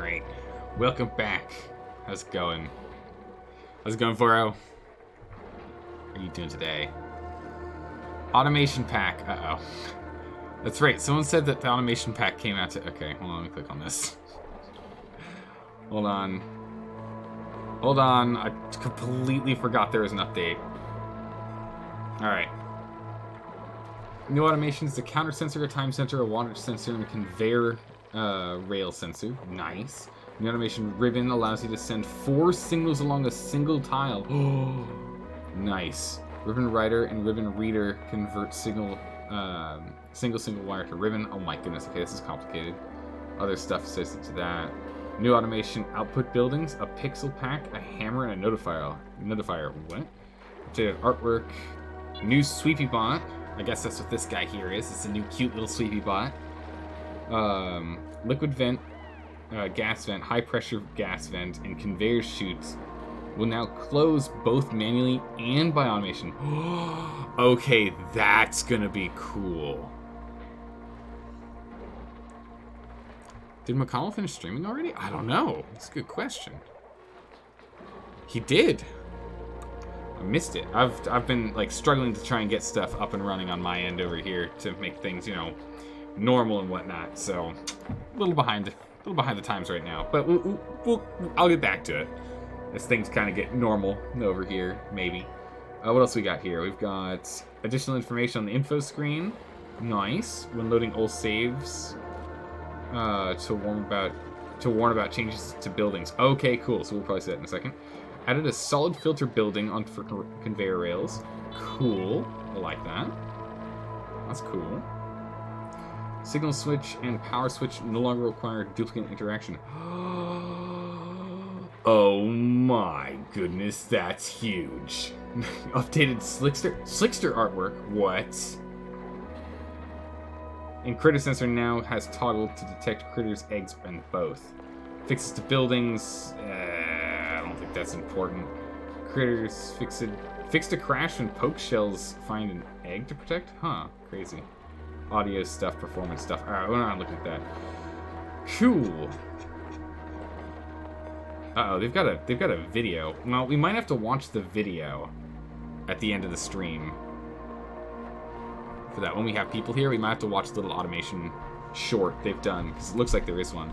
Alright. Welcome back. How's it going? How's it going, Foro? What are you doing today? Automation pack. Uh-oh. That's right. Someone said that the automation pack came out to... Okay, hold on. Let me click on this. Hold on. Hold on. I completely forgot there was an update. Alright. New automations: the counter sensor, a time sensor, a wattage sensor, and a conveyor rail sensor. Nice. The automation ribbon allows you to send 4 signals along a single tile. Oh, nice. Ribbon writer and ribbon reader convert single wire to ribbon. Oh my goodness. Okay, this is complicated. Other stuff associated to that. New automation: output buildings, a pixel pack, a hammer, and a notifier. What? Updated artwork. New sweepy bot. I guess that's what this guy here is. It's a new cute little sweepy bot. Liquid vent, gas vent, high pressure gas vent, and conveyor chutes will now close both manually and by automation. Okay, that's gonna be cool. Did McConnell finish streaming already? I don't know. That's a good question. He did. I missed it. I've been like struggling to try and get stuff up and running on my end over here to make things, you know, normal and whatnot. So a little behind the times right now. But I'll get back to it as things kind of get normal over here. Maybe. What else we got here? We've got additional information on the info screen. Nice. When loading old saves, to warn about changes to buildings. Okay, cool. So we'll probably see that in a second. Added a solid filter building on for conveyor rails. Cool. I like that. That's cool. Signal switch and power switch no longer require duplicate interaction. Oh my goodness, that's huge. Updated Slickster artwork. What? And critter sensor now has toggled to detect critters, eggs, and both. Fixes to buildings. I don't think that's important. Critters fixed a crash when poke shells find an egg to protect? Huh, crazy. Audio stuff, performance stuff. Alright, we're not looking at that. Cool. Uh-oh, they've got a video. Well, we might have to watch the video at the end of the stream. For that, when we have people here, we might have to watch the little automation short they've done, because it looks like there is one.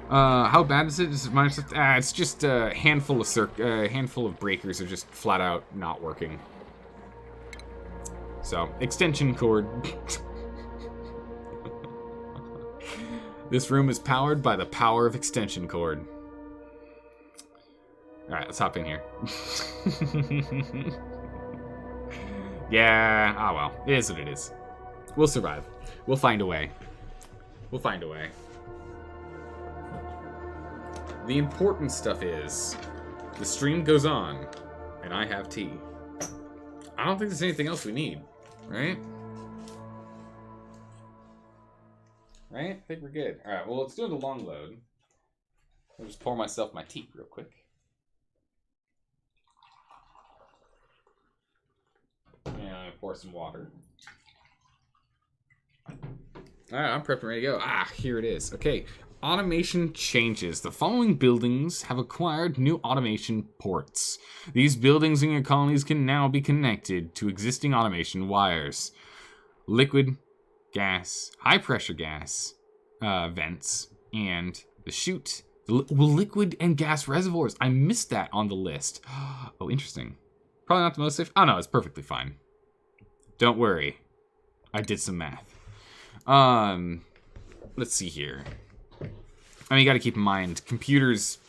How bad is it? It's just a handful of breakers are just flat out not working. So, extension cord. This room is powered by the power of extension cord. Alright, let's hop in here. Yeah, ah well. It is what it is. We'll survive. We'll find a way. We'll find a way. The important stuff is, the stream goes on, and I have tea. I don't think there's anything else we need, right? Right? I think we're good. Alright, well, let's do the long load. I'll just pour myself my tea real quick. And I'm gonna pour some water. Alright, I'm prepped and ready to go. Ah, here it is. Okay. Automation changes. The following buildings have acquired new automation ports. These buildings in your colonies can now be connected to existing automation wires. Liquid, gas, high pressure gas vents, and the chute. Liquid and gas reservoirs. I missed that on the list. Oh, interesting. Probably not the most safe. Oh no, it's perfectly fine. Don't worry. I did some math. Let's see here. I mean, you got to keep in mind, computers,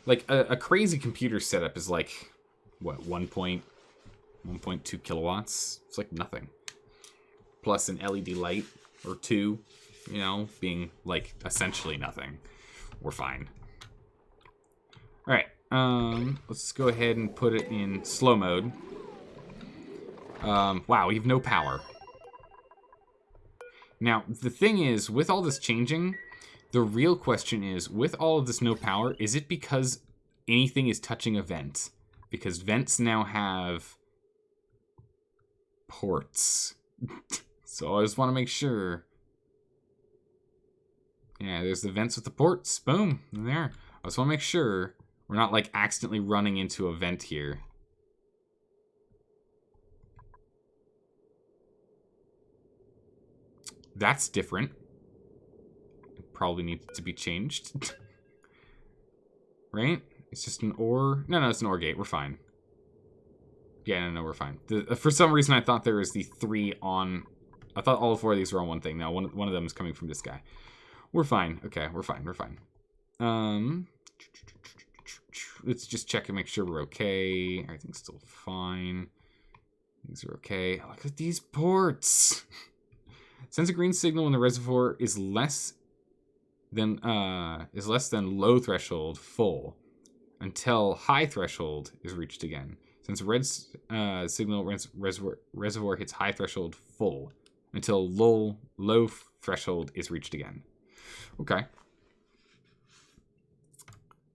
like a crazy computer setup is like, what, 1.2 kilowatts? It's like nothing. Plus an LED light or two, you know, being like essentially nothing. We're fine. All right, let's go ahead and put it in slow mode. Wow, we have no power. Now, the thing is, with all this changing, the real question is, with all of this no power, is it because anything is touching a vent? Because vents now have ports. So I just want to make sure Yeah, there's the vents with the ports. Boom. There. I just want to make sure we're not, like, accidentally running into a vent here. That's different. It probably needs to be changed. Right? It's just an ore. No, it's an ore gate. We're fine. Yeah, no, we're fine. For some reason, I thought there was the 3 on... I thought all 4 of these were on one thing. No, one of them is coming from this guy. We're fine. Okay, we're fine. We're fine. Let's just check and make sure we're okay. Everything's still fine. These are okay. Look at these ports. Sends a green signal when the reservoir is less than low threshold full until high threshold is reached again. Since red signal reservoir hits high threshold full until low threshold is reached again. Okay.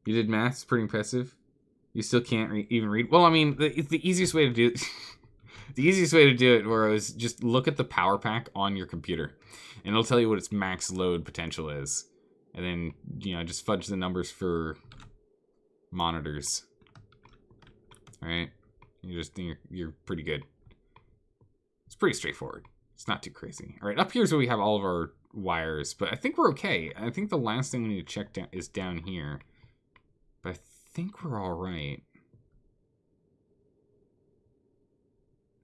You did math. It's pretty impressive. You still can't even read. Well, I mean, the easiest way to do it. The easiest way to do it was just look at the power pack on your computer, and it'll tell you what its max load potential is, and then just fudge the numbers for monitors. All right, you're pretty good. It's pretty straightforward. It's not too crazy. All right, up here's where we have all of our wires, but I think we're okay. I think the last thing we need to check is down here, but I think we're all right.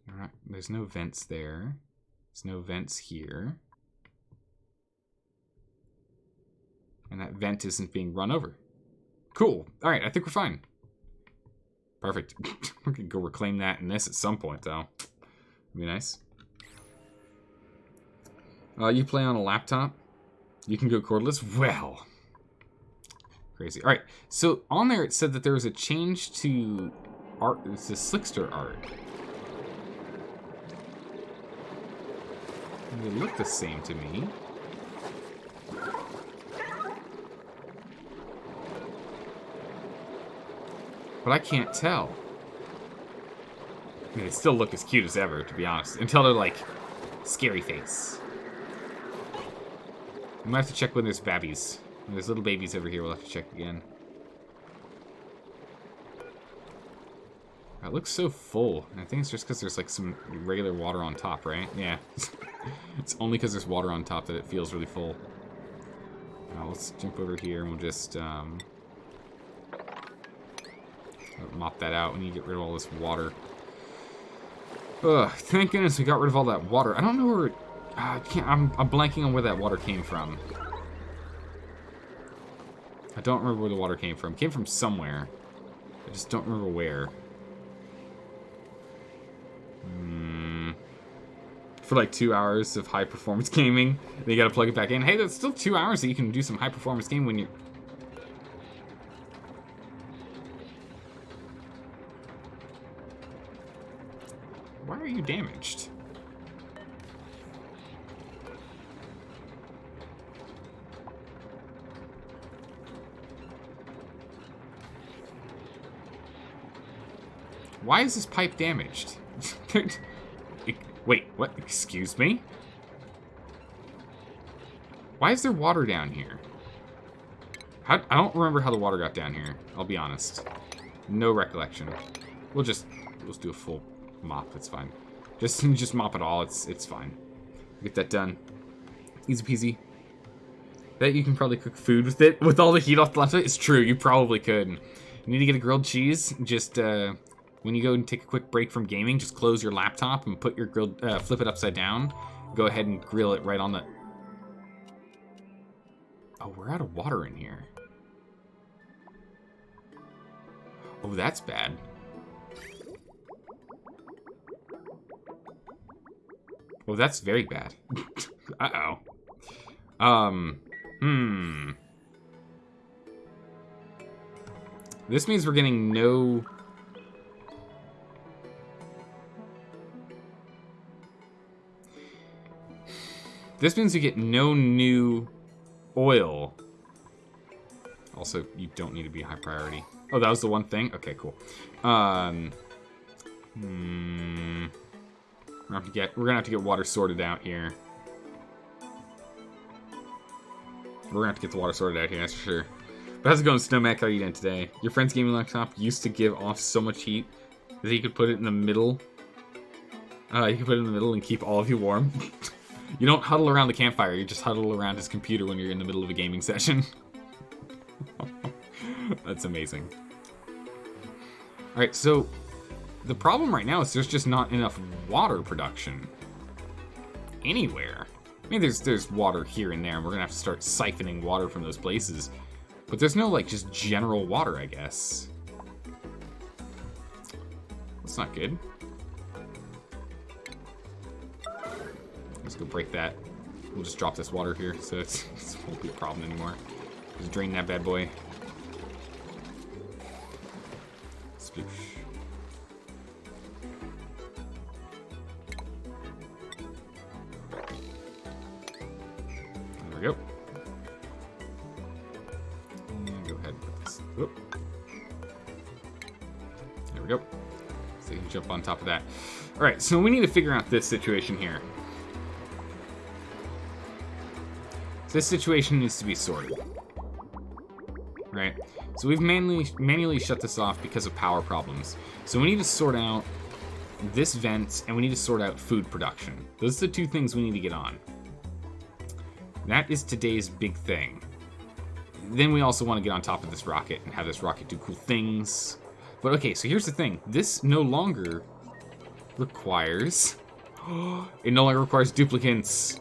All right, there's no vents there. There's no vents here. And that vent isn't being run over. Cool. All right, I think we're fine. Perfect. We're going to go reclaim that in this at some point, though. It'd be nice. You play on a laptop? You can go cordless? Well. Crazy. All right, so on there it said that there was a change to art. It's the Slickster art. They look the same to me. But I can't tell. I mean, they still look as cute as ever, to be honest. Until they're like, scary face. We might have to check when there's babbies. When there's little babies over here, we'll have to check again. It looks so full. I think it's just because there's like some regular water on top, right? Yeah. It's only because there's water on top that it feels really full. Let's jump over here and we'll just mop that out when you get rid of all this water. Ugh, thank goodness we got rid of all that water. I don't know where... I'm blanking on where that water came from. I don't remember where the water came from. It came from somewhere. I just don't remember where. For like 2 hours of high performance gaming, then you gotta plug it back in. Hey, that's still 2 hours that you can do some high performance game when you... Why are you damaged? Why is this pipe damaged? Wait, what? Excuse me? Why is there water down here? I don't remember how the water got down here. I'll be honest. No recollection. We'll just do a full mop. That's fine. Just mop it all. It's fine. Get that done. Easy peasy. Bet you can probably cook food with it with all the heat off the left. It's true. You probably could. You need to get a grilled cheese. Just when you go and take a quick break from gaming, just close your laptop and put your grilled, flip it upside down. Go ahead and grill it right on the... Oh, we're out of water in here. Oh, that's bad. Oh, that's very bad. Uh-oh. This means we're getting no... This means you get no new oil. Also, you don't need to be high priority. Oh, that was the one thing? Okay, cool. We're gonna have to get water sorted out here. gonna have to get the water sorted out here, that's for sure. But how's it going, Snowmac? How are you doing today? Your friend's gaming laptop used to give off so much heat that he could put it in the middle. You could put it in the middle and keep all of you warm. You don't huddle around the campfire, you just huddle around his computer when you're in the middle of a gaming session. That's amazing. Alright, so the problem right now is there's just not enough water production anywhere. I mean, there's water here and there, and we're gonna have to start siphoning water from those places. But there's no, like, just general water, I guess. That's not good. Let's go break that. We'll just drop this water here, so it won't be a problem anymore. Just drain that bad boy. Sploosh. There we go. And go ahead and put this. Whoop. There we go. So you can jump on top of that. Alright, so we need to figure out this situation here. This situation needs to be sorted, right? So we've manually shut this off because of power problems. So we need to sort out this vent, and we need to sort out food production. Those are the two things we need to get on. That is today's big thing. Then we also want to get on top of this rocket and have this rocket do cool things. But okay, so here's the thing. This no longer requires... it no longer requires duplicants.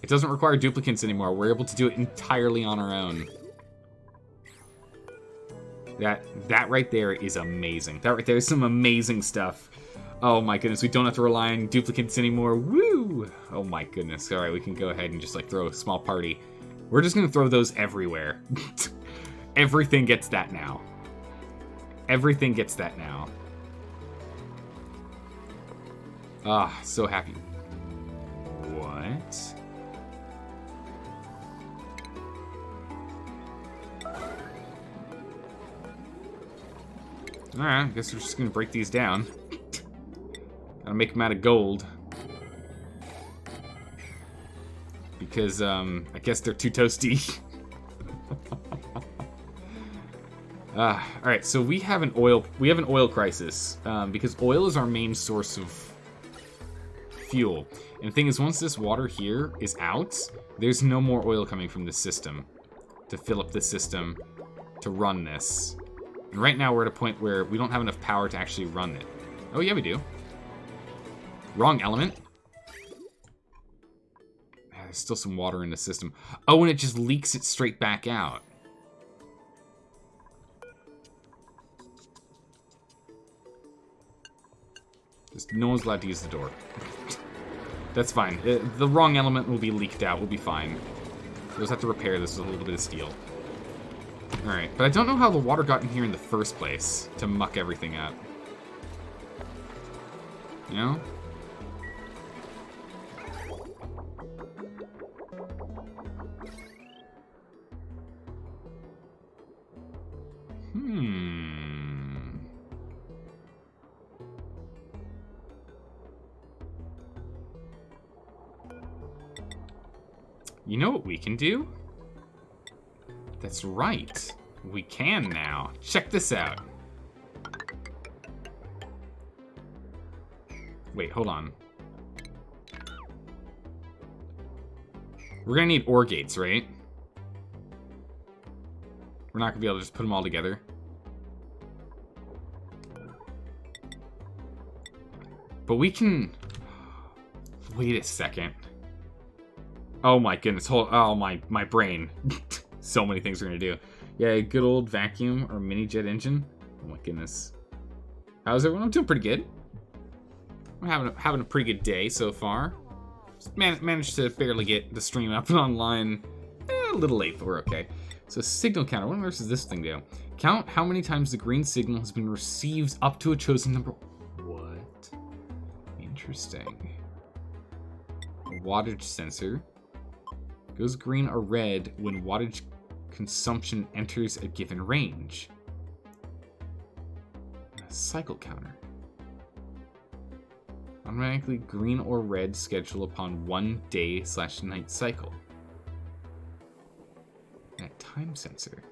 It doesn't require duplicants anymore. We're able to do it entirely on our own. That right there is amazing. That right there is some amazing stuff. Oh my goodness, we don't have to rely on duplicants anymore. Woo! Oh my goodness. Alright, we can go ahead and just like throw a small party. We're just gonna throw those everywhere. Everything gets that now. Everything gets that now. Ah, so happy. What? Alright, I guess we're just gonna break these down. Gotta make them out of gold. Because, I guess they're too toasty. Alright, so we have an oil crisis. Because oil is our main source of fuel. And the thing is, once this water here is out, there's no more oil coming from this system to fill up this system to run this. And right now we're at a point where we don't have enough power to actually run it. Oh yeah, we do. Wrong element. There's still some water in the system. Oh, and it just leaks it straight back out. Just no one's allowed to use the door. That's fine. The wrong element will be leaked out. We'll be fine. We'll just have to repair this with a little bit of steel. Alright, but I don't know how the water got in here in the first place to muck everything up. You know? You know what we can do? That's right. We can now. Check this out. Wait, hold on. We're gonna need ore gates, right? We're not gonna be able to just put them all together. But we can... Wait a second. Oh my goodness, oh my brain. So many things we're gonna do. Yeah, a good old vacuum or mini jet engine. Oh my goodness. How's everyone? I'm doing pretty good. I'm having a pretty good day so far. Just managed to barely get the stream up and online. A little late, but we're okay. So signal counter, what on earth does this thing do? Count how many times the green signal has been received up to a chosen number. What? Interesting. A wattage sensor. Goes green or red when wattage consumption enters a given range. A cycle counter. I don't Automatically green or red schedule upon 1 day/night cycle. That time sensor.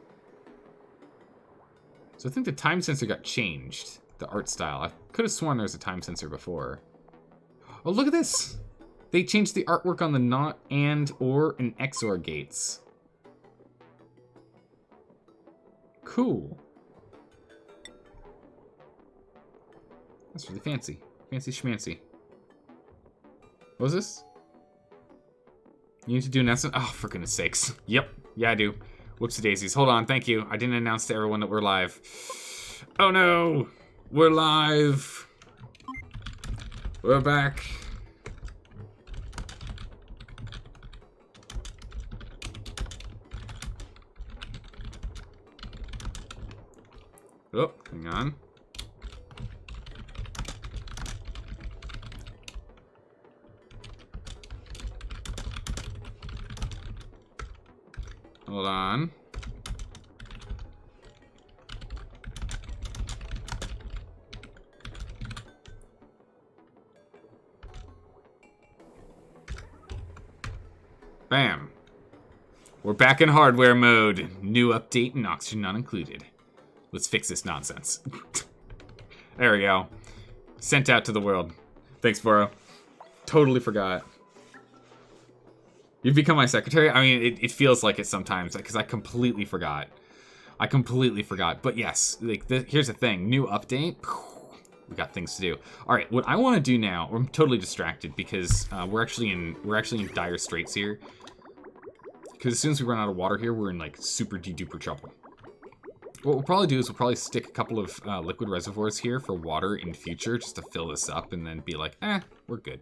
So I think the time sensor got changed. The art style. I could have sworn there was a time sensor before. Oh, look at this! They changed the artwork on the not, and, or, and XOR gates. Cool. That's really fancy. Fancy schmancy. What was this? You need to do an announcement? Oh, for goodness sakes. Yep. Yeah, I do. Whoopsie daisies. Hold on. Thank you. I didn't announce to everyone that we're live. Oh, no. We're live. We're back. Oh, hang on. Hold on. Bam. We're back in hardware mode. New update and oxygen not included. Let's fix this nonsense. There we go. Sent out to the world. Thanks, Boro. Totally forgot. You've become my secretary? I mean, it feels like it sometimes, because I completely forgot. But yes, like here's the thing. New update. We got things to do. All right, what I want to do now, I'm totally distracted because we're actually in dire straits here. Because as soon as we run out of water here, we're in like super de-duper trouble. What we'll probably do is we'll probably stick a couple of liquid reservoirs here for water in future just to fill this up and then be like, we're good.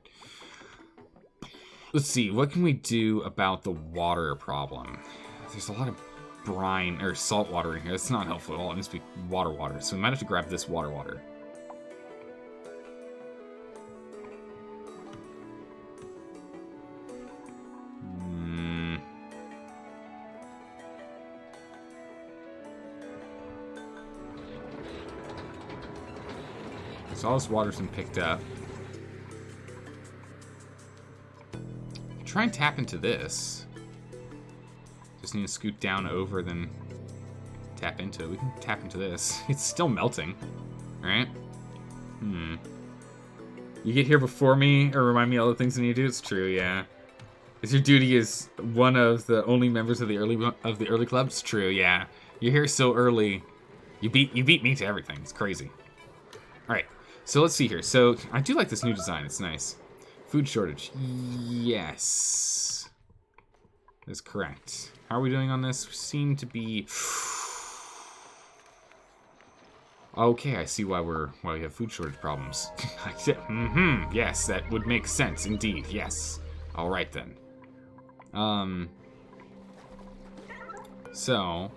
Let's see, what can we do about the water problem? There's a lot of brine, or salt water in here. It's not helpful at all. It needs to be water. So we might have to grab this water. So all this water's been picked up. Try and tap into this. Just need to scoot down over, then tap into it. We can tap into this. It's still melting, right? You get here before me, or remind me all the things I need to do? It's true, yeah. Is your duty as one of the only members of the early club? It's true, yeah. You're here so early. You beat me to everything. It's crazy. All right, so let's see here. So I do like this new design. It's nice. Food shortage. Yes. That's correct. How are we doing on this? We seem to be... Okay, I see why we have food shortage problems. Yes, that would make sense indeed. Yes. All right then. So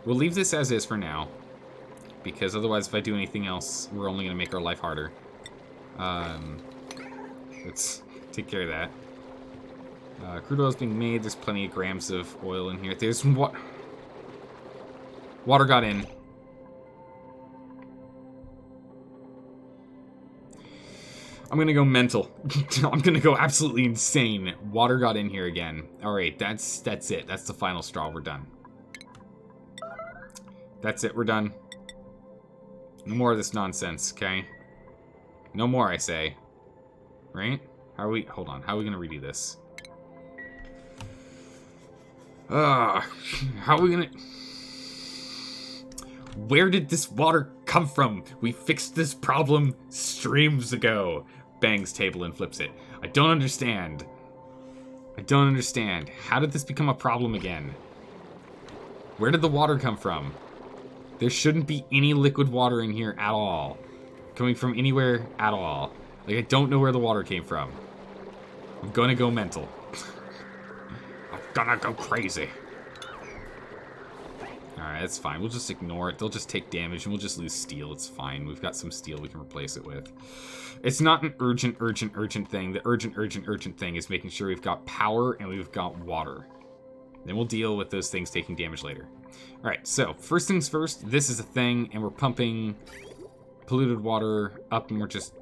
we'll leave this as is for now, because otherwise if I do anything else, we're only gonna make our life harder. Let's take care of that. Crude oil is being made. There's plenty of grams of oil in here. There's water got in. I'm gonna go mental. I'm gonna go absolutely insane. Water got in here again. All right, that's it. That's the final straw. We're done. That's it. We're done. No more of this nonsense, okay? No more, I say. Right? Hold on. How are we gonna redo this? How are we gonna... Where did this water come from? We fixed this problem streams ago. Bangs table and flips it. I don't understand. How did this become a problem again? Where did the water come from? There shouldn't be any liquid water in here at all. Coming from anywhere at all. Like, I don't know where the water came from. I'm gonna go mental. I'm gonna go crazy. Alright, that's fine. We'll just ignore it. They'll just take damage and we'll just lose steel. It's fine. We've got some steel we can replace it with. It's not an urgent thing. The urgent thing is making sure we've got power and we've got water. Then we'll deal with those things taking damage later. Alright, so first things first, this is a thing and we're pumping polluted water up and we're just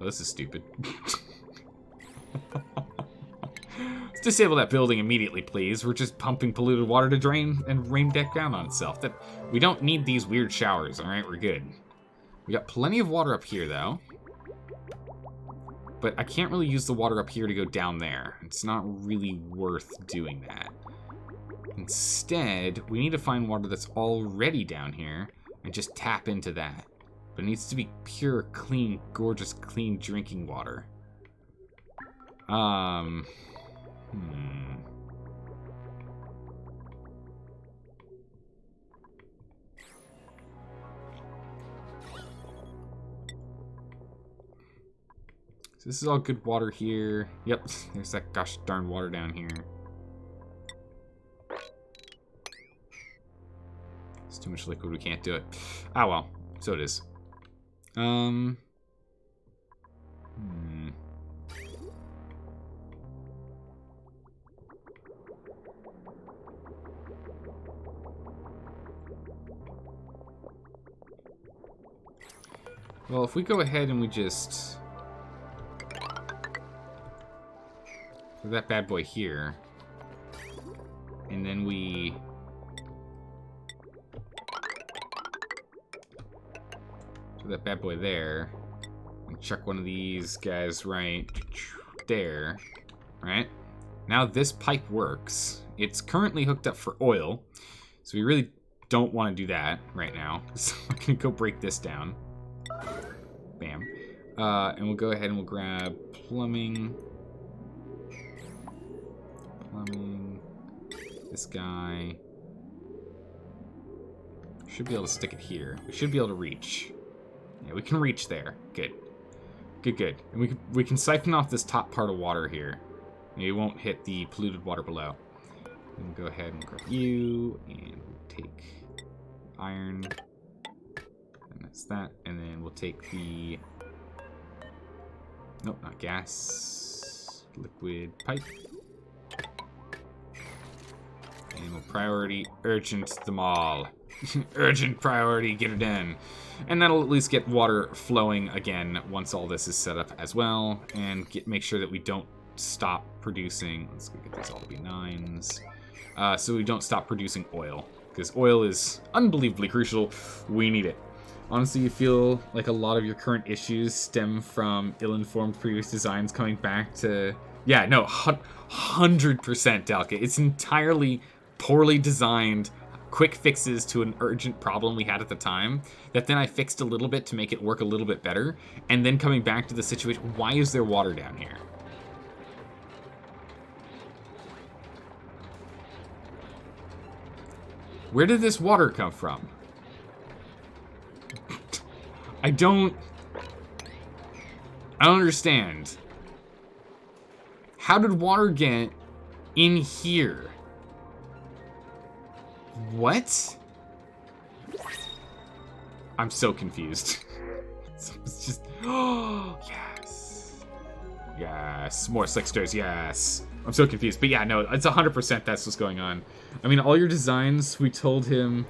Oh, this is stupid. Let's disable that building immediately, please. We're just pumping polluted water to drain and rain back down on itself. We don't need these weird showers, alright? We're good. We got plenty of water up here, though. But I can't really use the water up here to go down there. It's not really worth doing that. Instead, we need to find water that's already down here and just tap into that. But it needs to be pure, clean, gorgeous, clean drinking water. So this is all good water here. Yep, there's that gosh darn water down here. It's too much liquid, we can't do it. Ah well, so it is. Well, if we go ahead and we just put that bad boy here, and then we put that bad boy there, and chuck one of these guys right there, right? Now this pipe works. It's currently hooked up for oil, so we really don't want to do that right now. So I'm gonna go break this down. Bam. And we'll go ahead and we'll grab plumbing. This guy. Should be able to stick it here. We should be able to reach. Yeah, we can reach there. Good. Good. And we can siphon off this top part of water here. It won't hit the polluted water below. And we'll go ahead and grab you, and we'll take iron. And that's that. And then we'll take the... Nope, not gas. Liquid pipe. And we'll priority urgent them all. Urgent priority, get it in. And that'll at least get water flowing again once all this is set up as well. And make sure that we don't stop producing. Let's go get these all to be 9s. So we don't stop producing oil. Because oil is unbelievably crucial. We need it. Honestly, you feel like a lot of your current issues stem from ill-informed previous designs coming back to... Yeah, no, 100% Dalka. It's entirely poorly designed, quick fixes to an urgent problem we had at the time that then I fixed a little bit to make it work a little bit better, and then coming back to the situation, why is there water down here? Where did this water come from? I don't understand. How did water get in here? What? I'm so confused. It's just... Oh, yes. Yes. More slicksters, yes. I'm so confused. But yeah, no, it's 100% that's what's going on. I mean, all your designs, we told him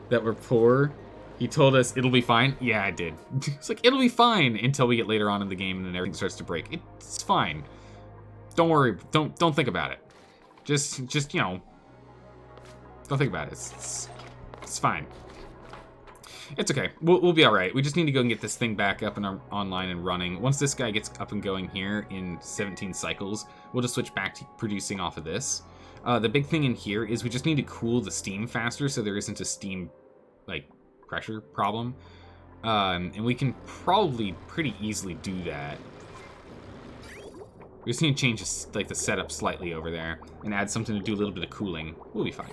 that were poor. He told us it'll be fine. Yeah, I did. It's like, it'll be fine until we get later on in the game and then everything starts to break. It's fine. Don't worry. Don't think about it. Just you know, don't think about it. It's fine. It's okay. We'll be all right. We just need to go and get this thing back up and online and running. Once this guy gets up and going here in 17 cycles, we'll just switch back to producing off of this. The big thing in here is we just need to cool the steam faster so there isn't a steam, like, pressure problem. And we can probably pretty easily do that. We just need to change like the setup slightly over there and add something to do a little bit of cooling. We'll be fine.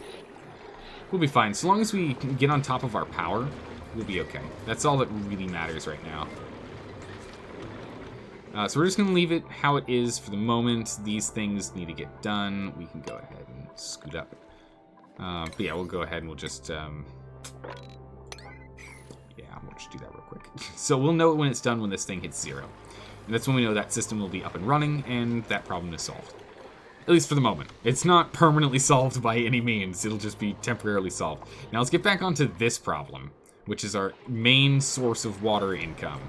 We'll be fine. So long as we can get on top of our power, we'll be okay. That's all that really matters right now. So we're just going to leave it how it is for the moment. These things need to get done. We can go ahead and scoot up. But yeah, we'll go ahead and we'll just... yeah, we'll just do that real quick. So we'll know when it's done when this thing hits 0. And that's when we know that system will be up and running and that problem is solved. At least for the moment. It's not permanently solved by any means. It'll just be temporarily solved. Now let's get back onto this problem, which is our main source of water income.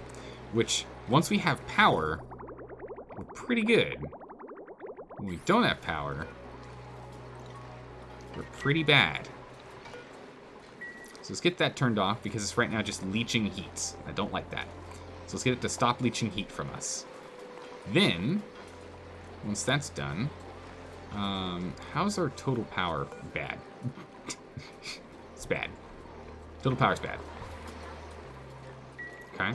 Which, once we have power, we're pretty good. When we don't have power, we're pretty bad. So let's get that turned off because it's right now just leaching heat. I don't like that. So let's get it to stop leaching heat from us. Then, once that's done, how's our total power? Bad. It's bad. Total power's bad. Okay.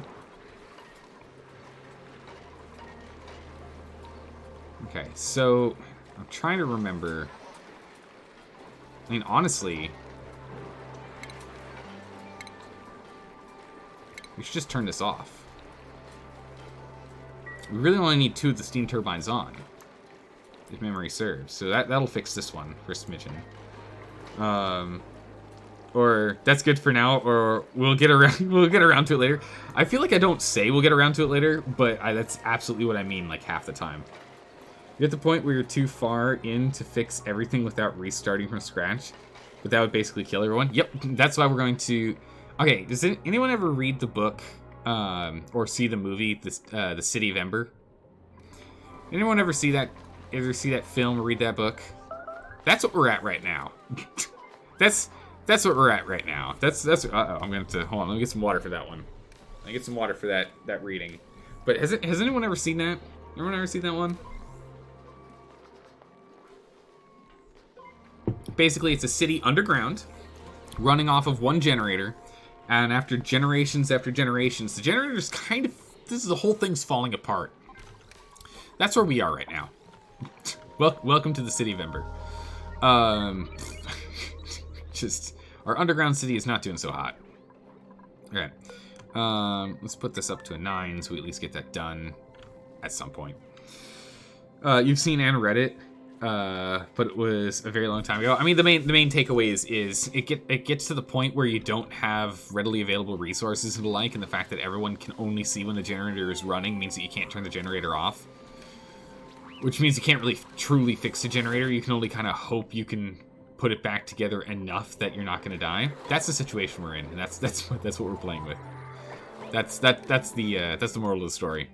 Okay, so I'm trying to remember. I mean, honestly, we should just turn this off. We really only need 2 of the steam turbines on, if memory serves. So that'll fix this one for a smidgen. Or that's good for now, or we'll get around to it later. I feel like I don't say we'll get around to it later, but that's absolutely what I mean, like half the time. You're at the point where you're too far in to fix everything without restarting from scratch, but that would basically kill everyone. Yep, that's why we're going to... Okay, does anyone ever read the book or see the movie, The City of Ember? Anyone ever see that? Ever see that film or read that book? That's what we're at right now. That's what we're at right now. That's. I'm gonna have to hold on. Let me get some water for that one. I get some water for that reading. But has anyone ever seen that? Anyone ever seen that one? Basically, it's a city underground, running off of one generator, and after generations, the generator's kind of... the whole thing's falling apart. That's where we are right now. Welcome to the City of Ember. Just, our underground city is not doing so hot. Okay. Let's put this up to a 9 so we at least get that done at some point. You've seen and read it. But it was a very long time ago. I mean, the main takeaway is it gets to the point where you don't have readily available resources and the like, and the fact that everyone can only see when the generator is running means that you can't turn the generator off. Which means you can't really truly fix the generator. You can only kind of hope you can put it back together enough that you're not going to die. That's the situation we're in, and that's what we're playing with. That's the moral of the story.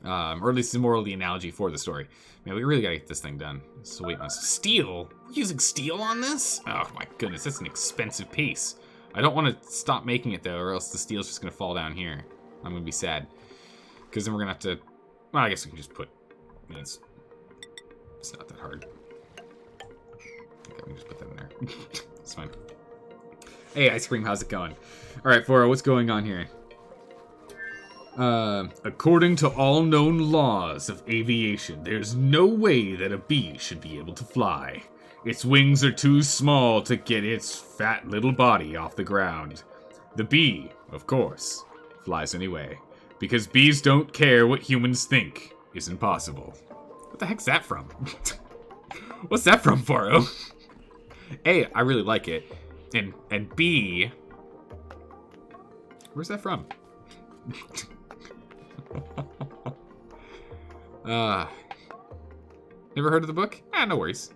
Or at least the moral of the analogy for the story. Man, we really gotta get this thing done. So wait, steel? We're using steel on this? Oh my goodness, that's an expensive piece. I don't want to stop making it though, or else the steel's just gonna fall down here. I'm gonna be sad. Because then we're gonna have to... Well, I guess we can just put... I mean, it's not that hard. Okay, we can just put that in there. It's fine. Hey, Ice Cream, how's it going? Alright, Foro, what's going on here? According to all known laws of aviation, there's no way that a bee should be able to fly. Its wings are too small to get its fat little body off the ground. The bee, of course, flies anyway, because bees don't care what humans think is impossible. What the heck's that from? What's that from, Faro? A, I really like it. And B, where's that from? Never heard of the book? No worries.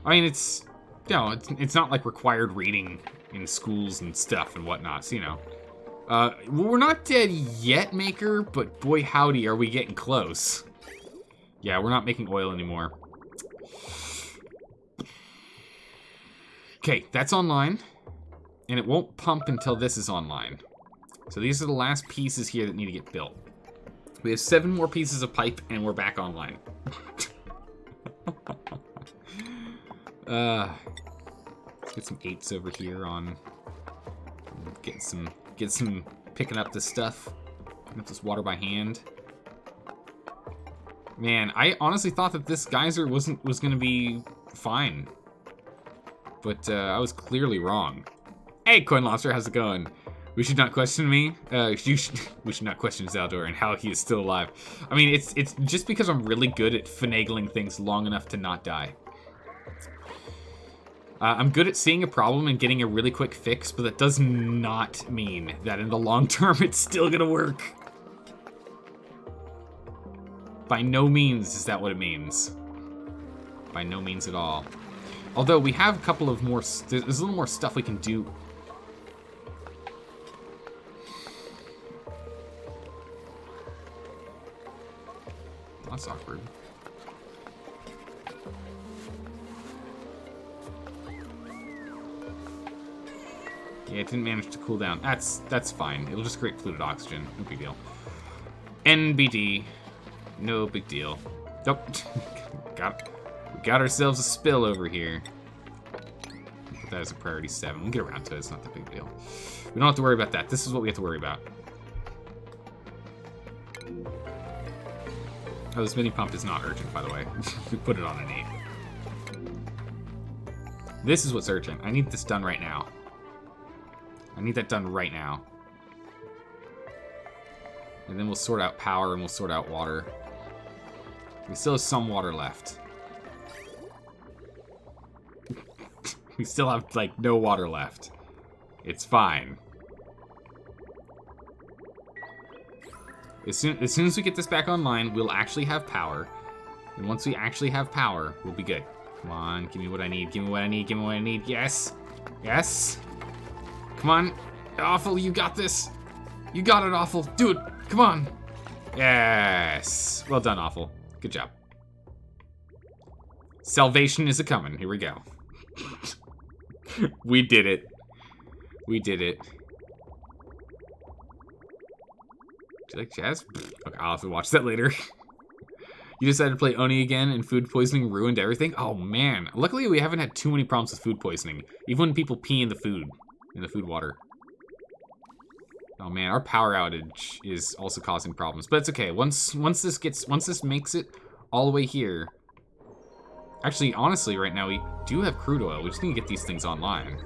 I mean, it's not like required reading in schools and stuff and whatnot, so, you know. We're not dead yet, Maker, but boy howdy are we getting close. Yeah, we're not making oil anymore. Okay, that's online, and it won't pump until this is online. So these are the last pieces here that need to get built. We have 7 more pieces of pipe, and we're back online. Let's get some 8s over here on. Get some picking up this stuff. Picking up this water by hand. Man, I honestly thought that this geyser was gonna be fine, but I was clearly wrong. Hey, Coin Lobster, how's it going? We should not question me. We should not question Zaldor and how he is still alive. I mean, it's just because I'm really good at finagling things long enough to not die. I'm good at seeing a problem and getting a really quick fix, but that does not mean that in the long term it's still gonna work. By no means is that what it means. By no means at all. Although we have a couple of more, there's a little more stuff we can do. That's awkward. Yeah, it didn't manage to cool down. That's fine. It'll just create polluted oxygen. No big deal. NBD. No big deal. Nope. We got ourselves a spill over here. Put that as a priority 7. We'll get around to it. It's not that big a deal. We don't have to worry about that. This is what we have to worry about. Oh, this mini pump is not urgent, by the way. We put it on an 8. This is what's urgent. I need this done right now. I need that done right now. And then we'll sort out power and we'll sort out water. We still have some water left. We still have, like, no water left. It's fine. As soon as we get this back online, we'll actually have power. And once we actually have power, we'll be good. Come on, give me what I need, give me what I need, give me what I need. Yes! Yes! Come on. Awful, you got this. You got it, Awful. Do it. Come on. Yes. Well done, Awful. Good job. Salvation is a-coming. Here we go. We did it. We did it. Do you like jazz? Okay, I'll have to watch that later. You decided to play Oni again and food poisoning ruined everything? Oh, man. Luckily, we haven't had too many problems with food poisoning. Even when people pee in the food water. Oh, man, our power outage is also causing problems. But it's okay. Once this makes it all the way here... Actually, honestly, right now, we do have crude oil. We just need to get these things online.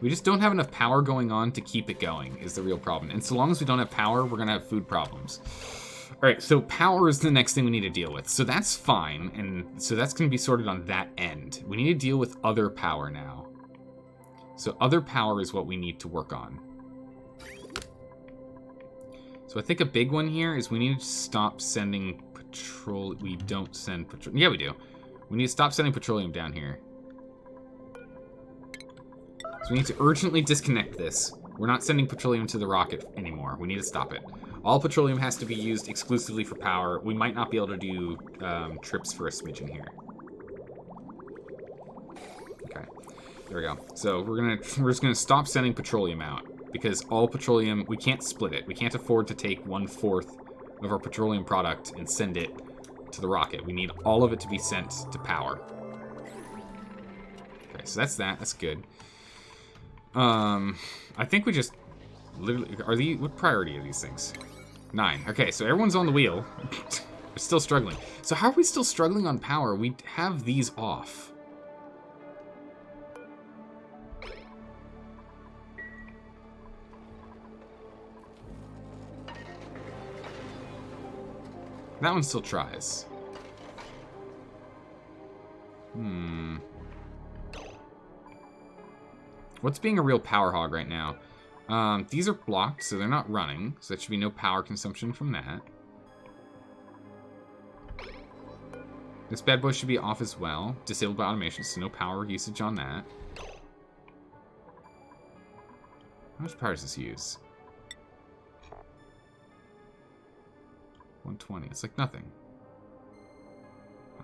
We just don't have enough power going on to keep it going, is the real problem. And so long as we don't have power, we're going to have food problems. All right, so power is the next thing we need to deal with. So that's fine, and so that's going to be sorted on that end. We need to deal with other power now. So other power is what we need to work on. So I think a big one here is we need to stop sending petroleum. We don't send petroleum. Yeah, we do. We need to stop sending petroleum down here. So we need to urgently disconnect this. We're not sending petroleum to the rocket anymore. We need to stop it. All petroleum has to be used exclusively for power. We might not be able to do trips for a smidgen here. Okay, there we go. So we're just gonna stop sending petroleum out because all petroleum, we can't split it. We can't afford to take 1/4 of our petroleum product and send it to the rocket. We need all of it to be sent to power. Okay, so that's that. That's good. I think we just literally what priority are these things? 9. Okay, so everyone's on the wheel. We're still struggling. So how are we still struggling on power? We have these off. That one still tries. What's being a real power hog right now? These are blocked, so they're not running. So there should be no power consumption from that. This bad boy should be off as well. Disabled by automation, so no power usage on that. How much power does this use? 120. It's like nothing.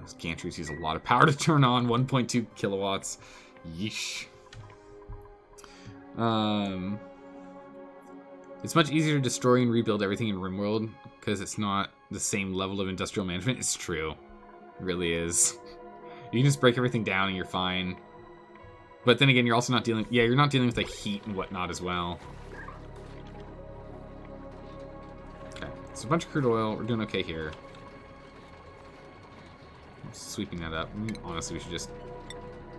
Those gantries use a lot of power to turn on. 1.2 kilowatts. Yeesh. It's much easier to destroy and rebuild everything in RimWorld because it's not the same level of industrial management. It's true. It really is. You can just break everything down and you're fine. But then again, you're also not dealing... Yeah, you're not dealing with like heat and whatnot as well. Okay, so a bunch of crude oil. We're doing okay here. I'm sweeping that up. Honestly, we should just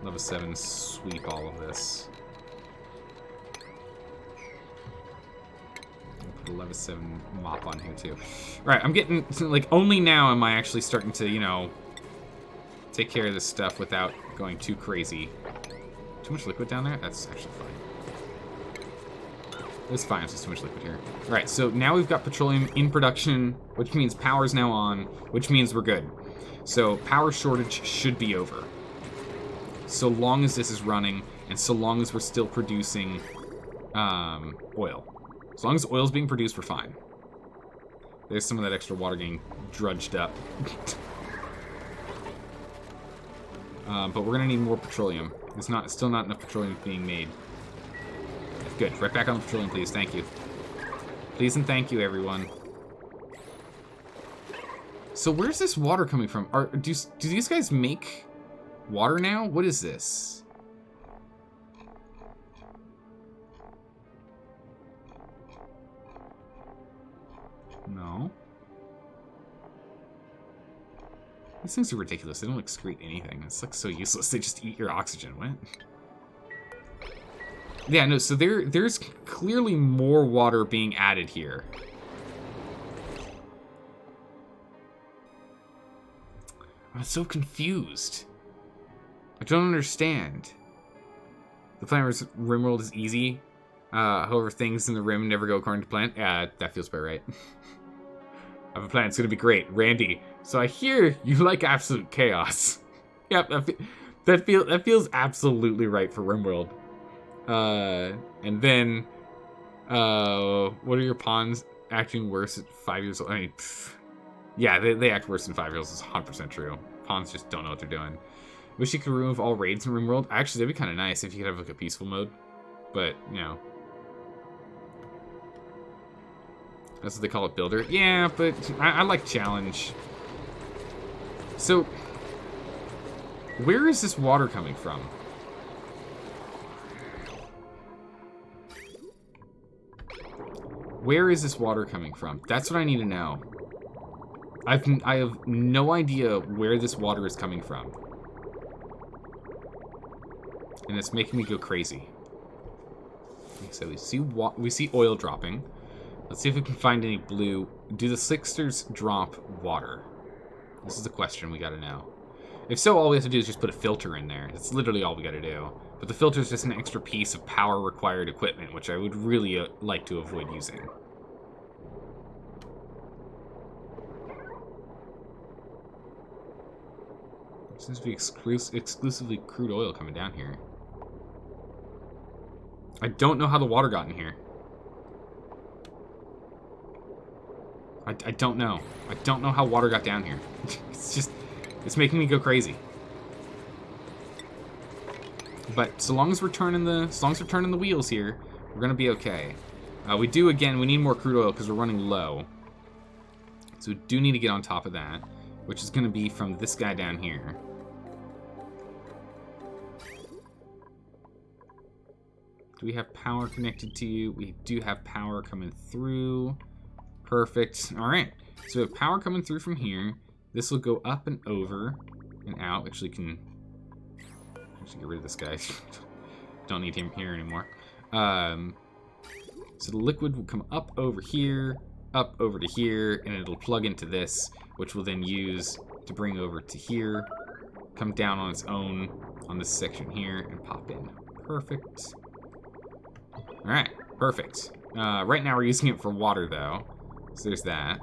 level 7 sweep all of this. Put a level 7 mop on here too. Right, I'm getting like only now am I actually starting to, you know, take care of this stuff without going too crazy. Too much liquid down there? That's actually fine. It's fine, it's just too much liquid here. Alright, so now we've got petroleum in production, which means power's now on, which means we're good. So power shortage should be over. So long as this is running, and so long as we're still producing oil. As long as oil's being produced, we're fine. There's some of that extra water getting drudged up. But we're gonna need more petroleum. There's still not enough petroleum being made. Good. Right back on the petroleum, please. Thank you. Please and thank you, everyone. So where's this water coming from? Do these guys make water now? What is this? No. These things are ridiculous. They don't excrete anything. It's like so useless. They just eat your oxygen. What? Yeah, no, so there's clearly more water being added here. I'm so confused. I don't understand. The planet RimWorld is easy. However, things in the rim never go according to plan. Yeah, that feels about right. I have a plan. It's going to be great. Randy, so I hear you like absolute chaos. Yep, that feels absolutely right for RimWorld. And then, what are your pawns acting worse at 5 years old? I mean, yeah, they act worse than 5 years old. It's 100% true. Pawns just don't know what they're doing. Wish you could remove all raids in RimWorld. Actually, that'd be kind of nice if you could have like a peaceful mode. But, you know. That's what they call it, builder. Yeah, but I like challenge. So, where is this water coming from? Where is this water coming from? That's what I need to know. I have no idea where this water is coming from. And it's making me go crazy. So we see oil dropping. Let's see if we can find any blue. Do the Sixers drop water? This is the question we gotta know. If so, all we have to do is just put a filter in there. That's literally all we gotta do. But the filter is just an extra piece of power-required equipment, which I would really like to avoid using. There seems to be exclusively crude oil coming down here. I don't know how the water got in here. I don't know. I don't know how water got down here. It's making me go crazy. But so long as we're turning the wheels here, we're gonna be okay. We need more crude oil because we're running low. So we do need to get on top of that, which is gonna be from this guy down here. Do we have power connected to you? We do have power coming through. Perfect. All right. So we have power coming through from here. This will go up and over and out. Actually, get rid of this guy. Don't need him here anymore. So the liquid will come up over here, up over to here, and it'll plug into this, which we'll then use to bring over to here, come down on its own on this section here, and pop in. Perfect. All right. Perfect. Right now we're using it for water, though. So there's that.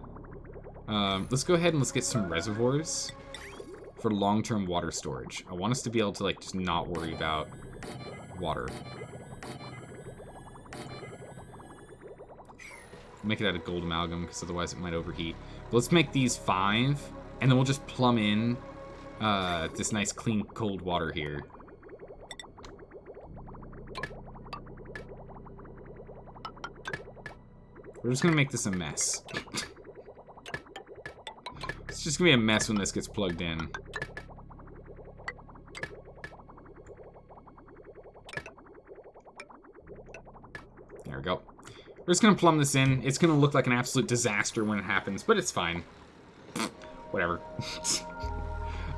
Let's go ahead and let's get some reservoirs for long-term water storage. I want us to be able to, like, just not worry about water. Make it out of gold amalgam, because otherwise it might overheat. But let's make these 5, and then we'll just plumb in this nice, clean, cold water here. We're just gonna make this a mess. It's just gonna be a mess when this gets plugged in. There we go. We're just gonna plumb this in. It's gonna look like an absolute disaster when it happens, but it's fine. Whatever.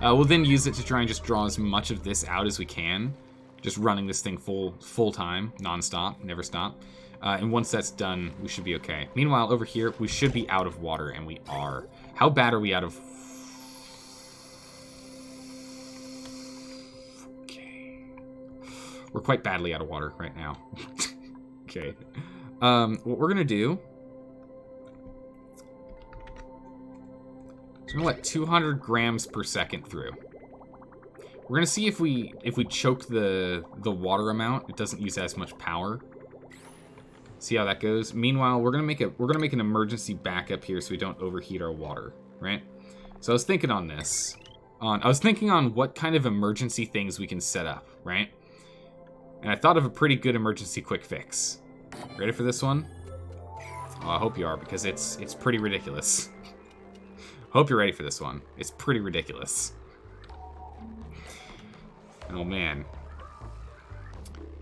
We'll then use it to try and just draw as much of this out as we can. Just running this thing full time, non-stop, never stop. And once that's done, we should be okay. Meanwhile, over here, we should be out of water, and we are. How bad are we out of... Okay. We're quite badly out of water right now. Okay. What we're going to do... is we're going to let 200 grams per second through. We're going to see if we choke the water amount, it doesn't use as much power. See how that goes. Meanwhile, we're gonna make an emergency backup here so we don't overheat our water, right? So I was thinking on this. I was thinking on what kind of emergency things we can set up, right? And I thought of a pretty good emergency quick fix. Ready for this one? Oh, I hope you are, because it's pretty ridiculous. Hope you're ready for this one. It's pretty ridiculous. Oh man.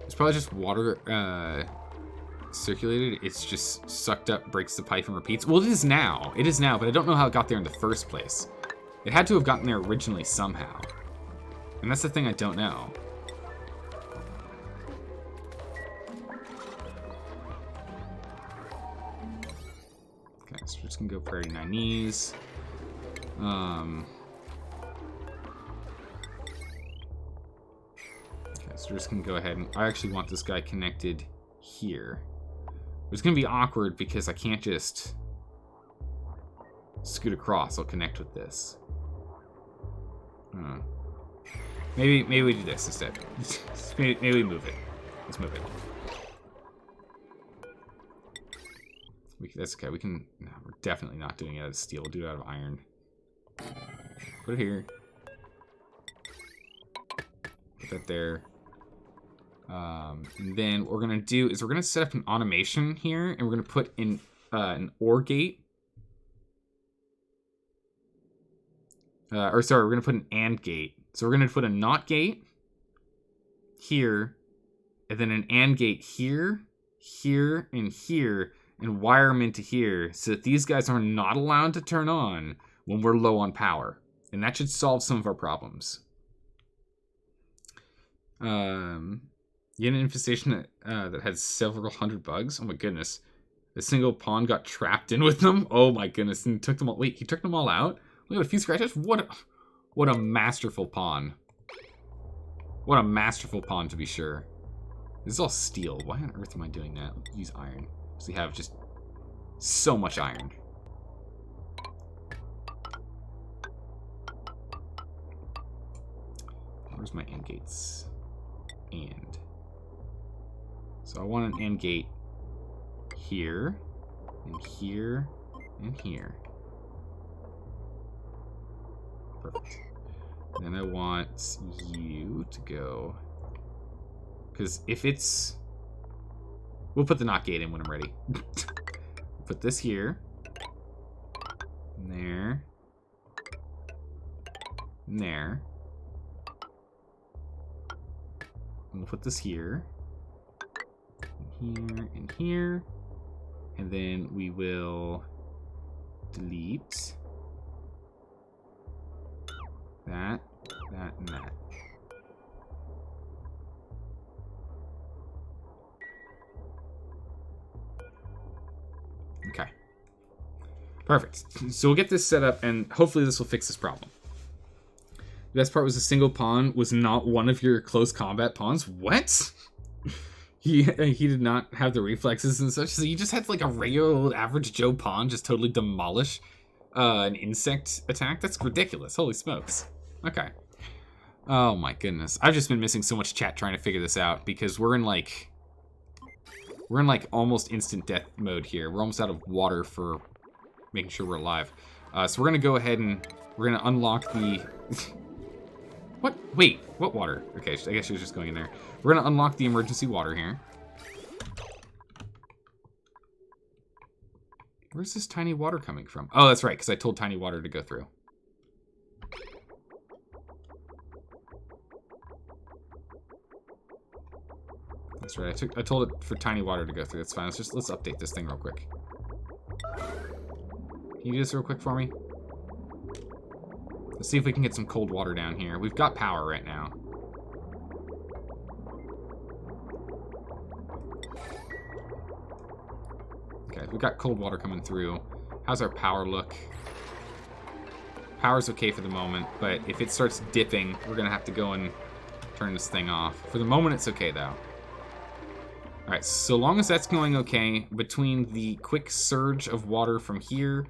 It's probably just water circulated. It's just sucked up, breaks the pipe, and repeats. Well, it is now. It is now, but I don't know how it got there in the first place. It had to have gotten there originally somehow. And that's the thing I don't know. Okay, so we're just gonna go Prairie 9Es. Okay, so we're just gonna go ahead and I actually want this guy connected here. It's gonna be awkward because I can't just scoot across. I'll connect with this. Maybe we do this instead. Maybe we move it. Let's move it. That's okay. We can. No, we're definitely not doing it out of steel. We'll do it out of iron. Put it here. Put that there. And then what we're gonna do is we're gonna set up an automation here, and we're gonna put in an OR gate. Or sorry, we're gonna put an AND gate. So we're gonna put a NOT gate here, and then an AND gate here, here, and here, and wire them into here, so that these guys are not allowed to turn on when we're low on power. And that should solve some of our problems. You had an infestation that had several hundred bugs. Oh my goodness. A single pawn got trapped in with them. Oh my goodness. And took them all. Wait, he took them all out? Look at a few scratches. What a masterful pawn. What a masterful pawn, to be sure. This is all steel. Why on earth am I doing that? Use iron. Because we have just so much iron. Where's my AND gates? And. So I want an AND gate here, and here, and here. Perfect. And then I want you to go, because if it's, we'll put the NOT gate in when I'm ready. Put this here, and there, and there. And we'll put this here, and here, and here, and then we will delete that, that, and that. Okay. Perfect. So we'll get this set up, and hopefully this will fix this problem. The best part was a single pawn was not one of your close combat pawns. What? He did not have the reflexes and such, so you just had like a regular old average Joe pawn just totally demolish an insect attack? That's ridiculous. Holy smokes. Okay. Oh my goodness. I've just been missing so much chat trying to figure this out because we're in like almost instant death mode here. We're almost out of water for making sure we're alive. So we're gonna go ahead and we're gonna unlock the what? Wait, what water? Okay, I guess she was just going in there. We're gonna unlock the emergency water here. Where's this tiny water coming from? Oh, that's right, because I told tiny water to go through. That's right, I told it for tiny water to go through. That's fine. Let's update this thing real quick. Can you do this real quick for me? Let's see if we can get some cold water down here. We've got power right now. Okay, we've got cold water coming through. How's our power look? Power's okay for the moment, but if it starts dipping, we're gonna have to go and turn this thing off. For the moment, it's okay though. Alright, so long as that's going okay, between the quick surge of water from here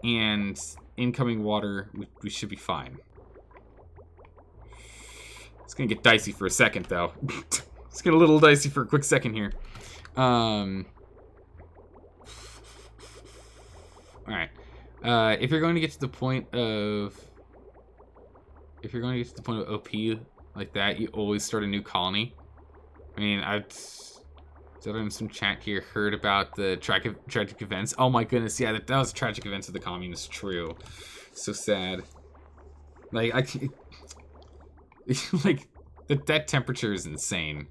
and incoming water, we should be fine. It's gonna get dicey for a second, though. It's getting a little dicey for a quick second here. Alright. If you're going to get to the point of... If you're going to get to the point of OP like that, you always start a new colony. I mean, I've... in some chat here heard about the tragic events. Oh my goodness, yeah, that was tragic events of the communists. True. So sad. Like, I can't... like, that temperature is insane.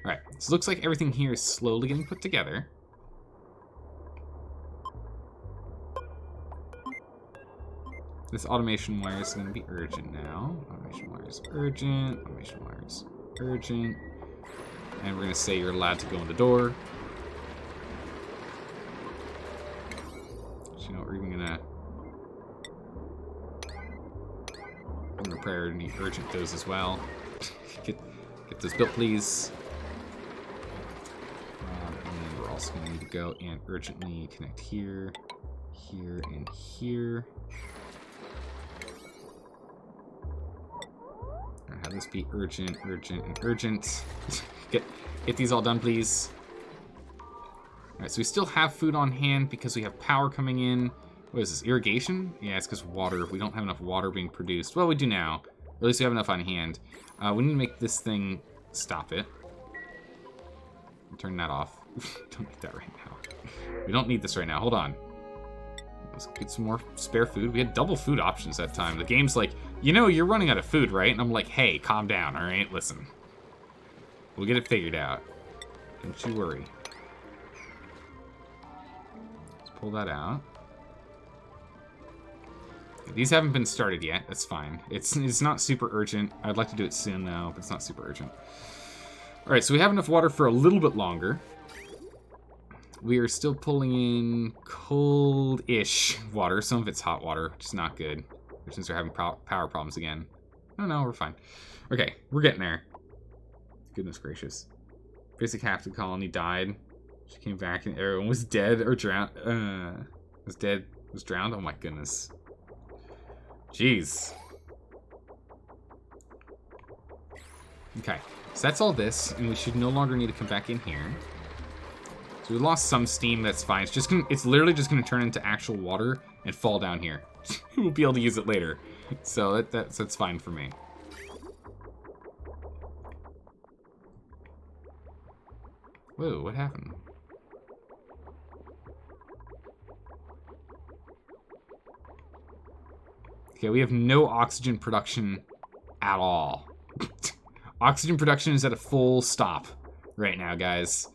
Alright, so it looks like everything here is slowly getting put together. This automation wire is going to be urgent now. Automation wire is urgent. Automation wire is urgent. And we're going to say you're allowed to go in the door. So, you know, we're even going to... I'm going to priority urgent those as well. Get those built, please. And then we're also going to need to go and urgently connect here, here, and here. And have this be urgent, urgent, and urgent. Get these all done, please. Alright, so we still have food on hand because we have power coming in. What is this, irrigation? Yeah, it's because water. We don't have enough water being produced. Well, we do now. Or at least we have enough on hand. We need to make this thing stop it. Turn that off. Don't need that right now. We don't need this right now. Hold on. Let's get some more spare food. We had double food options that time. The game's like, you know, you're running out of food, right? And I'm like, hey, calm down, all right? Listen. We'll get it figured out. Don't you worry. Let's pull that out. These haven't been started yet. That's fine. It's not super urgent. I'd like to do it soon, though, but it's not super urgent. All right, so we have enough water for a little bit longer. We are still pulling in cold-ish water. Some of it's hot water, which is not good. Since we're having power problems again. No, we're fine. Okay, we're getting there. Goodness gracious. Basic captain colony died. She came back and everyone was dead or drowned. Was drowned? Oh my goodness. Jeez. Okay, so that's all this, and we should no longer need to come back in here. So we lost some steam, that's fine. It's literally just gonna turn into actual water and fall down here. We'll be able to use it later. So that's fine for me. Whoa, what happened? Okay, we have no oxygen production at all. Oxygen production is at a full stop right now, guys.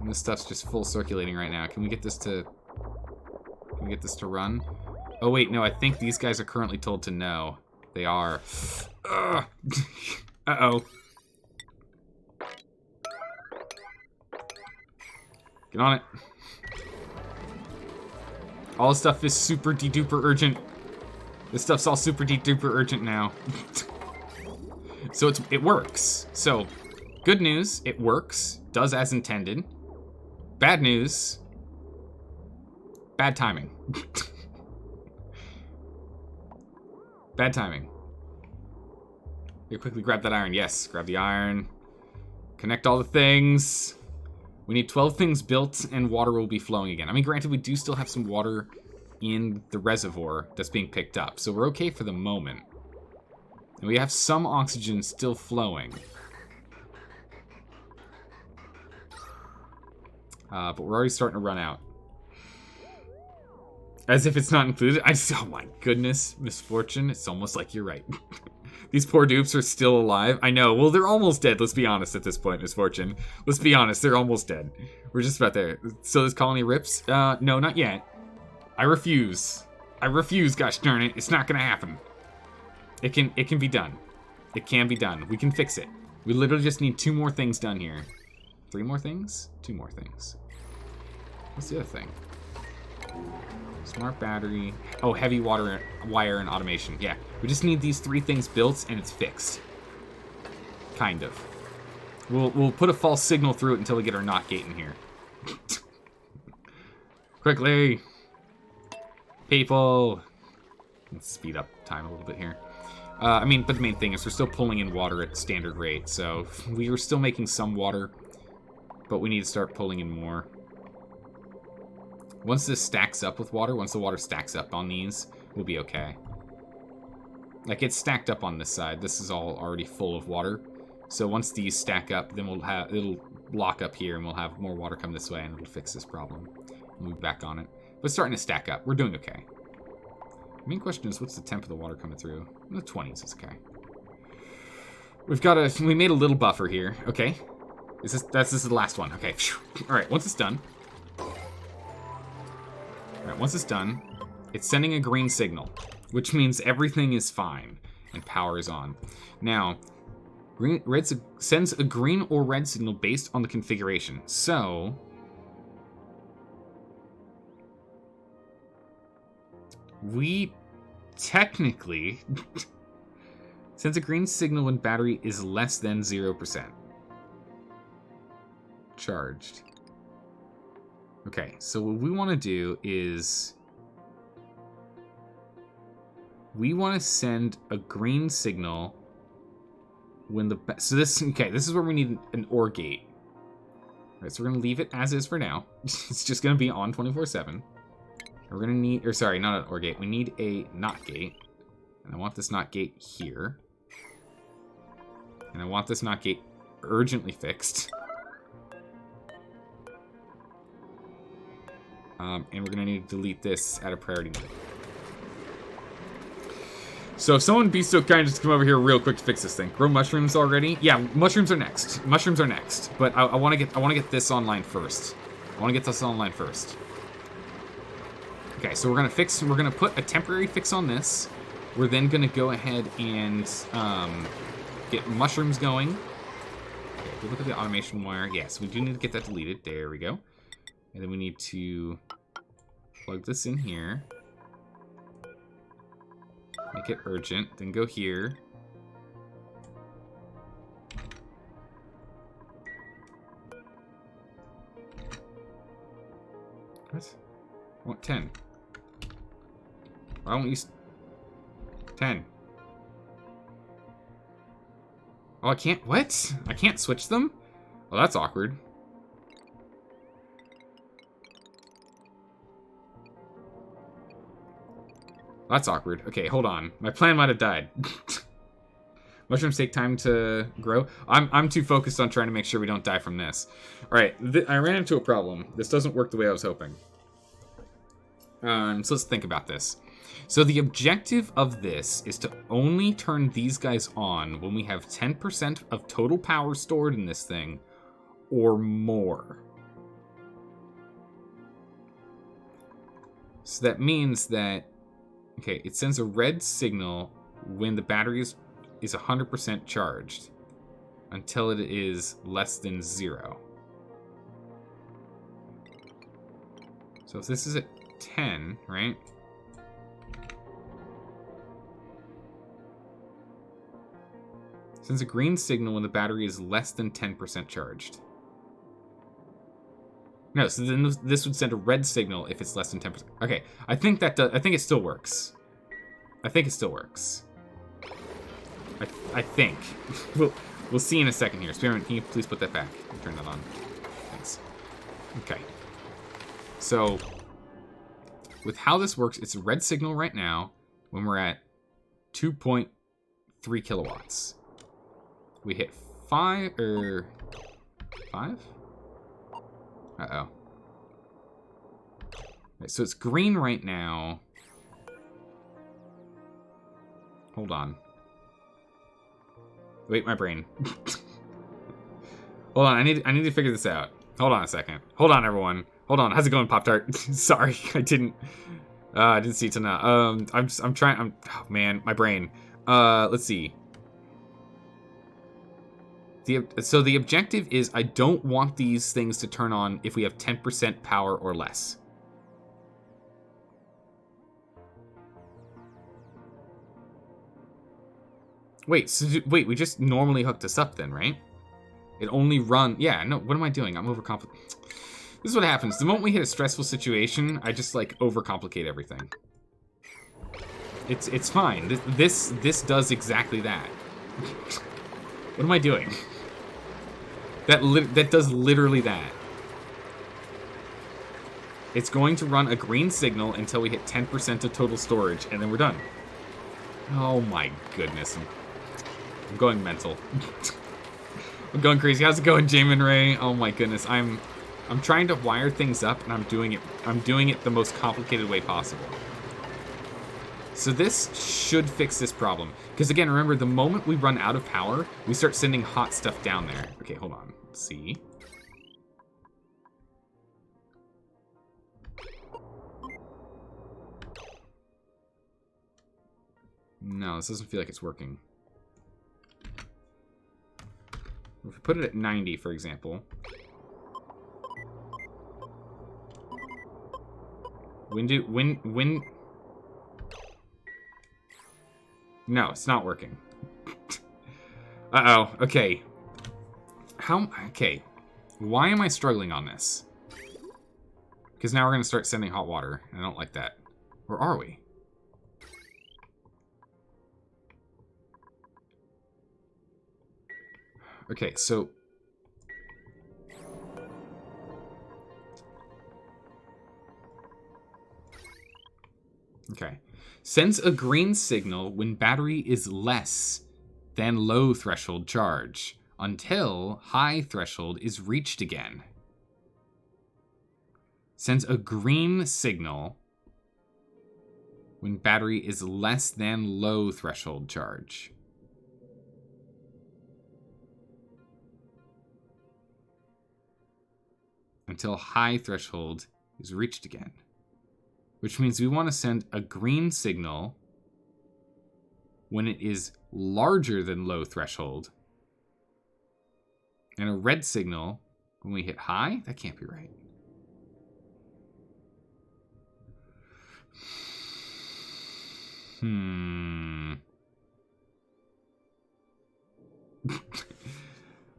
And this stuff's just full circulating right now. Can we get this to run? Oh wait, no, I think these guys are currently told to no. They are. Uh-oh. Get on it. All this stuff is super de-duper urgent. This stuff's all super de-duper urgent now. So it works. So, good news, it works. Does as intended. Bad news. Bad timing. Bad timing. You quickly grab that iron. Yes, grab the iron. Connect all the things. We need 12 things built and water will be flowing again. I mean, granted, we do still have some water in the reservoir that's being picked up, so we're okay for the moment. And we have some oxygen still flowing. But we're already starting to run out. As if it's not included. Oh my goodness, misfortune. It's almost like you're right. These poor dupes are still alive. I know. Well, they're almost dead. Let's be honest at this point, misfortune. Let's be honest. They're almost dead. We're just about there. So this colony rips? No, not yet. I refuse. I refuse, gosh darn it. It's not going to happen. It can be done. It can be done. We can fix it. We literally just need 2 more things done here. 3 more things? 2 more things. What's the other thing? Smart battery. Oh, heavy wire and automation. Yeah, we just need these 3 things built and it's fixed. Kind of. We'll put a false signal through it until we get our NOT gate in here. Quickly! People! Let's speed up time a little bit here. I mean, but the main thing is we're still pulling in water at standard rate, so we are still making some water. but we need to start pulling in more. Once this stacks up with water, once the water stacks up on these, we'll be okay. Like, it's stacked up on this side. This is all already full of water. So once these stack up, then it'll lock up here, and we'll have more water come this way, and it'll fix this problem. We'll move back on it. But it's starting to stack up. We're doing okay. The main question is, what's the temp of the water coming through? In the 20s, it's okay. We made a little buffer here. Okay. This is the last one. Okay. Alright, once it's done. Alright, once it's done, it's sending a green signal, which means everything is fine and power is on. Now, red sends a green or red signal based on the configuration. So, we technically sends a green signal when battery is less than 0% charged. Okay, so what we want to do is we want to send a green signal when this is where we need an OR gate. All right, so we're gonna leave it as is for now. It's just gonna be on 24/7. We're gonna need, or sorry, not an OR gate. We need a NOT gate, and I want this NOT gate here, and I want this NOT gate urgently fixed. And we're gonna need to delete this at a priority mode. So if someone be so kind, just come over here real quick to fix this thing. Grow mushrooms already? Yeah, mushrooms are next. Mushrooms are next. But I want to get this online first. I want to get this online first. Okay, so we're gonna put a temporary fix on this. We're then gonna go ahead and get mushrooms going. Okay, if we look at the automation wire, yes, we do need to get that deleted. There we go. And then we need to plug this in here. Make it urgent, then go here. What? I want 10. I won't use 10. Oh, I can't, what? I can't switch them? Well, that's awkward. That's awkward. Okay, hold on. My plan might have died. Mushrooms take time to grow. I'm too focused on trying to make sure we don't die from this. All right, I ran into a problem. This doesn't work the way I was hoping. So let's think about this. So the objective of this is to only turn these guys on when we have 10% of total power stored in this thing or more. So that means that, okay, it sends a red signal when the battery is 100% charged until it is less than 0. So if this is at 10, right? Sends a green signal when the battery is less than 10% charged. No, so then this would send a red signal if it's less than 10%. Okay, I think it still works. I think it still works. I think. We'll see in a second here. Spearman, can you please put that back? Turn that on. Thanks. Okay. So, with how this works, it's a red signal right now when we're at 2.3 kilowatts. We hit 5, or 5? Uh-oh. Okay, so it's green right now. Hold on. Wait, my brain. Hold on, I need to figure this out. Hold on a second. Hold on, everyone. Hold on. How's it going, Pop-Tart? Sorry, I didn't see it now. I'm trying. Oh man, my brain. Let's see. So the objective is I don't want these things to turn on if we have 10% power or less. Wait, we just normally hooked this up then, right? It only yeah, no, what am I doing? I'm overcomplicating. This is what happens. The moment we hit a stressful situation, I just like overcomplicate everything. It's fine. This does exactly that. What am I doing? That does literally that. It's going to run a green signal until we hit 10% of total storage, and then we're done. Oh my goodness. I'm going mental. I'm going crazy. How's it going, Jamin Ray? Oh my goodness. I'm trying to wire things up, and I'm doing it the most complicated way possible. So this should fix this problem. Because again, remember, the moment we run out of power, we start sending hot stuff down there. Okay, hold on. Let's see. No, this doesn't feel like it's working. If we put it at 90, for example. No, it's not working. Uh-oh, okay. Okay. Why am I struggling on this? Because now we're going to start sending hot water. I don't like that. Or are we? Okay, so... Okay. Sends a green signal when battery is less than low threshold charge until high threshold is reached again. Sends a green signal when battery is less than low threshold charge. Until high threshold is reached again. Which means we want to send a green signal when it is larger than low threshold. And a red signal when we hit high? That can't be right.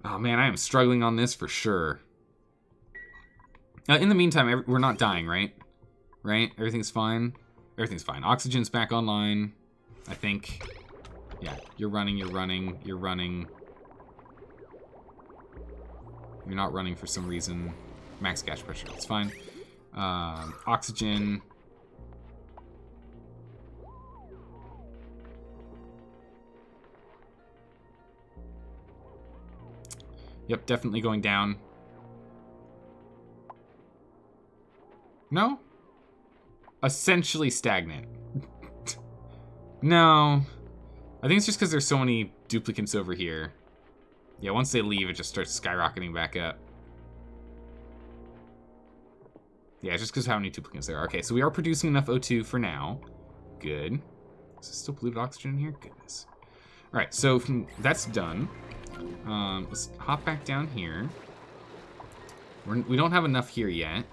Oh man, I am struggling on this for sure. In the meantime, we're not dying, right? Right? Everything's fine? Everything's fine. Oxygen's back online, I think. Yeah, you're running. You're not running for some reason. Max gas pressure, it's fine. Oxygen. Yep, definitely going down. No? Essentially stagnant. No. I think it's just because there's so many duplicates over here. Yeah, once they leave, it just starts skyrocketing back up. Yeah, just because how many duplicates there are. Okay, so we are producing enough O2 for now. Good. Is there still polluted oxygen in here? Goodness. Alright, so that's done. Let's hop back down here. We don't have enough here yet.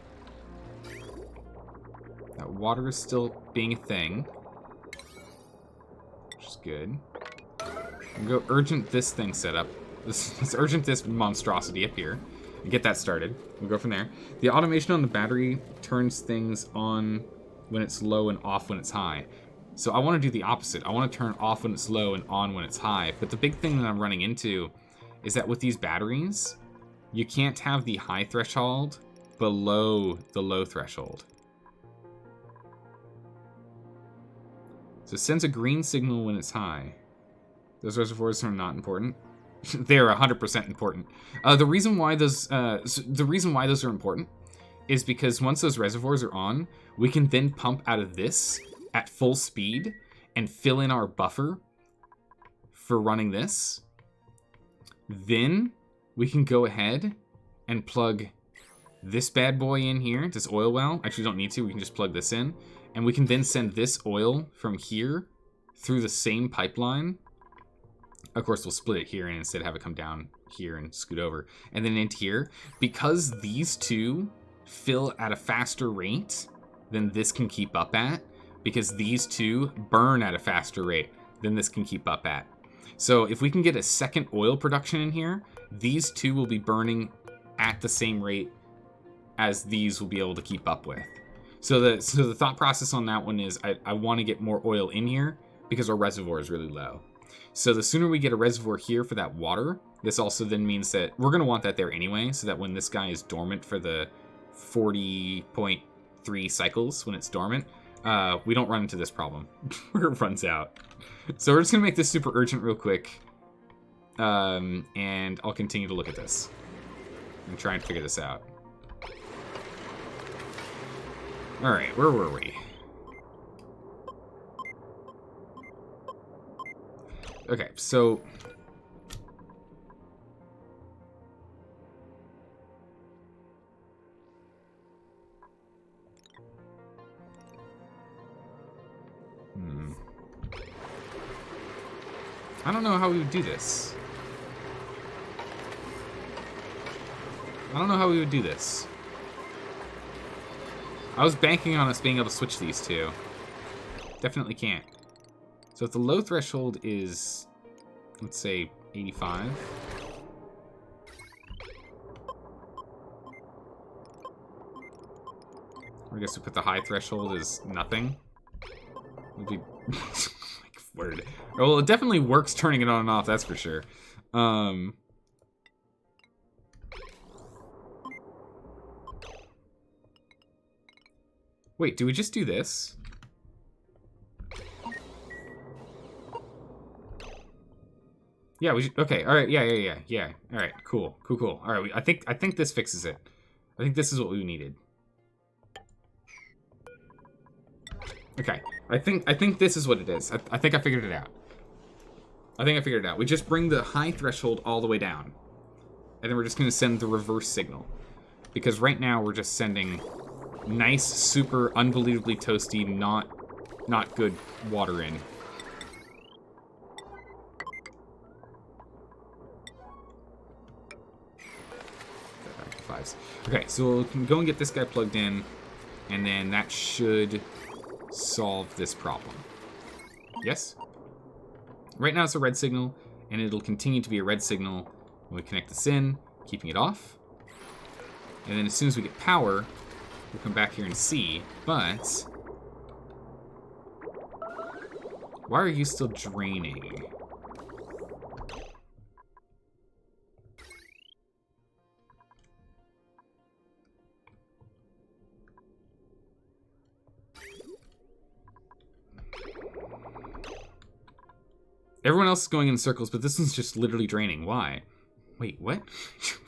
That water is still being a thing, which is good. We'll go urgent this thing set up. Let's urgent this monstrosity up here and get that started. We'll go from there. The automation on the battery turns things on when it's low and off when it's high. So I want to do the opposite. I want to turn off when it's low and on when it's high. But the big thing that I'm running into is that with these batteries, you can't have the high threshold below the low threshold. So it sends a green signal when it's high. Those reservoirs are not important. They are 100% important. The reason why those are important is because once those reservoirs are on, we can then pump out of this at full speed and fill in our buffer for running this. Then we can go ahead and plug this bad boy in here, this oil well. Actually, don't need to. We can just plug this in. And we can then send this oil from here through the same pipeline. Of course, we'll split it here and instead have it come down here and scoot over. And then into here. Because these two fill at a faster rate than this can keep up at. Because these two burn at a faster rate than this can keep up at. So if we can get a second oil production in here, these two will be burning at the same rate as these will be able to keep up with. So the thought process on that one is I want to get more oil in here because our reservoir is really low. So the sooner we get a reservoir here for that water, this also then means that we're going to want that there anyway, so that when this guy is dormant for the 40.3 cycles, when it's dormant, we don't run into this problem where it runs out. So we're just going to make this super urgent real quick, and I'll continue to look at this and try and figure this out. All right, where were we? Okay, so I don't know how we would do this. I don't know how we would do this. I was banking on us being able to switch these two. Definitely can't. So if the low threshold is, let's say, 85. I guess we put the high threshold as nothing. Would be like word. Well, it definitely works turning it on and off, that's for sure. Wait, do we just do this? Yeah, we should, okay, all right, yeah. All right, cool. All right, I think this fixes it. I think this is what we needed. Okay, I think this is what it is. I think I figured it out. We just bring the high threshold all the way down, and then we're just gonna send the reverse signal, because right now we're just sending nice, super, unbelievably toasty, not good water in. Okay, so we can go and get this guy plugged in, and then that should solve this problem. Yes? Right now it's a red signal, and it'll continue to be a red signal when we connect this in, keeping it off. And then as soon as we get power, we'll come back here and see, but why are you still draining? Everyone else is going in circles, but this one's just literally draining. Why? Wait, what?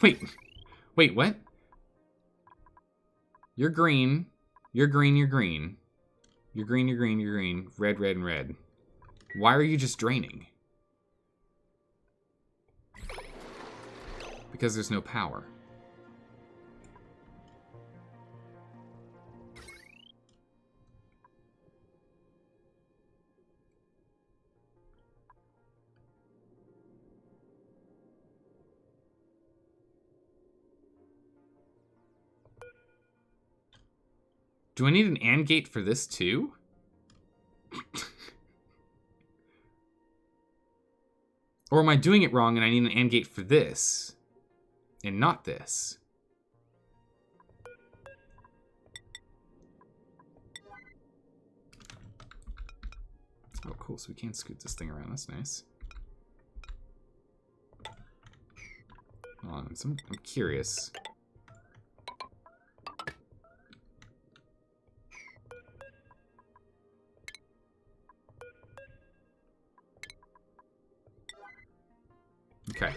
Wait, what? You're green. You're green. You're green. You're green. You're green. You're green. Red, red, and red. Why are you just draining? Because there's no power. Do I need an AND gate for this too? Or am I doing it wrong and I need an AND gate for this and not this? Oh, cool. So we can scoot this thing around. That's nice. Hold on. I'm curious. Okay,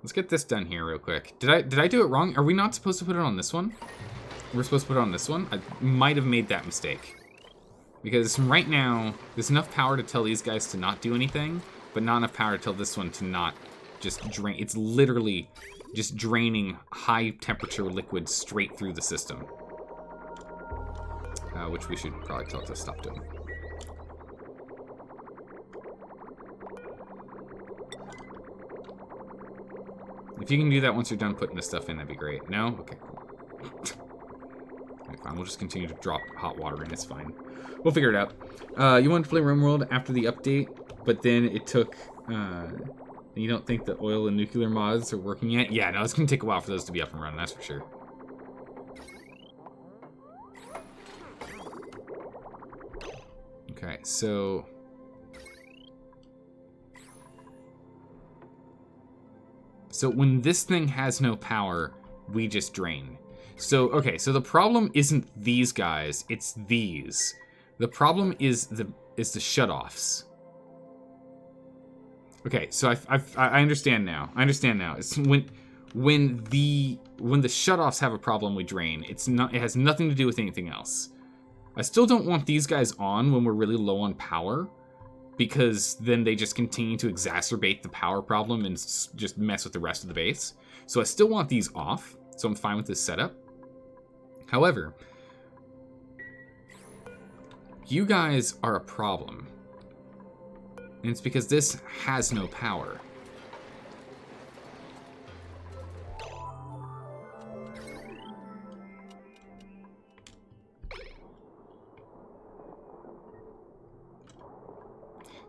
let's get this done here real quick. Did I do it wrong? Are we not supposed to put it on this one? We're supposed to put it on this one? I might have made that mistake. Because right now, there's enough power to tell these guys to not do anything, but not enough power to tell this one to not just drain. It's literally just draining high temperature liquid straight through the system. Which we should probably tell it to stop doing. If you can do that once you're done putting this stuff in, that'd be great. No? Okay, cool. Okay, fine. We'll just continue to drop hot water in. It's fine. We'll figure it out. You wanted to play RimWorld after the update, but then it took... you don't think the oil and nuclear mods are working yet? Yeah, no, it's going to take a while for those to be up and running, that's for sure. Okay, so... So when this thing has no power, we just drain. So, okay, so the problem isn't these guys, it's these. The problem is the shutoffs. Okay, so I understand now. I understand now. It's when the shutoffs have a problem, we drain. It has nothing to do with anything else. I still don't want these guys on when we're really low on power, because then they just continue to exacerbate the power problem and just mess with the rest of the base. So I still want these off, so I'm fine with this setup. However, you guys are a problem. And it's because this has no power.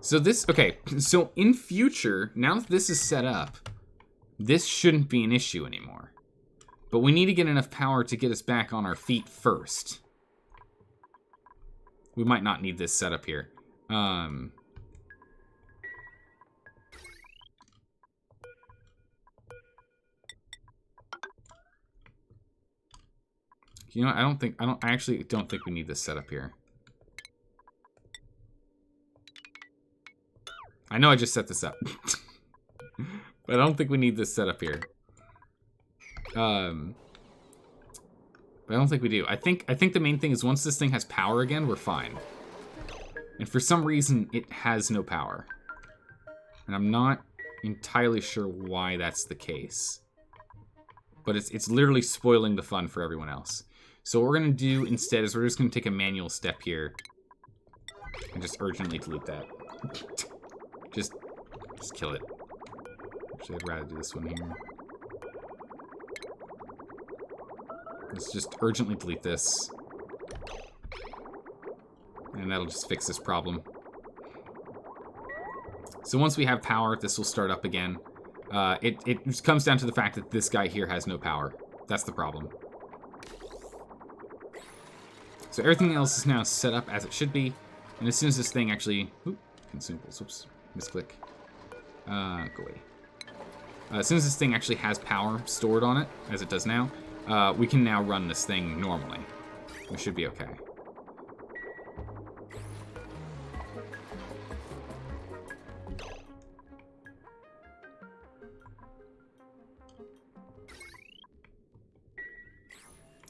So this, okay, so in future, now that this is set up, this shouldn't be an issue anymore. But we need to get enough power to get us back on our feet first. We might not need this setup here. You know, I actually don't think we need this setup here. I know I just set this up. But I don't think we need this setup here. But I don't think we do. I think the main thing is once this thing has power again, we're fine. And for some reason, it has no power. And I'm not entirely sure why that's the case. But it's literally spoiling the fun for everyone else. So what we're going to do instead is we're just going to take a manual step here. And just urgently delete that. Just kill it. Actually, I'd rather do this one here. Let's just urgently delete this. And that'll just fix this problem. So once we have power, this will start up again. It just comes down to the fact that this guy here has no power. That's the problem. So everything else is now set up as it should be. And as soon as this thing actually... Oop, consumables. Whoops. Misclick. Go away. As soon as this thing actually has power stored on it, as it does now, we can now run this thing normally. We should be okay.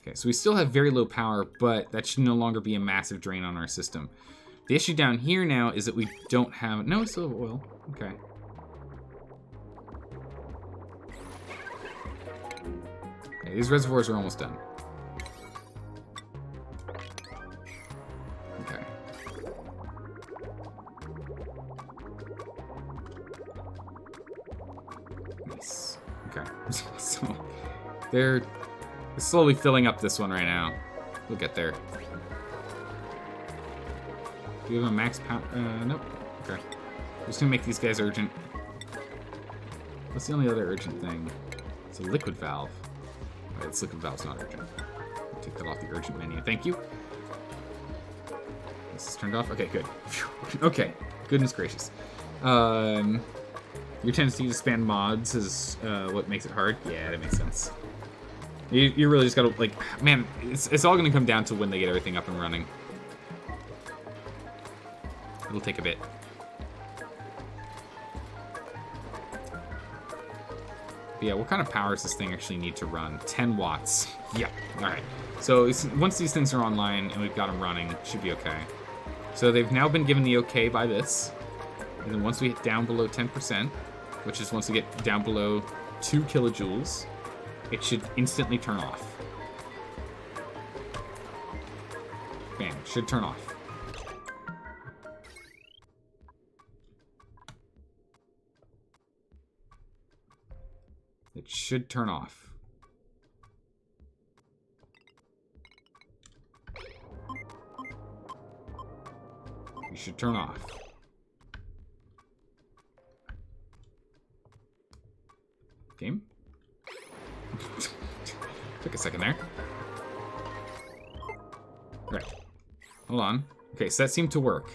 Okay, so we still have very low power, but that should no longer be a massive drain on our system. The issue down here now is that we don't have... No, we still have oil. Okay. Okay, these reservoirs are almost done. Okay. Nice. Okay. So, they're slowly filling up this one right now. We'll get there. Do you have a max power? Nope. Okay. I'm just gonna make these guys urgent. What's the only other urgent thing? It's a liquid valve. Right, this liquid valve's not urgent. I'll take that off the urgent menu. Thank you. This is turned off. Okay, good. Phew. Okay. Goodness gracious. Your tendency to spam mods is what makes it hard. Yeah, that makes sense. You really just gotta, like, man, it's all gonna come down to when they get everything up and running. It'll take a bit. But yeah, what kind of power does this thing actually need to run? 10 watts. Yeah, alright. So once these things are online and we've got them running, it should be okay. So they've now been given the okay by this. And then once we hit down below 10%, which is once we get down below 2 kilojoules, it should instantly turn off. Bam, should turn off. It should turn off. You should turn off. Game? Took a second there. Right. Hold on. Okay, so that seemed to work.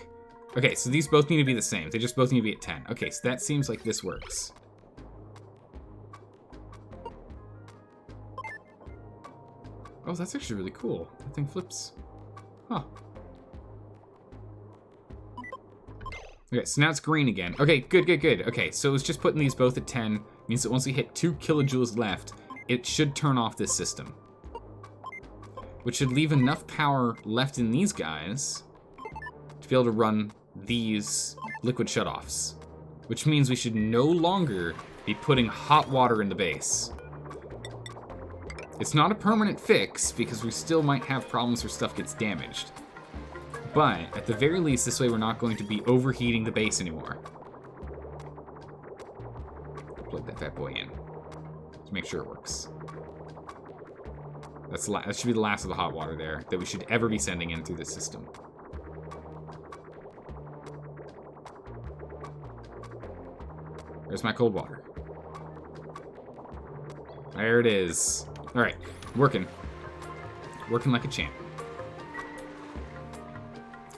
Okay, so these both need to be the same. They just both need to be at 10. Okay, so that seems like this works. Oh, that's actually really cool. That thing flips. Huh. Okay, so now it's green again. Okay, good. Okay, so it's just putting these both at 10. Means that once we hit 2 kilojoules left, it should turn off this system. Which should leave enough power left in these guys to be able to run these liquid shutoffs. Which means we should no longer be putting hot water in the base. It's not a permanent fix, because we still might have problems where stuff gets damaged. But, at the very least, this way we're not going to be overheating the base anymore. Plug that bad boy in. To make sure it works. That should be the last of the hot water there that we should ever be sending in through this system. There's my cold water. There it is. Alright, working. Working like a champ.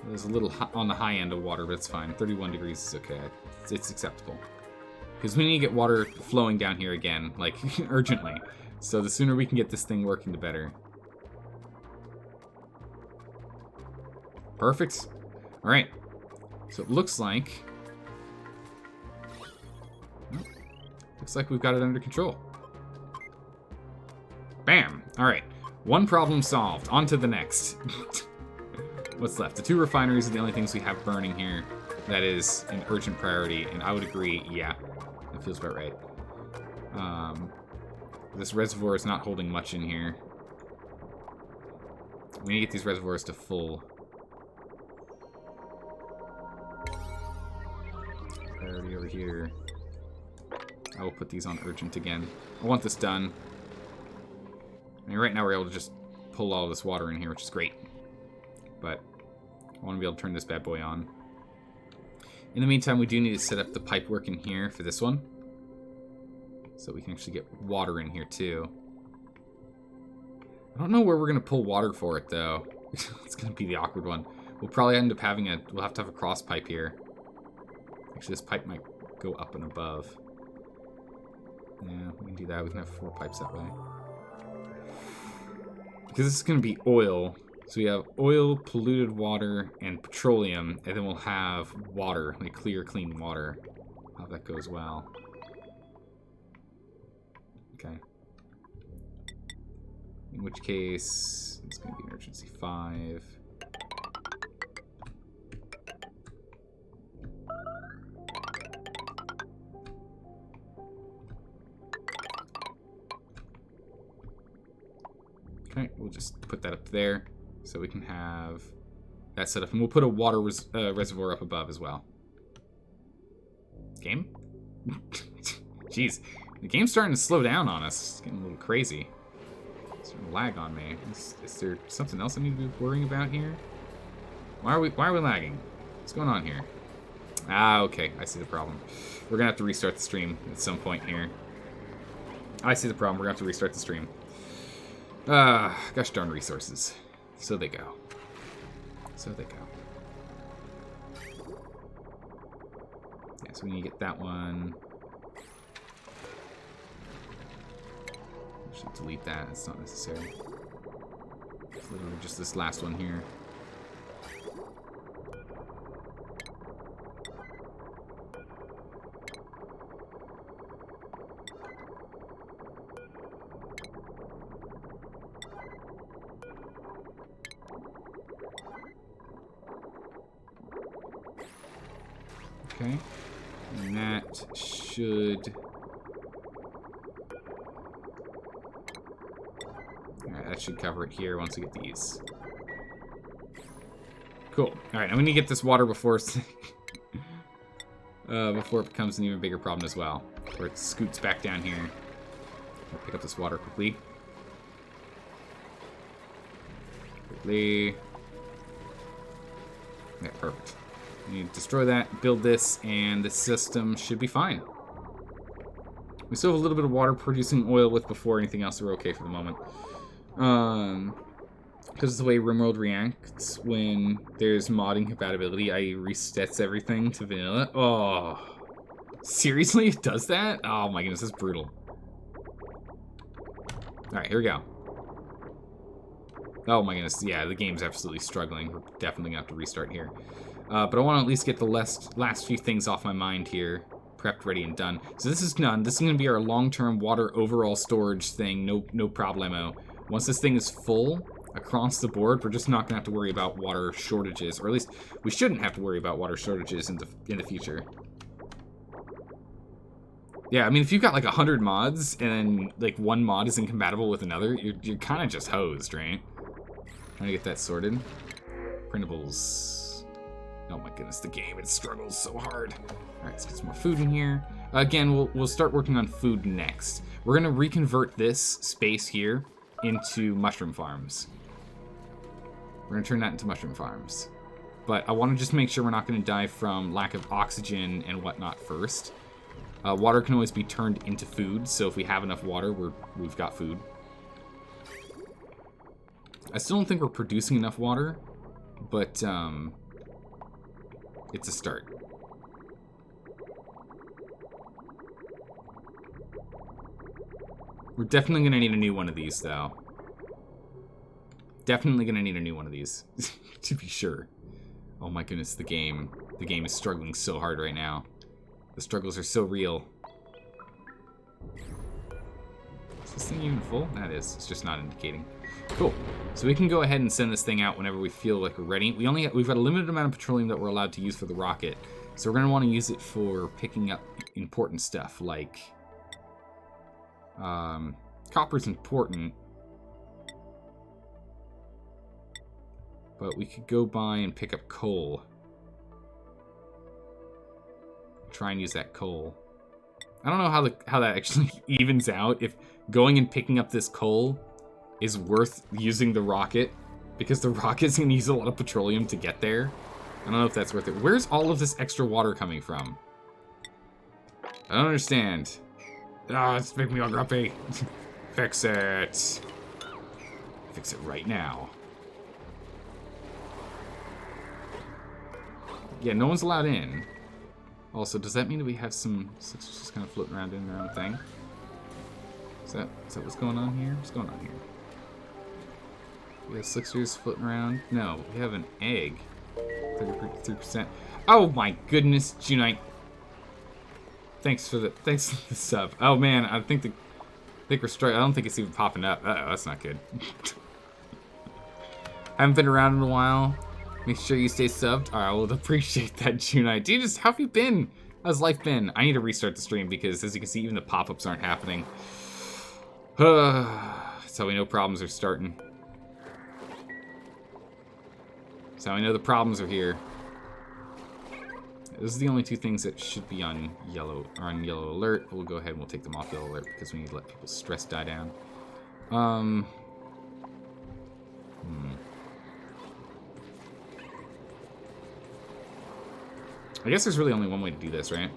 There's a little on the high end of water, but it's fine. 31 degrees is okay. It's acceptable. Because we need to get water flowing down here again, like, urgently. So the sooner we can get this thing working, the better. Perfect. Alright. So it looks like... Looks like we've got it under control. Bam! Alright. One problem solved. On to the next. What's left? The 2 refineries are the only things we have burning here. That is an urgent priority, and I would agree, yeah. That feels about right. This reservoir is not holding much in here. We need to get these reservoirs to full. Priority over here. I will put these on urgent again. I want this done. I mean, right now we're able to just pull all this water in here, which is great. But I want to be able to turn this bad boy on. In the meantime, we do need to set up the pipe work in here for this one. So we can actually get water in here too. I don't know where we're going to pull water for it though. It's going to be the awkward one. We'll probably end up having we'll have to have a cross pipe here. Actually, this pipe might go up and above. Yeah, we can do that. We can have 4 pipes that way. Because this is going to be oil. So we have oil, polluted water, and petroleum. And then we'll have water, like clear, clean water. How that goes well. Okay. In which case, it's going to be emergency 5. Okay, we'll just put that up there so we can have that set up. And we'll put a water reservoir up above as well. Game? Jeez. The game's starting to slow down on us. It's getting a little crazy. It's starting to lag on me. Is there something else I need to be worrying about here? Why are we lagging? What's going on here? Ah, okay. I see the problem. We're gonna have to restart the stream at some point here. I see the problem. We're gonna have to restart the stream. Gosh darn resources. So they go. So they go. Yeah, so we need to get that one. Should delete that. It's not necessary. It's literally just this last one here. Okay. And that should... Alright, that should cover it here once we get these. Cool. Alright, now we need to get this water before before it becomes an even bigger problem as well. Where it scoots back down here. I'll pick up this water quickly. Yeah, perfect. We need to destroy that, build this, and the system should be fine. We still have a little bit of water producing oil with before anything else, so we're okay for the moment. Because of the way RimWorld reacts when there's modding compatibility, i.e. resets everything to vanilla. Oh, seriously? It does that? Oh my goodness, that's brutal. Alright, here we go. Oh my goodness, yeah, the game's absolutely struggling. We're definitely gonna have to restart here. But I want to at least get the last few things off my mind here. Prepped, ready, and done. So this is done. This is gonna be our long-term water overall storage thing. No problemo. Once this thing is full across the board, we're just not gonna have to worry about water shortages, or at least we shouldn't have to worry about water shortages in the future. Yeah, I mean, if you've got like 100 mods and then like one mod is incompatible with another, you're kind of just hosed, right? Trying to get that sorted. Printables. Oh my goodness, the game, it struggles so hard. All right, let's get some more food in here. Again, we'll start working on food next. We're gonna reconvert this space here into mushroom farms. We're gonna turn that into mushroom farms. But I want to just make sure we're not gonna die from lack of oxygen and whatnot first. Water can always be turned into food, so if we have enough water, we've got food. I still don't think we're producing enough water, but it's a start. We're definitely going to need a new one of these, though. Definitely going to need a new one of these, to be sure. Oh my goodness, the game is struggling so hard right now. The struggles are so real. Is this thing even full? That is. It's just not indicating. Cool. So we can go ahead and send this thing out whenever we feel like we're ready. We've got a limited amount of petroleum that we're allowed to use for the rocket. So we're going to want to use it for picking up important stuff like copper's important. But we could go by and pick up coal. Try and use that coal. I don't know how that actually evens out, if going and picking up this coal is worth using the rocket, because the rocket's going to use a lot of petroleum to get there. I don't know if that's worth it. Where's all of this extra water coming from? I don't understand. Ah, it's making me all grumpy. Fix it. Fix it right now. Yeah, no one's allowed in. Also, does that mean that we have some sixers just kind of floating around doing their own thing? Is that what's going on here? What's going on here? We have sixers floating around? No, we have an egg. 33%. Oh my goodness, Junite. Thanks for the sub. Oh man, I think we're struggling. I don't think it's even popping up. Uh-oh, that's not good. Haven't been around in a while. Make sure you stay subbed. Alright, I will appreciate that, Junite. Dude, just how have you been? How's life been? I need to restart the stream because, as you can see, even the pop-ups aren't happening. That's how we know problems are starting. That's how we know the problems are here. Those are the only two things that should be on yellow alert. We'll go ahead and we'll take them off yellow alert because we need to let people's stress die down. I guess there's really only one way to do this, right?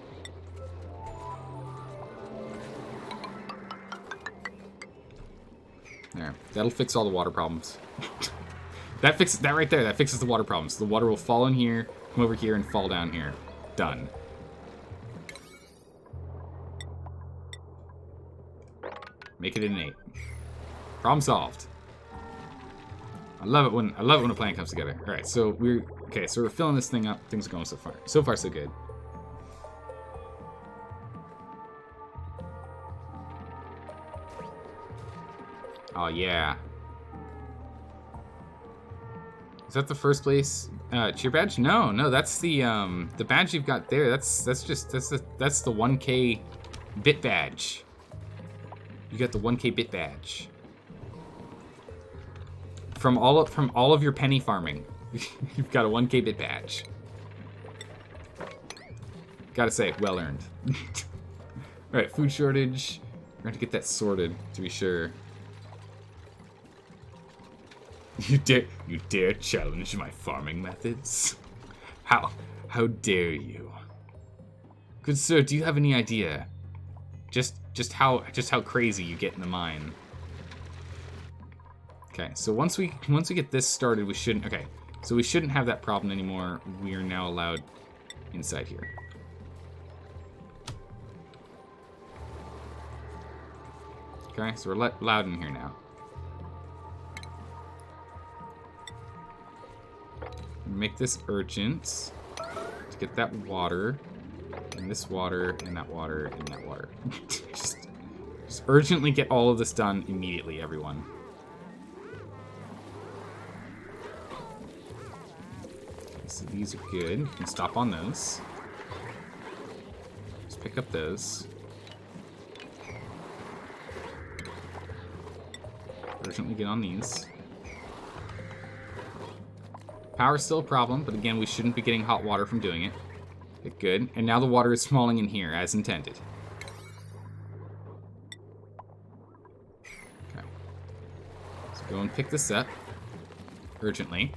There. That'll fix all the water problems. That right there. That fixes the water problems. The water will fall in here, come over here, and fall down here. Done. Make it an 8. Problem solved. I love it when a plan comes together. All right, so we're filling this thing up. Things are going so far. So far, so good. Oh yeah. Is that the first place cheer badge? No, that's the badge you've got there. That's the 1K bit badge. You got the 1K bit badge. From all of your penny farming, you've got a 1K bit badge. Gotta say, well earned. All right, food shortage. We're going to get that sorted to be sure. You dare challenge my farming methods? How dare you? Good sir, do you have any idea just how crazy you get in the mine? Okay, so once we get this started, we shouldn't have that problem anymore. We are now allowed inside here. Okay, so we're allowed in here now. Make this urgent to get that water, and this water, and that water, and that water. just urgently get all of this done immediately, everyone. So these are good. You can stop on those. Just pick up those. Urgently get on these. Power's still a problem, but again, we shouldn't be getting hot water from doing it. Okay, good. And now the water is falling in here, as intended. Okay. So go and pick this up. Urgently.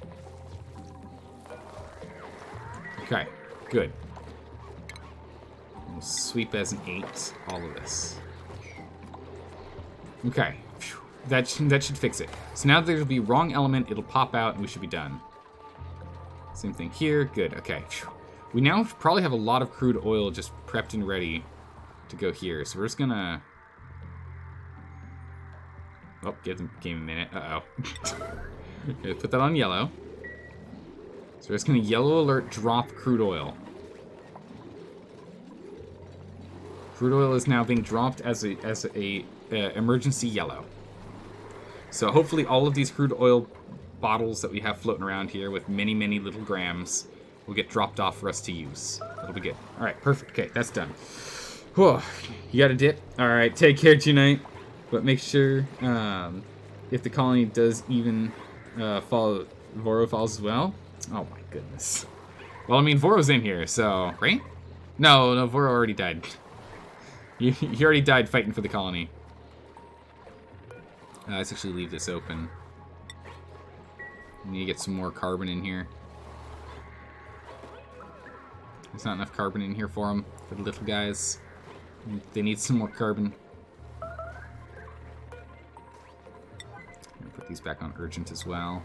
Okay, good. We'll sweep as an 8, all of this. Okay. Phew. That should fix it. So now there'll be wrong element, it'll pop out, and we should be done. Same thing here. Good. Okay. We now probably have a lot of crude oil just prepped and ready to go here. So we're just gonna... Oh, give the game a minute. Uh-oh. Okay, put that on yellow. So we're just gonna yellow alert drop crude oil. Crude oil is now being dropped as a emergency yellow. So hopefully all of these crude oil bottles that we have floating around here with many, many little grams will get dropped off for us to use. That'll be good. All right, perfect. Okay, that's done. Whew. You got a dip? All right, take care tonight. But make sure if the colony does even follow, Voro falls as well. Oh my goodness. Well, I mean, Voro's in here, so, right? No, Voro already died. He already died fighting for the colony. Let's actually leave this open. We need to get some more carbon in here. There's not enough carbon in here for them, for the little guys. They need some more carbon. I'm gonna put these back on urgent as well.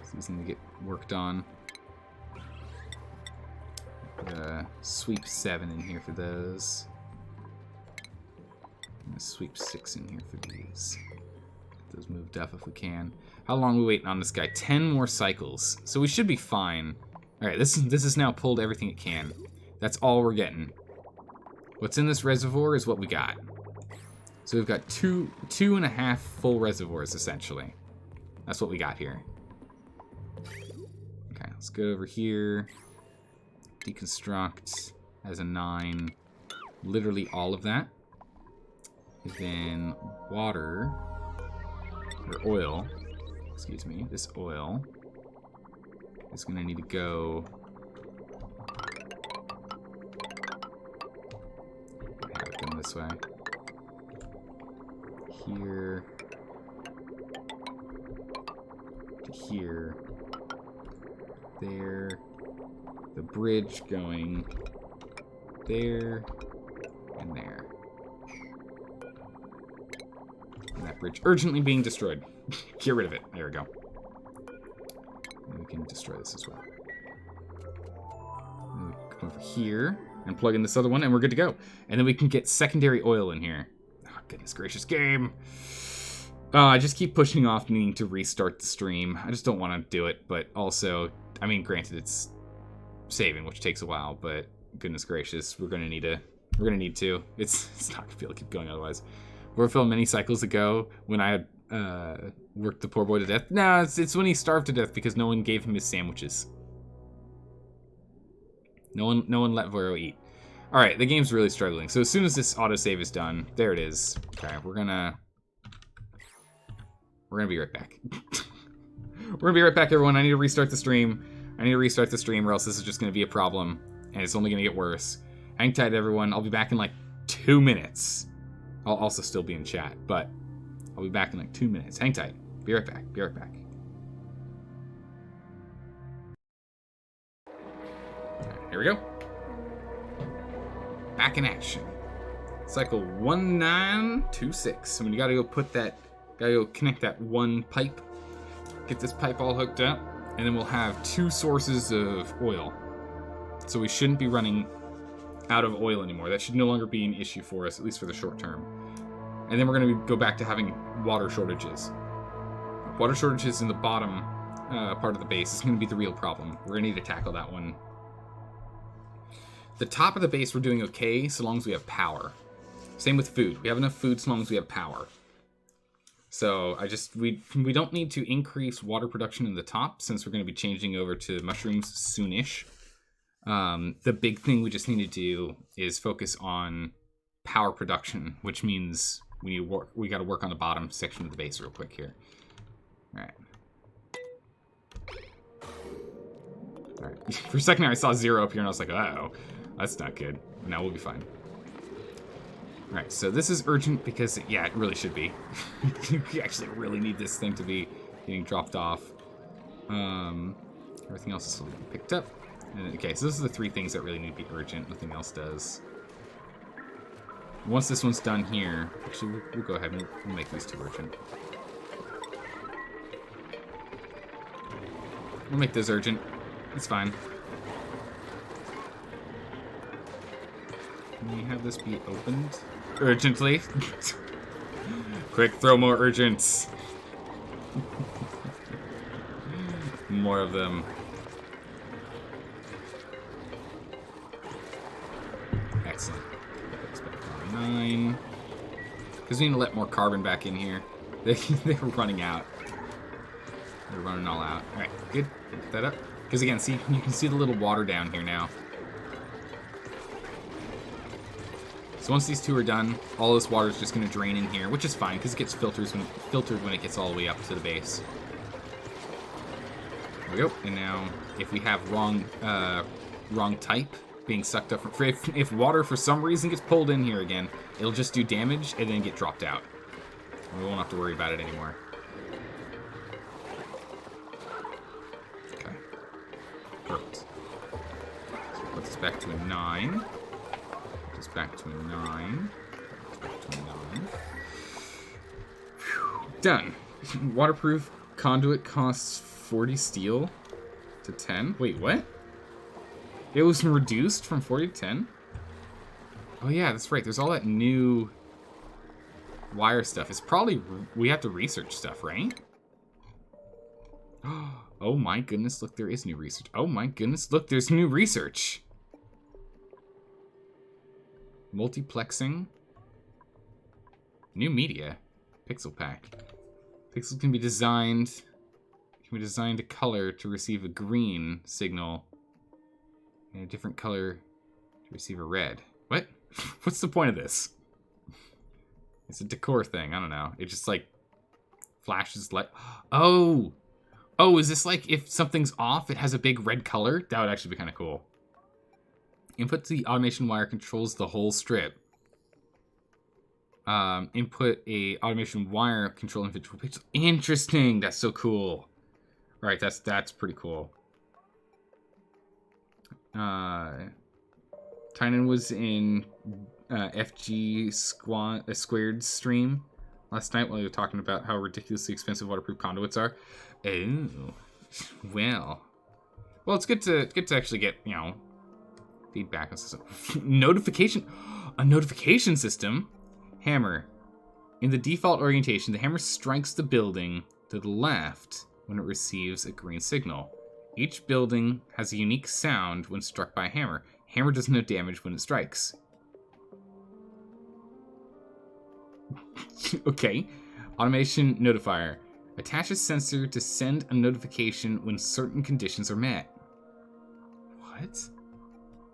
So these need to get worked on. Put sweep 7 in here for those. And sweep 6 in here for these. Get those moved up if we can. How long are we waiting on this guy? 10 more cycles. So we should be fine. Alright, this has now pulled everything it can. That's all we're getting. What's in this reservoir is what we got. So we've got two and a half full reservoirs, essentially. That's what we got here. Okay, let's go over here. Deconstruct as a 9. Literally all of that. And then water, or oil, excuse me, this oil is going to need to go... have it going this way. Here. To here. There. The bridge going there and there. And that bridge urgently being destroyed. Get rid of it. There we go. And we can destroy this as well. And we come over here and plug in this other one, and we're good to go. And then we can get secondary oil in here. Oh, goodness gracious, game. I just keep pushing off needing to restart the stream. I just don't want to do it, but also, I mean, granted, it's saving, which takes a while, but goodness gracious, we're gonna need to. It's not gonna be able to keep going otherwise. Warfield many cycles ago, when I had worked the poor boy to death. No, it's when he starved to death because no one gave him his sandwiches. No one let Voro eat. All right, the game's really struggling. So as soon as this autosave is done, there it is. Okay, we're gonna be right back. We're gonna be right back, everyone. I need to restart the stream. Or else this is just gonna be a problem, and it's only gonna get worse. Hang tight, everyone. I'll be back in like 2 minutes. I'll also still be in chat, but I'll be back in like 2 minutes. Hang tight. Be right back. Be right back. Right, here we go. Back in action. Cycle 1926. So you gotta go connect that one pipe. Get this pipe all hooked up, and then we'll have 2 sources of oil. So we shouldn't be running out of oil anymore. That should no longer be an issue for us, at least for the short term. And then we're going to go back to having water shortages. Water shortages in the bottom part of the base is going to be the real problem. We're going to need to tackle that one. The top of the base we're doing okay so long as we have power. Same with food. We have enough food so long as we have power. So we don't need to increase water production in the top since we're going to be changing over to mushrooms soonish. The big thing we just need to do is focus on power production, which means we got to work on the bottom section of the base real quick here. All right. For a second I saw 0 up here and I was like, uh-oh, that's not good. Now we'll be fine. All right, so this is urgent because, yeah, it really should be. We actually really need this thing to be getting dropped off. Everything else is picked up. And, okay, so those are the 3 things that really need to be urgent. Nothing else does. Once this one's done here, actually, we'll go ahead and we'll make these 2 urgent. We'll make those urgent. It's fine. Can we have this be opened urgently? Quick, throw more urgents. More of them. Excellent. That's back on 9. Because we need to let more carbon back in here. They're running out. They're running all out. Alright, good. Put that up. Because again, see, you can see the little water down here now. So once these 2 are done, all this water is just going to drain in here, which is fine because it gets filtered when it gets all the way up to the base. There we go. And now, if we have wrong type being sucked up, if water for some reason gets pulled in here again, it'll just do damage and then get dropped out. We won't have to worry about it anymore. Okay. Perfect. So put this back to a 9. It's back to a 9. It's back to a 9. Whew. Done. Waterproof conduit costs 40 steel to 10. Wait, what? It was reduced from 40 to 10? Oh yeah, that's right. There's all that new wire stuff. It's probably... We have to research stuff, right? Oh my goodness, look, there is new research. Oh my goodness, look, there's new research. Multiplexing. New media. Pixel pack. Pixels can be designed to color to receive a green signal and a different color to receive a red. What? What's the point of this? It's a decor thing. I don't know. It just like flashes light. Oh, is this like if something's off, it has a big red color? That would actually be kind of cool. Input to the automation wire controls the whole strip. Input a automation wire control individual pixels. Interesting. That's so cool. All right, that's pretty cool. Tynan was in FG Squared stream last night while we were talking about how ridiculously expensive waterproof conduits are. Oh, well, it's good to actually get, you know, feedback on system. A notification system. Hammer. In the default orientation, the hammer strikes the building to the left when it receives a green signal. Each building has a unique sound when struck by a hammer. Hammer does no damage when it strikes. Okay. Automation notifier. Attach a sensor to send a notification when certain conditions are met. What?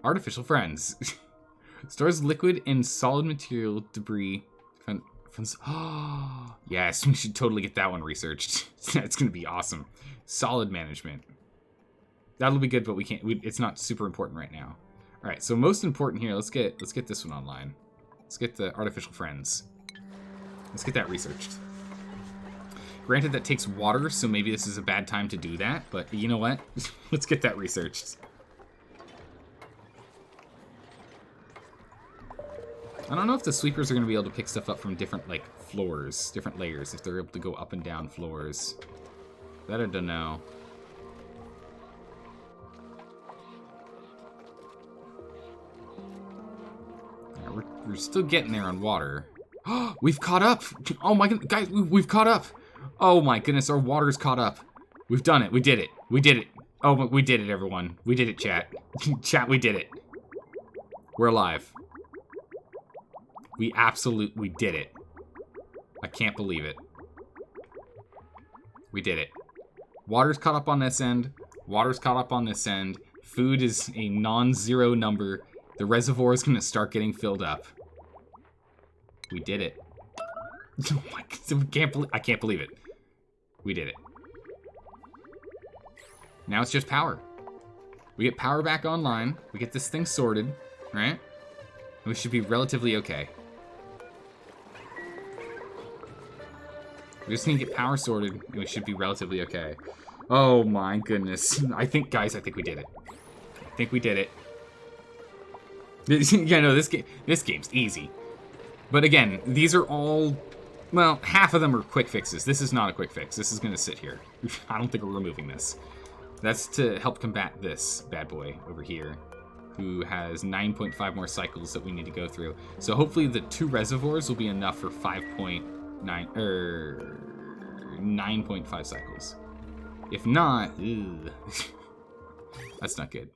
Artificial friends. Stores liquid and solid material debris. Oh, yes, we should totally get that one researched. It's going to be awesome. Solid management. That'll be good, but we can't. It's not super important right now. All right, so most important here. Let's get this one online. Let's get the artificial friends. Let's get that researched. Granted, that takes water, so maybe this is a bad time to do that. But you know what? Let's get that researched. I don't know if the sweepers are going to be able to pick stuff up from different, like, floors, different layers, if they're able to go up and down floors. That I don't know. Yeah, we're still getting there on water. We've caught up! Oh my god, guys, we've caught up! Oh my goodness, our water's caught up. We've done it. We did it. We did it. Oh, we did it, everyone. We did it, chat. Chat, we did it. We're alive. We did it. I can't believe it. We did it. Water's caught up on this end. Water's caught up on this end. Food is a non-zero number. The reservoir is going to start getting filled up. We did it. Oh my God, I can't believe it. We did it. Now it's just power. We get power back online. We get this thing sorted, right? We should be relatively okay. We just need to get power sorted, and we should be relatively okay. Oh my goodness. Guys, I think we did it. I think we did it. Yeah, no, this game's easy. But again, these are all, well, half of them are quick fixes. This is not a quick fix. This is going to sit here. I don't think we're removing this. That's to help combat this bad boy over here, who has 9.5 more cycles that we need to go through. So hopefully the 2 reservoirs will be enough for 9.5 cycles. If not, that's not good.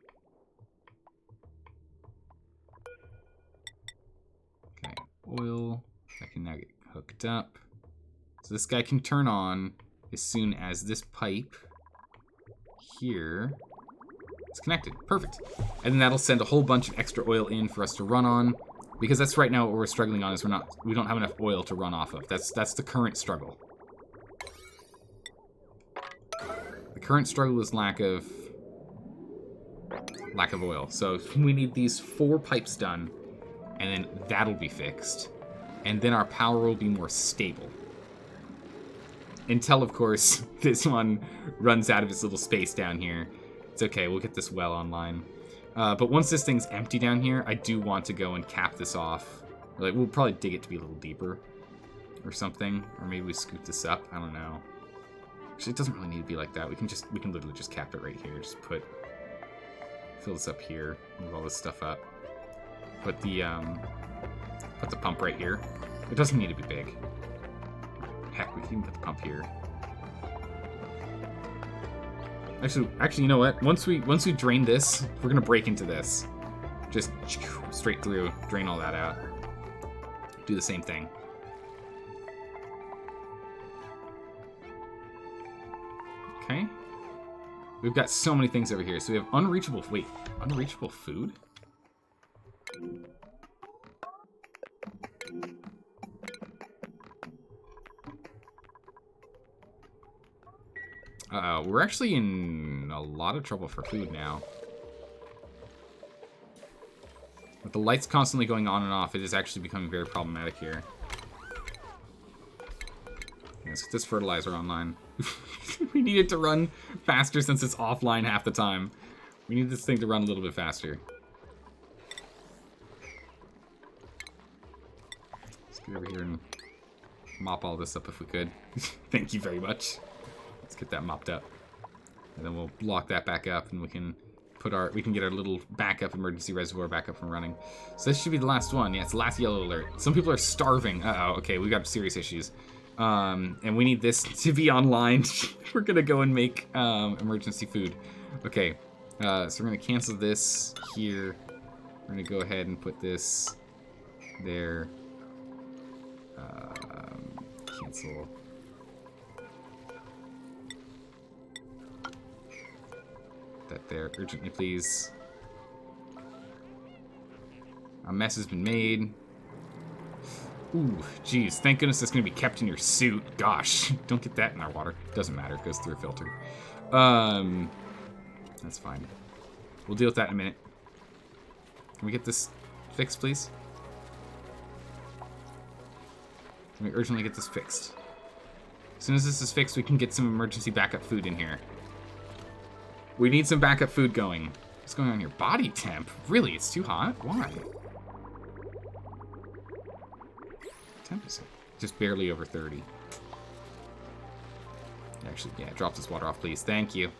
Okay, oil. That can now get hooked up. So this guy can turn on as soon as this pipe here is connected. Perfect. And then that'll send a whole bunch of extra oil in for us to run on, because that's right now what we're struggling on, is we don't have enough oil to run off of. That's the current struggle. The current struggle is lack of oil. So we need these 4 pipes done, and then that'll be fixed. And then our power will be more stable. Until, of course, this one runs out of its little space down here. It's okay, we'll get this well online. But once this thing's empty down here, I do want to go and cap this off. Like, we'll probably dig it to be a little deeper or something. Or maybe we scoop this up, I don't know. Actually, it doesn't really need to be like that. We can literally just cap it right here. Just fill this up here, move all this stuff up. Put the pump right here. It doesn't need to be big. Heck, we can even put the pump here. Actually, you know what? Once we drain this, we're gonna break into this. Just straight through, drain all that out. Do the same thing. Okay. We've got so many things over here. So we have unreachable food? Uh-oh, we're actually in a lot of trouble for food now. With the lights constantly going on and off, it is actually becoming very problematic here. Let's get this fertilizer online. We need it to run faster since it's offline half the time. We need this thing to run a little bit faster. Let's get over here and mop all this up if we could. Thank you very much. Let's get that mopped up. And then we'll lock that back up, and we can get our little backup emergency reservoir back up and running. So this should be the last one. Yeah, it's the last yellow alert. Some people are starving. Uh-oh, okay, we got serious issues. And we need this to be online. We're gonna go and make emergency food. Okay, so we're gonna cancel this here. We're gonna go ahead and put this there. Cancel. That there urgently, please. A mess has been made. Ooh, geez, thank goodness that's gonna be kept in your suit. Gosh, don't get that in our water. Doesn't matter, it goes through a filter. That's fine. We'll deal with that in a minute. Can we get this fixed, please? Can we urgently get this fixed? As soon as this is fixed, we can get some emergency backup food in here. We need some backup food going. What's going on here? Body temp? Really? It's too hot? Why? Temp is just barely over 30. Actually, yeah, drop this water off, please. Thank you.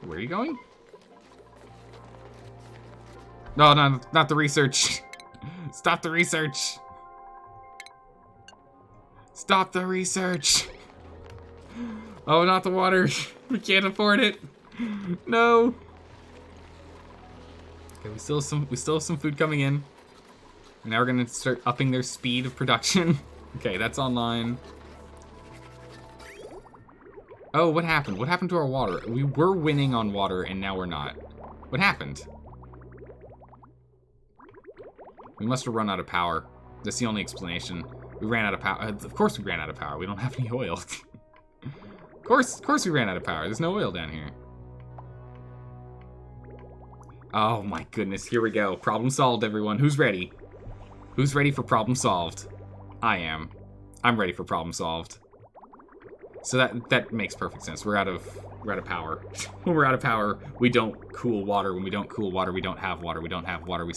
Where are you going? No, not the research. Stop the research. Stop the research. Oh, not the water. We can't afford it. No. Okay, we still have some food coming in. And now we're gonna start upping their speed of production. Okay, that's online. Oh, what happened? What happened to our water? We were winning on water, and now we're not. What happened? We must have run out of power. That's the only explanation. We ran out of power. Of course we ran out of power. We don't have any oil. Of course we ran out of power. There's no oil down here. Oh my goodness, here we go. Problem solved, everyone. Who's ready? Who's ready for problem solved? I am. I'm ready for problem solved. So that makes perfect sense. We're out of power. When we're out of power, we don't cool water. When we don't cool water, we don't have water. We don't have water, we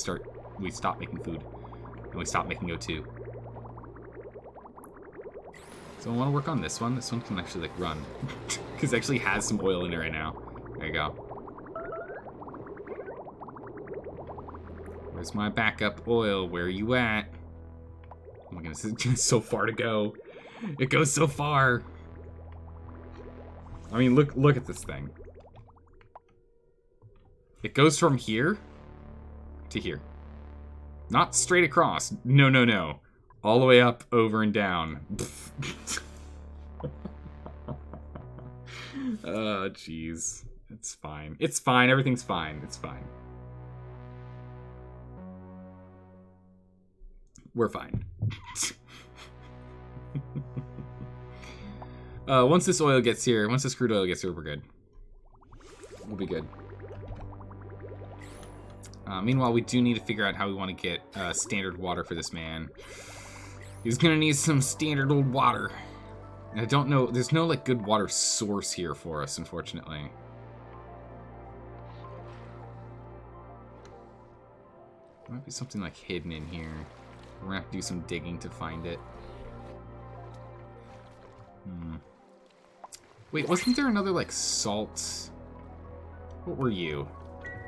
stop making food. And we stop making O2. So I want to work on this one. This one can actually like run. Because it actually has some oil in it right now. There you go. Where's my backup oil? Where are you at? Oh my goodness, it's so far to go. It goes so far. I mean, look at this thing. It goes from here to here. Not straight across. No, no, no. All the way up, over, and down. Oh, jeez. It's fine. It's fine. Everything's fine. It's fine. We're fine. Once this oil gets here, once this crude oil gets here, we're good. We'll be good. Meanwhile, we do need to figure out how we want to get standard water for this man. He's gonna need some standard old water. And I don't know, there's no like good water source here for us, unfortunately. There might be something like hidden in here. We're gonna have to do some digging to find it. Wait, wasn't there another like salt? What were you?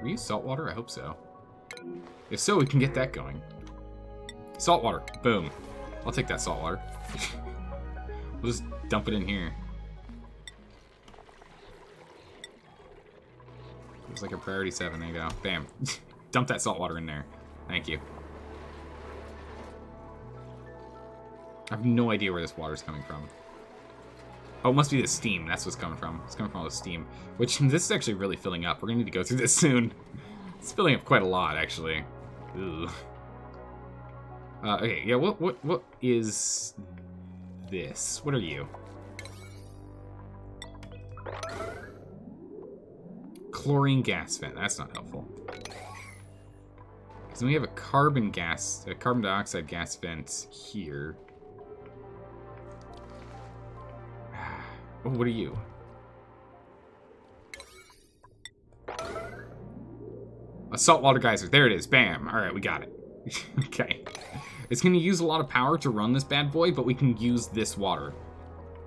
Were you saltwater? I hope so. If so, we can get that going. Saltwater. Boom. I'll take that saltwater. We'll just dump it in here. It was like a priority 7. There you go. Bam. Dump that saltwater in there. Thank you. I have no idea where this water's coming from. Oh, it must be the steam. That's what's coming from. It's coming from all the steam. Which, this is actually really filling up. We're going to need to go through this soon. It's filling up quite a lot, actually. Ugh. Okay, yeah, what is this? What are you? Chlorine gas vent. That's not helpful. Because then we have a carbon dioxide gas vent here. Oh, what are you? A saltwater geyser. There it is. Bam. Alright, we got it. Okay. It's going to use a lot of power to run this bad boy, but we can use this water.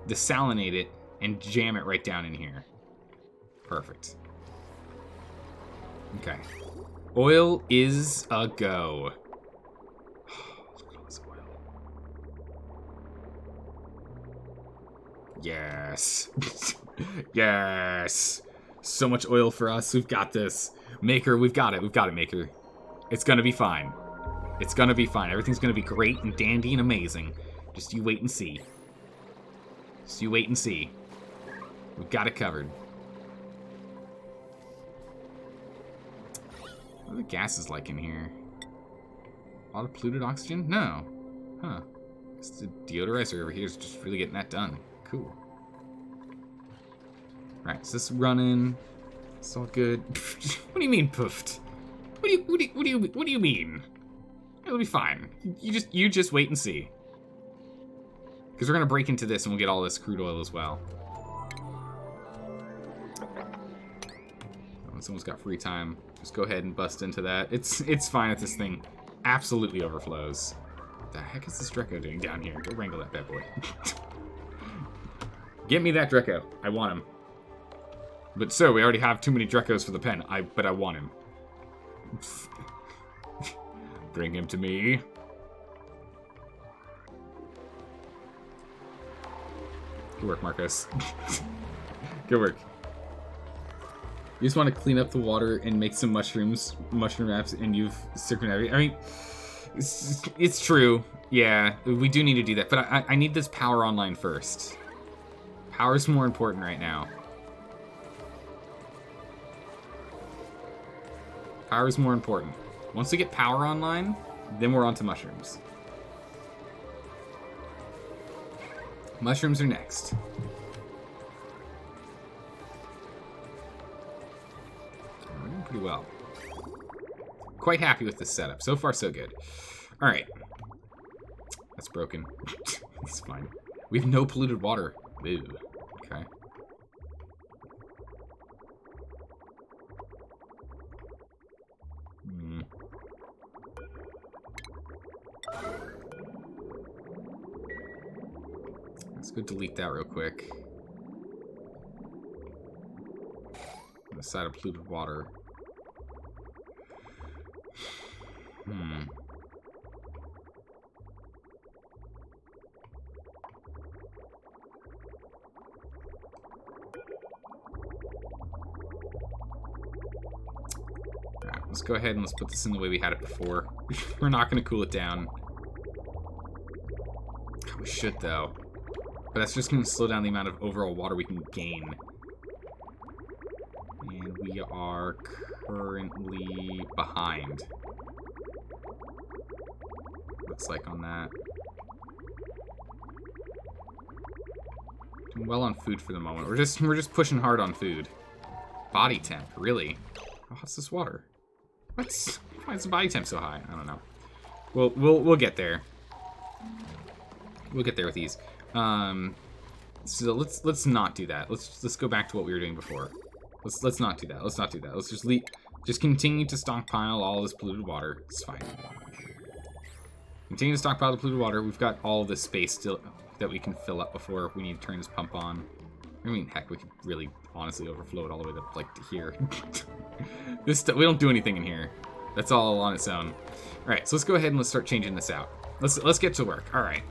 Desalinate it and jam it right down in here. Perfect. Okay. Oil is a go. Look at all this oil. Yes. Yes. So much oil for us. We've got this. Maker, we've got it. We've got it, Maker. It's gonna be fine. It's gonna be fine. Everything's gonna be great and dandy and amazing. Just you wait and see. Just you wait and see. We've got it covered. What are the gases like in here? A lot of polluted oxygen? No. Huh. It's the deodorizer over here is just really getting that done. Cool. Right, so this is running. It's all good. What do you mean poofed? What do you mean? It'll be fine. You just wait and see. Because we're gonna break into this and we'll get all this crude oil as well. When someone's got free time, just go ahead and bust into that. It's fine if this thing absolutely overflows. What the heck is this Dreco doing down here? Go wrangle that bad boy. Get me that Dreco. I want him. But sir, we already have too many Drecos for the pen. But I want him. Bring him to me. Good work, Marcos. Good work. You just want to clean up the water and make some mushroom apps, and you've circumnavigated. I mean, it's true. Yeah, we do need to do that, but I need this power online first. Power's more important right now. Power's more important. Once we get power online, then we're on to mushrooms. Mushrooms are next. We're doing pretty well. Quite happy with this setup. So far, so good. Alright. That's broken. It's fine. We have no polluted water. Ew. Okay. Let's go delete that real quick. On the side of polluted water. Alright, let's go ahead and let's put this in the way we had it before. We're not going to cool it down. We should, though. But that's just going to slow down the amount of overall water we can gain. And we are currently behind. Looks like on that. Doing well on food for the moment. We're just pushing hard on food. Body temp, really? How hot's this water? Why is the body temp so high? I don't know. We'll get there. We'll get there with these. So let's not do that. Let's go back to what we were doing before. Let's not do that. Let's not do that. Let's just continue to stockpile all this polluted water. It's fine. Continue to stockpile the polluted water. We've got all this space still that we can fill up before we need to turn this pump on. I mean, heck, we could really honestly overflow it all the way up like to here. We don't do anything in here. That's all on its own. All right, so let's go ahead and let's start changing this out. Let's get to work. All right,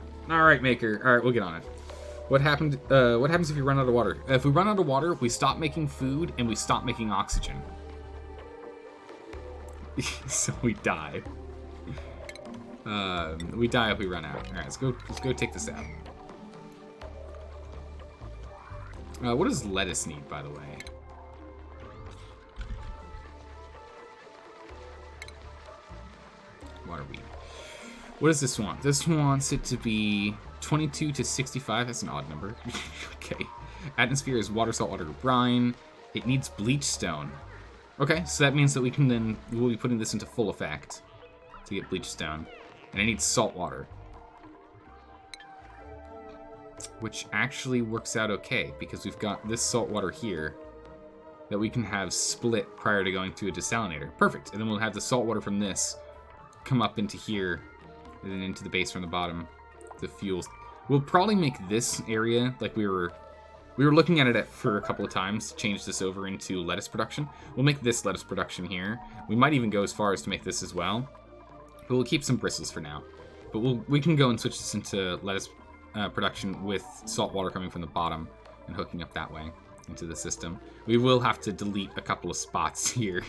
Maker. All right, we'll get on it. What happens if you run out of water? If we run out of water, we stop making food and we stop making oxygen. So we die. We die if we run out. All right, let's go take this out. What does lettuce need, by the way? Water weed. What does this want? This wants it to be 22 to 65. That's an odd number. Okay. Atmosphere is water, saltwater, brine. It needs bleach stone. Okay, so that means that we'll be putting this into full effect to get bleach stone. And it needs salt water. Which actually works out okay, because we've got this salt water here that we can have split prior to going to a desalinator. Perfect. And then we'll have the salt water from this come up into here and then into the base from the bottom. The fuels. We'll probably make this area like we were looking at it for a couple of times to change this over into lettuce production. We'll make this lettuce production here. We might even go as far as to make this as well. But we'll keep some bristles for now. But we can go and switch this into lettuce production with salt water coming from the bottom and hooking up that way into the system. We will have to delete a couple of spots here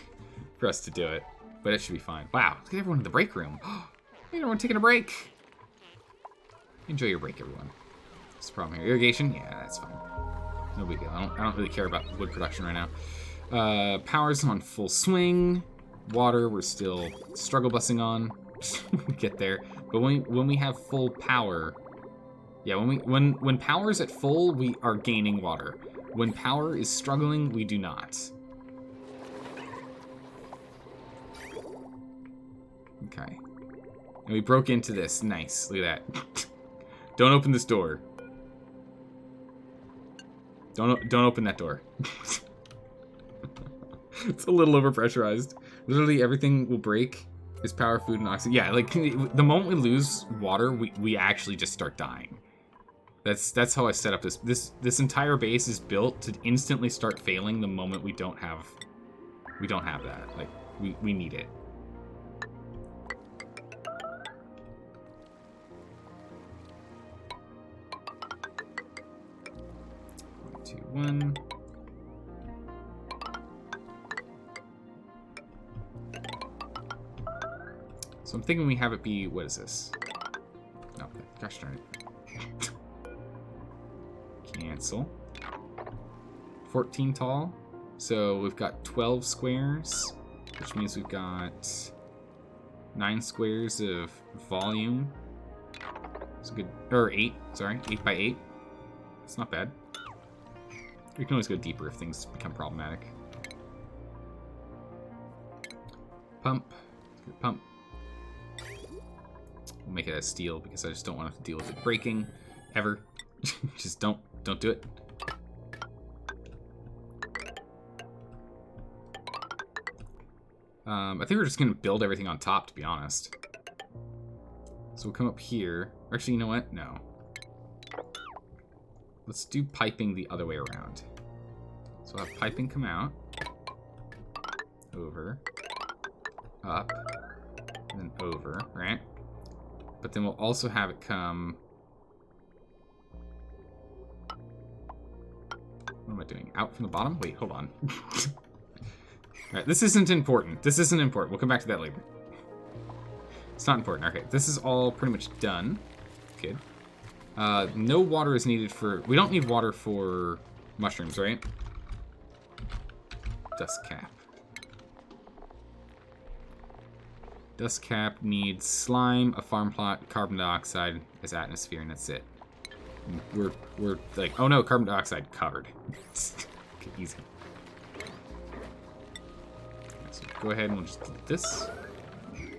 for us to do it, but it should be fine. Wow, look at everyone in the break room. Everyone taking a break. Enjoy your break, everyone. What's the problem here? Irrigation? Yeah, that's fine. No big deal. I don't really care about wood production right now. Power's on full swing. Water, we're still struggle busing on. We'll get there. But when we have full power, yeah, when power is at full, we are gaining water. When power is struggling, we do not. Okay. And we broke into this. Nice. Look at that. Don't open this door. Don't open that door. It's a little overpressurized. Literally everything will break. Is power, food, and oxygen. Yeah, like the moment we lose water, we actually just start dying. That's how I set up this entire base is built to instantly start failing the moment we don't have that. Like we need it. One, 2, 1. thinking we have it be, what is this? No, gosh darn it. Cancel. 14 tall. So we've got 12 squares, which means we've got 9 squares of volume. It's a good, or 8, sorry, 8 by 8. It's not bad. We can always go deeper if things become problematic. Pump. Pump. We'll make it as steel because I just don't want to have to deal with it breaking ever. Just don't do it. I think we're just gonna build everything on top, to be honest. So we'll come up here. Actually, you know what? No. Let's do piping the other way around. So I'll have piping come out. Over. Up. And then over, right? But then we'll also have it come... What am I doing? Out from the bottom? Wait, hold on. Alright, this isn't important. This isn't important. We'll come back to that later. It's not important. Okay, this is all pretty much done. Good. No water is needed for... We don't need water for mushrooms, right? Dust cap. Dust cap needs slime, a farm plot, carbon dioxide as atmosphere, and that's it. We're like, oh no, carbon dioxide covered. Okay, easy. So go ahead and we'll just delete this. And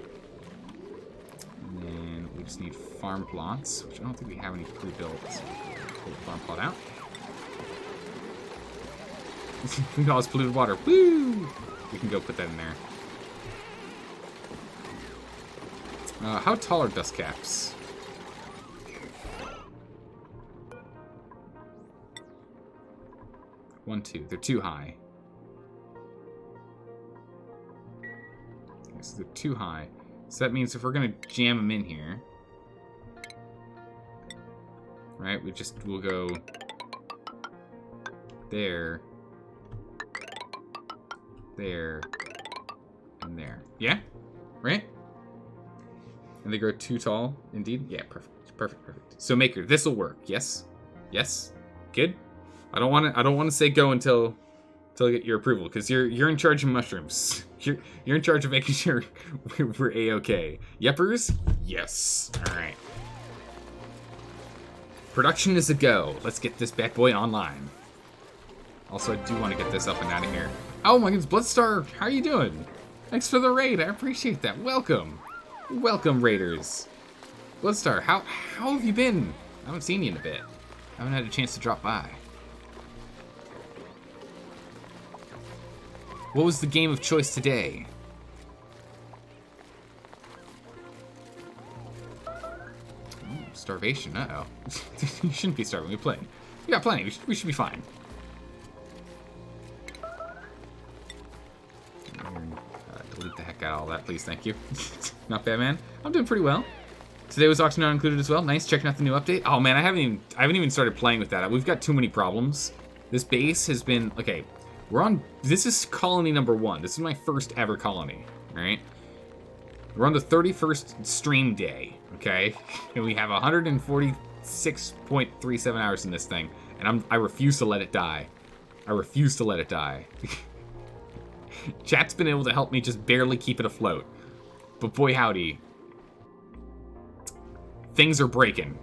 then we just need farm plots, which I don't think we have any pre-built. So we'll pull the farm plot out. We all polluted water. Woo! We can go put that in there. How tall are dust caps? One, two. They're too high. Okay, so they're too high. So that means if we're gonna jam them in here, right? We'll go there, there, and there. Yeah? Right? And they grow too tall, indeed? Yeah, perfect, perfect, perfect. So Maker, this'll work. Yes? Yes? Good? I don't wanna say go until I get your approval, because you're in charge of mushrooms. You're in charge of making sure we're A-okay. Yepers? Yes. Alright. Production is a go. Let's get this bad boy online. Also, I do want to get this up and out of here. Oh my goodness, Bloodstar, how are you doing? Thanks for the raid, I appreciate that. Welcome. Welcome, Raiders. Bloodstar, how have you been? I haven't seen you in a bit. I haven't had a chance to drop by. What was the game of choice today? Ooh, starvation, uh-oh. You shouldn't be starving, we played. We got plenty, we should be fine. Delete the heck out of all that, please, thank you. Not bad, man. I'm doing pretty well. Today was auction not included as well. Nice, checking out the new update. Oh man, I haven't even started playing with that. We've got too many problems. This base has been, okay, this is colony number 1. This is my first ever colony, alright? We're on the 31st stream day, okay? And we have 146.37 hours in this thing, and I refuse to let it die. I refuse to let it die. Chat's been able to help me just barely keep it afloat. But boy howdy, things are breaking.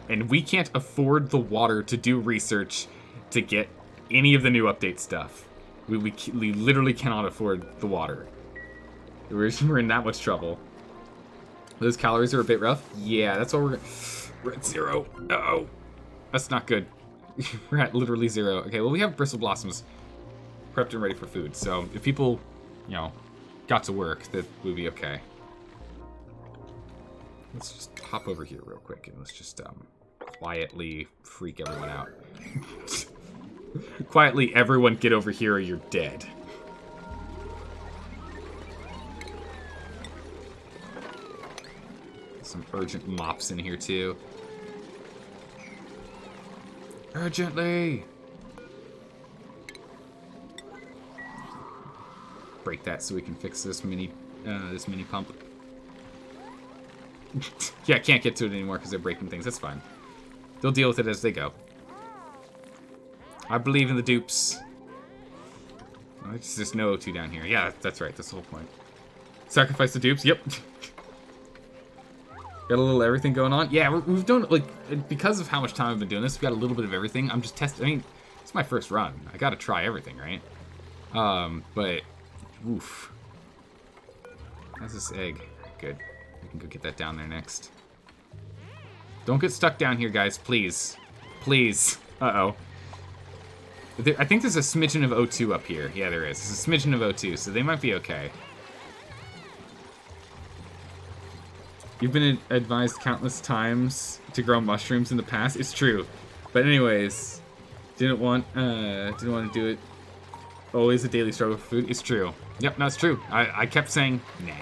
And we can't afford the water to do research to get any of the new update stuff. We literally cannot afford the water. We're in that much trouble. Those calories are a bit rough. Yeah, that's what we're at 0. Uh-oh. That's not good. We're at literally 0. Okay, well we have bristle blossoms prepped and ready for food. So if people, you know, got to work, that would be okay. Let's just hop over here real quick and let's just quietly freak everyone out. Quietly, everyone get over here or you're dead. Some urgent mops in here too. Urgently! Break that so we can fix this mini pump. Yeah, I can't get to it anymore because they're breaking things. That's fine. They'll deal with it as they go. I believe in the dupes. Oh, there's just no O2 down here. Yeah, that's right. That's the whole point. Sacrifice the dupes. Yep. Got a little everything going on. Yeah, we've done, like, because of how much time I've been doing this, we've got a little bit of everything. I'm just testing. I mean, it's my first run. I gotta try everything, right? But, oof. How's this egg? Good. We can go get that down there next. Don't get stuck down here, guys, please. Please. Uh-oh. I think there's a smidgen of O2 up here. Yeah, there is. There's a smidgen of O2, so they might be okay. You've been advised countless times to grow mushrooms in the past. It's true. But anyways, didn't want to do it. Always a daily struggle for food. It's true. Yep, no, it's true. I kept saying, nah.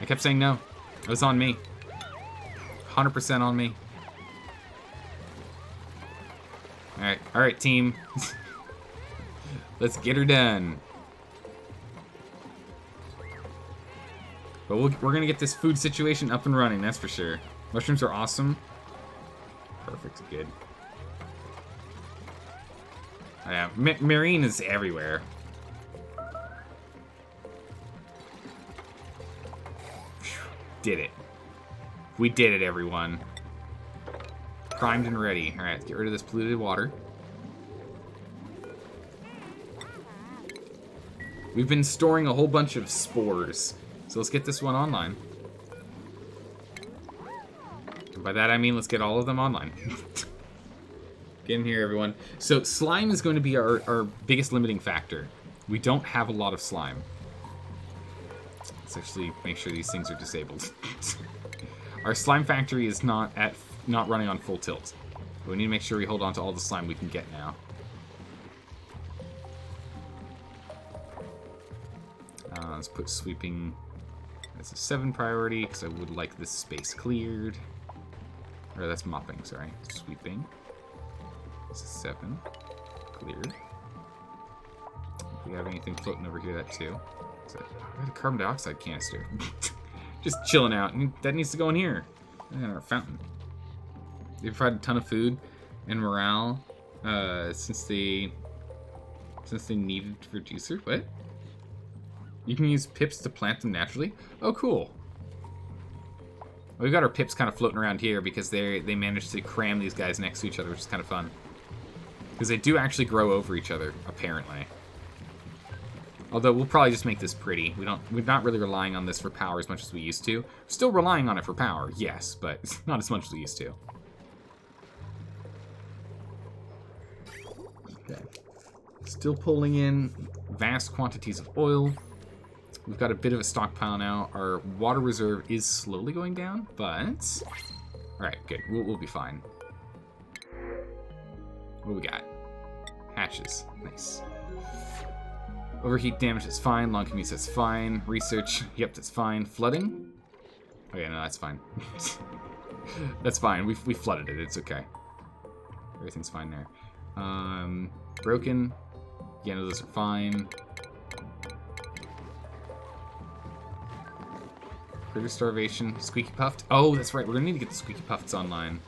I kept saying no. It was on me. 100% on me. Alright, team. Let's get her done. But we're gonna get this food situation up and running, that's for sure. Mushrooms are awesome. Perfect, good. Oh, yeah, marine is everywhere. Did it. We did it, everyone. Primed and ready. Alright, let's get rid of this polluted water. We've been storing a whole bunch of spores. So let's get this one online. And by that I mean let's get all of them online. Get in here, everyone. So slime is going to be our biggest limiting factor. We don't have a lot of slime. Let's actually make sure these things are disabled. Our slime factory is not running on full tilt. We need to make sure we hold on to all the slime we can get now. Let's put sweeping as a 7 priority, because I would like this space cleared. Or that's mopping, sorry. Sweeping. This is 7. Cleared. If we have anything floating over here, that too. I got a carbon dioxide canister. Just chilling out. That needs to go in here. In our fountain. They provided a ton of food and morale since they needed to reduce it. What? You can use pips to plant them naturally? Oh, cool. Well, we've got our pips kind of floating around here because they managed to cram these guys next to each other, which is kind of fun. Because they do actually grow over each other, apparently. Although we'll probably just make this pretty. We're not really relying on this for power as much as we used to. We're still relying on it for power, yes, but not as much as we used to. Okay. Still pulling in vast quantities of oil. We've got a bit of a stockpile now. Our water reserve is slowly going down, but... Alright, good. We'll be fine. What do we got? Hatches. Nice. Overheat damage, that's fine. Long commutes, that's fine. Research, yep, that's fine. Flooding? Oh yeah, no, that's fine. That's fine. We flooded it. It's okay. Everything's fine there. Broken. Yeah, no, those are fine. Critter starvation. Squeaky puffed. Oh, that's right. We're gonna need to get the squeaky puffs online.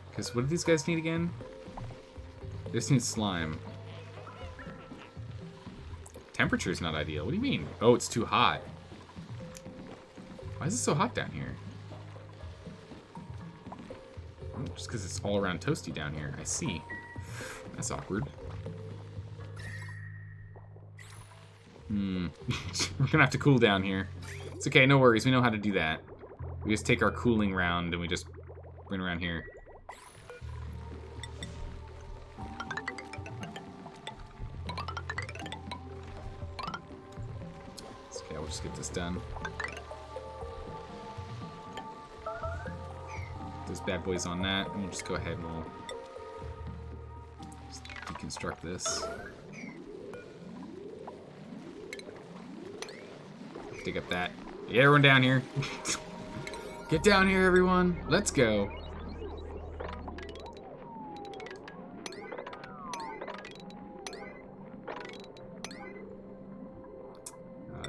Because what do these guys need again? They just need slime. Temperature's not ideal. What do you mean? Oh, it's too hot. Why is it so hot down here? Oh, just because it's all around toasty down here. I see. That's awkward. We're gonna have to cool down here. It's okay, no worries. We know how to do that. We just take our cooling round and we just run around here. It's okay, we'll just get this done. Those bad boys on that, and we'll just go ahead and we'll just deconstruct this. Dig up that. Yeah, everyone down here. Get down here, everyone. Let's go.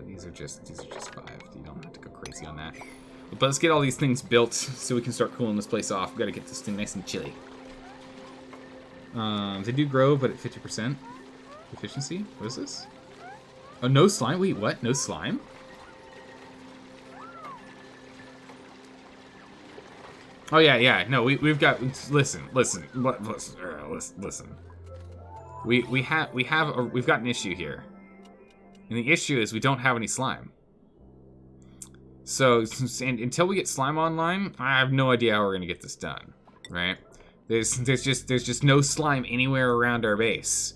These are just 5. You don't have to go crazy on that. But let's get all these things built so we can start cooling this place off. We gotta get this thing nice and chilly. They do grow, but at 50% efficiency. What is this? Oh, no slime? Wait, what? No slime? Oh yeah. No, we've got. Listen. We've got an issue here, and the issue is we don't have any slime. So until we get slime online, I have no idea how we're gonna get this done. Right? There's just no slime anywhere around our base.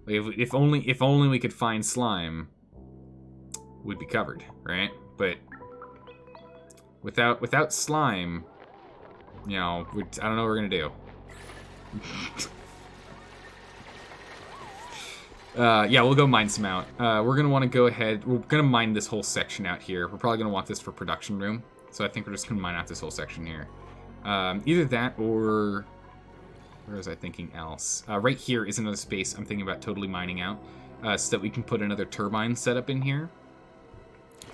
If only we could find slime, we'd be covered, right? But without slime, you know, I don't know what we're gonna do. Yeah, we'll go mine some out. We're gonna want to go ahead. We're gonna mine this whole section out here. We're probably gonna want this for production room, so I think we're just gonna mine out this whole section here. Either that or where was I thinking else? Right here is another space I'm thinking about totally mining out, so that we can put another turbine setup in here.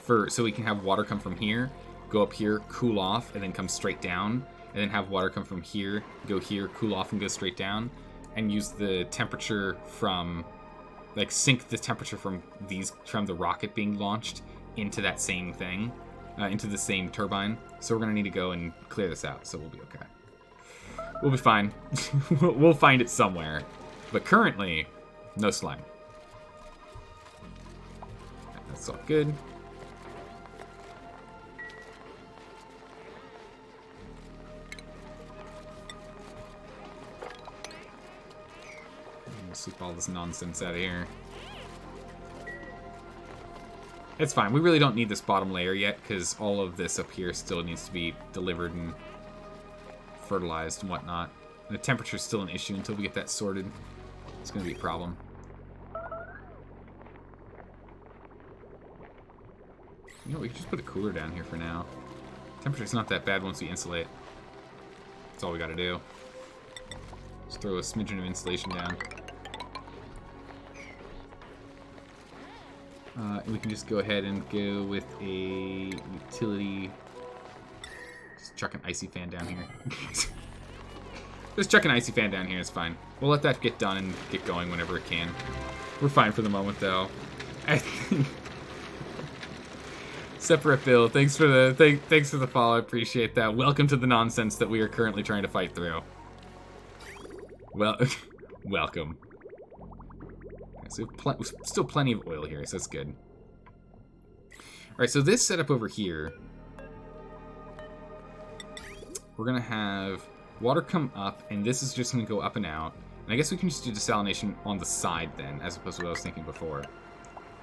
So we can have water come from here, go up here, cool off, and then come straight down, and then have water come from here, go here, cool off, and go straight down, and use the temperature from, like, sync the temperature from the rocket being launched into that same thing, into the same turbine. So we're gonna need to go and clear this out, so we'll be okay. We'll be fine. We'll find it somewhere. But currently, no slime. That's all good. Sweep all this nonsense out of here. It's fine. We really don't need this bottom layer yet, because all of this up here still needs to be delivered and fertilized and whatnot. And the temperature's still an issue until we get that sorted. It's going to be a problem. You know, we can just put a cooler down here for now. Temperature's not that bad once we insulate. That's all we got to do. Just throw a smidgen of insulation down. And we can just go ahead and go with a utility. Just chuck an icy fan down here. Just chuck an icy fan down here, it's fine. We'll let that get done and get going whenever it can. We're fine for the moment, though. I think. Separate Bill, thanks for the follow. I appreciate that. Welcome to the nonsense that we are currently trying to fight through. Well, welcome. So still plenty of oil here, so that's good. Alright, so this setup over here, we're going to have water come up, and this is just going to go up and out. And I guess we can just do desalination on the side then, as opposed to what I was thinking before.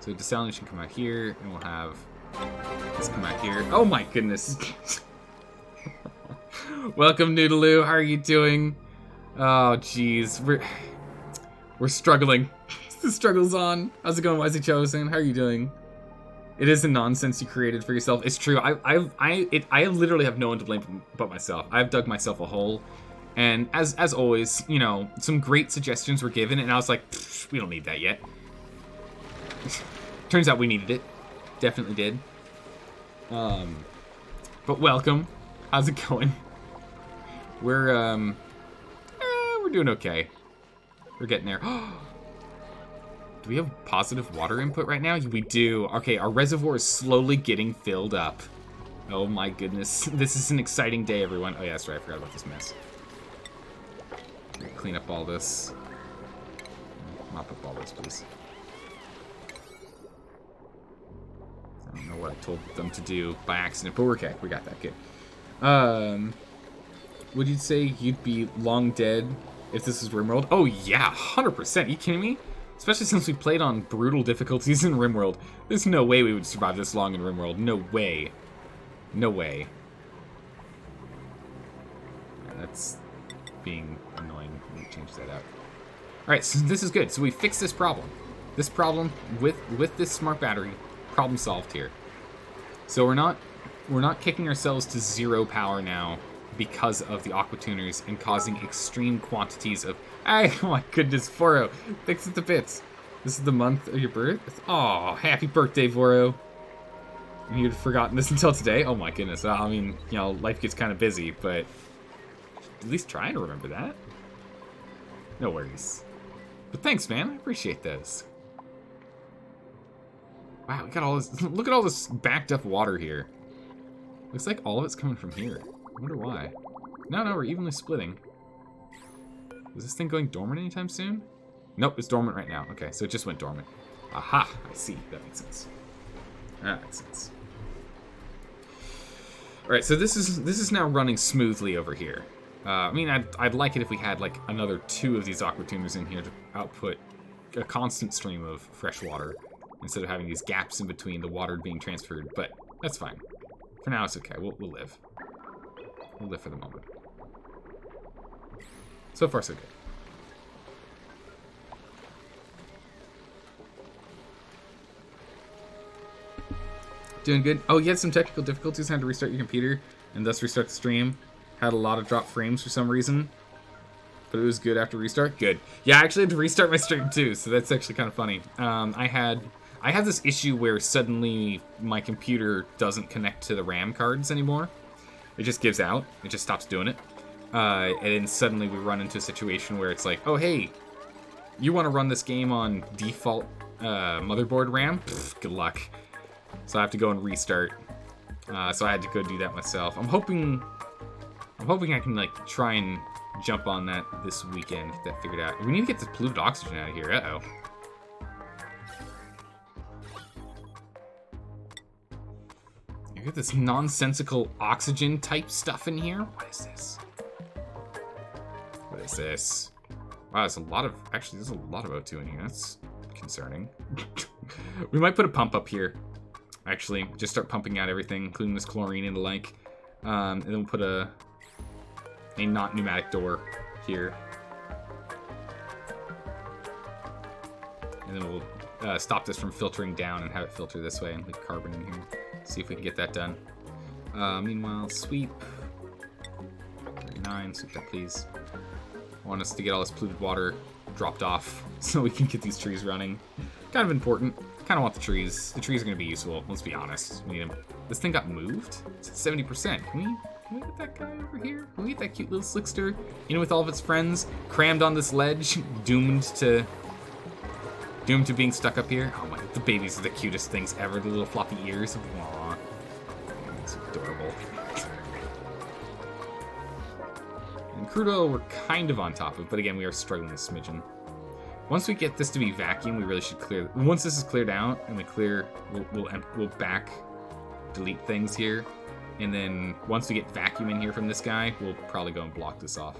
So desalination come out here, and we'll have this come out here. Oh my goodness! Welcome, Noodaloo. How are you doing? Oh, jeez. We're struggling. The struggle's on. How's it going, Wisely Chosen? How are you doing? It is a nonsense you created for yourself. It's true. I literally have no one to blame but myself. I've dug myself a hole, and as always, you know, some great suggestions were given, and I was like, we don't need that yet. Turns out we needed it. Definitely did. But welcome. How's it going? We're doing okay. We're getting there. Do we have positive water input right now? We do. Okay, our reservoir is slowly getting filled up. Oh my goodness. This is an exciting day, everyone. Oh yeah, that's right. I forgot about this mess. Clean up all this. Mop up all this, please. I don't know what I told them to do by accident, but we're okay. We got that. Good. Would you say you'd be long dead if this was RimWorld? Oh yeah, 100%. Are you kidding me? Especially since we played on brutal difficulties in RimWorld. There's no way we would survive this long in RimWorld. No way. No way. Yeah, that's being annoying. Let me change that out. Alright, so this is good. So we fixed this problem. This problem with this smart battery, problem solved here. So we're not kicking ourselves to 0 power now because of the aqua tuners and causing extreme quantities of... Oh my goodness, Voro. Thanks for the bits. This is the month of your birth? Oh, happy birthday, Voro. And you'd forgotten this until today? Oh my goodness. I mean, you know, life gets kind of busy, but at least try to remember that. No worries. But thanks, man. I appreciate those. Wow, we got all this. Look at all this backed up water here. Looks like all of it's coming from here. I wonder why. No, we're evenly splitting. Is this thing going dormant anytime soon? Nope, it's dormant right now. Okay, so it just went dormant. Aha, I see. That makes sense. That makes sense. All right, so this is now running smoothly over here. I mean, I'd like it if we had like another 2 of these aqua tuners in here to output a constant stream of fresh water instead of having these gaps in between the water being transferred. But that's fine. For now, it's okay. We'll live. We'll live for the moment. So far, so good. Doing good. Oh, you had some technical difficulties, had to restart your computer and thus restart the stream. Had a lot of drop frames for some reason, but it was good after restart. Good. Yeah, I actually had to restart my stream too, so that's actually kind of funny. I had this issue where suddenly my computer doesn't connect to the RAM cards anymore. It just gives out. It just stops doing it. And then suddenly we run into a situation where it's like, oh hey, you want to run this game on default motherboard RAM? Pfft, good luck. So I have to go and restart. So I had to go do that myself. I'm hoping I can like try and jump on that this weekend, get that figured out. We need to get this polluted oxygen out of here. Uh-oh. You got this nonsensical oxygen type stuff in here? What is this? What is this? Wow, there's a lot of O2 in here. That's concerning. We might put a pump up here. Actually, just start pumping out everything, including this chlorine and the like. And then we'll put a not pneumatic door here. And then we'll stop this from filtering down and have it filter this way and leave carbon in here. See if we can get that done. Meanwhile, sweep. 39, sweep that please. I want us to get all this polluted water dropped off so we can get these trees running. Kind of important. Kind of want the trees. The trees are going to be useful, let's be honest. We need them. This thing got moved? It's at 70%. Can we get that guy over here? Can we get that cute little slickster, you know, with all of its friends, crammed on this ledge, doomed to being stuck up here? Oh my, the babies are the cutest things ever. The little floppy ears. Aww. It's adorable. And crude oil we're kind of on top of, but again, we are struggling a smidgen. Once we get this to be vacuum, we really should clear. Once this is cleared out and we clear, we'll back delete things here. And then once we get vacuum in here from this guy, we'll probably go and block this off.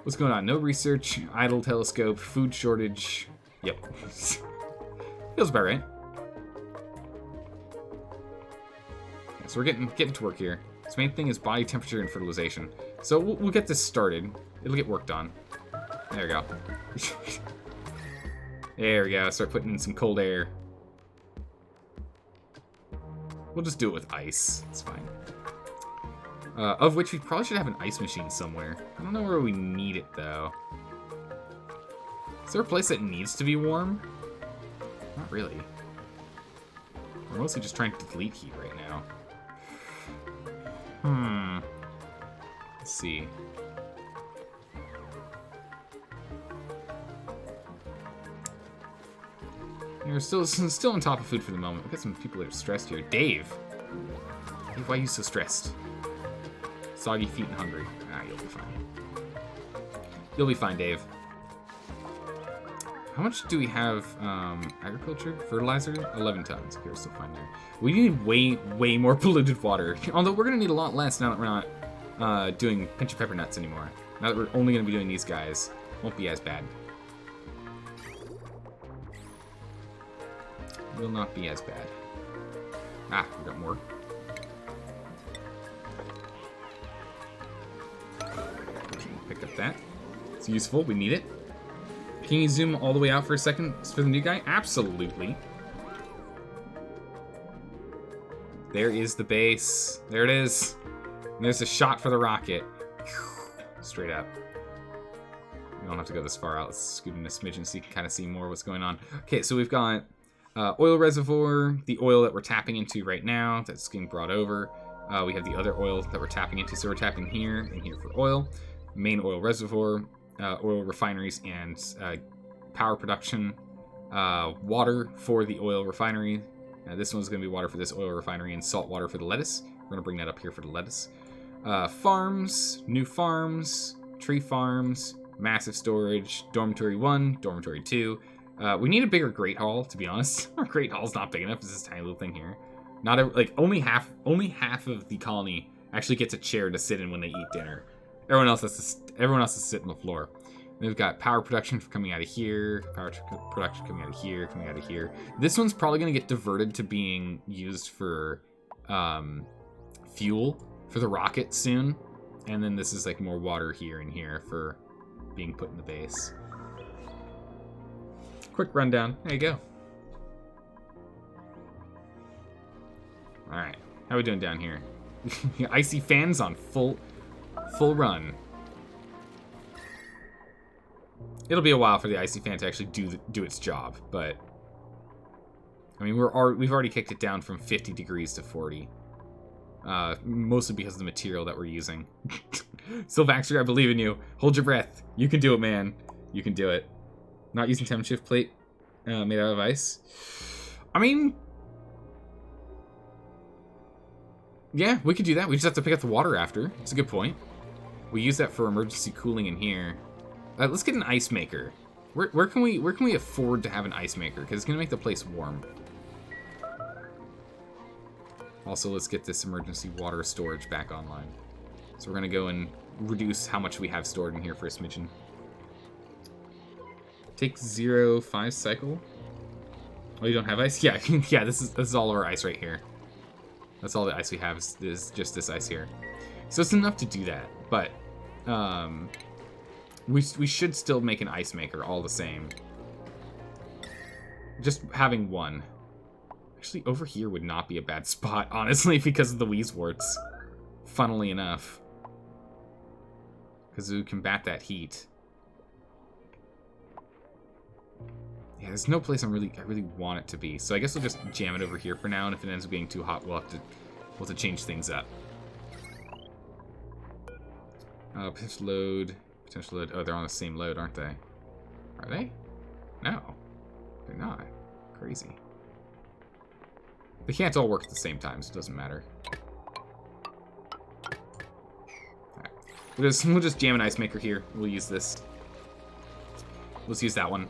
What's going on? No research, idle telescope, food shortage. Yep. Feels about right. Okay, so we're getting to work here. So main thing is body temperature and fertilization. So we'll get this started. It'll get worked on. There we go. There we go. Start putting in some cold air. We'll just do it with ice. It's fine. Of which we probably should have an ice machine somewhere. I don't know where we need it, though. Is there a place that needs to be warm? Not really. We're mostly just trying to delete heat right now. Let's see. We're still on top of food for the moment. We've got some people that are stressed here. Dave! Dave, why are you so stressed? Soggy feet and hungry. Ah, you'll be fine. You'll be fine, Dave. How much do we have agriculture? Fertilizer? 11 tons. Okay, we're still fine there. We need way more polluted water. Although we're going to need a lot less now that we're not doing pinch of pepper nuts anymore. Now that we're only going to be doing these guys. Won't be as bad. Will not be as bad. Ah, we got more. Pick up that. It's useful. We need it. Can you zoom all the way out for a second for the new guy? Absolutely. There is the base. There it is. And there's a shot for the rocket. Straight up. We don't have to go this far out. Let's scoot in a smidgen so you can kind of see more what's going on. Okay, so we've got Oil reservoir, the oil that we're tapping into right now, that's getting brought over. We have the other oil that we're tapping into, so we're tapping here and here for oil. Main oil reservoir, oil refineries, and power production. Water for the oil refinery. This one's going to be water for this oil refinery, and salt water for the lettuce. We're going to bring that up here for the lettuce. Farms, new farms, tree farms, massive storage, dormitory 1, dormitory 2. We need a bigger Great Hall, to be honest. Our Great Hall's not big enough. It's this tiny little thing here. Only half of the colony actually gets a chair to sit in when they eat dinner. Everyone else has to sit on the floor. And we've got power production coming out of here, power production coming out of here, coming out of here. This one's probably going to get diverted to being used for fuel for the rocket soon. And then this is like more water here and here for being put in the base. Quick rundown. There you go. Alright. How are we doing down here? Icy fans on full run. It'll be a while for the icy fan to actually do its job, but I mean we've already kicked it down from 50 degrees to 40. Mostly because of the material that we're using. Sylvaxter, I believe in you. Hold your breath. You can do it, man. You can do it. Not using temp shift plate made out of ice. I mean, yeah, we could do that. We just have to pick up the water after. It's a good point. We use that for emergency cooling in here. Let's get an ice maker. Where can we afford to have an ice maker? Because it's gonna make the place warm. Also, let's get this emergency water storage back online. So we're gonna go and reduce how much we have stored in here for a smidgen. Take 0.5 cycle. Oh, you don't have ice? Yeah, yeah. This is all of our ice right here. That's all the ice we have is just this ice here. So it's enough to do that, but we should still make an ice maker all the same. Just having one. Actually, over here would not be a bad spot, honestly, because of the Weezeworts. Funnily enough. Because it would combat that heat. Yeah, there's no place I really want it to be. So I guess we'll just jam it over here for now, and if it ends up being too hot, we'll have to change things up. Potential load. Oh, they're on the same load, aren't they? Are they? No. They're not. Crazy. They can't all work at the same time, so it doesn't matter. Alright. We'll just jam an ice maker here. We'll use this. Let's use that one.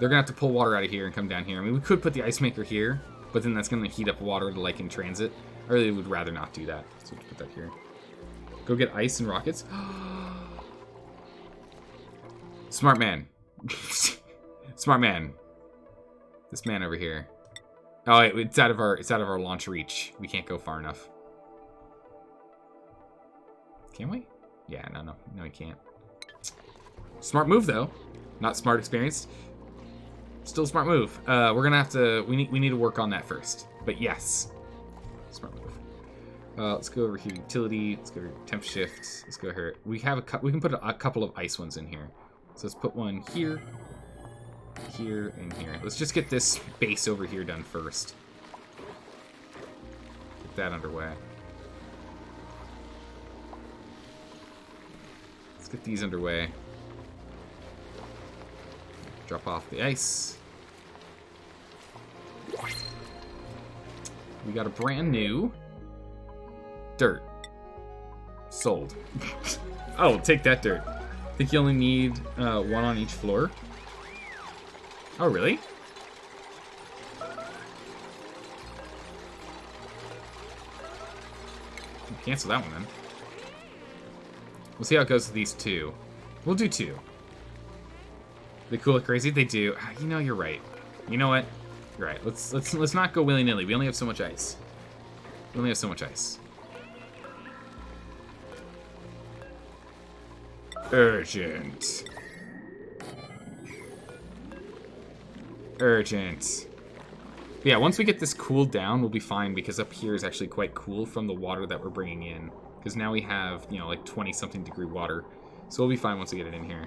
They're gonna have to pull water out of here and come down here. I mean, we could put the ice maker here, but then that's gonna heat up water to like in transit. I really would rather not do that. So we'll put that here. Go get ice and rockets. Smart man. Smart man. This man over here. Oh, wait, it's out of our launch reach. We can't go far enough. Can we? Yeah, no, we can't. Smart move though. Not smart experienced. Still a smart move. We're gonna have to. We need to work on that first. But yes, smart move. Let's go over here. Utility. Let's go over temp shift. Let's go here. We have we can put a couple of ice ones in here. So let's put one here, here, and here. Let's just get this base over here done first. Get that underway. Let's get these underway. Drop off the ice. We got a brand new dirt. Sold. Oh, take that dirt. I think you only need one on each floor. Oh, really? Cancel that one then. We'll see how it goes with these two. We'll do two. They cool it crazy? They do. You know, you're right. You know what? You're right. Let's not go willy-nilly. We only have so much ice. We only have so much ice. Urgent. Urgent. Yeah, once we get this cooled down, we'll be fine, because up here is actually quite cool from the water that we're bringing in. Because now we have, you know, like 20-something degree water. So we'll be fine once we get it in here.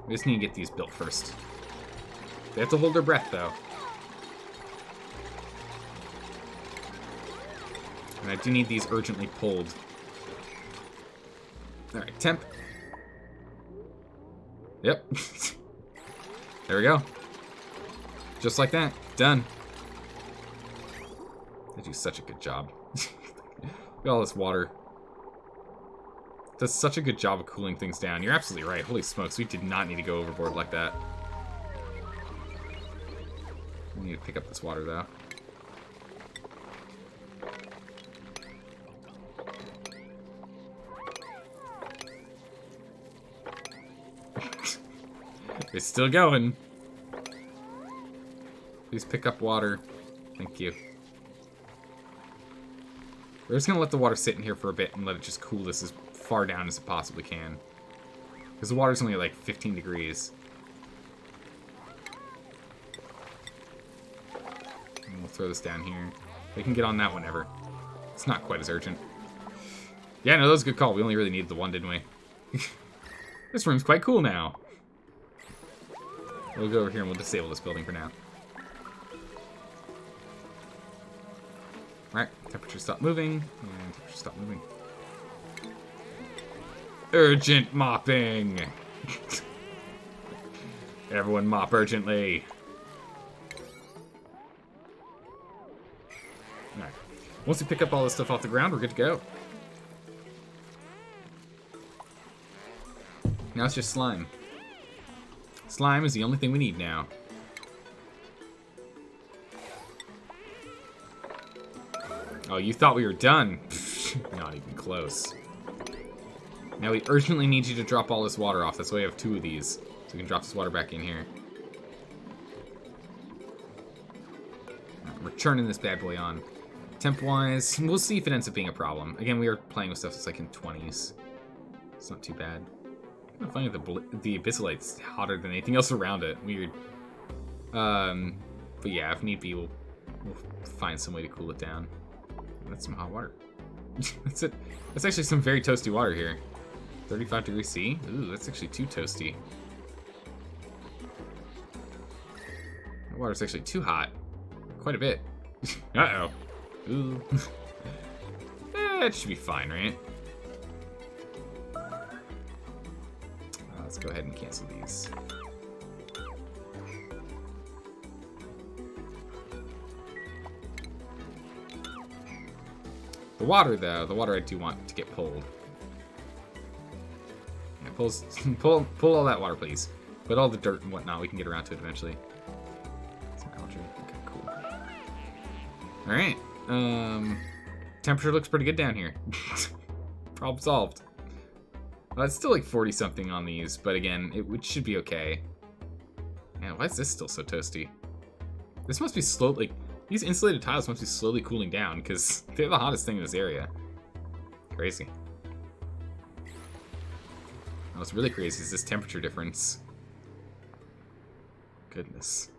We just need to get these built first. They have to hold their breath, though. And I do need these urgently pulled. Alright, temp. Yep. There we go. Just like that. Done. They do such a good job. Look at all this water. Does such a good job of cooling things down. You're absolutely right. Holy smokes, we did not need to go overboard like that. We need to pick up this water, though. It's still going. Please pick up water. Thank you. We're just gonna let the water sit in here for a bit and let it just cool this as far down as it possibly can. Because the water's only like 15 degrees. And we'll throw this down here. They can get on that whenever. It's not quite as urgent. Yeah, no, that was a good call. We only really needed the one, didn't we? This room's quite cool now. We'll go over here and we'll disable this building for now. Alright, temperature stop moving, and temperature stop moving. Urgent mopping! Everyone mop urgently. Alright, once we pick up all this stuff off the ground, we're good to go. Now it's just slime. Slime is the only thing we need now. Oh, you thought we were done? Not even close. Now we urgently need you to drop all this water off. That's why we have 2 of these. So we can drop this water back in here. Right, we're turning this bad boy on. Temp-wise, we'll see if it ends up being a problem. Again, we are playing with stuff that's like in 20s. It's not too bad. I'm finding the Abyssalite's hotter than anything else around it. Weird. But yeah, if need be, we'll find some way to cool it down. That's some hot water. That's it. That's actually some very toasty water here. 35 degrees C? Ooh, that's actually too toasty. That water's actually too hot. Quite a bit. Uh-oh. Ooh. It should be fine, right? Let's go ahead and cancel these. The water, though, the water I do want to get pulled. Yeah, pull all that water, please. But all the dirt and whatnot, we can get around to it eventually. Some algae. Okay, cool. All right. Temperature looks pretty good down here. Problem solved. It's still like 40 something on these, but again, it should be okay. Man, why is this still so toasty? This must be slowly. These insulated tiles must be slowly cooling down because they're the hottest thing in this area. Crazy. What's really crazy is this temperature difference. Goodness.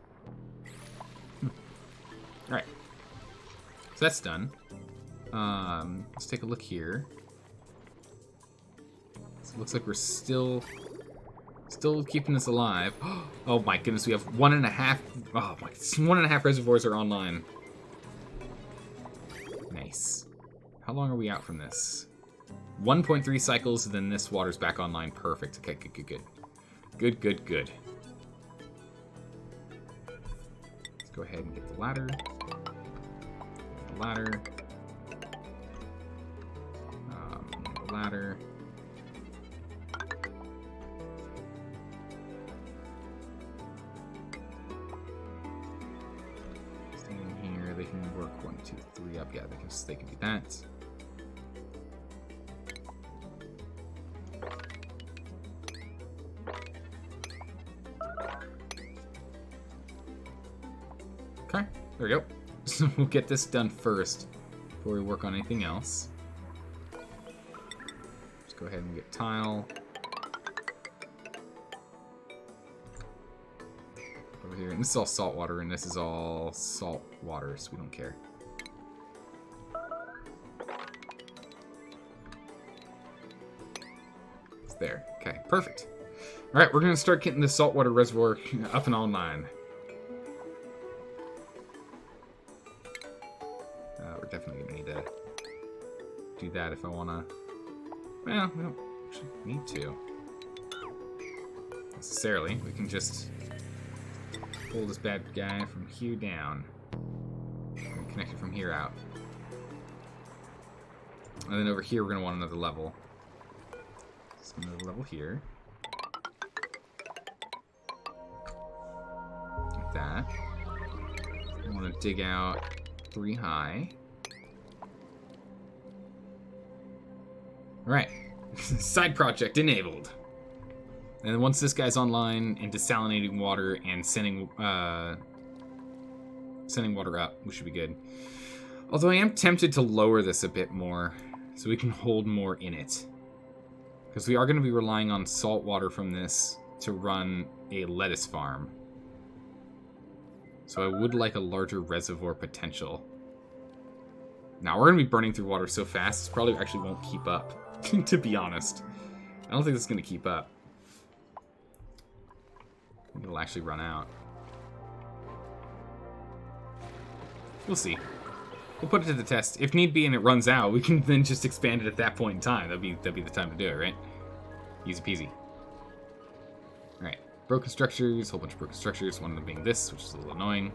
Alright. So that's done. Let's take a look here. So it looks like we're still keeping this alive. Oh my goodness, we have 1.5. Oh my, 1.5 reservoirs are online. Nice. How long are we out from this? 1.3 cycles, then this water's back online. Perfect. Okay, good. Good. Let's go ahead and get the ladder. The ladder. The ladder. They can work 1, 2, 3 up. Yeah, they can do that. Okay, there we go. So we'll get this done first before we work on anything else. Just go ahead and get tile. Over here, and this is all salt water, and this is all salt water, so we don't care. It's there. Okay, perfect. All right, we're gonna start getting the saltwater reservoir up and online. We're definitely gonna need do that if I want to. Well, we don't need to. Necessarily. We can just pull this bad guy from here down. And connect it from here out. And then over here, we're going to want another level. So another level here. Like that. I want to dig out 3 high. Alright. Side project enabled. And then once this guy's online and desalinating water and sending water up, we should be good. Although I am tempted to lower this a bit more so we can hold more in it. Because we are going to be relying on salt water from this to run a lettuce farm. So I would like a larger reservoir potential. Now, we're going to be burning through water so fast, it probably actually won't keep up, to be honest. I don't think this is going to keep up. It'll actually run out. We'll see. We'll put it to the test. If need be and it runs out, we can then just expand it at that point in time. That'd be the time to do it, right? Easy peasy. Alright. Broken structures, a whole bunch of broken structures. One of them being this, which is a little annoying.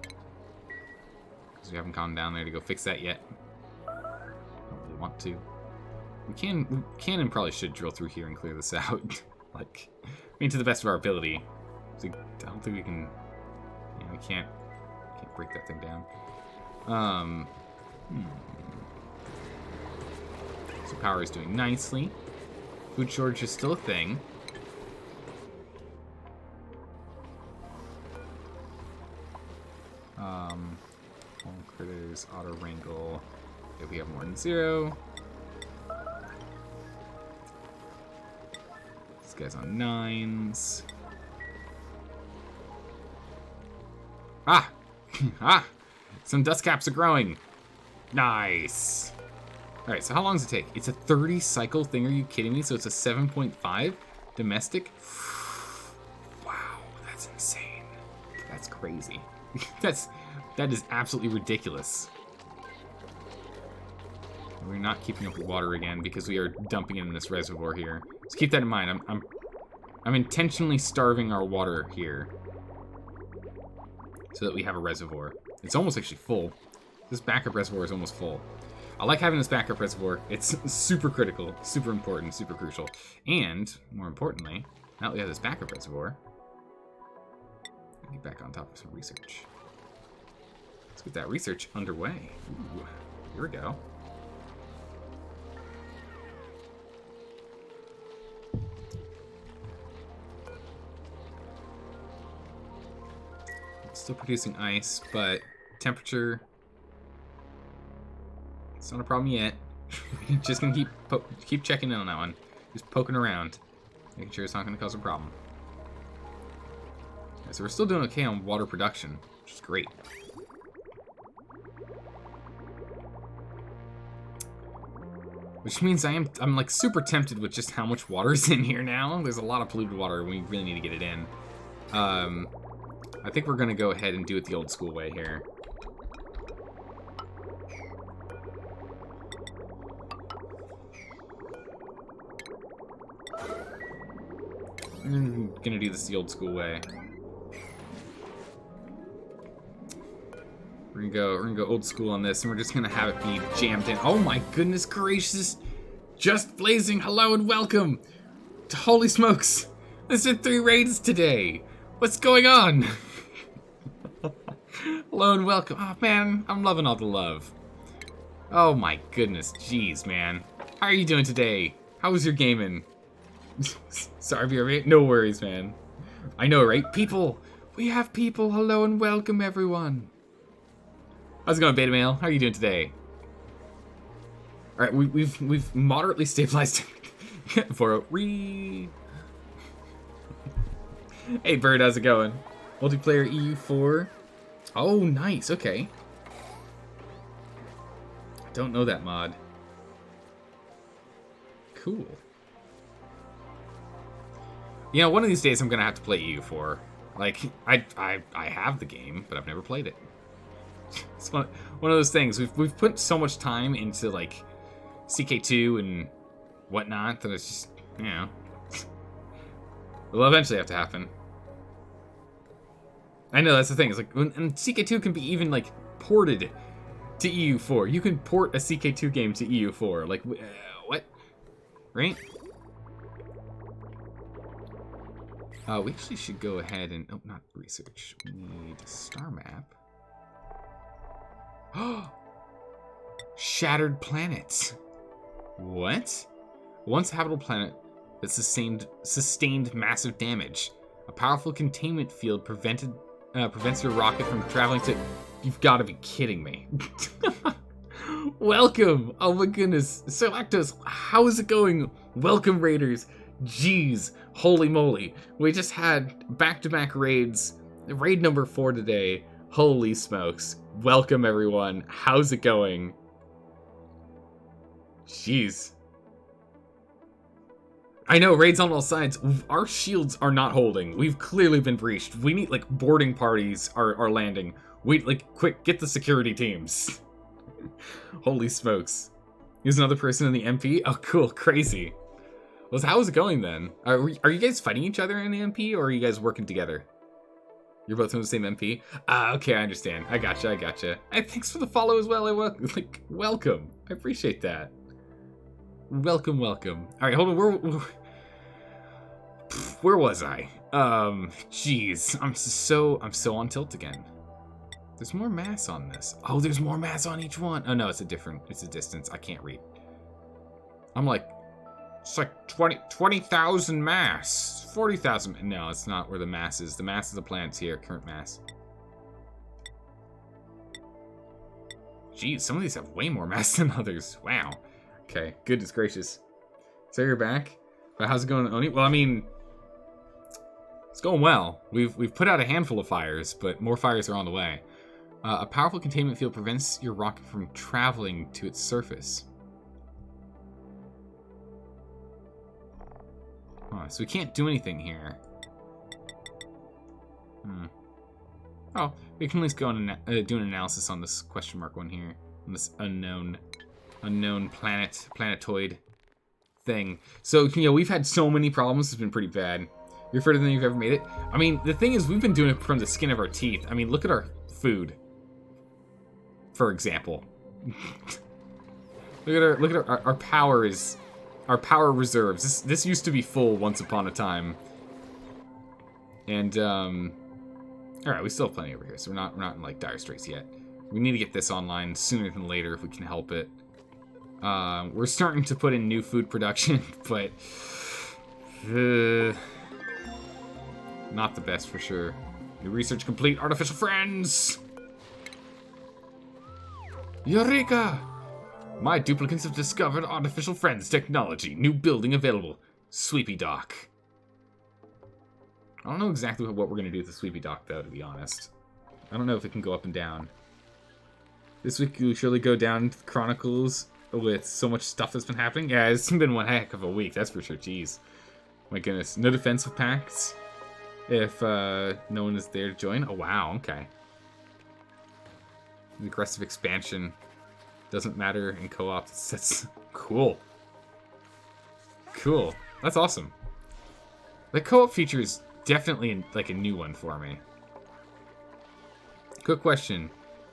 Because we haven't gone down there to go fix that yet. Don't really want to. We can and probably should drill through here and clear this out. Like, I mean, to the best of our ability. So I don't think we can. Yeah, we can't break that thing down. So power is doing nicely. Food shortage is still a thing. All critters, auto wrangle. If we have more than 0. This guy's on 9s. Ah! Ah! Some dust caps are growing. Nice. Alright, so how long does it take? It's a 30 cycle thing. Are you kidding me? So it's a 7.5 domestic? Wow, that's insane. That's crazy. That is absolutely ridiculous. We're not keeping up with water again because we are dumping it in this reservoir here. So keep that in mind. I'm intentionally starving our water here so that we have a reservoir. It's almost actually full. This backup reservoir is almost full. I like having this backup reservoir. It's super critical, super important, super crucial. And, more importantly, now that we have this backup reservoir, get back on top of some research. Let's get that research underway. Ooh, here we go. Still producing ice, but temperature, it's not a problem yet. Just gonna keep checking in on that one. Just poking around, making sure it's not gonna cause a problem. Yeah, so we're still doing okay on water production, which is great. Which means I'm like super tempted with just how much water is in here now. There's a lot of polluted water and we really need to get it in. I think we're gonna go ahead and do it the old school way here. I'm gonna do this the old school way. We're gonna go old school on this, and we're just gonna have it be jammed in. Oh my goodness gracious! Just blazing! Hello and welcome to Holy Smokes! There's been 3 raids today. What's going on? Hello and welcome. Oh man, I'm loving all the love. Oh my goodness, jeez, man. How are you doing today? How was your gaming? Sorry, BRB. No worries, man. I know, right? People! We have people! Hello and welcome, everyone! How's it going, Beta Male? How are you doing today? Alright, we've moderately stabilized for a Hey, Bird, how's it going? Multiplayer EU4. Oh, nice. Okay. I don't know that mod. Cool. You know, one of these days I'm gonna have to play EU4. Like, I have the game, but I've never played it. It's one of those things. We've put so much time into like CK2 and whatnot that it's just, you know, it'll eventually have to happen. I know, that's the thing. It's like, and CK2 can be even like ported to EU4. You can port a CK2 game to EU4. Like, what? Right? We actually should go ahead and... Oh, not research. We need a star map. Oh! Shattered planets. What? Once habitable planet that sustained massive damage. A powerful containment field prevents your rocket from traveling to... You've got to be kidding me. Welcome! Oh my goodness. So Actos, how is it going? Welcome, Raiders. Jeez, holy moly. We just had back-to-back raids. Raid number 4 today. Holy smokes. Welcome, everyone. How's it going? Jeez. I know, raids on all sides. Our shields are not holding. We've clearly been breached. We need, like, boarding parties are landing. Wait, like, quick, get the security teams. Holy smokes. Here's another person in the MP? Oh, cool, crazy. Well, so how is it going then? Are you guys fighting each other in the MP, or are you guys working together? You're both in the same MP? Okay, I understand. I gotcha. Hey, thanks for the follow as well. Welcome. I appreciate that. Welcome. All right, hold on. Where was I? Jeez, I'm so on tilt again. There's more mass on this. Oh, there's more mass on each one. Oh no, it's a distance. I can't read. I'm like, it's like 20,000 mass. 40,000. No, it's not where the mass is. The mass of the planet's here. Current mass. Jeez, some of these have way more mass than others. Wow. Okay, goodness gracious. So you're back. But how's it going, Oni? Well, I mean, it's going well. We've put out a handful of fires, but more fires are on the way. A powerful containment field prevents your rocket from traveling to its surface. So we can't do anything here. Oh, we can at least go and do an analysis on this question mark one here. On this unknown planetoid thing. So, you know, we've had so many problems. It's been pretty bad. You're further than you've ever made it. I mean, the thing is, we've been doing it from the skin of our teeth. I mean, look at our food, for example. look at our power is... Our power reserves. This used to be full once upon a time. And, alright, we still have plenty over here, so we're not in, like, dire straits yet. We need to get this online sooner than later if we can help it. We're starting to put in new food production, but... not the best for sure. New research complete. Artificial friends! Eureka! My duplicates have discovered artificial friends technology. New building available. Sweepy Dock. I don't know exactly what we're going to do with the Sweepy Dock, though, to be honest. I don't know if it can go up and down. This week will surely go down to the Chronicles with so much stuff that's been happening. Yeah, it's been one heck of a week, that's for sure. Jeez. My goodness. No defensive pacts if no one is there to join. Oh, wow. Okay. Aggressive expansion. Doesn't matter in co-op. That's cool. Cool. That's awesome. The co-op feature is definitely like a new one for me. Quick question.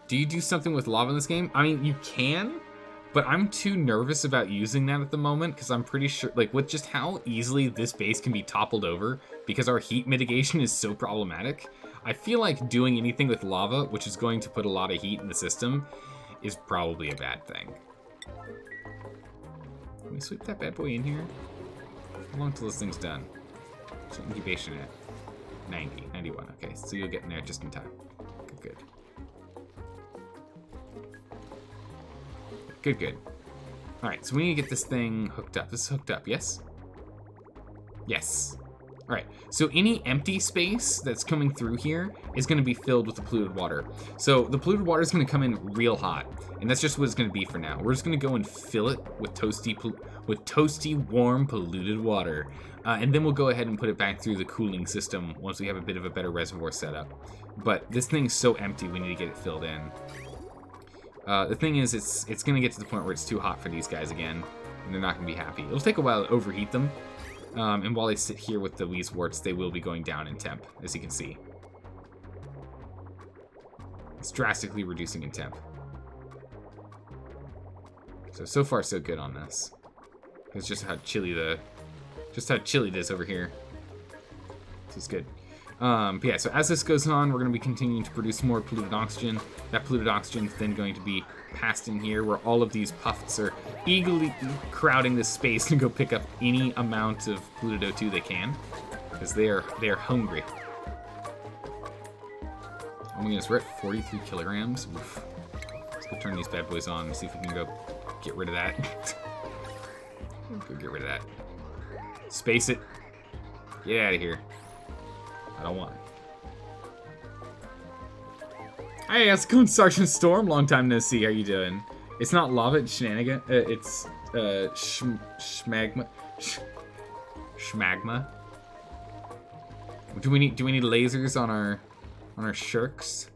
Do you do something with lava in this game? I mean, you can, but I'm too nervous about using that at the moment because I'm pretty sure, like, with just how easily this base can be toppled over because our heat mitigation is so problematic, I feel like doing anything with lava, which is going to put a lot of heat in the system, is probably a bad thing. Can we sweep that bad boy in here? How long till this thing's done? What's the incubation at? 90, 91. Okay, so you'll get in there just in time. Good. Good. Alright, so we need to get this thing hooked up. This is hooked up, yes? Yes. Alright, so any empty space that's coming through here is going to be filled with the polluted water. So the polluted water is going to come in real hot, and that's just what it's going to be for now. We're just going to go and fill it with toasty, warm, polluted water. And then we'll go ahead and put it back through the cooling system once we have a bit of a better reservoir setup. But this thing's so empty, we need to get it filled in. The thing is, it's going to get to the point where it's too hot for these guys again, and they're not going to be happy. It'll take a while to overheat them, and while they sit here with the Weezwarts, they will be going down in temp, as you can see. It's drastically reducing in temp. So far so good on this. It's just how chilly it is over here. This is good. But yeah, so as this goes on, we're going to be continuing to produce more polluted oxygen. That polluted oxygen is then going to be passed in here, where all of these puffs are eagerly crowding this space to go pick up any amount of polluted O2 they can, because they are hungry. Oh my goodness, we're at 43 kilograms. Oof. Let's go turn these bad boys on and see if we can go get rid of that. Go get rid of that. Space it. Get out of here. I don't want it. Hey, how's it going, Sergeant Storm? Long time no see. How you doing? It's not lava, it's shenanigan. It's schmagma. Schmagma. Do we need lasers on our shirks?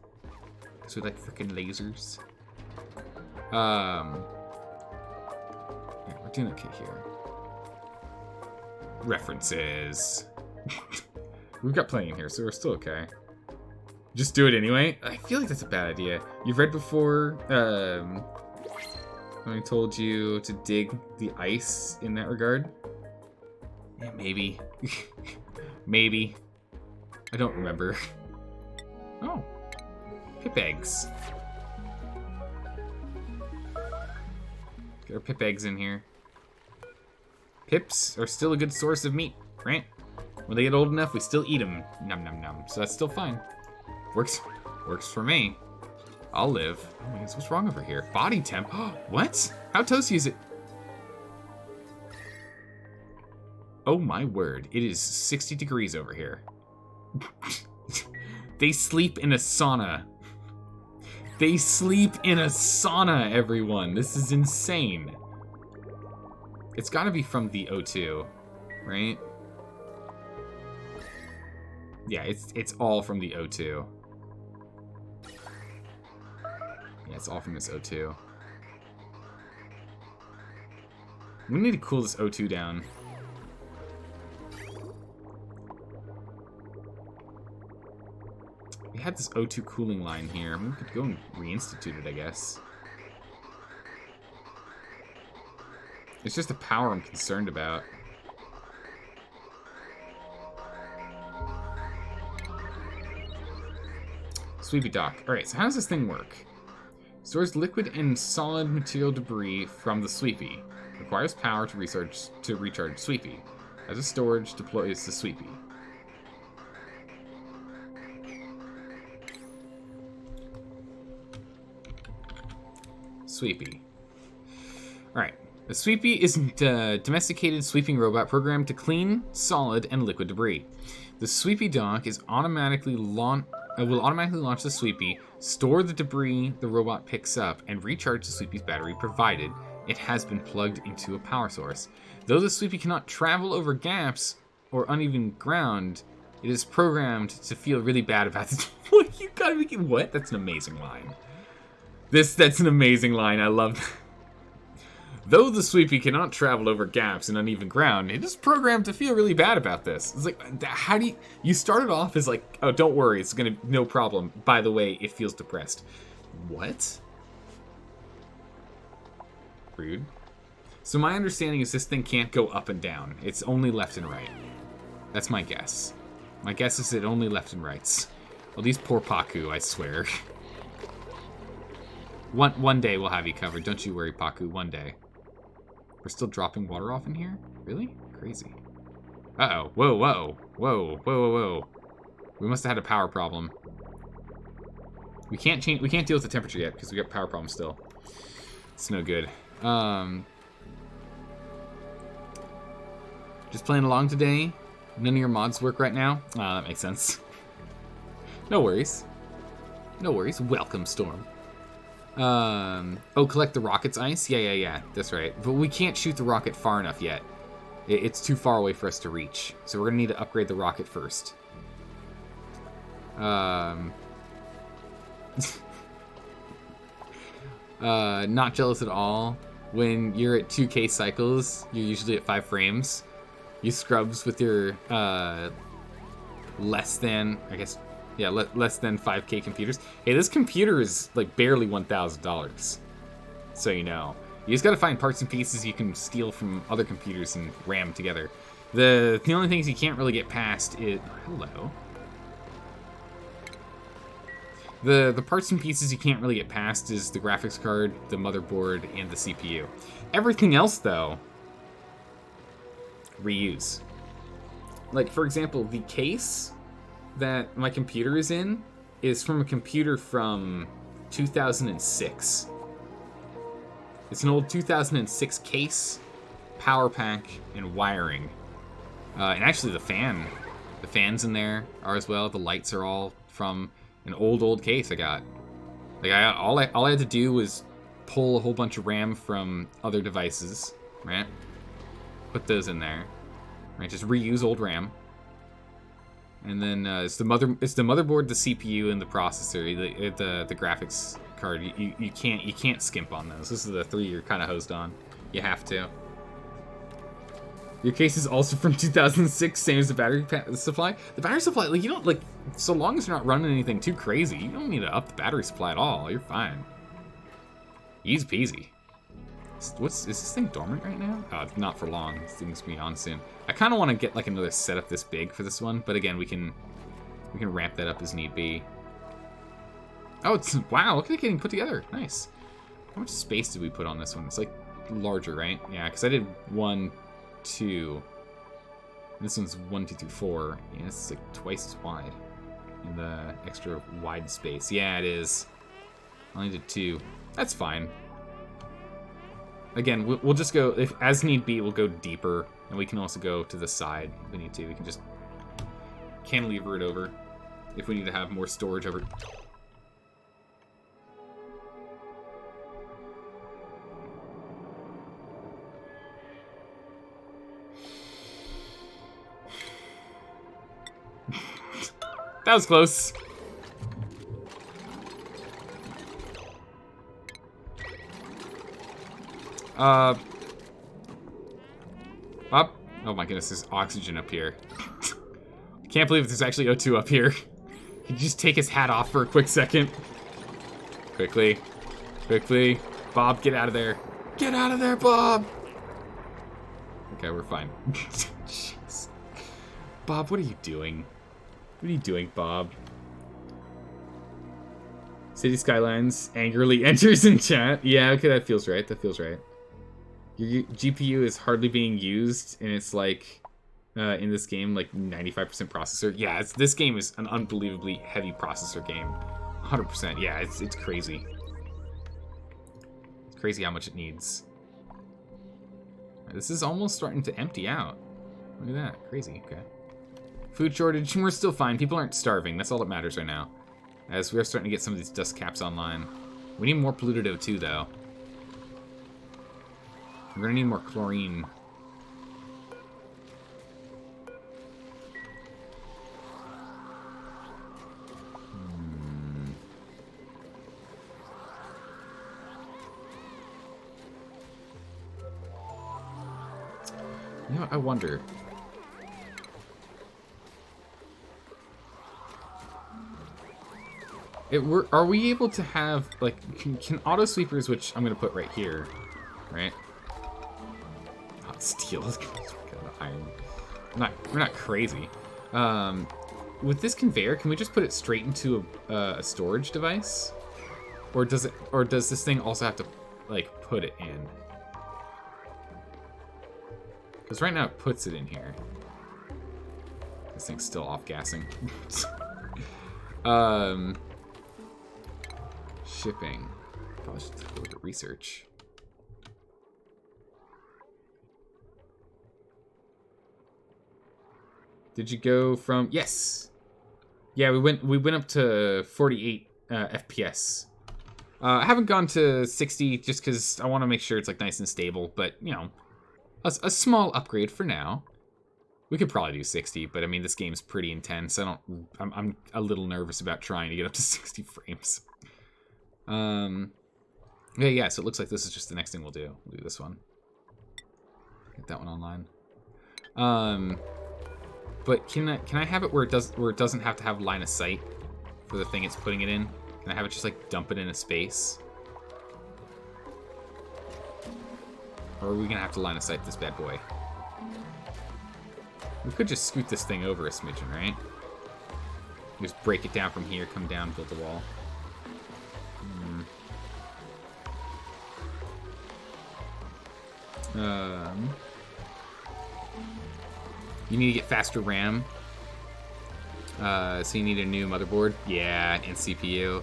Cause we like freaking lasers. Yeah, we're doing okay here. References. We've got plenty in here, so we're still okay. Just do it anyway? I feel like that's a bad idea. You've read before, when I told you to dig the ice in that regard? Yeah, maybe. Maybe. I don't remember. Oh. Pip eggs. Get our pip eggs in here. Pips are still a good source of meat, right? When they get old enough, we still eat them. Num num num. So that's still fine. Works for me. I'll live. Oh my goodness, what's wrong over here? Body temp. What? How toasty is it? Oh my word. It is 60 degrees over here. They sleep in a sauna. They sleep in a sauna, everyone. This is insane. It's gotta be from the O2, right? Yeah, it's all from the O2. Yeah, it's all from this O2. We need to cool this O2 down. We had this O2 cooling line here. We could go and reinstitute it, I guess. It's just the power I'm concerned about. Sweepy dock. Alright, so how does this thing work? Stores liquid and solid material debris from the sweepy. Requires power to recharge sweepy. As a storage, deploys the sweepy. Sweepy. Alright. The sweepy is a domesticated sweeping robot programmed to clean solid and liquid debris. The sweepy dock is will automatically launch the sweepy, store the debris the robot picks up, and recharge the sweepy's battery provided it has been plugged into a power source. Though the sweepy cannot travel over gaps or uneven ground, it is programmed to feel really bad about it. What? You gotta make it. What? That's an amazing line. That's an amazing line. I love that. Though the sweepy cannot travel over gaps and uneven ground, it is programmed to feel really bad about this. It's like, how do you started off as like, oh, don't worry, it's gonna, no problem. By the way, it feels depressed. What? Rude. So my understanding is this thing can't go up and down. It's only left and right. That's my guess. My guess is it only left and rights. Well, these poor Paku, I swear. One day we'll have you covered. Don't you worry, Paku, one day. We're still dropping water off in here? Really? Crazy. Uh-oh. Whoa, whoa. Whoa, whoa, whoa, whoa. We must have had a power problem. We can't deal with the temperature yet because we got power problems still. It's no good. Just playing along today. None of your mods work right now? Ah, that makes sense. No worries. No worries. Welcome, Storm. Oh, collect the rocket's ice? Yeah, that's right. But we can't shoot the rocket far enough yet. It's too far away for us to reach. So we're gonna need to upgrade the rocket first. Not jealous at all. When you're at 2K cycles, you're usually at 5 frames. You scrubs with your less than, I guess, yeah, less than 5K computers. Hey, this computer is like barely $1,000. So you know. You just gotta find parts and pieces you can steal from other computers and ram together. The only things you can't really get past is... Hello. The parts and pieces you can't really get past is the graphics card, the motherboard, and the CPU. Everything else, though, reuse. Like, for example, the case that my computer is in is from a computer from 2006. It's an old 2006 case, power pack, and wiring. And actually the fans in there are as well. The lights are all from an old case I got. Like all I had to do was pull a whole bunch of RAM from other devices, right? Put those in there, right? Just reuse old RAM. And then it's the motherboard, the CPU, and the processor, the graphics card. You can't skimp on those. This is the 3 you're kind of hosed on. You have to. Your case is also from 2006, same as the battery supply. The battery supply, like, you don't, like, so long as you're not running anything too crazy, you don't need to up the battery supply at all. You're fine. Easy peasy. Is this thing dormant right now? Not for long. This thing's gonna be on soon. I kind of want to get like another setup this big for this one, but again, we can ramp that up as need be. Oh, wow! Look at it getting put together. Nice. How much space did we put on this one? It's like larger, right? Yeah, because I did 1, 2. This one's 1, 2, 3, 4. Yeah, it's like twice as wide in the extra wide space. Yeah, it is. I only did 2. That's fine. Again, we'll just go, if as need be, we'll go deeper, and we can also go to the side if we need to. We can just cantilever it over if we need to have more storage over. That was close. Up. Oh my goodness, there's oxygen up here. I can't believe there's actually O2 up here. Can you just take his hat off for a quick second? Quickly. Quickly. Bob, get out of there. Get out of there, Bob! Okay, we're fine. Jeez. Bob, what are you doing? What are you doing, Bob? City Skylines angrily enters in chat. Yeah, okay, that feels right. That feels right. Your GPU is hardly being used, and it's like, in this game, like 95% processor. Yeah, this game is an unbelievably heavy processor game. 100%. Yeah, it's crazy. It's crazy how much it needs. This is almost starting to empty out. Look at that. Crazy. Okay. Food shortage, and we're still fine. People aren't starving. That's all that matters right now. As we are starting to get some of these dust caps online. We need more polluted O2, though. We're gonna need more chlorine. You know, I wonder. Are we able to have, like, can auto sweepers, which I'm gonna put right here, right? Not steel. Iron. We're not crazy. With this conveyor, can we just put it straight into a storage device, or does this thing also have to, like, put it in? Because right now it puts it in here. This thing's still off gassing. Shipping. Probably should take a look at research. Did you go from... Yes! Yeah, we went up to 48 FPS. I haven't gone to 60 just because I want to make sure it's like nice and stable, but, you know, a small upgrade for now. We could probably do 60, but I mean, this game's pretty intense. I'm a little nervous about trying to get up to 60 frames. Yeah, so it looks like this is just the next thing we'll do. We'll do this one. Get that one online. But can I have it where it doesn't have to have line of sight for the thing it's putting it in? Can I have it just like dump it in a space? Or are we gonna have to line of sight this bad boy? We could just scoot this thing over a smidgen, right? Just break it down from here, come down, build the wall. You need to get faster RAM. So you need a new motherboard. Yeah, and CPU.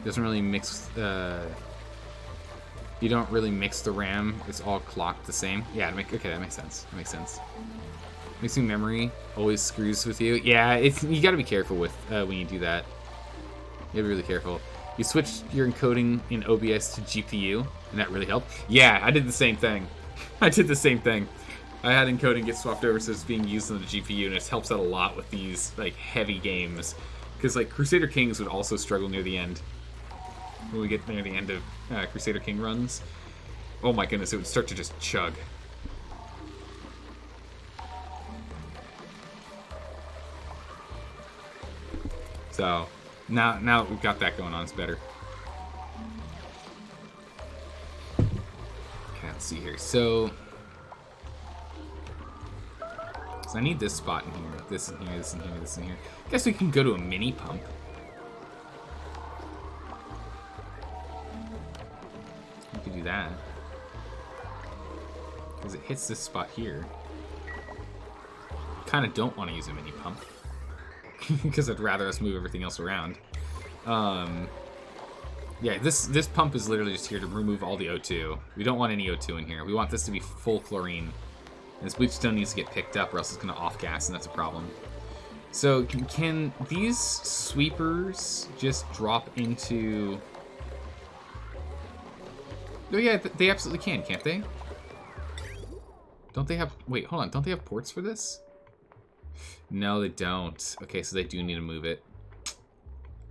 Doesn't really mix. You don't really mix the RAM. It's all clocked the same. Yeah, okay, that makes sense. That makes sense. Mixing memory always screws with you. Yeah, you got to be careful with when you do that. You gotta be really careful. You switched your encoding in OBS to GPU, and that really helped. Yeah, I did the same thing. I did the same thing. I had encoding get swapped over so it's being used on the GPU, and it helps out a lot with these like heavy games. Because like Crusader Kings would also struggle near the end. When we get near the end of Crusader King runs, oh my goodness, it would start to just chug. So now that we've got that going on, it's better. Okay, let's see here. So I need this spot in here, this in here, this in here, this in here. I guess we can go to a mini pump. We could do that. Because it hits this spot here. Kind of don't want to use a mini pump. Because I'd rather us move everything else around. Yeah, this pump is literally just here to remove all the O2. We don't want any O2 in here. We want this to be full chlorine. And this bleach stone needs to get picked up or else it's going to off-gas, and that's a problem. So can these sweepers just drop into... Oh yeah, they absolutely can, can't they? Don't they have... Wait, hold on. Don't they have ports for this? No, they don't. Okay, so they do need to move it.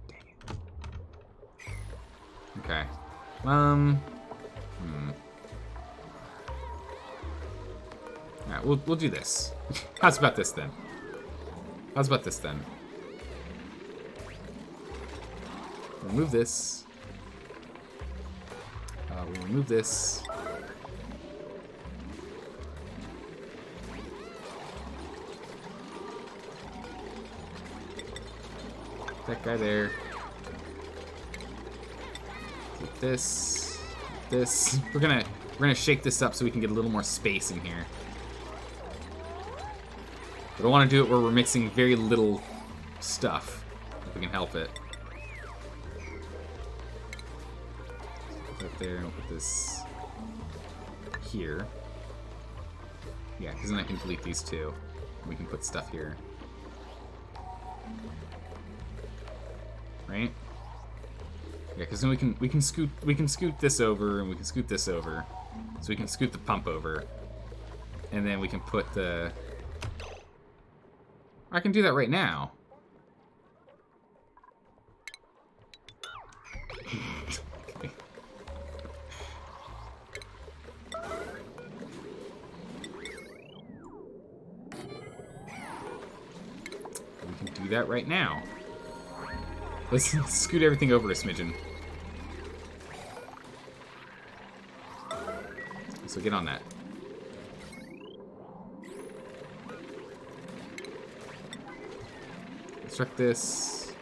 Dang it. Okay. Alright, we'll do this. How's about this then? How's about this then? We'll remove this. We'll remove this. That guy there. Get this. Get this. We're gonna shake this up so we can get a little more space in here. But I want to do it where we're mixing very little stuff, if we can help it. Put that there, and we'll put this here. Yeah, because then I can delete these two. We can put stuff here. Right? Yeah, because then we can scoot this over, and we can scoot this over. So we can scoot the pump over. And then we can put the... I can do that right now. Okay. We can do that right now. Let's scoot everything over a smidgen. So get on that. Construct this.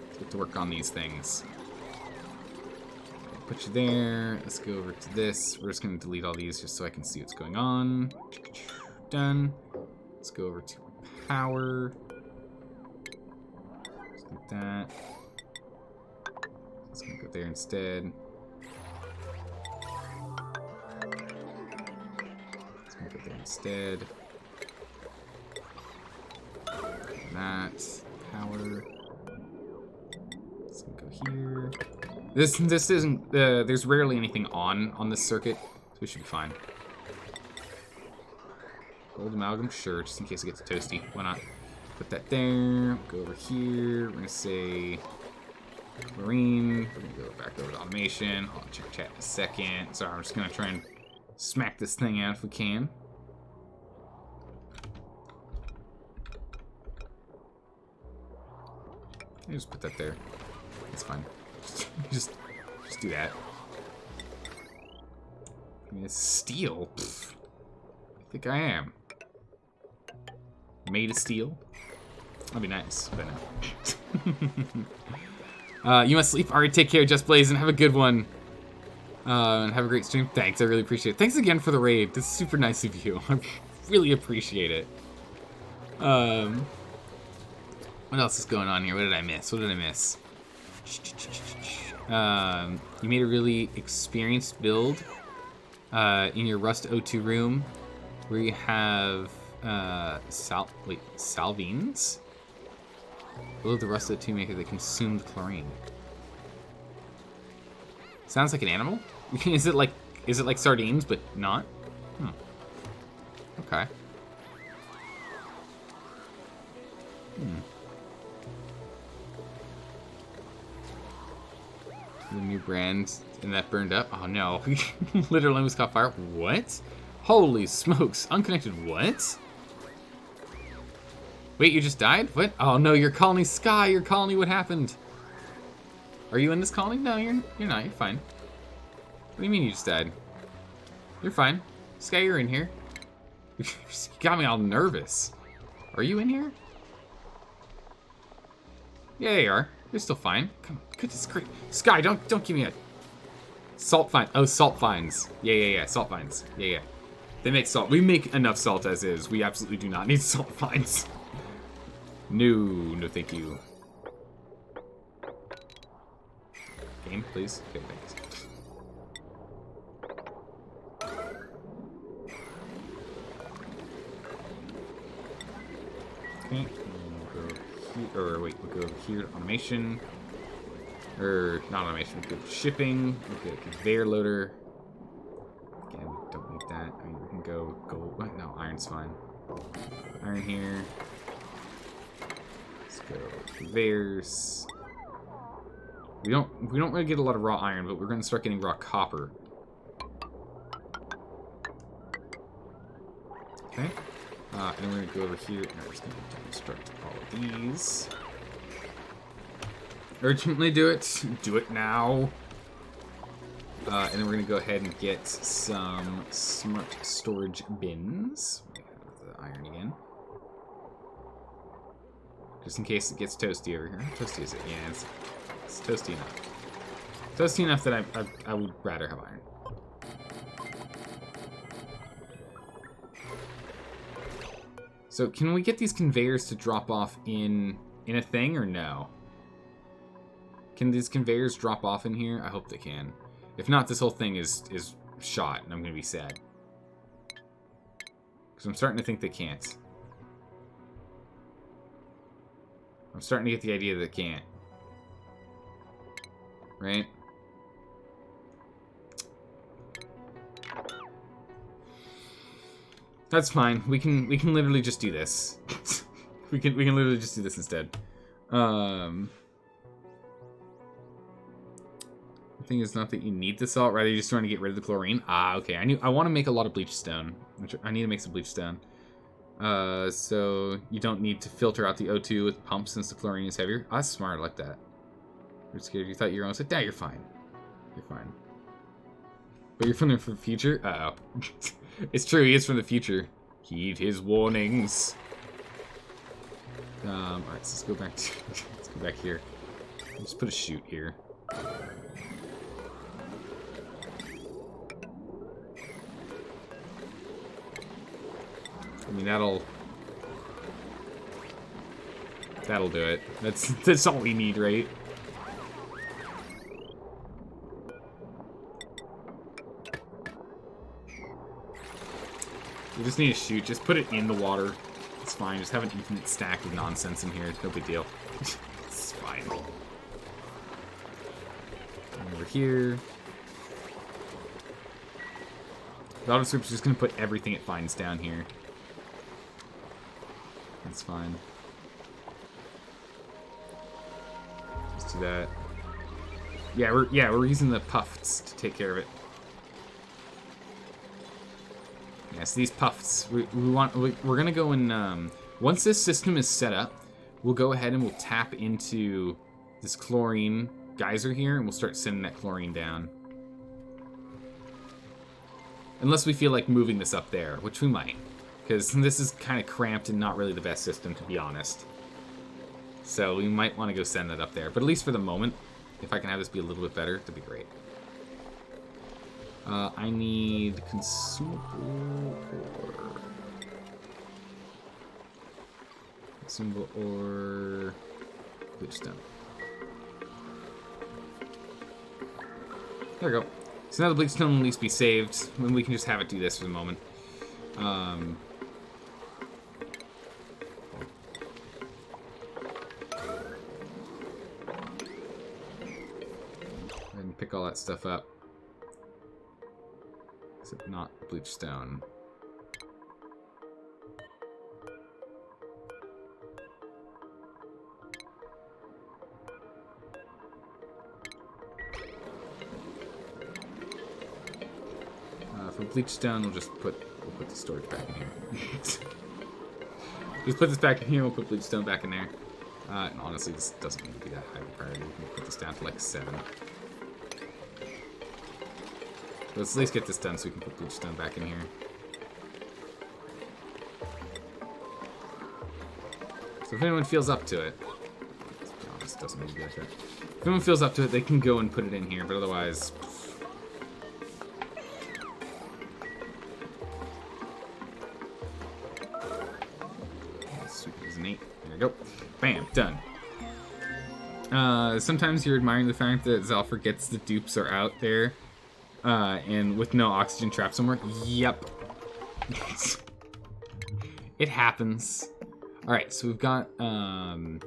Let's get to work on these things. Put you there. Let's go over to this. We're just going to delete all these just so I can see what's going on. Done. Let's go over to power. Just like that. It's going to go there instead. It's going to go there instead. That power. Let's go here. This isn't. There's rarely anything on this circuit, so we should be fine. Gold amalgam, sure, just in case it gets toasty. Why not? Put that there. Go over here. We're gonna say Marine. We're gonna go back over to automation. I'll check chat in a second. Sorry, I'm just gonna try and smack this thing out if we can. I just put that there. That's fine. just do that. I mean, it's steel. Pfft. I think I am. Made of steel. That'd be nice, but no. You must sleep. Alright, take care, Just Blaze, and have a good one. And have a great stream. Thanks, I really appreciate it. Thanks again for the raid. This is super nice of you. I really appreciate it. What else is going on here? What did I miss? What did I miss? You made a really experienced build in your Rust O2 room where you have salvines? Below the Rust O2 maker that consumed chlorine. Sounds like an animal? Is it like sardines but not? Okay. The new brand and that burned up? Oh no. Literally almost caught fire. What? Holy smokes. Unconnected what? Wait, you just died? What? Oh no, your colony, Sky, your colony, what happened? Are you in this colony? No, you're not, you're fine. What do you mean you just died? You're fine. Sky, you're in here. You got me all nervous. Are you in here? Yeah, you are. You're still fine. Come on, goodness great. Sky, don't give me a... Salt fine. Oh, salt fines. Yeah, salt fines. Yeah. They make salt. We make enough salt as is. We absolutely do not need salt fines. No, thank you. Game, please. Okay, thanks. Okay, we'll go here, or wait, we'll go over here to automation. Or, not automation, we'll go to shipping. We'll go to conveyor loader. Again, we don't need that. I mean, we can go gold. What? No, iron's fine. Iron here. Let's go conveyors. We don't really get a lot of raw iron, but we're gonna start getting raw copper. Okay. And we're gonna go over here and we're just gonna deconstruct all of these. Urgently do it. Do it now. And then we're gonna go ahead and get some smart storage bins. The iron again. Just in case it gets toasty over here. How toasty is it? Yeah, it's toasty enough. Toasty enough that I would rather have iron. So can we get these conveyors to drop off in a thing or no? Can these conveyors drop off in here? I hope they can. If not, this whole thing is shot and I'm gonna be sad. Because I'm starting to think they can't. I'm starting to get the idea that they can't. Right? That's fine. We can literally just do this. we can literally just do this instead. The thing is not that you need the salt, rather you're just trying to get rid of the chlorine. Ah, okay. I want to make a lot of bleach stone. I need to make some bleach stone. So you don't need to filter out the O2 with pumps since the chlorine is heavier. Ah, that's smart. I like that. You're scared. You thought you were almost like, "Dad, you're fine. You're fine." But you're from the future? Uh-oh. It's true, he is from the future. Heed his warnings. Alright, so let's go back to, let's go back here. Let's put a chute here. I mean, that'll do it. That's all we need, right? We just need a chute. Just put it in the water. It's fine. Just have an infinite stack of nonsense in here. No big deal. It's fine. And over here. The auto sweep's just gonna put everything it finds down here. That's fine. Just do that. Yeah, we're using the puffs to take care of it. Yeah, so these puffs, we're gonna go and once this system is set up, we'll go ahead and we'll tap into this chlorine geyser here, and we'll start sending that chlorine down. Unless we feel like moving this up there, which we might, because this is kind of cramped and not really the best system, to be honest. So we might want to go send that up there, but at least for the moment, if I can have this be a little bit better, that'd be great. I need consumable ore. Consumable ore. Bleachstone. There we go. So now the bleachstone will at least be saved, and we can just have it do this for the moment. And pick all that stuff up. Except not bleachstone. For bleachstone, we'll put the storage back in here. Just put this back in here. We'll put bleachstone back in there. And honestly, this doesn't need to be that high of a priority. We'll put this down to like 7. Let's at least get this done so we can put bleachstone back in here. So if anyone feels up to it, let's be honest, it doesn't need to be like that. If anyone feels up to it, they can go and put it in here, but otherwise... Sweet as an 8. There we go. Bam, done. Sometimes you're admiring the fact that Zalfur gets the dupes are out there. And with no oxygen trapped somewhere. Yep. It happens. Alright, so we've got the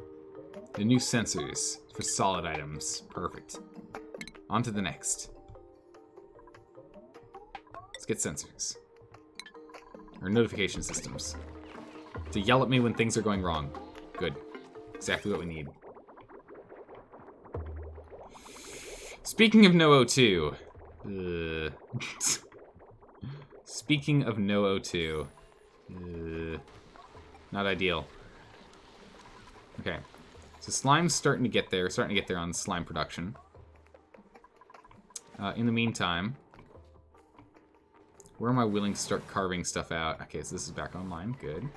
new sensors for solid items. Perfect. On to the next. Let's get sensors. Or notification systems. To yell at me when things are going wrong. Good. Exactly what we need. Speaking of no O2. Speaking of no O2. Not ideal. Okay. So slime's starting to get there. Starting to get there on slime production. In the meantime, where am I willing to start carving stuff out? Okay, so this is back online. Good.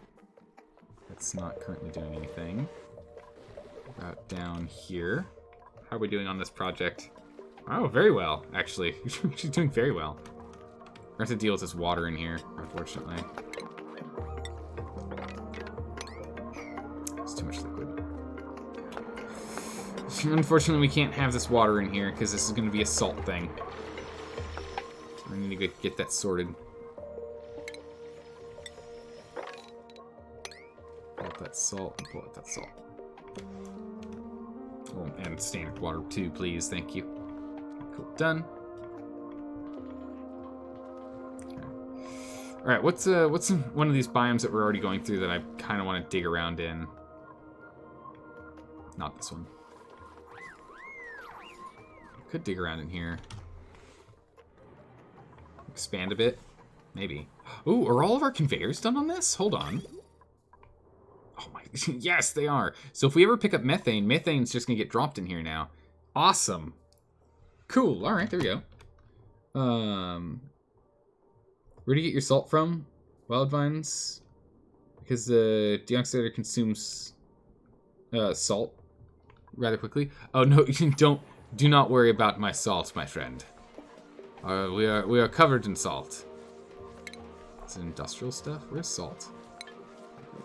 That's not currently doing anything. About down here. How are we doing on this project? Oh, very well, actually. She's doing very well. We're going to have to deal with this water in here, unfortunately. It's too much liquid. Unfortunately, we can't have this water in here, because this is going to be a salt thing. So we need to get that sorted. Pull out that salt and pull out that salt. Oh, and standard water too, please. Thank you. Cool. Done. Okay. All right. What's one of these biomes that we're already going through that I kind of want to dig around in? Not this one. I could dig around in here. Expand a bit, maybe. Ooh, are all of our conveyors done on this? Hold on. Oh my, yes, they are. So if we ever pick up methane, methane's just gonna get dropped in here now. Awesome. Cool, all right, there we go. Where do you get your salt from? Wild vines? Because the deoxidizer consumes salt rather quickly. Oh no, do not worry about my salt, my friend. We are covered in salt. Is it industrial stuff? Where's salt?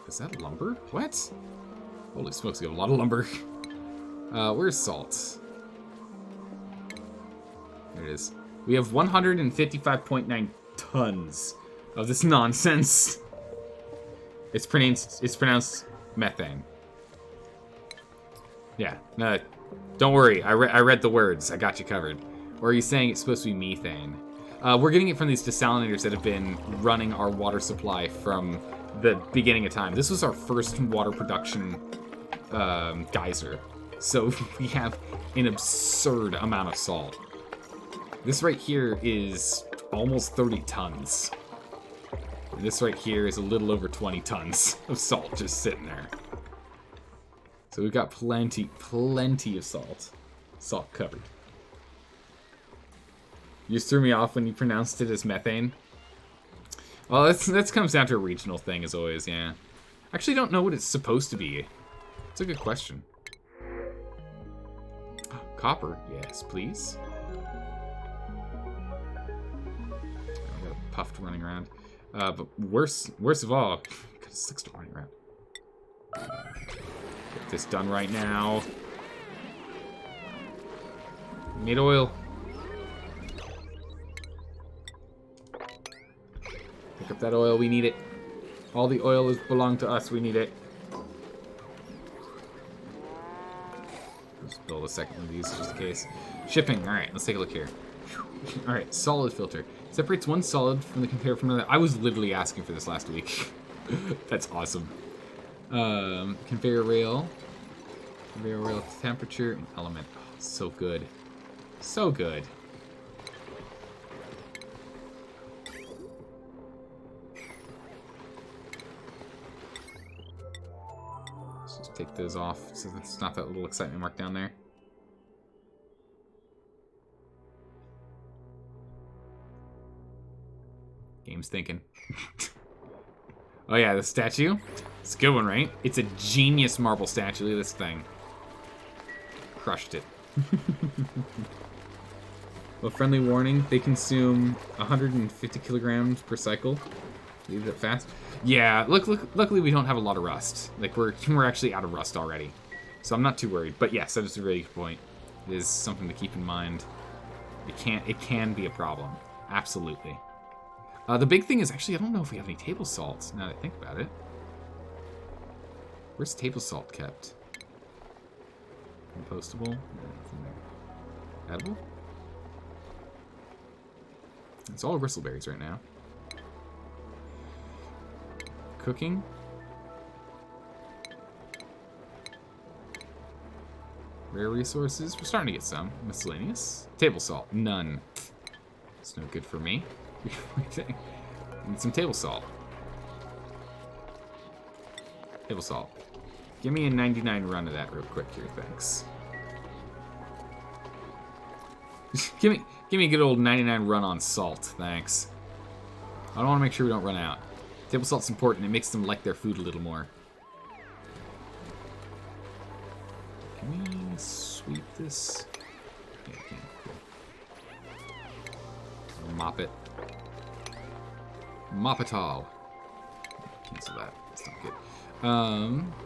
Is that lumber? What? Holy smokes, we have a lot of lumber. Where's salt? There it is. We have 155.9 tons of this nonsense. It's pronounced methane. Yeah. No, don't worry. I read the words. I got you covered. Or are you saying it's supposed to be methane? We're getting it from these desalinators that have been running our water supply from the beginning of time. This was our first water production geyser. So we have an absurd amount of salt. This right here is almost 30 tons. And this right here is a little over 20 tons of salt just sitting there. So we've got plenty of salt. Salt covered. You just threw me off when you pronounced it as methane. Well, that comes down to a regional thing, as always, yeah. I actually don't know what it's supposed to be. It's a good question. Copper, yes, please. I got a puffed running around. But worst of all, got a 6 running around. Get this done right now. Need oil. Pick up that oil, we need it. All the oil belongs to us, we need it. Just build a second one of these just in case. Shipping, alright, let's take a look here. Alright, solid filter. Separates one solid from the conveyor from another. I was literally asking for this last week. That's awesome. Conveyor rail. Conveyor rail temperature and element. Oh, so good. So good. Let's just take those off so it's not that little excitement mark down there. Game's thinking. Oh yeah, the statue. It's a good one, right? It's a genius marble statue. Look at this thing. Crushed it. Well, friendly warning, they consume 150 kilograms per cycle. Leave it fast. Yeah, luckily we don't have a lot of rust. Like, we're actually out of rust already. So I'm not too worried. But yes, that is a really good point. It is something to keep in mind. It can be a problem. Absolutely. The big thing is, actually, I don't know if we have any table salt, now that I think about it. Where's table salt kept? Compostable? Nothing there. Edible? It's all bristleberries right now. Cooking? Rare resources? We're starting to get some. Miscellaneous? Table salt? None. It's no good for me. Need some table salt. Table salt. Give me a 99 run of that real quick here, thanks. give me a good old 99 run on salt, thanks. I don't want to make sure we don't run out. Table salt's important. It makes them like their food a little more. Can we sweep this? Yeah, we can. Cool. Mop it. Mop it all. Cancel that. That's not good.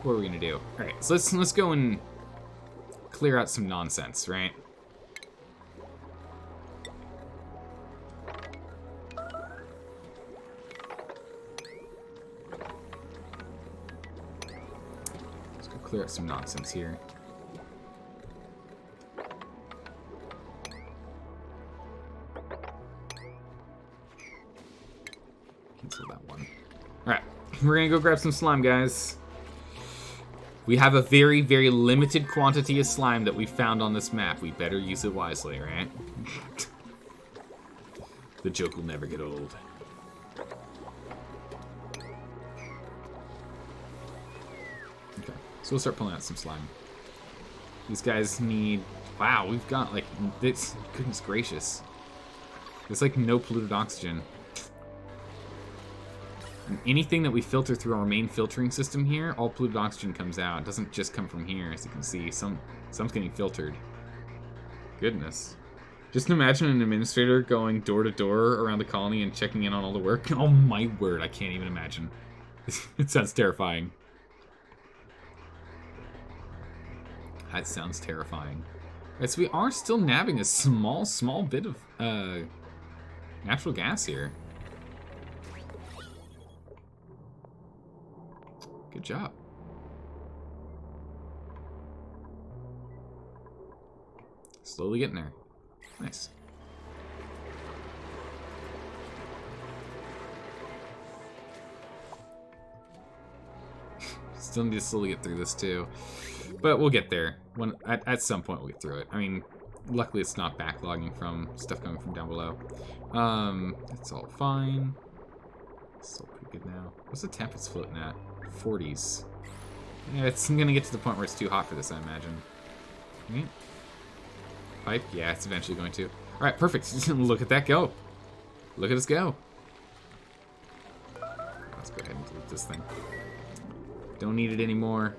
What are we gonna do? All right, so let's go and clear out some nonsense, right? Let's go clear out some nonsense here. Cancel that one. Alright, we're gonna go grab some slime, guys. We have a very, very limited quantity of slime that we found on this map. We better use it wisely, right? The joke will never get old. Okay, so we'll start pulling out some slime. These guys need... Wow, we've got, like, this... Goodness gracious. There's, like, no polluted oxygen. And anything that we filter through our main filtering system here, all polluted oxygen comes out. It doesn't just come from here, as you can see. Some's getting filtered. Goodness. Just imagine an administrator going door to door around the colony and checking in on all the work. Oh my word, I can't even imagine. It sounds terrifying. That sounds terrifying. Right, so we are still nabbing a small bit of natural gas here. Good job. Slowly getting there. Nice. Still need to slowly get through this too. But we'll get there. At some point we'll get through it. I mean, luckily it's not backlogging from stuff coming from down below. It's all fine. It's all pretty good now. What's the temp it's floating at? 40s. Yeah, it's gonna get to the point where it's too hot for this, I imagine. Right? Pipe? Yeah, it's eventually going to. Alright, perfect. Look at that go. Look at us go. Let's go ahead and delete this thing. Don't need it anymore.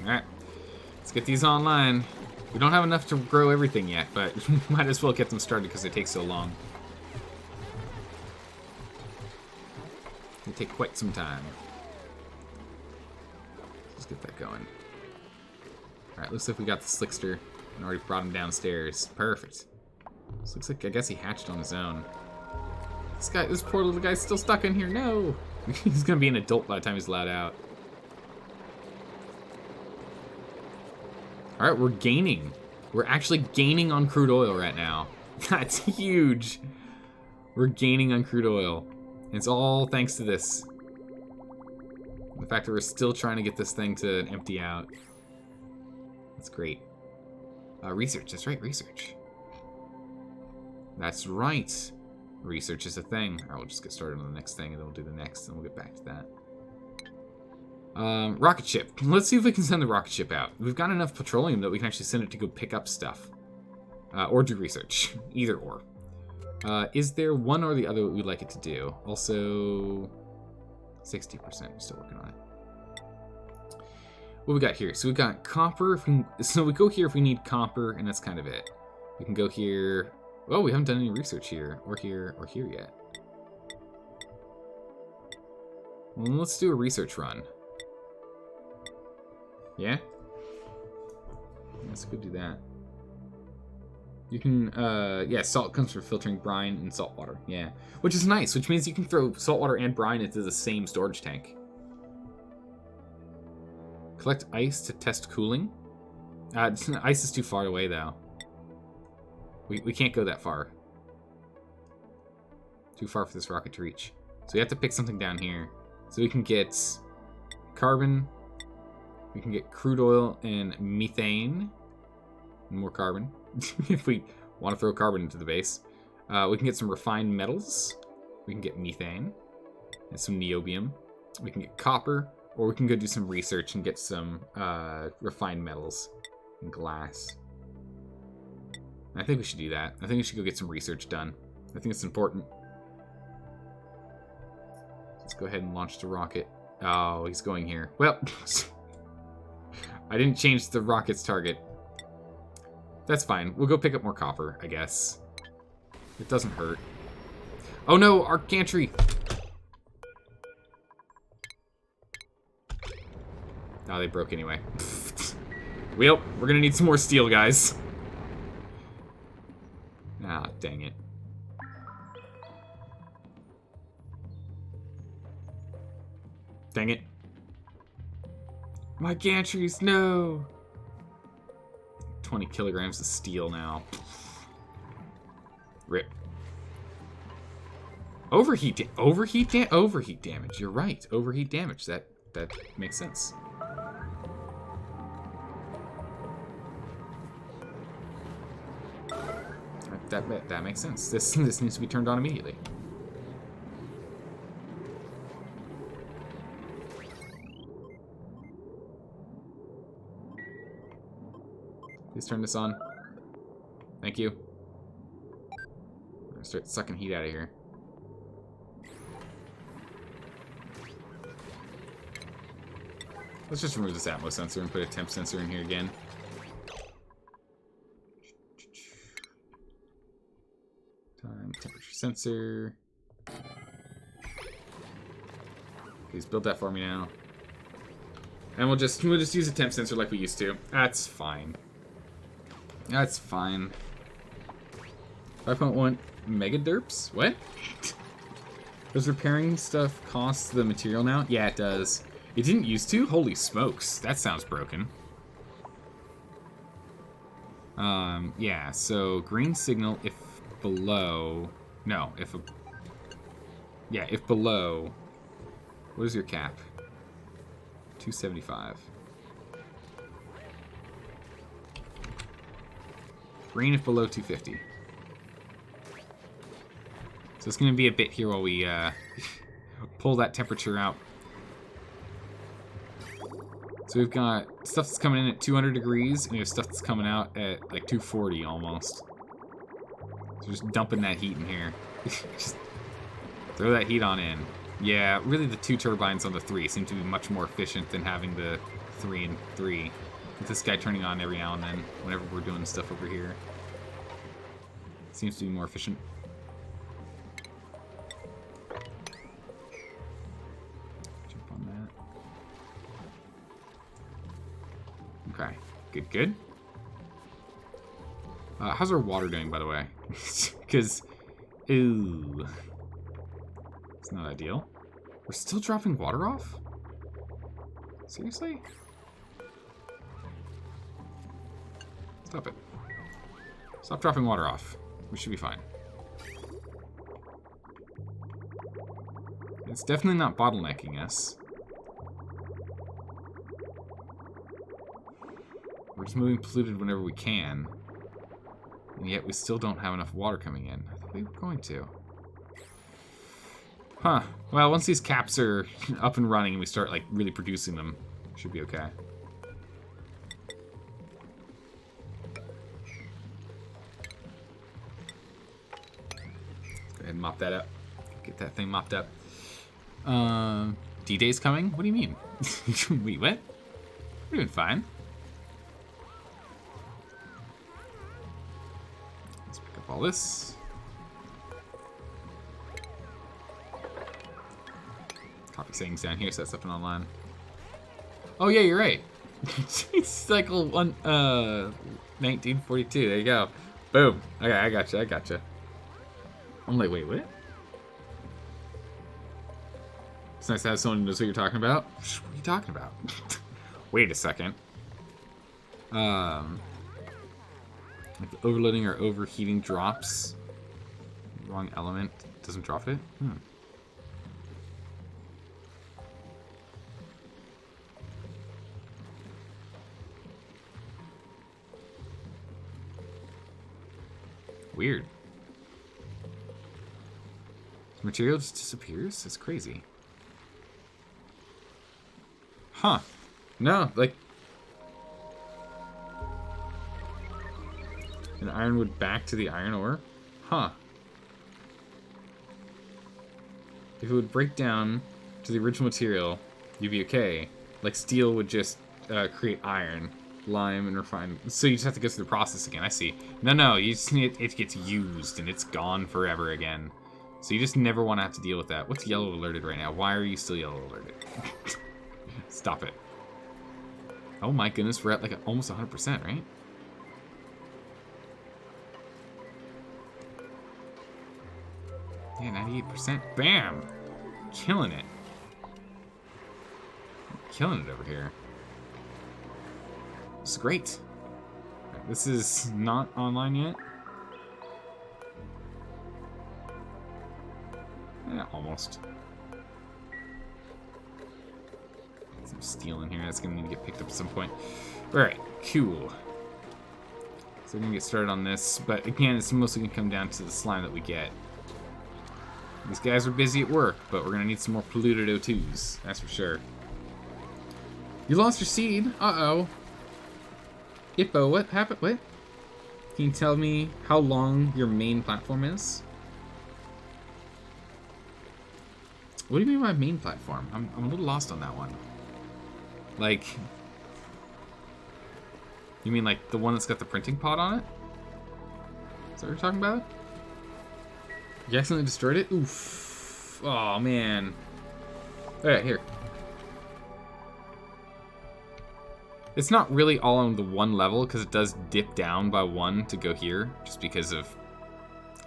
Alright. Let's get these online. We don't have enough to grow everything yet, but might as well get them started because they take so long. They take quite some time. Let's get that going. Alright, looks like we got the Slickster and already brought him downstairs. Perfect. This looks like, I guess he hatched on his own. This poor little guy's still stuck in here. No! He's gonna be an adult by the time he's allowed out. Alright, we're gaining. We're actually gaining on crude oil right now. That's huge. We're gaining on crude oil. And it's all thanks to this. The fact that we're still trying to get this thing to empty out. That's great. Research, that's right, research. That's right. Research is a thing. Alright, we'll just get started on the next thing and then we'll do the next and we'll get back to that. Rocket ship. Let's see if we can send the rocket ship out. We've got enough petroleum that we can actually send it to go pick up stuff. Or do research. Either or. Is there one or the other we'd like it to do? Also, 60%. We're still working on it. What we got here? So we got copper. So we go here if we need copper, and that's kind of it. We can go here. Oh, we haven't done any research here, or here, or here yet. Well, let's do a research run. Yeah? Let's go do that. You can, yeah, salt comes from filtering brine and salt water. Yeah. Which is nice, which means you can throw salt water and brine into the same storage tank. Collect ice to test cooling. Ice is too far away, though. We can't go that far. Too far for this rocket to reach. So we have to pick something down here. So we can get carbon. We can get crude oil and methane. And more carbon. If we want to throw carbon into the base. We can get some refined metals. We can get methane. And some niobium. We can get copper. Or we can go do some research and get some refined metals and glass. I think we should do that. I think we should go get some research done. I think it's important. Let's go ahead and launch the rocket. Oh, he's going here. Well, I didn't change the rocket's target. That's fine. We'll go pick up more copper, I guess. It doesn't hurt. Oh no, our gantry! Oh, they broke anyway. Well, we're gonna need some more steel, guys. Ah, dang it. Dang it. My gantries, no! 20 kilograms of steel now. Rip. Overheat damage. You're right. Overheat damage. That makes sense. That makes sense. This needs to be turned on immediately. Please turn this on. Thank you. I'm gonna start sucking heat out of here. Let's just remove this atmo sensor and put a temp sensor in here again. Time temperature sensor. Please build that for me now. And we'll just use a temp sensor like we used to. That's fine. That's fine. 5.1 mega derps? What? Does repairing stuff cost the material now? Yeah, it does. It didn't used to? Holy smokes. That sounds broken. Yeah, so green signal if below... No, if... Yeah, if below... What is your cap? 275. Green if below 250. So it's going to be a bit here while we pull that temperature out. So we've got stuff that's coming in at 200 degrees, and we have stuff that's coming out at like 240 almost. So just dumping that heat in here. Just throw that heat on in. Yeah, really the 2 turbines on the 3 seem to be much more efficient than having the 3 and 3. With this guy turning on every now and then, whenever we're doing stuff over here. Seems to be more efficient. Jump on that. Okay, good, good. How's our water doing, by the way? Because, ooh, it's not ideal. We're still dropping water off? Seriously? Stop it. Stop dropping water off. We should be fine. It's definitely not bottlenecking us. We're just moving polluted whenever we can. And yet we still don't have enough water coming in. I thought we were going to. Huh. Well, once these caps are up and running and we start, like, really producing them, it should be okay. Go ahead and mop that up. Get that thing mopped up. D-Day's coming? What do you mean? Wait, what? We're doing fine. Let's pick up all this. Copy settings down here so that's up and online. Oh yeah, you're right. Cycle 1942. There you go. Boom. Okay, I gotcha. I gotcha. I'm like, wait, what? It's nice to have someone who knows what you're talking about. What are you talking about? Wait a second. Like overloading or overheating drops. Wrong element doesn't drop it. Weird. The material just disappears? That's crazy. Huh. No, like... an ironwood back to the iron ore? Huh. If it would break down to the original material, you'd be okay. Like steel would just create iron, lime, and refine. So you just have to go through the process again. I see. No, you just need it gets used and it's gone forever again. So you just never want to have to deal with that. What's yellow alerted right now? Why are you still yellow alerted? Stop it. Oh my goodness, we're at like almost 100%, right? Yeah, 98%. Bam! Killing it. Killing it over here. This is great. This is not online yet. Yeah, almost. Some steel in here that's gonna need to get picked up at some point. Alright, cool. So we're gonna get started on this, but again, it's mostly gonna come down to the slime that we get. These guys are busy at work, but we're gonna need some more polluted O2s, that's for sure. You lost your seed? Uh-oh. Hippo, what happened? What? Can you tell me how long your main platform is? What do you mean by main platform? I'm a little lost on that one. Like, you mean like the one that's got the printing pod on it? Is that what you're talking about? You accidentally destroyed it? Oof. Oh, man. Alright, here. It's not really all on the one level, because it does dip down by one to go here, just because of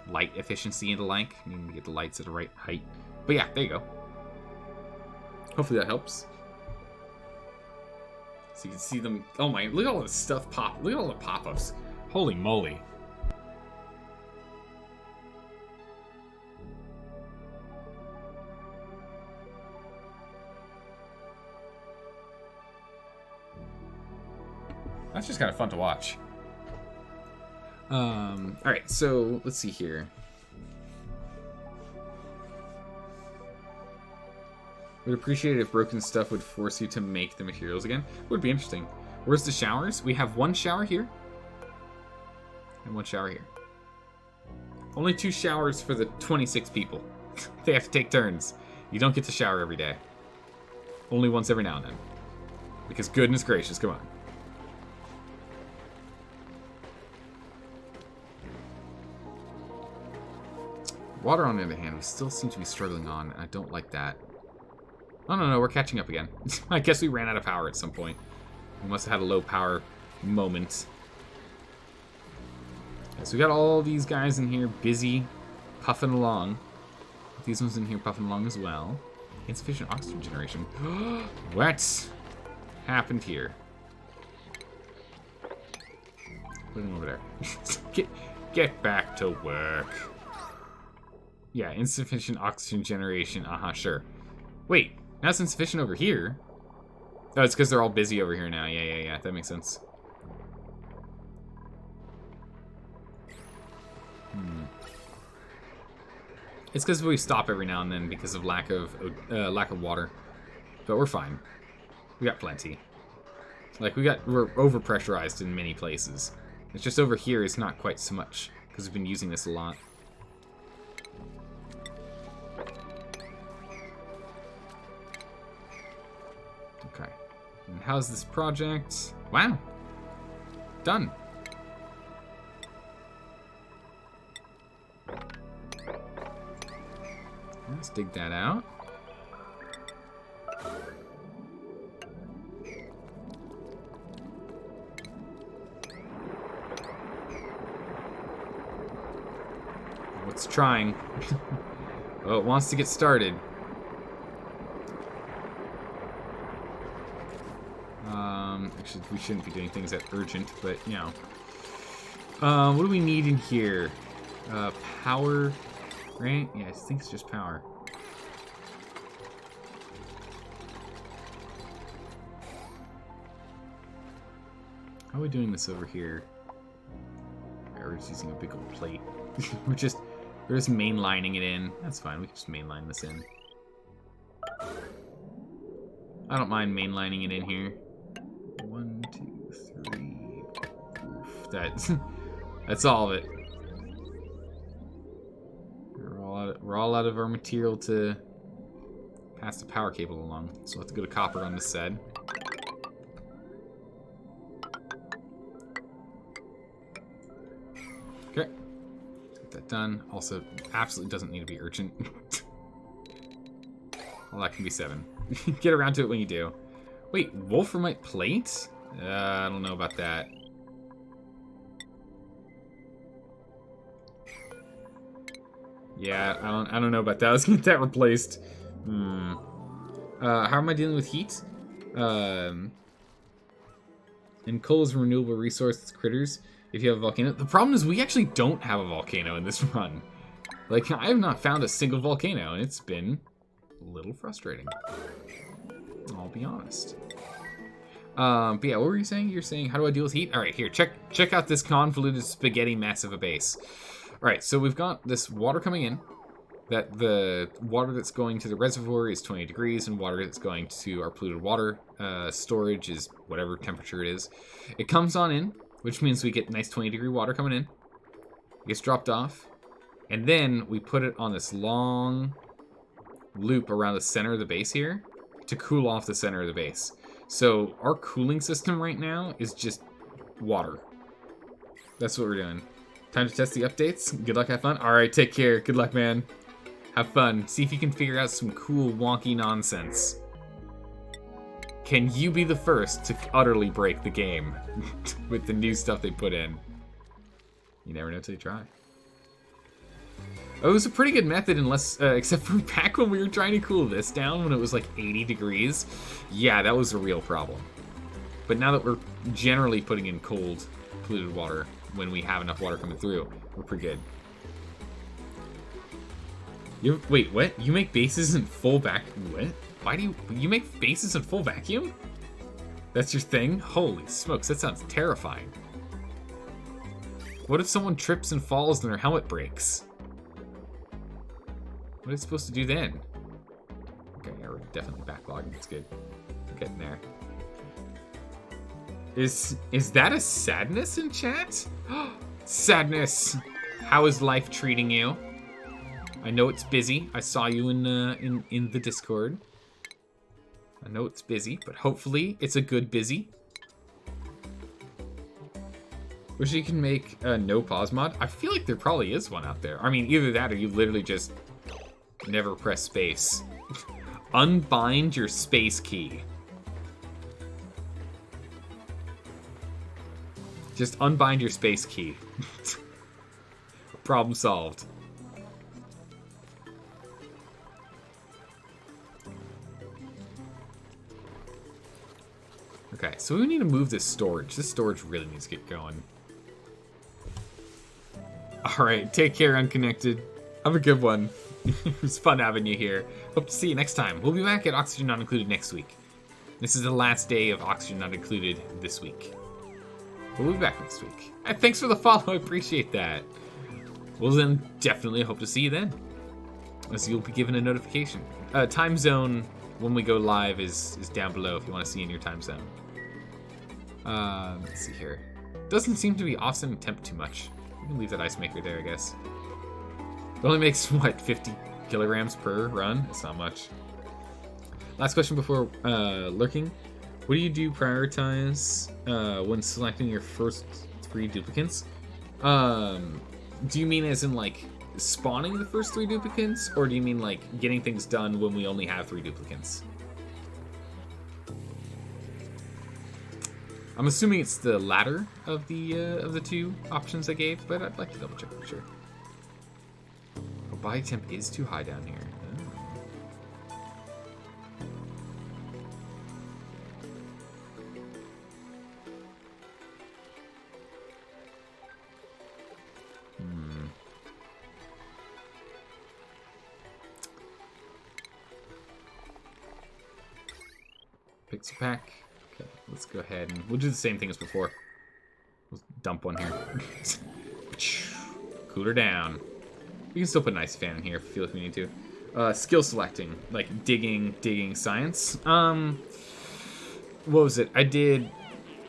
light efficiency and the like. You need to get the lights at the right height. But yeah, there you go. Hopefully that helps. So you can see them. Oh my, look at all this stuff pop. Look at all the pop-ups. Holy moly. That's just kind of fun to watch. Alright, so let's see here. Would appreciate it if broken stuff would force you to make the materials again. Would be interesting. Where's the showers? We have one shower here. And one shower here. Only 2 showers for the 26 people. They have to take turns. You don't get to shower every day. Only once every now and then. Because goodness gracious, come on. Water, on the other hand, we still seem to be struggling on, and I don't like that. Oh, no, we're catching up again. I guess we ran out of power at some point. We must have had a low power moment. Okay, so we got all these guys in here busy, puffing along. These ones in here puffing along as well. Insufficient oxygen generation. What happened here? Put him over there. Get back to work. Yeah, insufficient oxygen generation. Sure. Wait, now it's insufficient over here. Oh, it's because they're all busy over here now. Yeah. That makes sense. It's because we stop every now and then because of lack of water. But we're fine. We got plenty. Like, we're overpressurized in many places. It's just over here is not quite so much because we've been using this a lot. Okay. And how's this project? Wow. Done. Let's dig that out. It's trying. Oh, it wants to get started. Actually, we shouldn't be doing things that urgent, but, you know. What do we need in here? Power, right? Yeah, I think it's just power. How are we doing this over here? Yeah, we're just using a big old plate. we're just mainlining it in. That's fine, we can just mainline this in. I don't mind mainlining it in here. 1, 2, 3. Oof, that's all of it. We're all out of our material to pass the power cable along. So we'll have to go to copper on this side. Okay. Let's get that done. Also, absolutely doesn't need to be urgent. Well, that can be 7. Get around to it when you do. Wait, wolframite plate? I don't know about that. Yeah, I don't know about that. Let's get that replaced. How am I dealing with heat? And coal is a renewable resource. It's critters. If you have a volcano, the problem is we actually don't have a volcano in this run. Like, I have not found a single volcano, and it's been a little frustrating. I'll be honest. But yeah, what were you saying? You're saying, how do I deal with heat? All right, here, check out this convoluted spaghetti mess of a base. All right, so we've got this water coming in. That the water that's going to the reservoir is 20 degrees, and water that's going to our polluted water storage is whatever temperature it is. It comes on in, which means we get nice 20-degree water coming in. It gets dropped off, and then we put it on this long loop around the center of the base here to cool off the center of the base. So our cooling system right now is just water. That's what we're doing. Time to test the updates. Good luck, have fun. All right, take care. Good luck, man. Have fun. See if you can figure out some cool, wonky nonsense. Can you be the first to utterly break the game with the new stuff they put in? You never know till you try. Oh, it was a pretty good method, unless, except for back when we were trying to cool this down when it was like 80 degrees. Yeah, that was a real problem. But now that we're generally putting in cold, non-included water when we have enough water coming through. We're pretty good. Wait, what? You make bases in full vacuum? What? Why do you make bases in full vacuum? That's your thing? Holy smokes, that sounds terrifying. What if someone trips and falls and their helmet breaks? What is it supposed to do then? Okay, yeah, we're definitely backlogging. That's good. We're getting there. Is that a sadness in chat? Sadness! How is life treating you? I know it's busy. I saw you in the Discord. I know it's busy, but hopefully it's a good busy. Wish you can make a no pause mod. I feel like there probably is one out there. I mean, either that or you literally just never press space. Unbind your space key. Just unbind your space key. Problem solved. Okay, so we need to move this storage. This storage really needs to get going. Alright, take care, Unconnected. Have a good one. It was fun having you here. Hope to see you next time. We'll be back at Oxygen Not Included next week. This is the last day of Oxygen Not Included this week. We'll be back next week. Thanks for the follow, I appreciate that. Well then, definitely hope to see you then. As you'll be given a notification. Time zone when we go live is down below if you want to see in your time zone. Let's see here. Doesn't seem to be offsetting temp too much. We can leave that ice maker there, I guess. It only makes, what, 50 kilograms per run? It's not much. Last question before lurking. What do you do prioritize when selecting your first 3 duplicants? Do you mean as in, like, spawning the first 3 duplicants? Or do you mean, like, getting things done when we only have 3 duplicants? I'm assuming it's the latter of the 2 options I gave, but I'd like to double check for sure. Oh, body temp is too high down here. Pixel pack. Okay, let's go ahead and we'll do the same thing as before. Let's dump one here. Cool her down. We can still put an ice fan in here if we feel like we need to. Skill selecting, like digging science. What was it? I did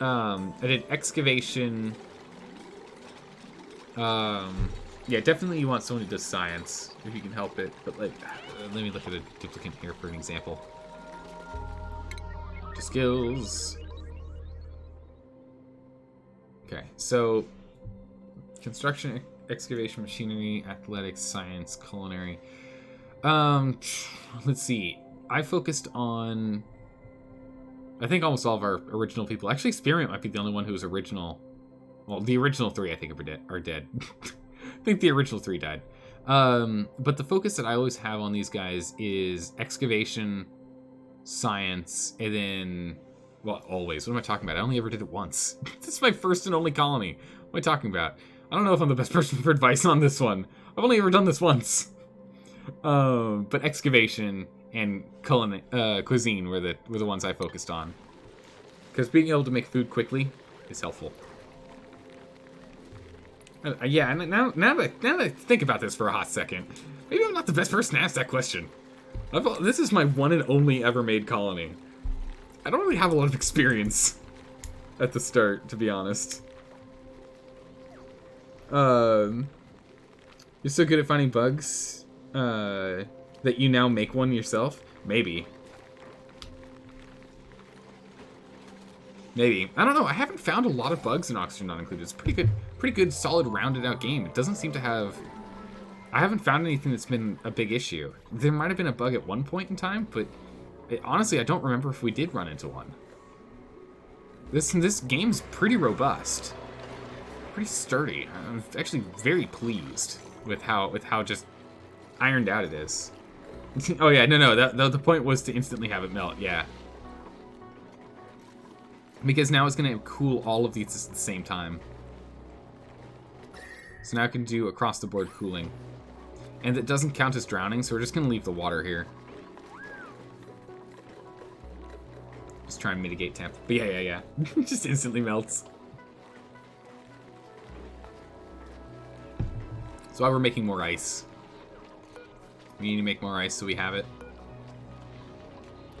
excavation. Yeah, definitely you want someone who does science if you can help it. But like, let me look at a duplicant here for an example. Skills. Okay, so construction, excavation, machinery, athletics, science, culinary. Let's see. I focused on, I think almost all of our original people. Actually, Experiment might be the only one who was original. Well, the original 3 I think are dead. I think the original 3 died. But the focus that I always have on these guys is excavation, science, and then, well, always. What am I talking about? I only ever did it once. This is my first and only colony. What am I talking about? I don't know if I'm the best person for advice on this one. I've only ever done this once. But excavation and cuisine were the ones I focused on. Because being able to make food quickly is helpful. Yeah, and now that I think about this for a hot second, maybe I'm not the best person to ask that question. This is my one and only ever made colony. I don't really have a lot of experience at the start, to be honest. You're so good at finding bugs that you now make one yourself? Maybe. Maybe. I don't know. I haven't found a lot of bugs in Oxygen Not Included. It's a pretty good, solid, rounded out game. It doesn't seem to have... I haven't found anything that's been a big issue. There might have been a bug at one point in time, but honestly, I don't remember if we did run into one. This game's pretty robust, pretty sturdy. I'm actually very pleased with how just ironed out it is. Oh yeah, no. The point was to instantly have it melt. Yeah, because now it's gonna cool all of these at the same time. So now I can do across the board cooling. And it doesn't count as drowning, so we're just going to leave the water here. Just try and mitigate temp. But yeah. Just instantly melts. That's why we're making more ice. We need to make more ice so we have it.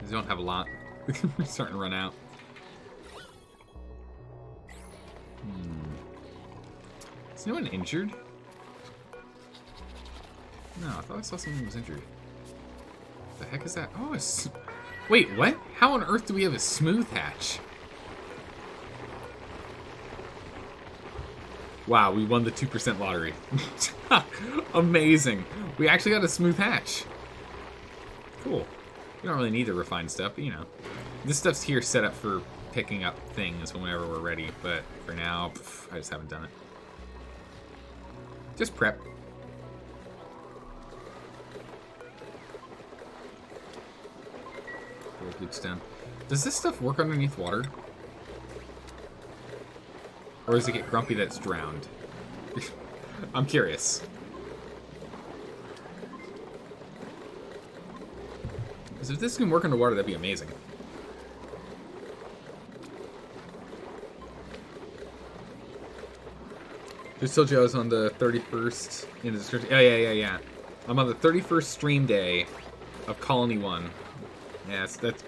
We don't have a lot. We're starting to run out. Is anyone injured? No, I thought I saw someone who was injured. The heck is that? Oh, wait, what? How on earth do we have a smooth hatch? Wow, we won the 2% lottery. Amazing. We actually got a smooth hatch. Cool. We don't really need the refined stuff, but you know. This stuff's here set up for picking up things whenever we're ready, but for now, I just haven't done it. Just prep. Stone. Does this stuff work underneath water? Or does it get grumpy that it's drowned? I'm curious. Because if this can work underwater, that'd be amazing. Just told you I was on the 31st in the description. Oh, yeah. I'm on the 31st stream day of Colony 1. Yes, that's...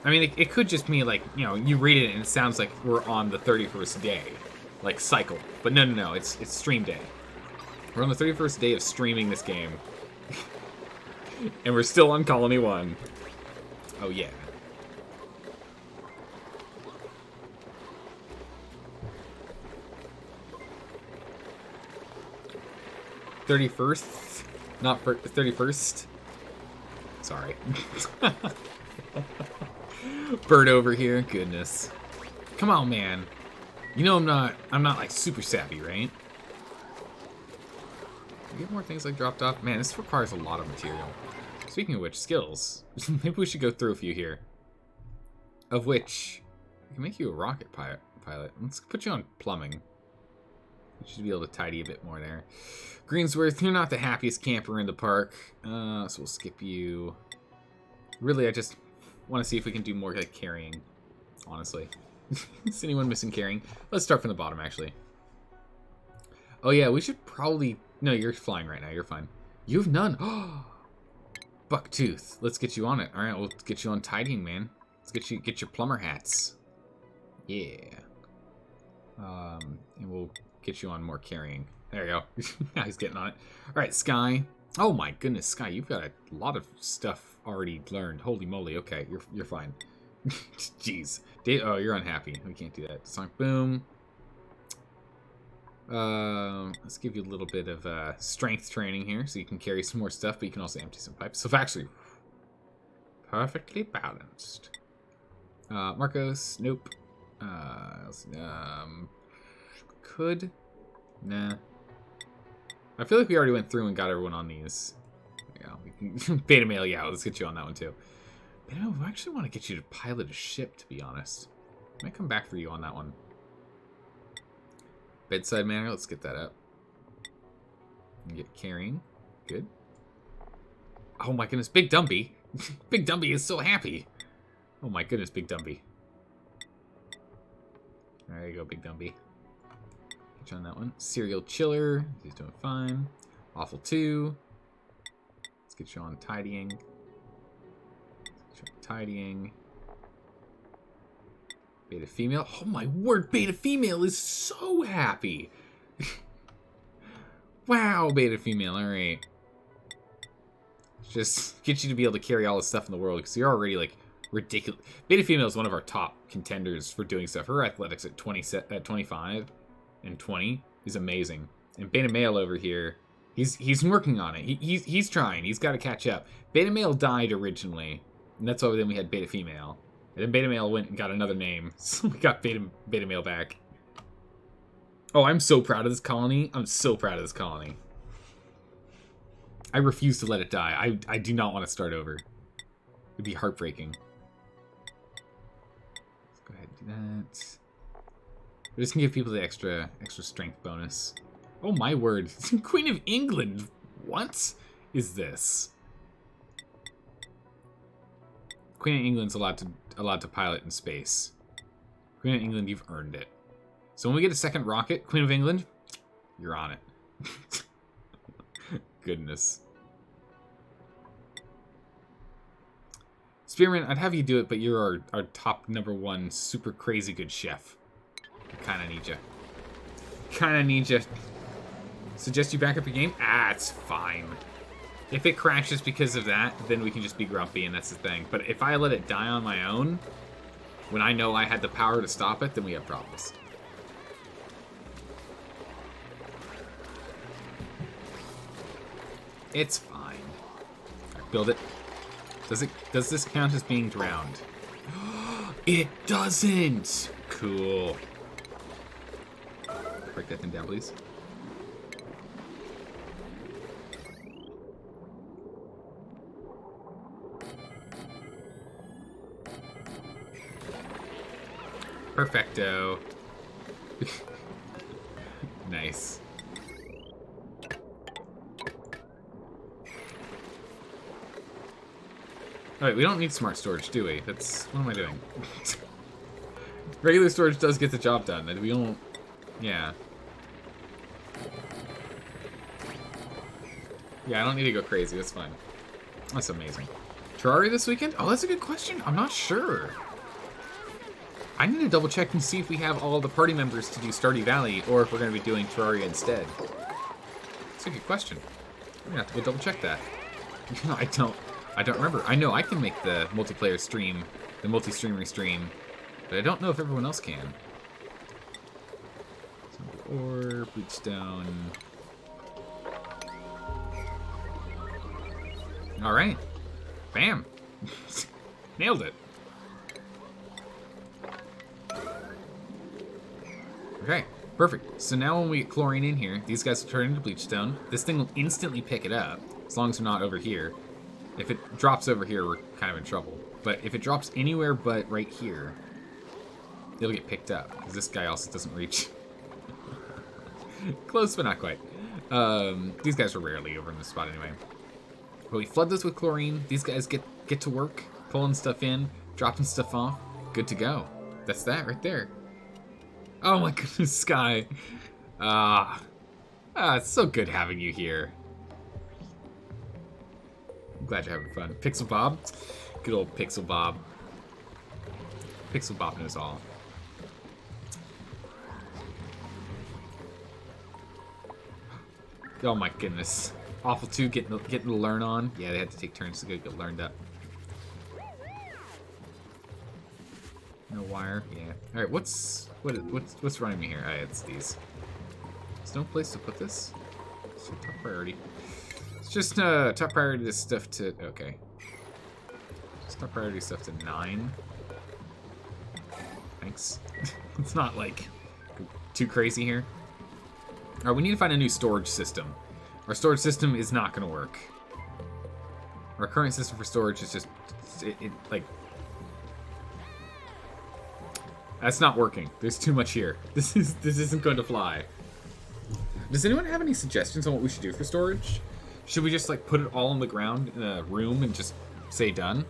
I mean, it could just mean, like, you know, you read it and it sounds like we're on the 31st day. Like, cycle. But no, it's stream day. We're on the 31st day of streaming this game. And we're still on Colony 1. Oh, yeah. $31st? Not 31st? Sorry. Bird over here, goodness. Come on, man. You know I'm not like super savvy, right? We get more things like dropped off. Man, this requires a lot of material. Speaking of which, skills. Maybe we should go through a few here. Of which, I can make you a rocket pilot. Let's put you on plumbing. You should be able to tidy a bit more there. Greensworth, you're not the happiest camper in the park. So we'll skip you. Really, I just want to see if we can do more like carrying, honestly. Is anyone missing carrying? Let's start from the bottom, actually. Oh, yeah, we should probably... No, you're flying right now. You're fine. You have none. Bucktooth. Let's get you on it. All right, we'll get you on tidying, man. Let's get your plumber hats. Yeah. And we'll get you on more carrying. There you go. Now he's getting on it. All right, Sky. Oh, my goodness, Sky, you've got a lot of stuff already learned. Holy moly. Okay, you're fine. Jeez. Oh, you're unhappy. We can't do that. Sonic Boom. Let's give you a little bit of strength training here so you can carry some more stuff, but you can also empty some pipes. So actually, perfectly balanced. Marcos, nope. Could? Nah. I feel like we already went through and got everyone on these. Yeah, we can beta mail, yeah, let's get you on that one too. Beta mail, I actually want to get you to pilot a ship, to be honest. I might come back for you on that one. Bedside manor, let's get that up. And get carrying. Good. Oh my goodness, Big Dumby. Big Dumby is so happy. Oh my goodness, Big Dumby. There you go, Big Dumby. Get you on that one. Serial Chiller, he's doing fine. Awful 2. Let's get you on tidying. Tidying. Beta female. Oh my word, beta female is so happy. Wow, beta female. All right. Just get you to be able to carry all the stuff in the world because you're already like ridiculous. Beta female is one of our top contenders for doing stuff. Her athletics at 25 and 20 is amazing. And beta male over here, he's working on it. He's trying. He's got to catch up. Beta male died originally, and that's why then we had beta female. And then beta male went and got another name, so we got beta male back. Oh, I'm so proud of this colony. I'm so proud of this colony. I refuse to let it die. I do not want to start over. It'd be heartbreaking. Let's go ahead and do that. We're just gonna give people the extra strength bonus. Oh my word. Queen of England. What is this? Queen of England's allowed to pilot in space. Queen of England, you've earned it. So when we get a second rocket, Queen of England, you're on it. Goodness. Spearman, I'd have you do it, but you're our top #1 super crazy good chef. I kinda need you. Kinda need you. Suggest you back up your game? Ah, it's fine. If it crashes because of that, then we can just be grumpy, and that's the thing. But if I let it die on my own, when I know I had the power to stop it, then we have problems. It's fine. Right, build it. Does this count as being drowned? It doesn't! Cool. Break that thing down, please. Perfecto. Nice. Alright, we don't need smart storage, do we? That's... what am I doing? Regular storage does get the job done. We don't... yeah. Yeah, I don't need to go crazy. That's fine. That's amazing. Terraria this weekend? Oh, that's a good question. I'm not sure. I need to double check and see if we have all the party members to do Stardew Valley, or if we're going to be doing Terraria instead. That's a good question. I'm going to have to go double check that. I don't remember. I know I can make the multiplayer stream, the multi-streamer stream, but I don't know if everyone else can. Or bleach down. All right. Bam. Nailed it. Okay, perfect. So now when we get chlorine in here, these guys will turn into bleachstone. This thing will instantly pick it up, as long as we're not over here. If it drops over here, we're kind of in trouble. But if it drops anywhere but right here, it'll get picked up, because this guy also doesn't reach. Close, but not quite. These guys are rarely over in this spot anyway. But we flood this with chlorine. These guys get to work, pulling stuff in, dropping stuff off. Good to go. That's that right there. Oh my goodness, Sky. It's so good having you here. I'm glad you're having fun. Pixel Bob. Good old Pixel Bob. Pixel Bob knows all. Oh my goodness. Awful 2 getting to learn on. Yeah, they had to take turns to get learned up. No wire. Yeah. All right. What's running me here? It's these. There's no place to put this. It's top priority. It's just top priority this stuff to. Okay. Just top priority stuff to 9. Thanks. It's not like too crazy here. All right. We need to find a new storage system. Our storage system is not going to work. Our current system for storage is just like. That's not working. There's too much here. This isn't going to fly. Does anyone have any suggestions on what we should do for storage? Should we just like put it all on the ground in a room and just say done?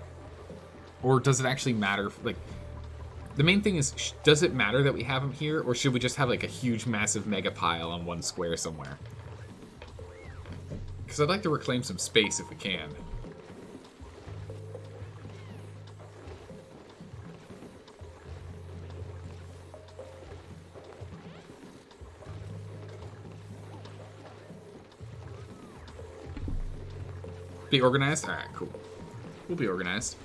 Or does it actually matter? Like, the main thing is, does it matter that we have them here, or should we just have like a huge, massive mega pile on one square somewhere? Because I'd like to reclaim some space if we can. Be organized? Alright, cool. We'll be organized.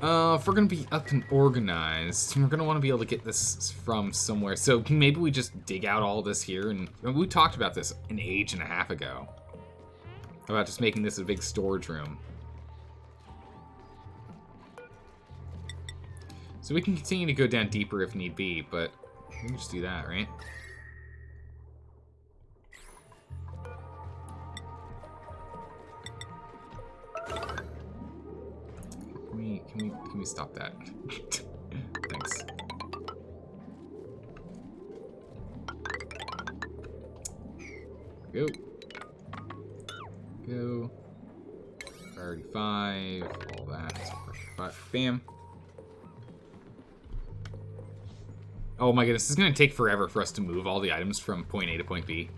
If we're going to be up and organized, we're going to want to be able to get this from somewhere. So maybe we just dig out all this here. And we talked about this an age and a half ago. About just making this a big storage room. So we can continue to go down deeper if need be, but we can just do that, right? Can we stop that? Thanks. Go. Go. Priority 5. All that. Bam. Oh my goodness, this is going to take forever for us to move all the items from point A to point B.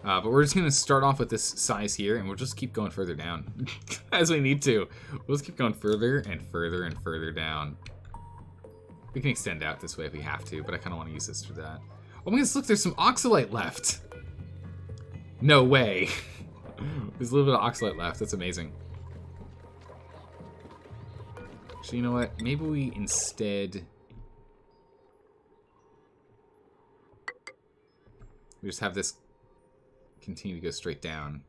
But we're just going to start off with this size here, and we'll just keep going further down as we need to. We'll just keep going further and further and further down. We can extend out this way if we have to, but I kind of want to use this for that. Oh my goodness, look, there's some oxalite left. No way. There's a little bit of oxalite left. That's amazing. So you know what? Maybe we instead... we just have this continue to go straight down.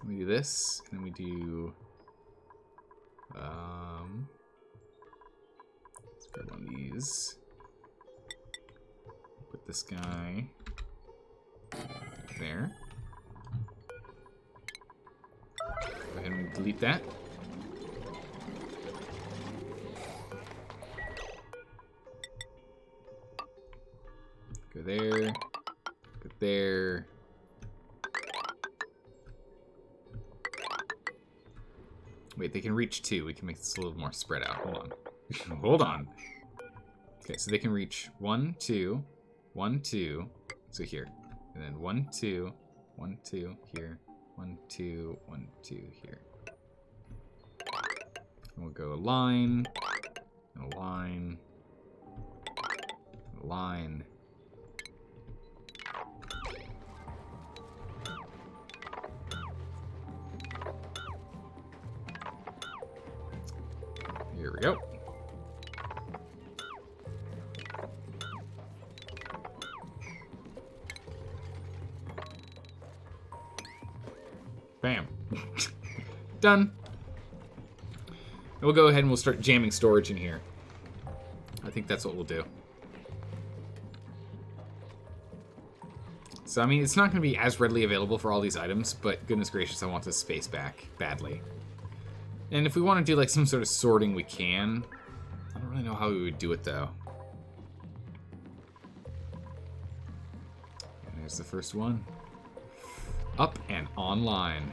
We do this, and then we do let's grab one of these. Put this guy there. Go ahead and delete that. Go there. Go there. Wait, they can reach 2. We can make this a little more spread out. Hold on. Hold on. Okay, so they can reach 1, 2, 1, 2. So here. And then 1, 2, 1, 2 here. 1, 2, 1, 2 here. And we'll go a line, a line, a line. Here we go. Bam. Done. And we'll go ahead and we'll start jamming storage in here. I think that's what we'll do. So, I mean, it's not going to be as readily available for all these items, but goodness gracious, I want this space back badly. And if we want to do, like, some sort of sorting, we can. I don't really know how we would do it, though. And there's the first one. Up and online.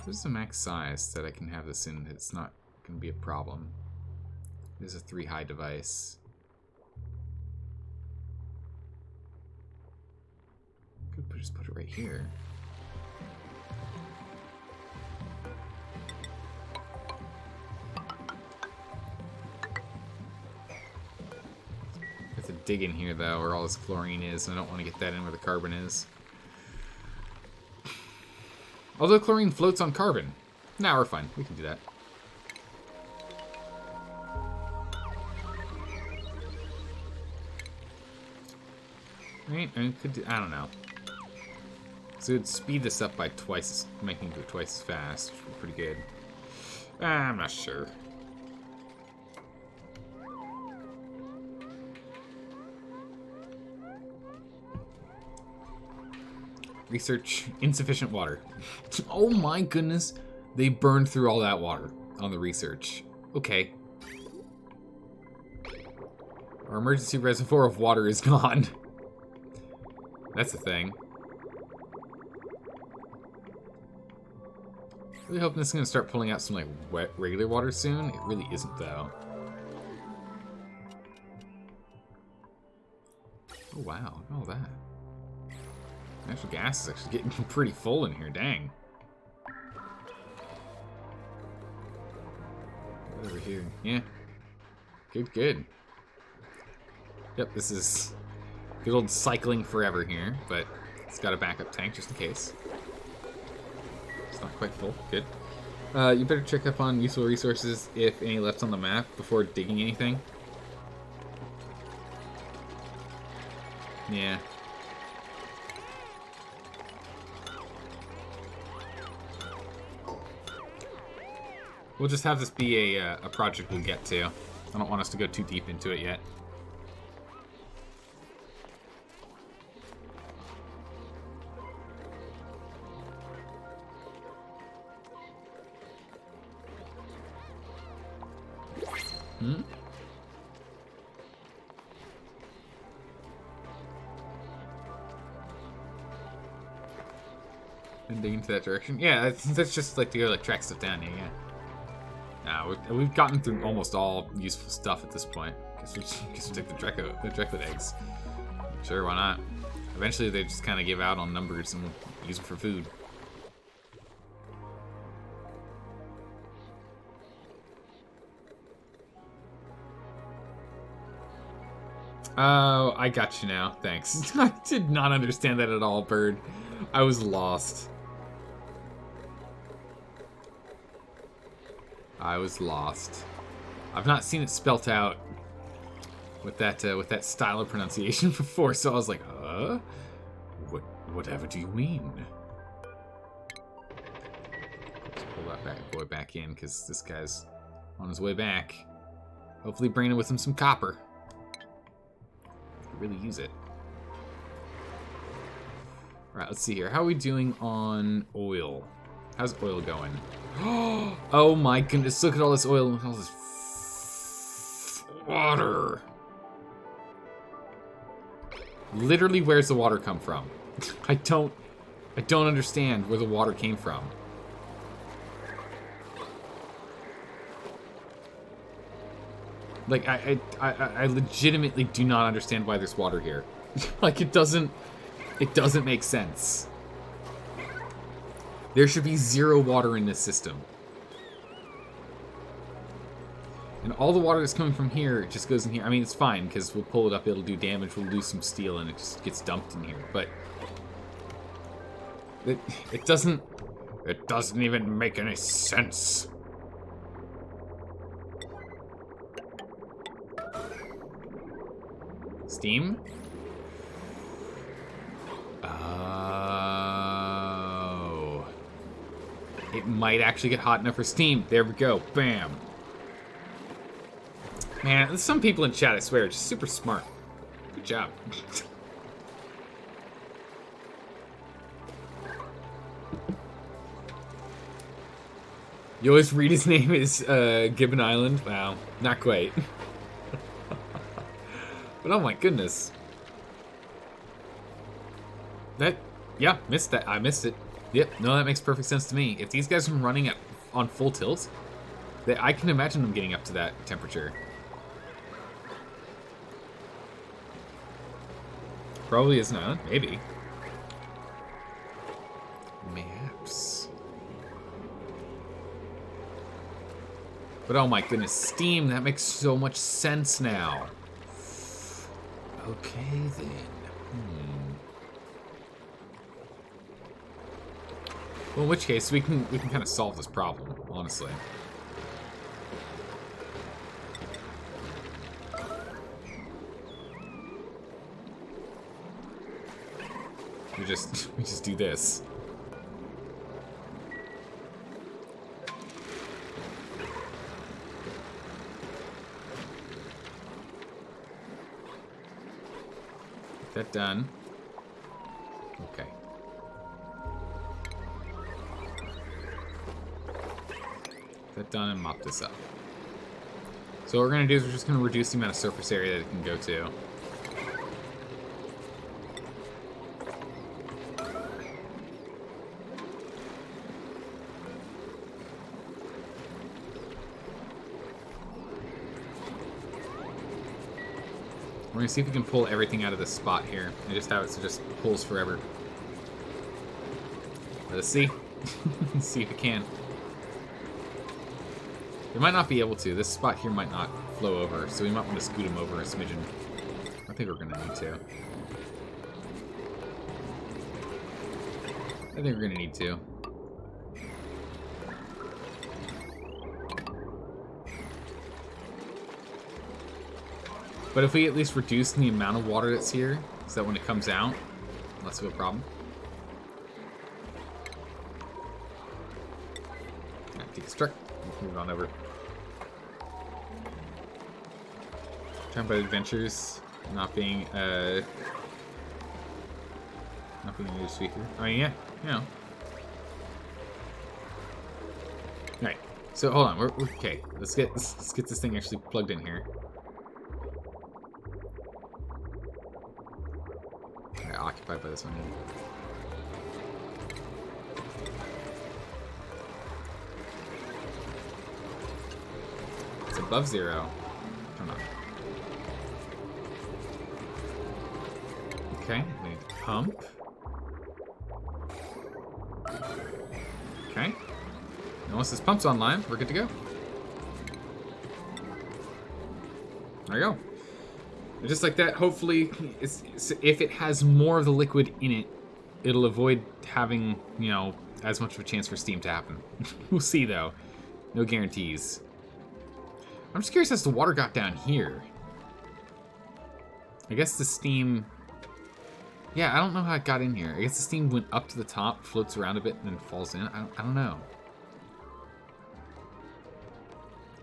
There's a max size that I can have this in. It's not going to be a problem. There's a 3 high device. Could just put it right here. Have to dig in here though, where all this chlorine is, and I don't want to get that in where the carbon is. Although chlorine floats on carbon. Nah, we're fine. We can do that. Right? I could do, I don't know. So it would speed this up by twice, making it twice as fast, which would be pretty good. I'm not sure. Research insufficient water. Oh my goodness. They burned through all that water on the research. Okay. Our emergency reservoir of water is gone. That's the thing. Really hoping this is going to start pulling out some like wet regular water soon. It really isn't though. Oh wow, look at all that. Natural gas is actually getting pretty full in here, dang. Right over here, yeah. Good, good. Yep, this is good old cycling forever here, but it's got a backup tank just in case. It's not quite full, good. You better check up on useful resources, if any left on the map, before digging anything. Yeah. We'll just have this be a project we'll get to. I don't want us to go too deep into it yet. Hmm? Ending into that direction? Yeah, that's just like to go like track stuff down here, yeah. Nah, we've gotten through almost all useful stuff at this point. Guess we take the Draco eggs. Sure, why not? Eventually they just kind of give out on numbers and we'll use them for food. Oh, I got you now. Thanks. I did not understand that at all, bird. I was lost. I was lost. I've not seen it spelt out with that style of pronunciation before, so I was like, whatever do you mean? Let's pull that bad boy back in, because this guy's on his way back. Hopefully bringing with him some copper. Could really use it. Alright, let's see here. How are we doing on oil? How's oil going? Oh my goodness, look at all this oil and all this water. Literally, where's the water come from? I don't understand where the water came from. Like, I legitimately do not understand why there's water here. Like, it doesn't make sense. There should be zero water in this system. And all the water that's coming from here just goes in here. I mean, it's fine, because we'll pull it up, it'll do damage, we'll lose some steel, and it just gets dumped in here. But it doesn't even make any sense. Steam? It might actually get hot enough for steam. There we go. Bam. Man, some people in chat, I swear, are just super smart. Good job. You always read his name as Gibbon Island? Wow, not quite. But oh my goodness. Yeah, missed that. I missed it. Yep, no, that makes perfect sense to me. If these guys are running on full tilt, I can imagine them getting up to that temperature. Probably is not. Maybe. Maps. But oh my goodness, steam, that makes so much sense now. Okay then. Well, in which case we can kind of solve this problem, honestly. We just do this. Get that done. Okay. That done and mop this up. So what we're going to do is we're just going to reduce the amount of surface area that it can go to. We're going to see if we can pull everything out of this spot here and just have it so it just pulls forever. Let us see. See if it can. We might not be able to. This spot here might not flow over, so we might want to scoot him over a smidgen. I think we're going to need to. I think we're going to need to. But if we at least reduce the amount of water that's here, so that when it comes out, less of a problem. Deconstruct. Move on over. Talking about adventures, not being a news speaker. I mean, yeah, you know. All right, so hold on. We're okay. Let's get this thing actually plugged in here. All right, occupied by this one. It's above 0. Come on. Okay, we need to pump. Okay. And once this pump's online, we're good to go. There you go. And just like that, hopefully, if it has more of the liquid in it, it'll avoid having, you know, as much of a chance for steam to happen. We'll see, though. No guarantees. I'm just curious as to water got down here. I guess the steam... Yeah, I don't know how it got in here. I guess the steam went up to the top, floats around a bit, and then falls in. I don't know.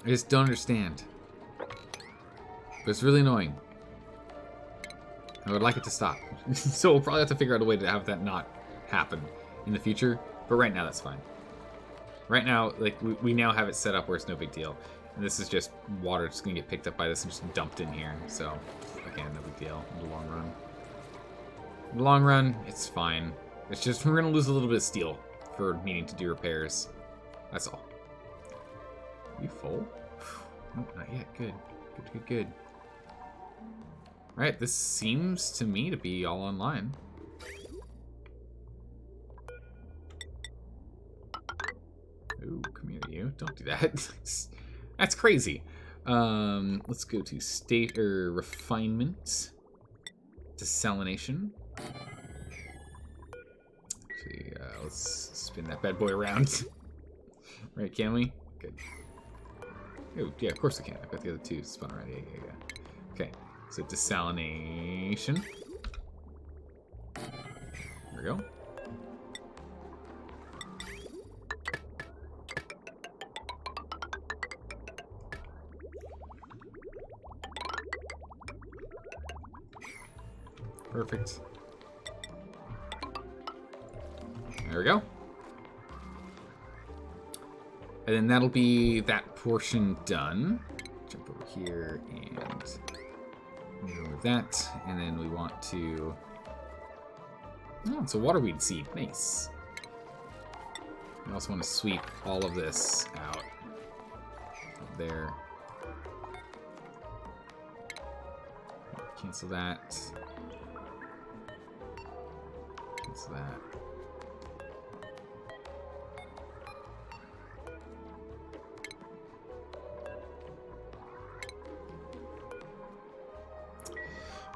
I just don't understand. But it's really annoying. I would like it to stop. So we'll probably have to figure out a way to have that not happen in the future. But right now, that's fine. Right now, like, we now have it set up where it's no big deal. And this is just water just going to get picked up by this and just dumped in here. So, again, no big deal in the long run. In the long run, it's fine. It's just we're going to lose a little bit of steel for needing to do repairs. That's all. Are you full? Oh, not yet. Good. Good. Alright, this seems to me to be all online. Ooh, come here, you. Don't do that. That's crazy. Let's go to state or refinement. Desalination. See, let's spin that bad boy around. Right, can we? Good. Oh, yeah, of course we can. I've got the other two spun around. Yeah. Okay, so desalination. There we go. Perfect. There we go. And then that'll be that portion done. Jump over here and remove that. And then we want to... Oh, it's a waterweed seed. Nice. We also want to sweep all of this out. Up there. Cancel that. Cancel that.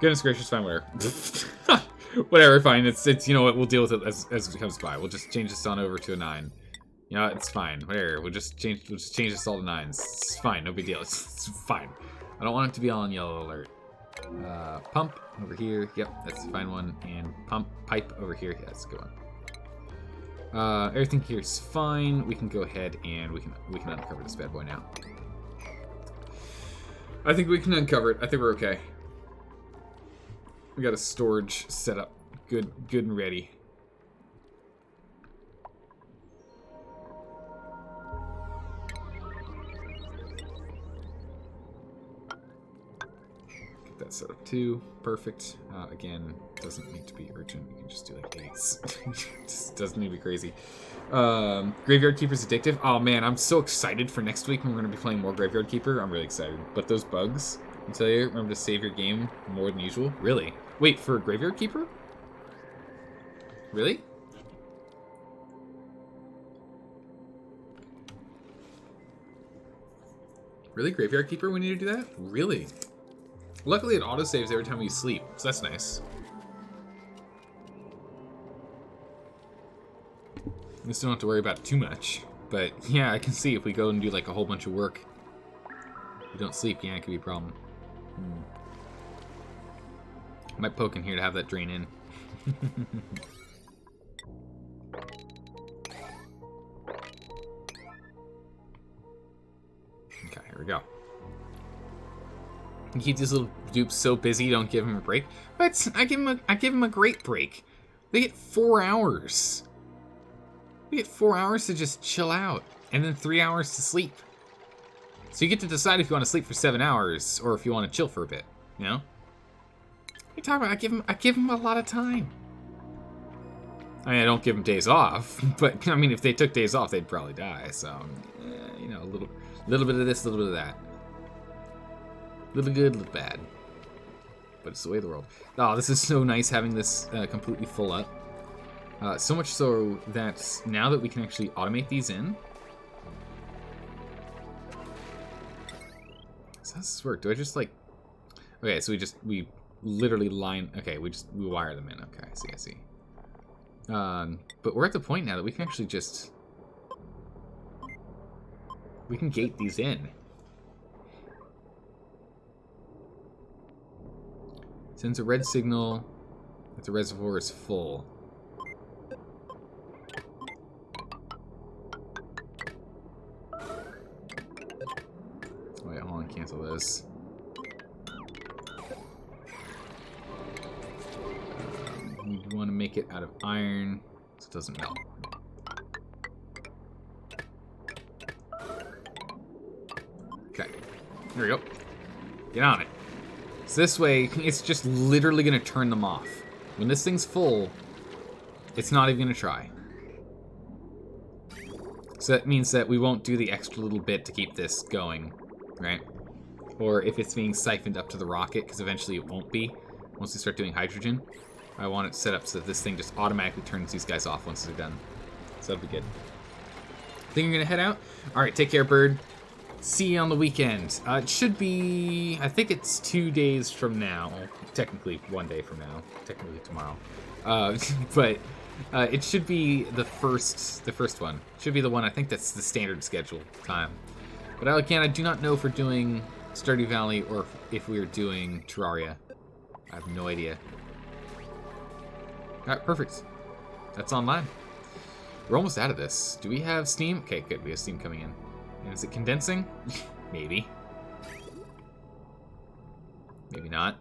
Goodness gracious, fine, whatever. Whatever, fine. It's you know what, we'll deal with it as it comes by. We'll just change this on over to a 9. You know, it's fine. Whatever. We'll just change this all to 9s. It's fine, no big deal. It's fine. I don't want it to be all on yellow alert. Pump over here. Yep, that's the fine one. And pipe over here. Yeah, that's a good one. Everything here is fine. We can go ahead and we can uncover this bad boy now. I think we can uncover it. I think we're okay. We got a storage set up, good and ready. Get that set up too. Perfect. Again, doesn't need to be urgent. You can just do like 8s. Just doesn't need to be crazy. Graveyard Keeper's addictive. Oh man, I'm so excited for next week when we're going to be playing more Graveyard Keeper. I'm really excited. But those bugs, I tell you, remember to save your game more than usual. Really? Wait, for Graveyard Keeper? Really? Really? Graveyard Keeper, we need to do that? Really? Luckily it autosaves every time you sleep, so that's nice. I just don't have to worry about it too much. But yeah, I can see if we go and do like a whole bunch of work, we don't sleep, yeah, it could be a problem. Might poke in here to have that drain in. Okay, here we go. You keep these little dupes so busy you don't give them a break. But I give them a great break. They get 4 hours. They get 4 hours to just chill out, and then 3 hours to sleep. So you get to decide if you want to sleep for 7 hours or if you want to chill for a bit. You know? What are you talking about? I give them a lot of time. I mean, I don't give them days off, but I mean, if they took days off, they'd probably die. So, you know, a little bit of this, a little bit of that. Little good, little bad. But it's the way of the world. Oh, this is so nice having this completely full up. So much so that now that we can actually automate these in. So how does this work? Do I just like... Okay, so we literally line... Okay, we wire them in. Okay, I see. But we're at the point now that we can actually just... We can gate these in. Sends a red signal that the reservoir is full. Wait, hold on, cancel this. We want to make it out of iron so it doesn't melt. Okay, there we go. Get on it. So this way, it's just literally going to turn them off. When this thing's full, it's not even going to try. So that means that we won't do the extra little bit to keep this going, right? Or if it's being siphoned up to the rocket, because eventually it won't be. Once we start doing hydrogen, I want it set up so that this thing just automatically turns these guys off once they're done. So that'll be good. Think you're going to head out? All right, take care, bird. See you on the weekend. It should be, I think it's 2 days from now. Well, technically 1 day from now. Technically tomorrow. But it should be the first one. Should be the one, I think that's the standard schedule time. But again, I do not know if we're doing Stardew Valley or if we're doing Terraria. I have no idea. Alright, perfect. That's online. We're almost out of this. Do we have steam? Okay, good. We have steam coming in. And is it condensing? Maybe. Maybe not.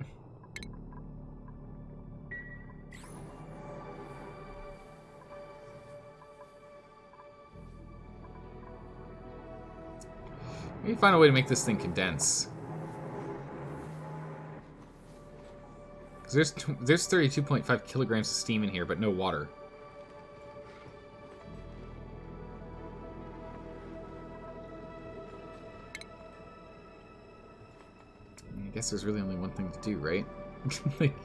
Maybe find a way to make this thing condense. Because there's 32.5 kilograms of steam in here, but no water. I guess there's really only one thing to do, right? Like,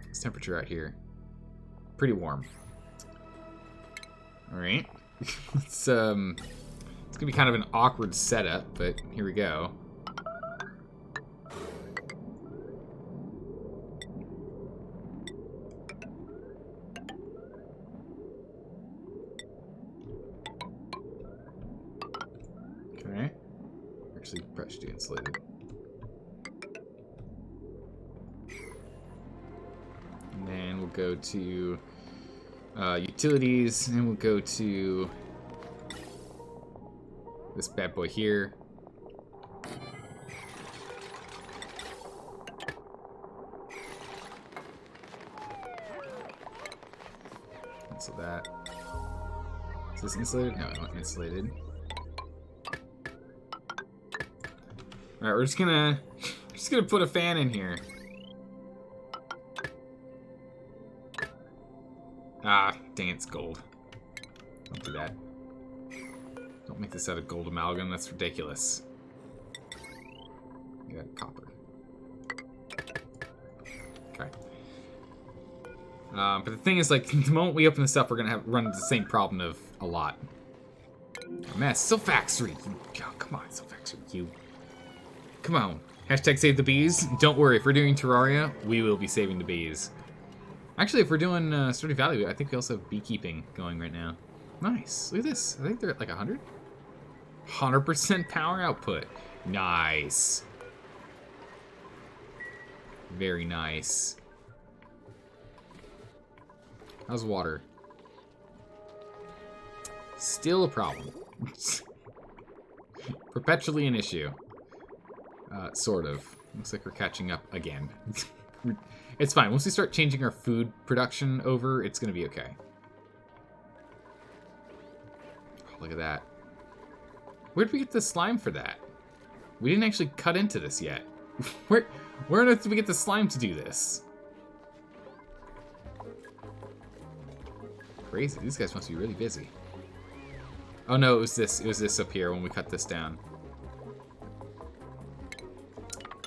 What's temperature out here? Pretty warm. Alright. It's gonna be kind of an awkward setup, but here we go. Okay. Actually, probably should do insulated. And then we'll go to utilities, and we'll go to this bad boy here. Cancel that. Is this insulated? No, I want insulated. Alright, we're just gonna put a fan in here. Ah, dang, it's gold. Don't do that. Don't make this out of gold amalgam, that's ridiculous. Yeah, copper. Okay. But the thing is, like, the moment we open this up, we're gonna run into the same problem of a lot. Oh, man, Silfaxry! Oh, come on, Silfaxry, you. Come on. Hashtag save the bees. Don't worry, if we're doing Terraria, we will be saving the bees. Actually, if we're doing Stardew Valley, I think we also have beekeeping going right now. Nice. Look at this. I think they're at like 100. 100% power output. Nice. Very nice. How's water? Still a problem. Perpetually an issue. Sort of. Looks like we're catching up again. It's fine. Once we start changing our food production over, it's going to be okay. Oh, look at that. Where did we get the slime for that? We didn't actually cut into this yet. Where on earth did we get the slime to do this? Crazy. These guys must be really busy. Oh no, it was this. It was this up here when we cut this down.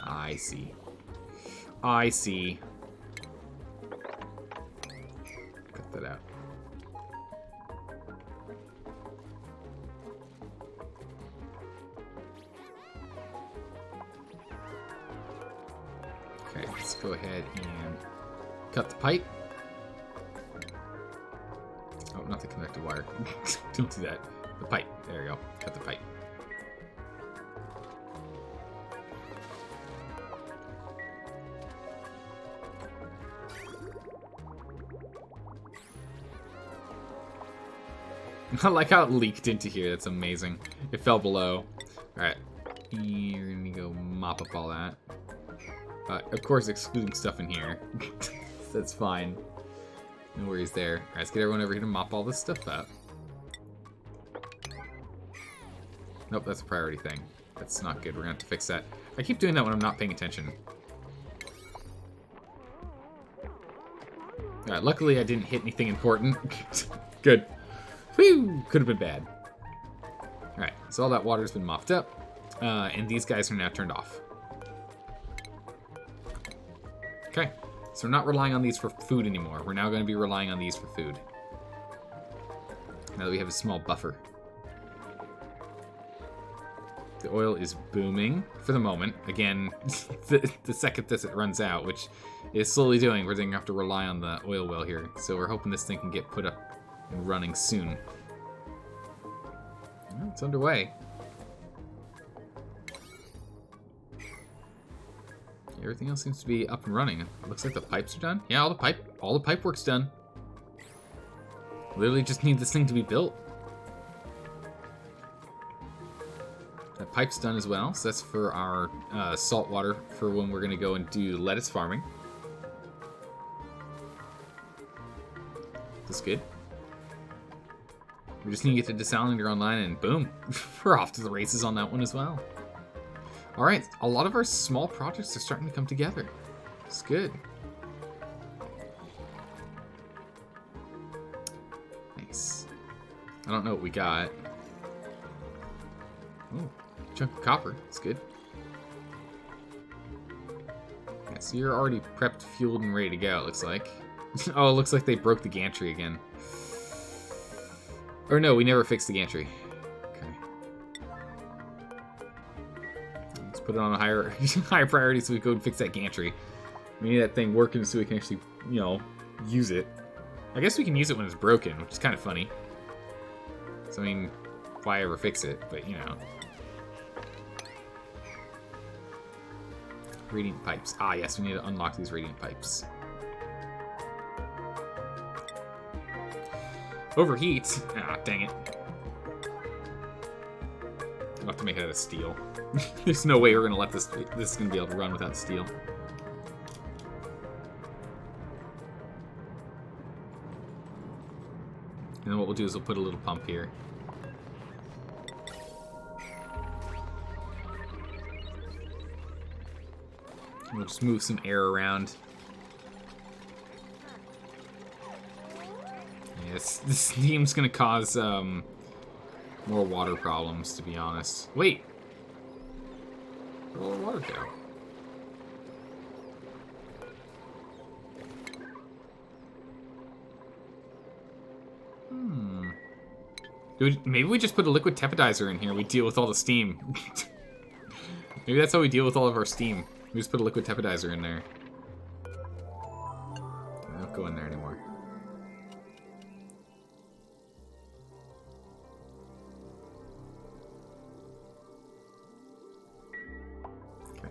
I see. I see. Cut that out. Okay, let's go ahead and cut the pipe. Oh, not the connected wire. Don't do that. The pipe. There you go. Cut the pipe. I like how it leaked into here. That's amazing. It fell below. Alright. You're gonna go mop up all that. Of course, excluding stuff in here. That's fine. No worries there. Alright, let's get everyone over here to mop all this stuff up. Nope, that's a priority thing. That's not good. We're gonna have to fix that. I keep doing that when I'm not paying attention. Alright, luckily I didn't hit anything important. Good. Whew! Could have been bad. Alright, so all that water's been mopped up. And these guys are now turned off. Okay, so we're not relying on these for food anymore. We're now going to be relying on these for food. Now that we have a small buffer. The oil is booming for the moment. Again, the second this it runs out, which it is slowly doing, we're going to have to rely on the oil well here. So we're hoping this thing can get put up and running soon. Well, it's underway. Everything else seems to be up and running. It looks like the pipes are done. Yeah, all the pipe work's done. Literally just need this thing to be built. That pipe's done as well, so that's for our salt water for when we're gonna go and do lettuce farming. That's good. We just need to get the desalinator online and boom, we're off to the races on that one as well. All right, a lot of our small projects are starting to come together. It's good. Nice. I don't know what we got. Oh, chunk of copper. That's good. Yeah, so you're already prepped, fueled, and ready to go, it looks like. Oh, it looks like they broke the gantry again. Or no, we never fixed the gantry. Put it on a higher priority so we go and fix that gantry. We need that thing working so we can actually, you know, use it. I guess we can use it when it's broken, which is kind of funny. So, I mean, why ever fix it? But, you know. Radiant pipes. Ah, yes, we need to unlock these radiant pipes. Overheat. Ah, dang it. We'll have to make it out of steel. There's no way we're gonna let this is gonna be able to run without steel. And then what we'll do is we'll put a little pump here. We'll just move some air around. Yes, this steam's gonna cause more water problems, to be honest. Wait! Where'd all the water go? Maybe we just put a liquid tepidizer in here. We deal with all the steam. Maybe that's how we deal with all of our steam. We just put a liquid tepidizer in there. I don't go in there anymore. Okay.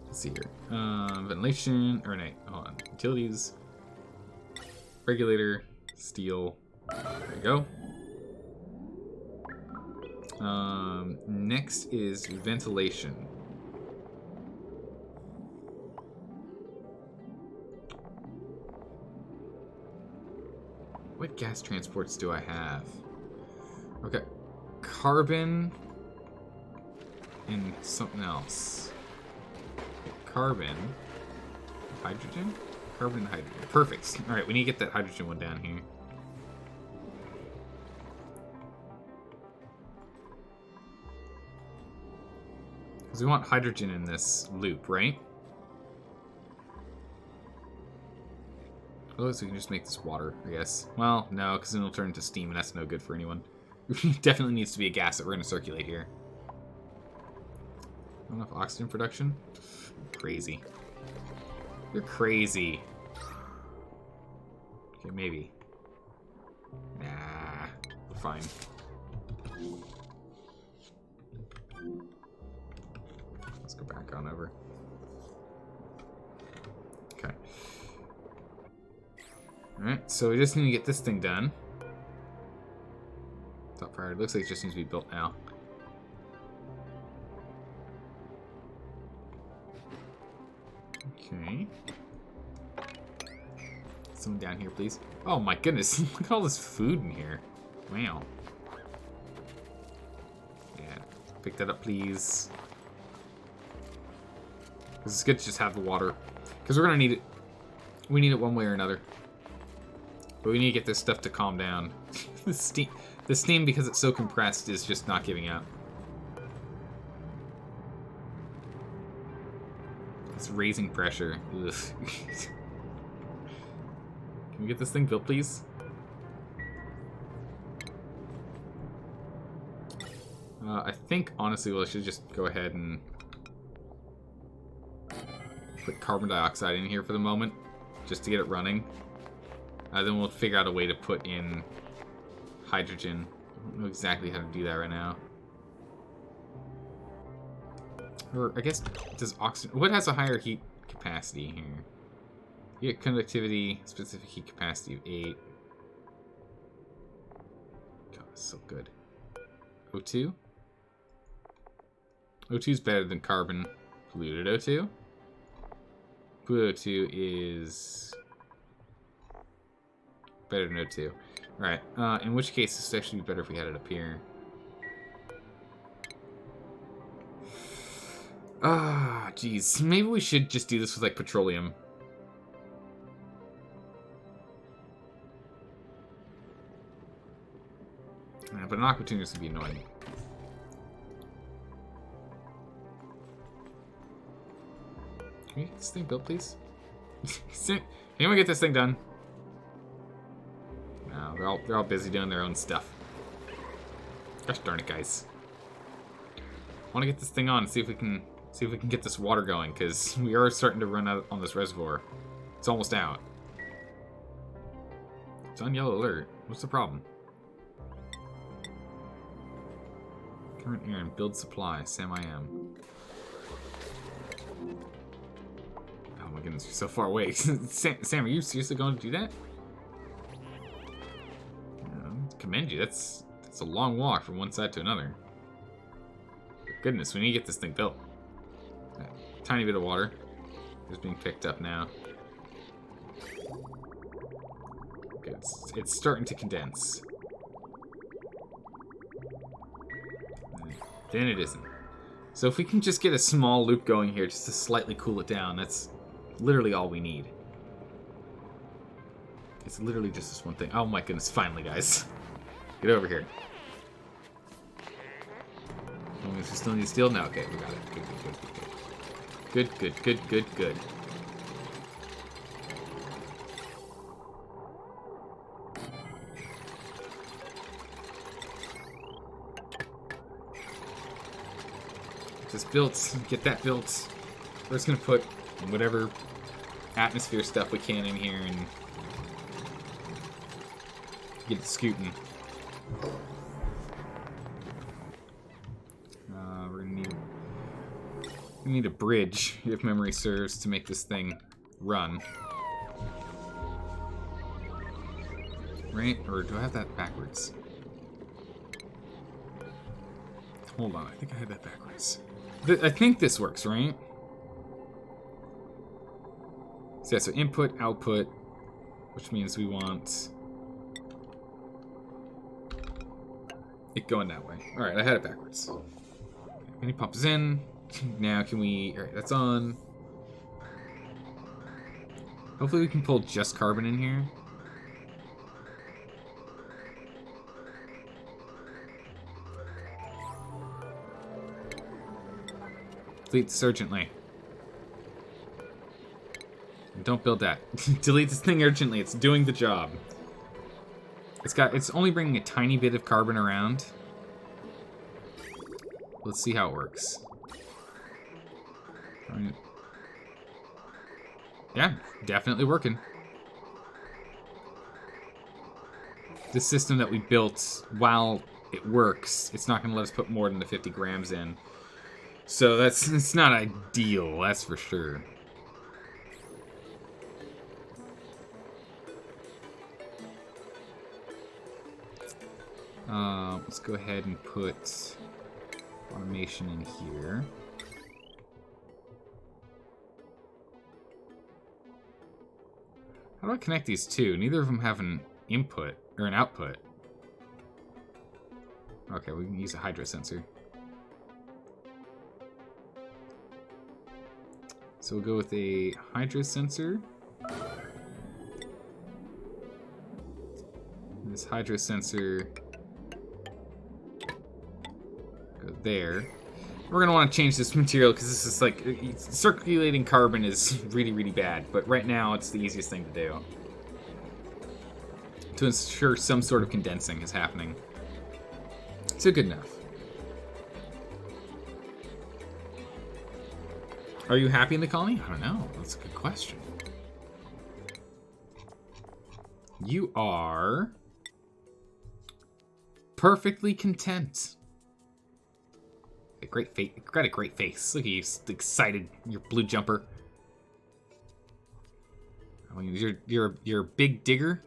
Let's see here. Ventilation, or no, hold on. Utilities. Regulator. Steel. There you go. Next is ventilation. What gas transports do I have? Okay. Carbon and something else. Carbon. Hydrogen? Carbon and hydrogen. Perfect. Alright, we need to get that hydrogen one down here. Because we want hydrogen in this loop, right? Otherwise we can just make this water, I guess. Well, no, because then it'll turn into steam, and that's no good for anyone. Definitely needs to be a gas that we're going to circulate here. Not enough oxygen production? Crazy. You're crazy. Okay, maybe. Nah, we're fine. Let's go back on over. Okay. Alright, so we just need to get this thing done. Top priority. Looks like it just needs to be built now. Okay. Someone down here, please. Oh my goodness, look at all this food in here. Wow. Yeah, pick that up, please. Because it's good to just have the water. Because we're going to need it. We need it one way or another. But we need to get this stuff to calm down. The steam, because it's so compressed, is just not giving out. It's raising pressure. Ugh. Can we get this thing built, please? I think, honestly, we should just go ahead and put carbon dioxide in here for the moment, just to get it running. Then we'll figure out a way to put in hydrogen. I don't know exactly how to do that right now. Or, I guess, does oxygen... What has a higher heat capacity here? You get conductivity, specific heat capacity of 8. God, that's so good. O2? O2 is better than carbon polluted O2. Polluted O2 is better than O2. Alright, in which case this would actually be better if we had it up here. Ah, jeez. Maybe we should just do this with, like, petroleum. But an aquatune is going to be annoying. Can we get this thing built, please? Anyone get this thing done? No, they're all busy doing their own stuff. Gosh darn it, guys. I want to get this thing on and see if we can get this water going, because we are starting to run out on this reservoir. It's almost out. It's on yellow alert. What's the problem? Current errand, build supply, Sam I am. Oh my goodness, you're so far away. Sam, are you seriously going to do that? Commend you. That's a long walk from one side to another. Goodness, we need to get this thing built. Tiny bit of water is being picked up now. Okay, it's starting to condense. Then it isn't. So if we can just get a small loop going here just to slightly cool it down, that's literally all we need. It's literally just this one thing. Oh my goodness, finally, guys. Get over here. Oh, we still need steel? No, okay, we got it. Good, good, good, good, good. Good, good, good, good, good. Get this built. Get that built. We're just gonna put whatever atmosphere stuff we can in here and get it scooting. We're gonna need a bridge, if memory serves, to make this thing run. Right? Or do I have that backwards? hold on. I think I had that backwards. I think this works, right? So yeah, so input, output, which means we want it going that way. All right, I had it backwards. And he pops in. Now can we... All right, that's on. Hopefully we can pull just carbon in here. Delete this urgently. Don't build that. Delete this thing urgently. It's doing the job. It's only bringing a tiny bit of carbon around. Let's see how it works. All right. Yeah, definitely working. This system that we built, while it works, it's not going to let us put more than the 50 grams in. So it's not ideal, that's for sure. Let's go ahead and put automation in here. How do I connect these two? Neither of them have an input or an output. Okay, we can use a hydro sensor. So we'll go with a hydro sensor. This hydro sensor go there. We're gonna want to change this material because this is like circulating carbon is really, really bad. But right now, it's the easiest thing to do to ensure some sort of condensing is happening. So good enough. Are you happy in the colony? I don't know. That's a good question. You are perfectly content. A great face. Got a great face. Look at you, excited. Your blue jumper. I mean, you're a big digger,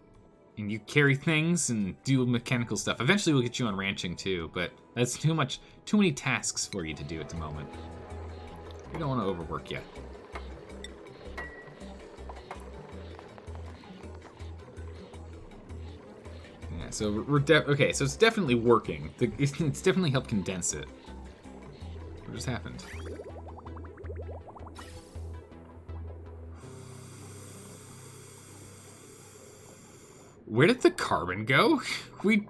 and you carry things and do mechanical stuff. Eventually, we'll get you on ranching too, but that's too many tasks for you to do at the moment. You don't want to overwork yet. Yeah, so okay. So it's definitely working. It's definitely helped condense it. What just happened? Where did the carbon go? We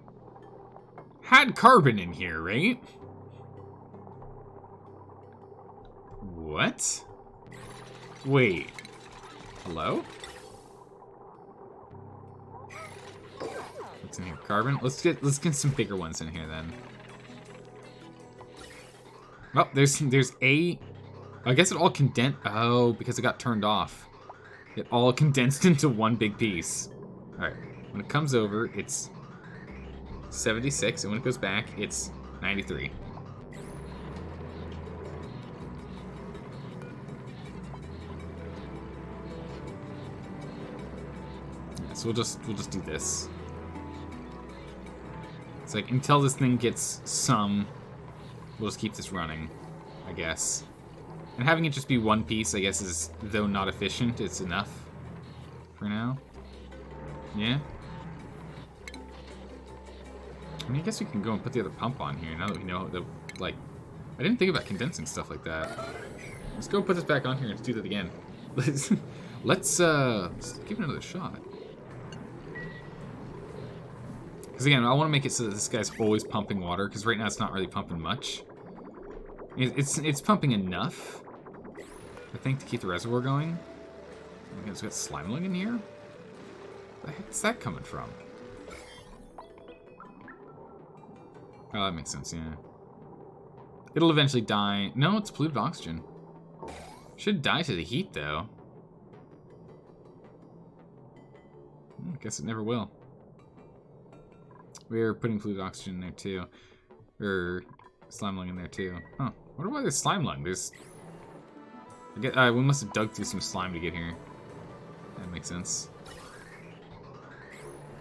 had carbon in here, right? What? Wait. Hello? What's in here? Carbon? Let's get some bigger ones in here then. Oh, there's a... I guess it all condensed... Oh, because it got turned off. It all condensed into one big piece. Alright, when it comes over, it's 76, and when it goes back, it's 93. Yeah, so we'll just do this. It's like, until this thing gets some... We'll just keep this running, I guess. And having it just be one piece, I guess, is, though not efficient, it's enough for now. Yeah? I mean, I guess we can go and put the other pump on here now that we know the, like... I didn't think about condensing stuff like that. Let's go put this back on here and do that again. Let's give it another shot. Because again, I want to make it so that this guy's always pumping water, because right now it's not really pumping much. It's pumping enough, I think, to keep the reservoir going. Okay, it's got slime lung in here? Where the heck is that coming from? Oh, that makes sense, yeah. It'll eventually die. No, it's polluted oxygen. Should die to the heat, though. I guess it never will. We're putting polluted oxygen in there, too. Or slime lung in there, too. Huh. I wonder why there's slime lung. There's... we must have dug through some slime to get here. That makes sense.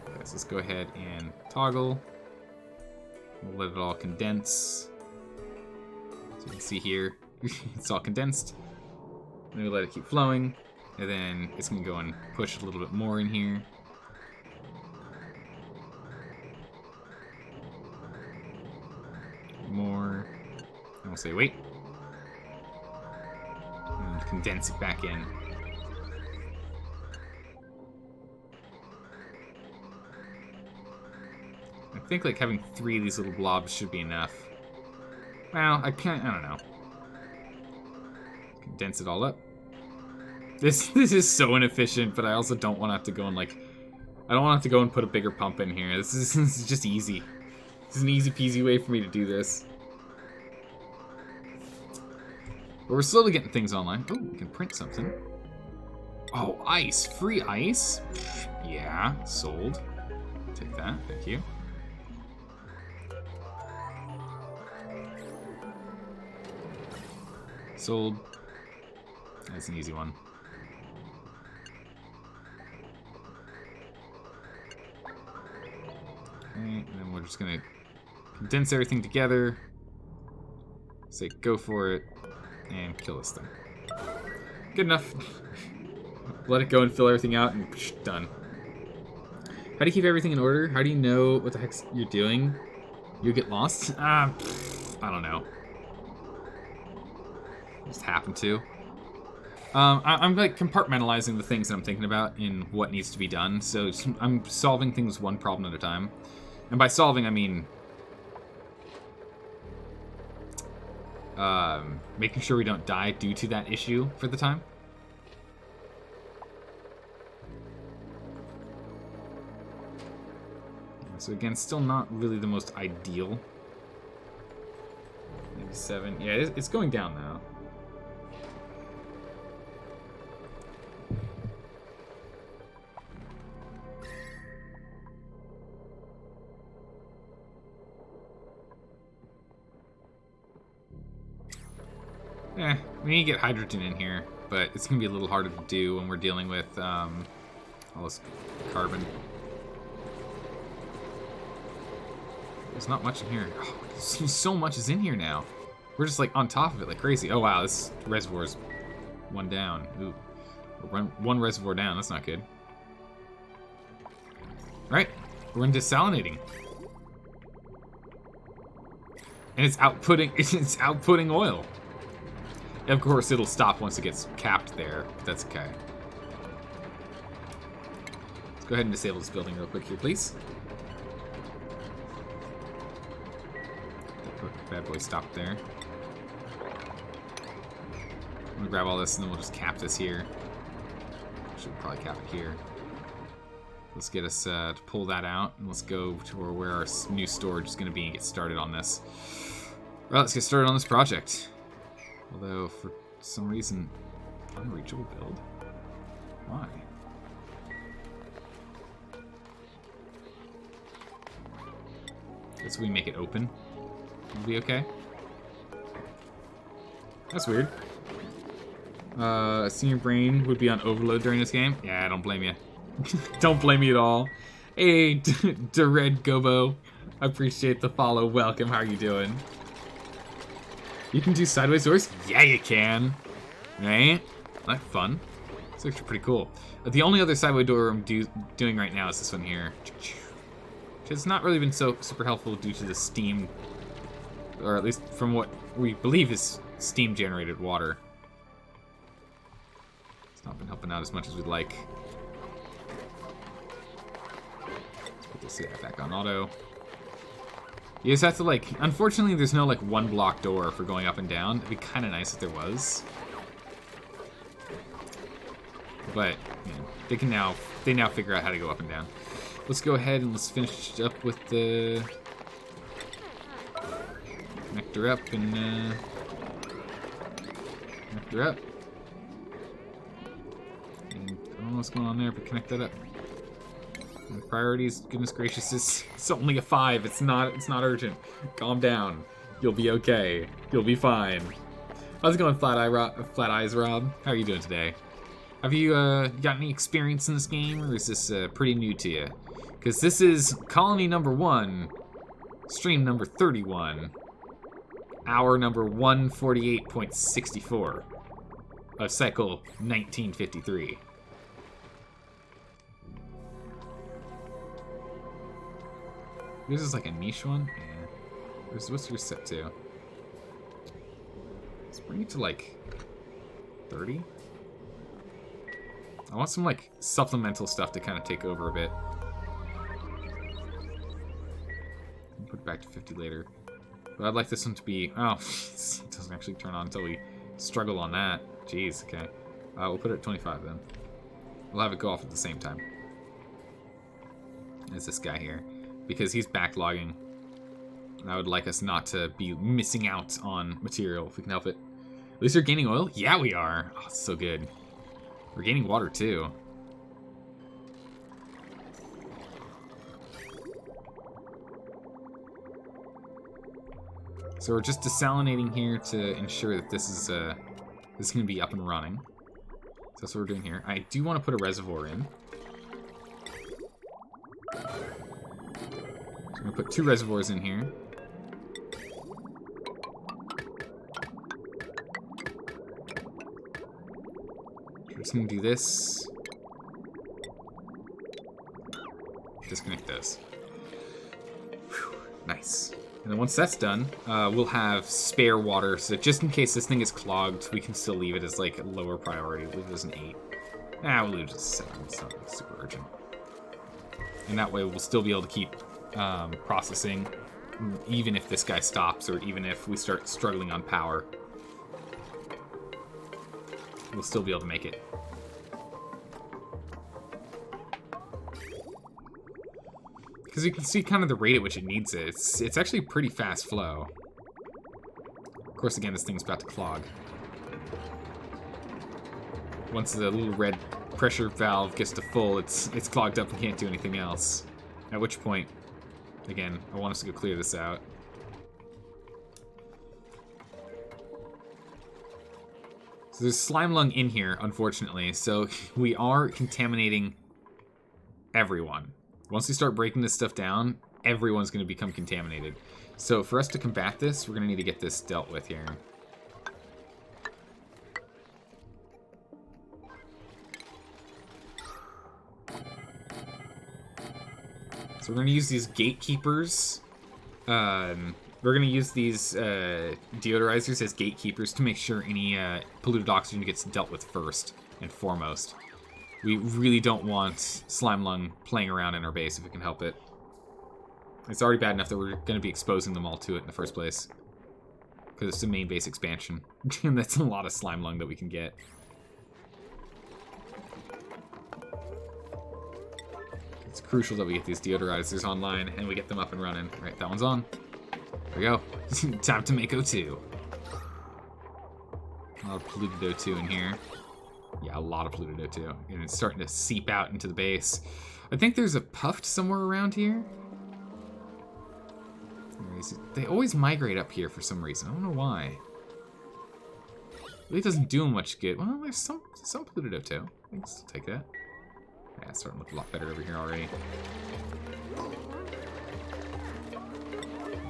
Okay, so let's go ahead and toggle. We'll let it all condense. You can see here, it's all condensed. And we let it keep flowing, and then it's gonna go and push a little bit more in here. More. And we'll say wait. And condense it back in. I think like having 3 of these little blobs should be enough. Well, I don't know. Condense it all up. This is so inefficient, but I also don't want to have to go and like, I don't want to have to go and put a bigger pump in here. This is just easy. This is an easy peasy way for me to do this. But we're slowly getting things online. Oh, we can print something. Oh, ice. Free ice? Yeah, sold. Take that, thank you. Sold. That's an easy one. Okay, and then we're just gonna condense everything together. Say go for it, and kill this thing. Good enough. Let it go and fill everything out, and psh, done. How do you keep everything in order? How do you know what the heck you're doing? You get lost? I don't know. Just happen to. I'm like compartmentalizing the things that I'm thinking about in what needs to be done. So I'm solving things one problem at a time. And by solving, I mean making sure we don't die due to that issue for the time. So again, still not really the most ideal. 97. Yeah, it's going down now. We need to get hydrogen in here, but it's going to be a little harder to do when we're dealing with all this carbon. There's not much in here. Oh, so much is in here now. We're just like on top of it like crazy. Oh wow, this reservoir's one down. Ooh, one reservoir down. That's not good. All right, we're in desalinating, and it's outputting oil. Of course, it'll stop once it gets capped there, but that's okay. Let's go ahead and disable this building real quick here, please. That bad boy stopped there. I'm gonna grab all this and then we'll just cap this here. Should probably cap it here. Let's get us to pull that out, and let's go to where our new storage is gonna be and get started on this. Well, let's get started on this project. Although, for some reason, unreachable build? Why? Guess we make it open. It'll be okay. That's weird. Senior brain would be on overload during this game? Yeah, I don't blame you. Don't blame me at all. Hey, Red Gobo. I appreciate the follow. Welcome. How are you doing? You can do sideways doors? Yeah, you can. Right? That's fun. It's actually pretty cool. The only other sideways door I'm doing right now is this one here. Which has not really been so super helpful due to the steam, or at least from what we believe is steam-generated water. It's not been helping out as much as we'd like. Let's put this back on auto. You just have to, like, unfortunately there's no, like, one block door for going up and down. It'd be kind of nice if there was. But, you know, they now figure out how to go up and down. Let's go ahead and let's finish up with the connector up and connector up. And I don't know what's going on there, but connect that up. And priorities, goodness gracious, it's only a 5. It's not urgent. Calm down. You'll be okay. You'll be fine. How's it going, Flat Eyes Rob? How are you doing today? Have you got any experience in this game, or is this pretty new to you? Because this is Colony number 1, stream number 31. hour number 148.64 of cycle 1953. This is like a niche one? Yeah. What's your set to? Let's bring it to like 30. I want some like supplemental stuff to kind of take over a bit. Put it back to 50 later. But I'd like this one to be... Oh, it doesn't actually turn on until we struggle on that. Jeez, okay. We'll put it at 25 then. We'll have it go off at the same time as this guy here, because he's backlogging. And I would like us not to be missing out on material if we can help it. At least we're gaining oil? Yeah, we are. Oh, it's so good. We're gaining water too. So we're just desalinating here to ensure that this is going to be up and running. So that's what we're doing here. I do want to put a reservoir in. So I'm going to put 2 reservoirs in here. We're just going to do this. Disconnect those. Whew, nice. And then once that's done, we'll have spare water, so just in case this thing is clogged, we can still leave it as like a lower priority. We'll leave it as an 8. We'll leave it as a 7. It's not like super urgent. And that way we'll still be able to keep processing, even if this guy stops, or even if we start struggling on power. We'll still be able to make it. Because you can see kind of the rate at which it needs it. It's actually pretty fast flow. Of course, again, this thing's about to clog. Once the little red pressure valve gets to full, it's clogged up and can't do anything else. At which point, again, I want us to go clear this out. So there's slime lung in here, unfortunately, so we are contaminating everyone. Once we start breaking this stuff down, everyone's going to become contaminated. So for us to combat this, we're going to need to get this dealt with here. So we're going to use these gatekeepers. We're going to use these deodorizers as gatekeepers to make sure any polluted oxygen gets dealt with first and foremost. We really don't want slime lung playing around in our base if we can help it. It's already bad enough that we're going to be exposing them all to it in the first place, because it's the main base expansion. And that's a lot of slime lung that we can get. It's crucial that we get these deodorizers online and we get them up and running. All right, that one's on. There we go. Time to make O2. A lot of polluted O2 in here. Yeah, a lot of polluted O2. And it's starting to seep out into the base. I think there's a puffed somewhere around here. They always migrate up here for some reason. I don't know why. Really doesn't do them much good. Well, there's some polluted O2. I can still take that. Yeah, it's starting to look a lot better over here already.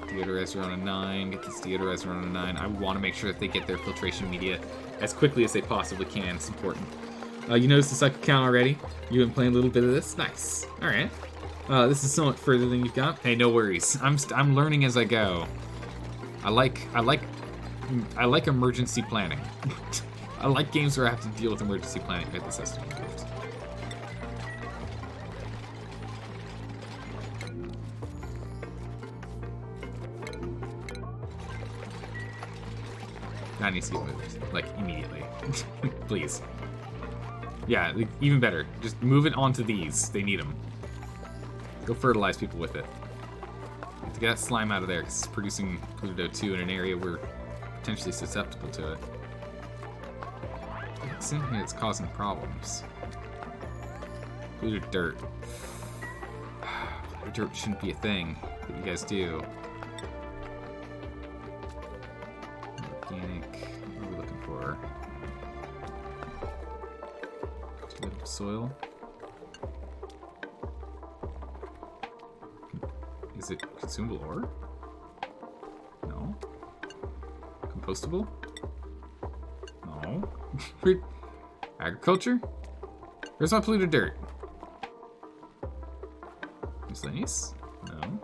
Deodorizer on a 9. Get this deodorizer on a 9. I want to make sure that they get their filtration media as quickly as they possibly can. It's important. You noticed the cycle count already? You've been playing a little bit of this? Nice. Alright. This is somewhat further than you've got. Hey, no worries. I'm learning as I go. I like emergency planning. I like games where I have to deal with emergency planning. Get this has to be improved. That needs to get moved, like, immediately. Please. Yeah, even better. Just move it onto these. They need them. Go fertilize people with it. Need to get that slime out of there, because it's producing polluted O2 in an area we're potentially susceptible to it. It's in here that's causing problems. Polluted dirt. Polluted dirt shouldn't be a thing that you guys do. Organic. What are we looking for? Soil. Is it consumable ore? No. compostable? No. Agriculture? Where's my polluted dirt? Miscellaneous? No.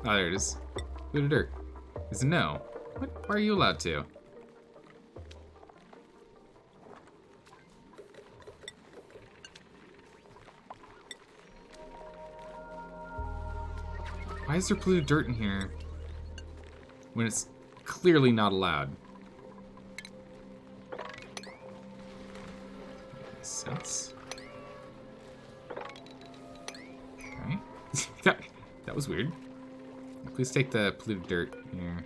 Oh, there it is. Polluted dirt. Is it no? What? Why are you allowed to? Why is there polluted dirt in here when it's clearly not allowed? Makes sense. Okay. that was weird. Please take the polluted dirt here.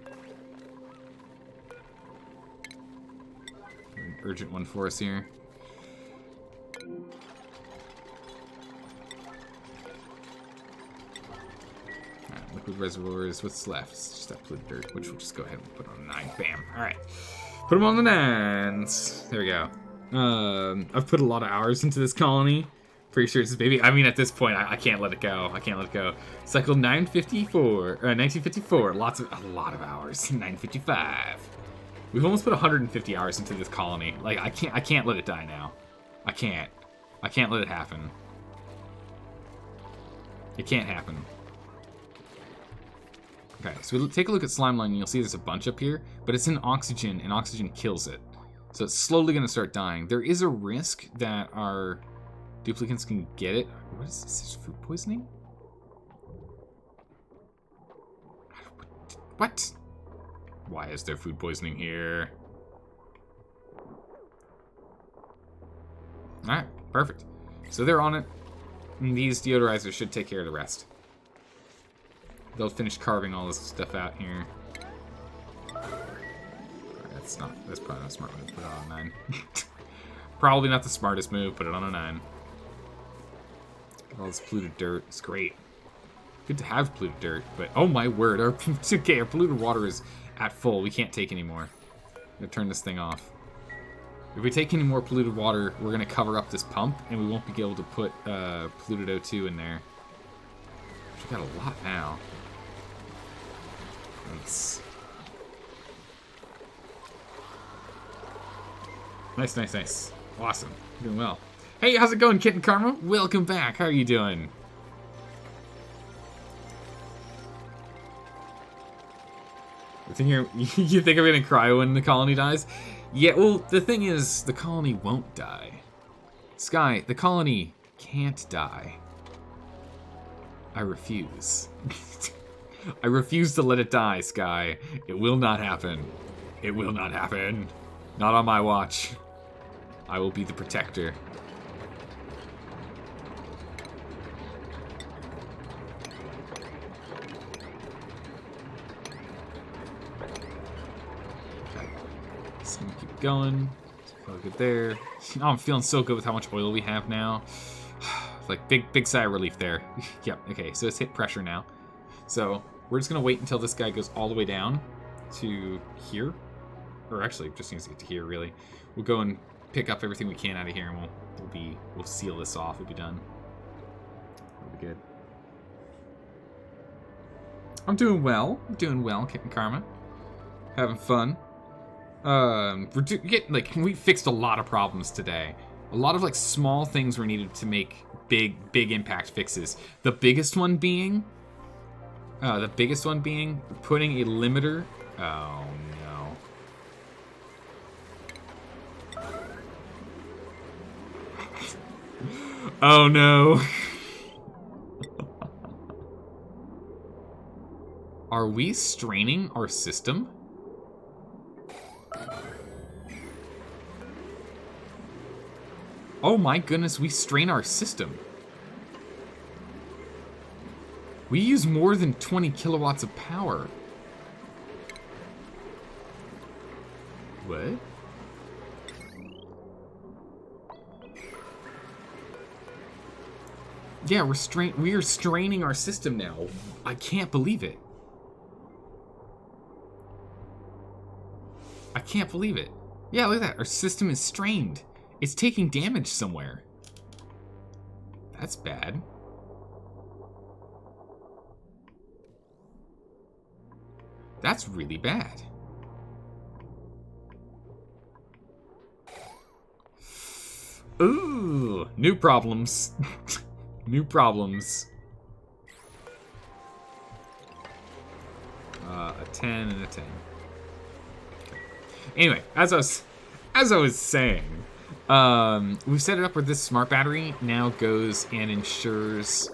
An urgent one for us here. Liquid reservoirs, what's left? It's just that polluted dirt, which we'll just go ahead and put on a 9. Bam. Alright. Put them on the 9s. There we go. I've put a lot of hours into this colony. Pretty sure it's this baby. I mean, at this point, I can't let it go. I can't let it go. Cycle 1954. A lot of hours. 955. We've almost put 150 hours into this colony. Like, I can't let it die now. I can't let it happen. It can't happen. Okay, so we'll take a look at slime line and you'll see there's a bunch up here, but it's in oxygen and oxygen kills it. So it's slowly gonna start dying. There is a risk that our duplicants can get it. What is this? Is this food poisoning? What? Why is there food poisoning here? Alright, perfect. So they're on it. And these deodorizers should take care of the rest. They'll finish carving all this stuff out here. That's probably not a smart move. Put it on a 9. Probably not the smartest move. Put it on a 9. All this polluted dirt. It's great. Good to have polluted dirt, but oh my word, our polluted water is at full. We can't take any more. I'm gonna turn this thing off. If we take any more polluted water, we're gonna cover up this pump, and we won't be able to put polluted O2 in there. We got a lot now. Nice. Nice. Awesome. You're doing well. Hey, how's it going, Kitten Karma? Welcome back. How are you doing? You think I'm gonna cry when the colony dies? Yeah, well, the thing is, the colony won't die. Sky, the colony can't die. I refuse. I refuse to let it die, Sky. It will not happen. It will not happen. Not on my watch. I will be the protector. Okay. So we keep going. Feel good there. Oh, I'm feeling so good with how much oil we have now. Like, big sigh of relief there. Yep, okay, so it's hit pressure now. So, we're just gonna wait until this guy goes all the way down to here. Or actually, just needs to get to here, really. We'll go and pick up everything we can out of here, and we'll seal this off. We'll be done. We'll be good. I'm doing well. Kitten Karma. Having fun. We fixed a lot of problems today. A lot of like small things were needed to make big impact fixes. The biggest one being putting a limiter. Oh no. Oh no. Are we straining our system? Oh my goodness, we strain our system. We use more than 20 kilowatts of power. What? Yeah, we are straining our system now. I can't believe it. I can't believe it. Yeah, look at that. Our system is strained. It's taking damage somewhere. That's bad. That's really bad. Ooh, new problems. New problems. A 10 and a 10. Okay. Anyway, as I was saying, we've set it up where this smart battery now goes and ensures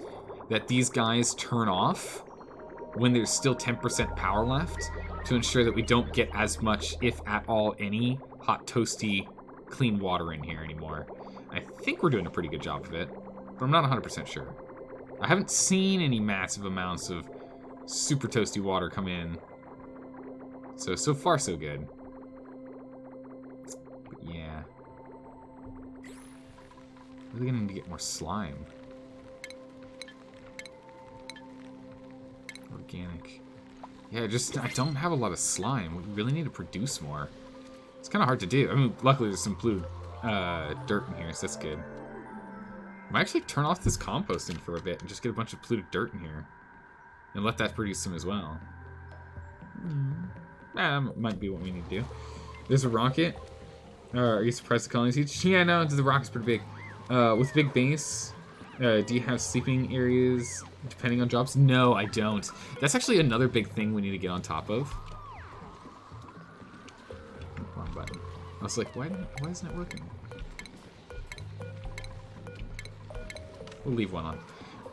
that these guys turn off when there's still 10% power left, to ensure that we don't get as much, if at all, any hot, toasty, clean water in here anymore. I think we're doing a pretty good job of it, but I'm not 100% sure. I haven't seen any massive amounts of super toasty water come in. So far so good. But yeah. Really gonna need to get more slime. Organic. Yeah, I don't have a lot of slime. We really need to produce more. It's kind of hard to do. I mean, luckily there's some blue dirt in here, so that's good. I might actually turn off this composting for a bit and just get a bunch of polluted dirt in here. And let that produce some as well. Might be what we need to do. There's a rocket. Are you surprised the colony's huge? Yeah, no, the rocket's pretty big. With big base, do you have sleeping areas depending on jobs? No, I don't. That's actually another big thing we need to get on top of. Wrong button. I was like, why isn't it working? We'll leave one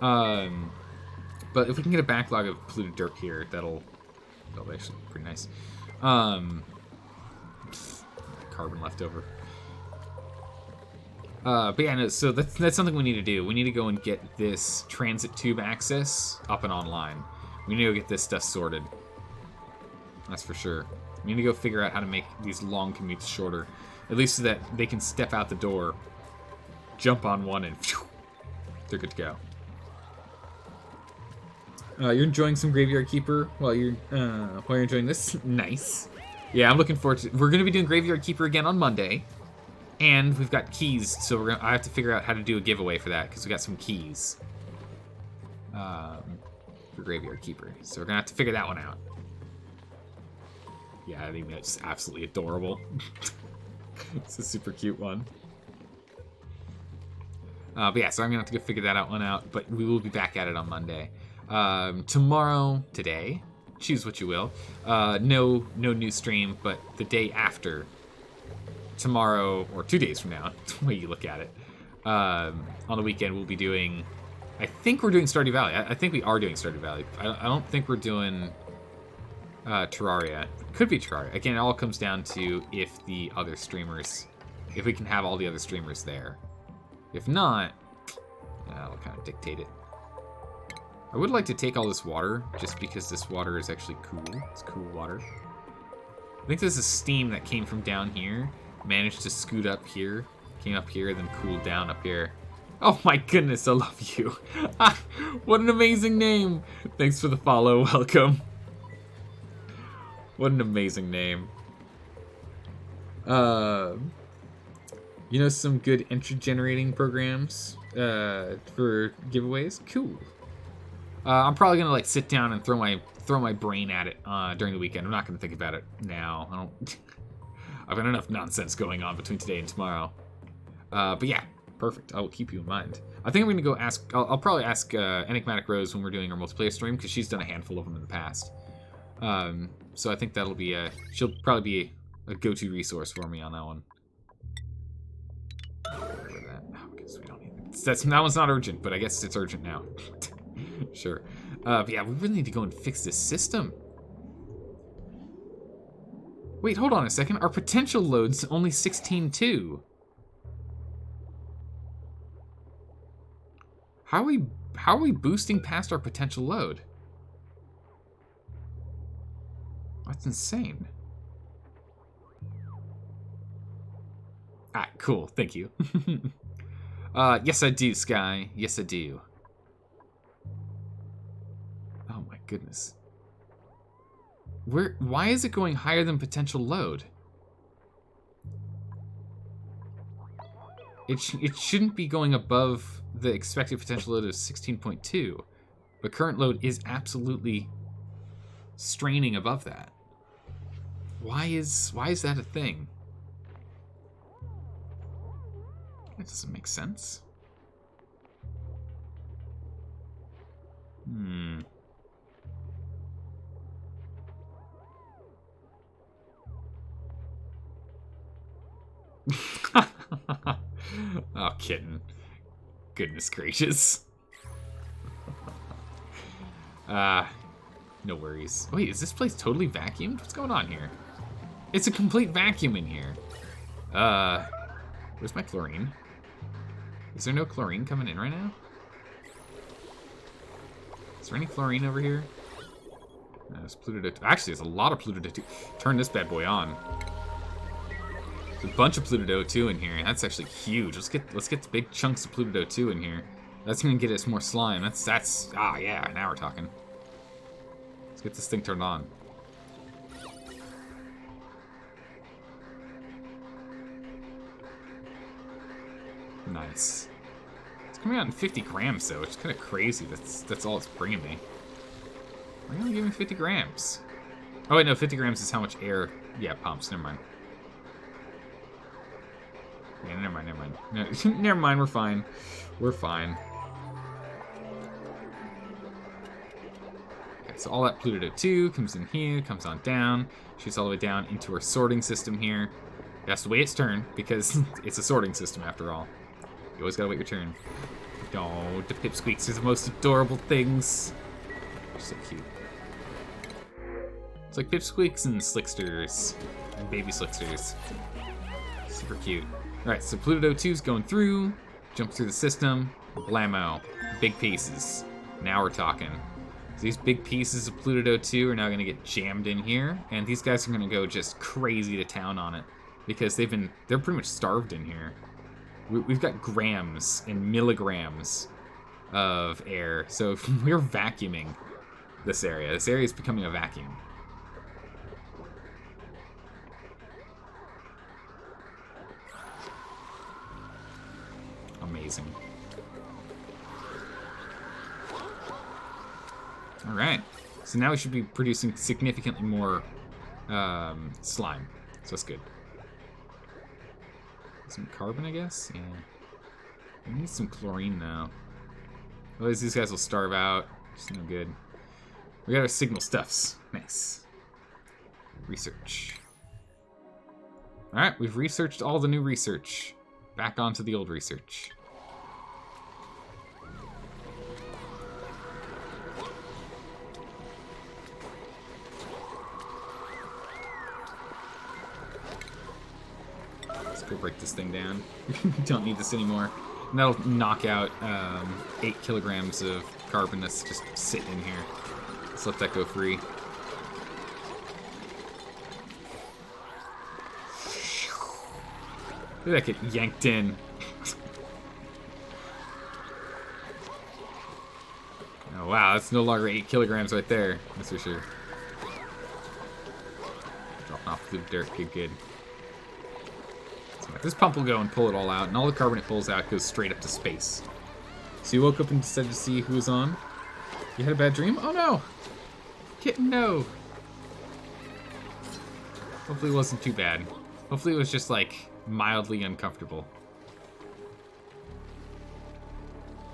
on. But if we can get a backlog of polluted dirt here, that'll actually be pretty nice. Carbon left over. But yeah, no, so that's something we need to do. We need to go and get this transit tube access up and online. We need to go get this stuff sorted. That's for sure. We need to go figure out how to make these long commutes shorter. At least so that they can step out the door, jump on one, and phew, they're good to go. You're enjoying some Graveyard Keeper while you're enjoying this? Nice. Yeah, I'm looking forward to... We're going to be doing Graveyard Keeper again on Monday. And we've got keys, so I have to figure out how to do a giveaway for that, because we got some keys. For Graveyard Keeper. So we're going to have to figure that one out. Yeah, I think that's absolutely adorable. It's a super cute one. But yeah, so I'm going to have to go figure that one out, but we will be back at it on Monday. Today, choose what you will. No new stream, but the day after, tomorrow, or 2 days from now, the way you look at it, on the weekend we'll be doing, I think we're doing Stardew Valley. I think we are doing Stardew Valley. I don't think we're doing Terraria. Could be Terraria. Again, it all comes down to if we can have all the other streamers there. If not, that'll kind of dictate it. I would like to take all this water, just because this water is actually cool. It's cool water. I think this is steam that came from down here, managed to scoot up here, came up here, then cooled down up here. Oh my goodness, I love you. What an amazing name. Thanks for the follow, welcome. What an amazing name. You know some good entry generating programs for giveaways? Cool. I'm probably gonna like sit down and throw my brain at it during the weekend. I'm not gonna think about it now. I've got enough nonsense going on between today and tomorrow. But yeah, perfect. I will keep you in mind. I think I'm gonna go ask. I'll probably ask Enigmatic Rose when we're doing our multiplayer stream, because she's done a handful of them in the past. So I think that'll be she'll probably be a go-to resource for me on that one. Because we don't need it. That one's not urgent, but I guess it's urgent now. Sure. But yeah, we really need to go and fix this system. Wait, hold on a second. Our potential load's only 16.2. How are we boosting past our potential load? That's insane. Ah, cool. Thank you. Yes, I do, Sky. Yes, I do. Oh my goodness. Why is it going higher than potential load? It shouldn't be going above the expected potential load of 16.2. But current load is absolutely straining above that. Why is that a thing? That doesn't make sense. Oh, kitten. Goodness gracious. No worries. Wait, is this place totally vacuumed? What's going on here? It's a complete vacuum in here. Where's my chlorine? Is there no chlorine coming in right now? Is there any chlorine over here? No, there's Pluto. Actually, there's a lot of Pluto. Turn this bad boy on. There's a bunch of Pluto 2 in here. That's actually huge. Let's get the big chunks of Pluto 2 in here. That's gonna get us more slime. That's yeah. Now we're talking. Let's get this thing turned on. Nice. It's coming out in 50 grams though, which is kind of crazy. That's all it's bringing me. Why are you only giving me 50 grams? Oh wait, no, 50 grams is how much air. Yeah, pumps. Never mind. Yeah, never mind. No, never mind. We're fine. We're fine. Okay, so all that Pluto 2 comes in here, comes on down, shoots all the way down into our sorting system here. That's the way it's turned because it's a sorting system after all. You always gotta wait your turn. Oh, the pipsqueaks are the most adorable things. They're so cute. It's like pipsqueaks and slicksters. And baby slicksters. Super cute. Alright, so Pluto 2's going through. Jump through the system. Blammo. Big pieces. Now we're talking. So these big pieces of Pluto 2 are now going to get jammed in here. And these guys are going to go just crazy to town on it. Because they're pretty much starved in here. We've got grams and milligrams of air. So we're vacuuming this area. This area is becoming a vacuum. Amazing. All right. So now we should be producing significantly more slime. So that's good. Some carbon, I guess? Yeah. We need some chlorine now. Otherwise these guys will starve out. It's no good. We got our signal stuffs. Nice. Research. Alright, we've researched all the new research. Back onto the old research. Go break this thing down. Don't need this anymore. And that'll knock out 8 kilograms of carbon that's just sitting in here. Let's let that go free. Look at that get yanked in. Oh wow, that's no longer 8 kilograms right there. That's for sure. Dropping off the dirt, good. This pump will go and pull it all out, and all the carbon it pulls out goes straight up to space. So you woke up and decided to see who was on? You had a bad dream? Oh no! Kitten, no! Hopefully it wasn't too bad. Hopefully it was just, like, mildly uncomfortable.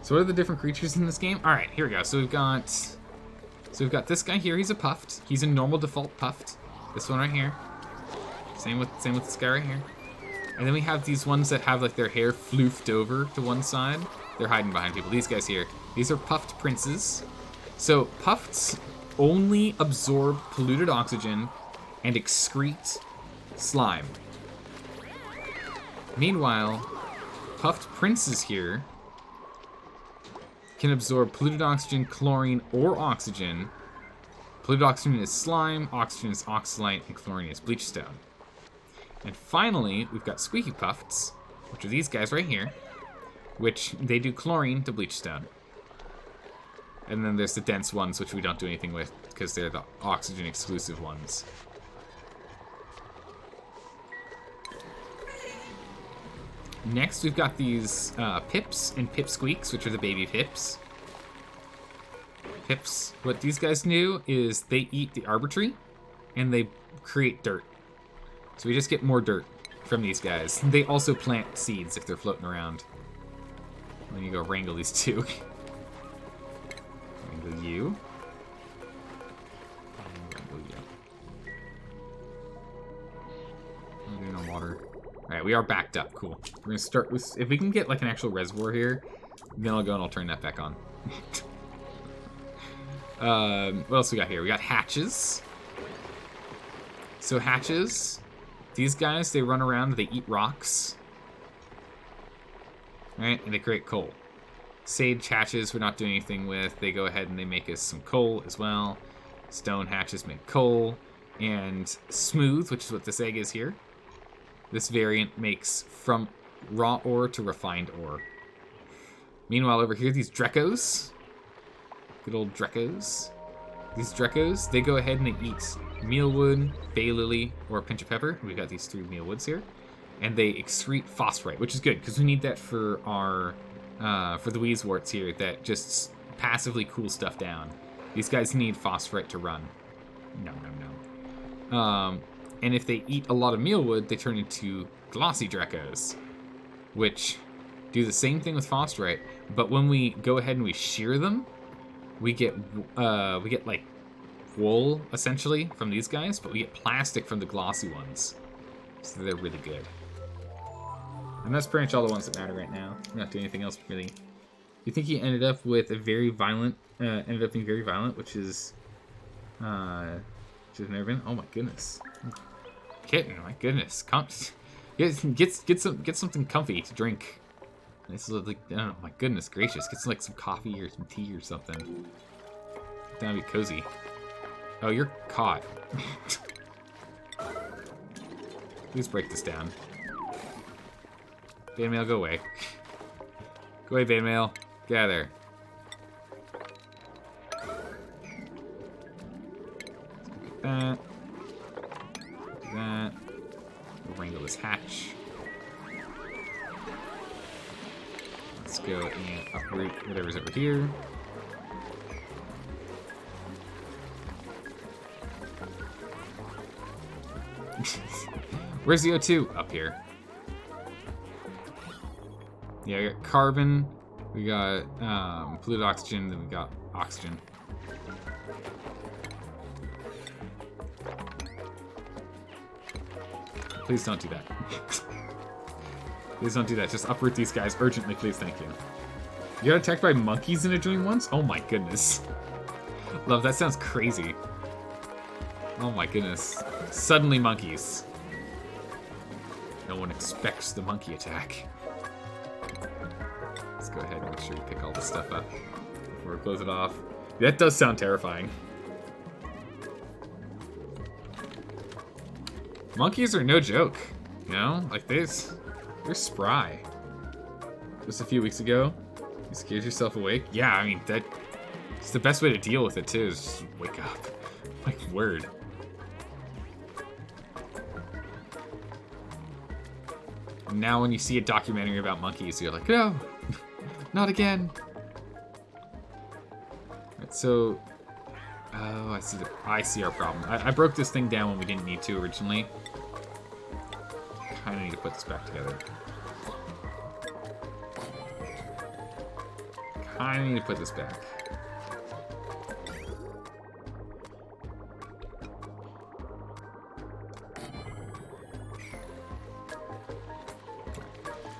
So what are the different creatures in this game? Alright, here we go. So we've got this guy here, he's a puffed. He's a normal default puffed. This one right here. Same with this guy right here. And then we have these ones that have like their hair floofed over to one side. They're hiding behind people. These guys here. These are puffed princes. So puffeds only absorb polluted oxygen and excrete slime. Meanwhile, puffed princes here can absorb polluted oxygen, chlorine, or oxygen. Polluted oxygen is slime, oxygen is oxalite, and chlorine is bleachstone. And finally, we've got squeaky puffs, which are these guys right here, which they do chlorine to bleachstone. And then there's the dense ones, which we don't do anything with, because they're the oxygen-exclusive ones. Next, we've got these pips and pipsqueaks, which are the baby pips. Pips, what these guys do is they eat the arbor tree, and they create dirt. So we just get more dirt. from these guys. They also plant seeds if they're floating around. Then you go wrangle these two. Wrangle you. Wrangle you. Okay, no water. Alright, we are backed up. Cool. We're gonna start with... If we can get like an actual reservoir here, then I'll go and I'll turn that back on. What else we got here? We got hatches. So hatches, these guys, they run around, they eat rocks. Right? And they create coal. Sage hatches we're not doing anything with. They go ahead and they make us some coal as well. Stone hatches make coal. And smooth, which is what this egg is here. This variant makes from raw ore to refined ore. Meanwhile, over here, these Drecos. Good old Drecos. These Drecos, they go ahead and they eat mealwood, bay lily, or a pinch of pepper. We've got these 3 mealwoods here. And they excrete phosphorite, which is good, because we need that for our, for the Weezeworts here that just passively cool stuff down. These guys need phosphorite to run. No, no, no. And if they eat a lot of mealwood, they turn into glossy Drecos, which do the same thing with phosphorite, but when we go ahead and we shear them, we get like wool essentially from these guys, but we get plastic from the glossy ones, so they're really good. And that's pretty much all the ones that matter right now. We're not doing anything else really. You think he ended up with a very violent, ended up being very violent, which is never been. Oh my goodness, kitten! My goodness, get something comfy to drink. This is like, I don't know, my goodness gracious. Get some, like, some coffee or some tea or something. That'd be cozy. Oh, you're caught. Please break this down. Bane mail, go away. Go away, Bane mail. Get out of there. Get that. Do that. We'll wrangle this hatch. Let's go and uproot whatever's over here. Where's the O2? Up here. Yeah, we got carbon, we got polluted oxygen, then we got oxygen. Please don't do that. Please don't do that. Just uproot these guys urgently, please. Thank you. You got attacked by monkeys in a dream once? Oh my goodness. Love, that sounds crazy. Oh my goodness. Suddenly monkeys. No one expects the monkey attack. Let's go ahead and make sure we pick all this stuff up before we close it off. That does sound terrifying. Monkeys are no joke, you know? Like this. They're spry. Just a few weeks ago, you scared yourself awake? Yeah, I mean, it's the best way to deal with it, too, is just wake up. Like, word. And now when you see a documentary about monkeys, you're like, no, not again. Right, so, oh, I see our problem. I broke this thing down when we didn't need to originally. Kinda need to put this back together. Kinda need to put this back.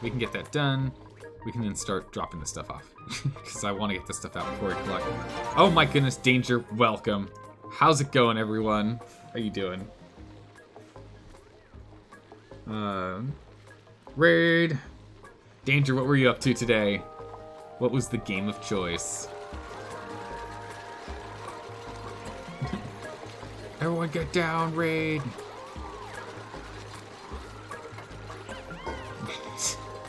We can get that done. We can then start dropping this stuff off. Because I want to get this stuff out before we collect. Oh my goodness, Danger, welcome. How's it going, everyone? How are you doing? Raid. Danger, what were you up to today? What was the game of choice? Everyone get down, Raid.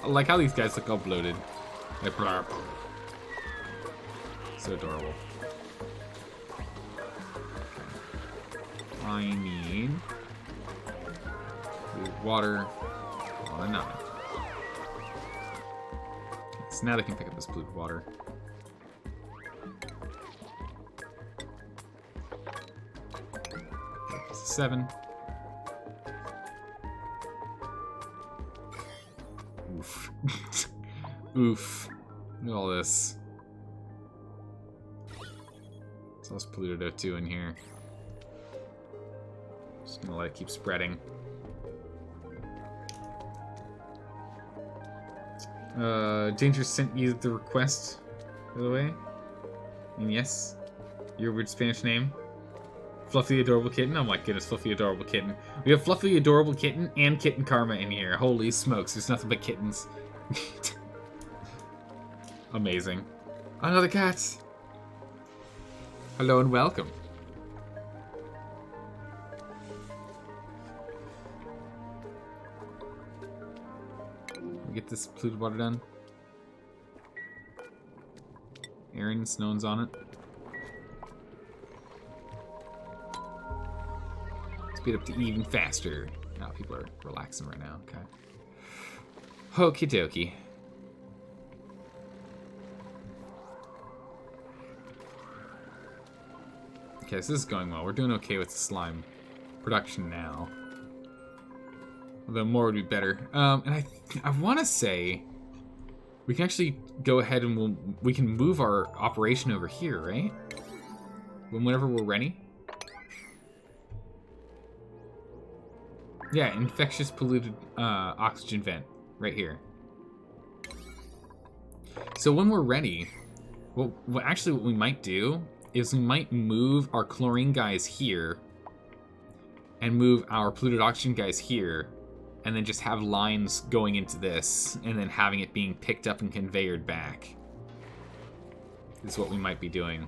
I like how these guys look all bloated. Like, blarp. So adorable. I need water. Oh, no. So now they can pick up this polluted water. This is 7. Oof. Oof. Look at all this. It's all polluted O2 in here. Just gonna let it keep spreading. Danger sent you the request, by the way. And yes, your weird Spanish name. Fluffy Adorable Kitten. Oh my goodness, Fluffy Adorable Kitten. We have Fluffy Adorable Kitten and Kitten Karma in here. Holy smokes, there's nothing but kittens. Amazing. Another cat. Hello and welcome. We get this polluted water done. Errands, no one's on it. Speed up to even faster. Now people are relaxing right now. Okay. Okie dokie. Okay, so this is going well. We're doing okay with the slime production now. Although more would be better. And I want to say we can actually go ahead and we can move our operation over here, right? Whenever we're ready. Yeah, infectious polluted oxygen vent right here. So when we're ready, well, actually what we might do is we might move our chlorine guys here and move our polluted oxygen guys here, and then just have lines going into this and then having it being picked up and conveyored back. This is what we might be doing.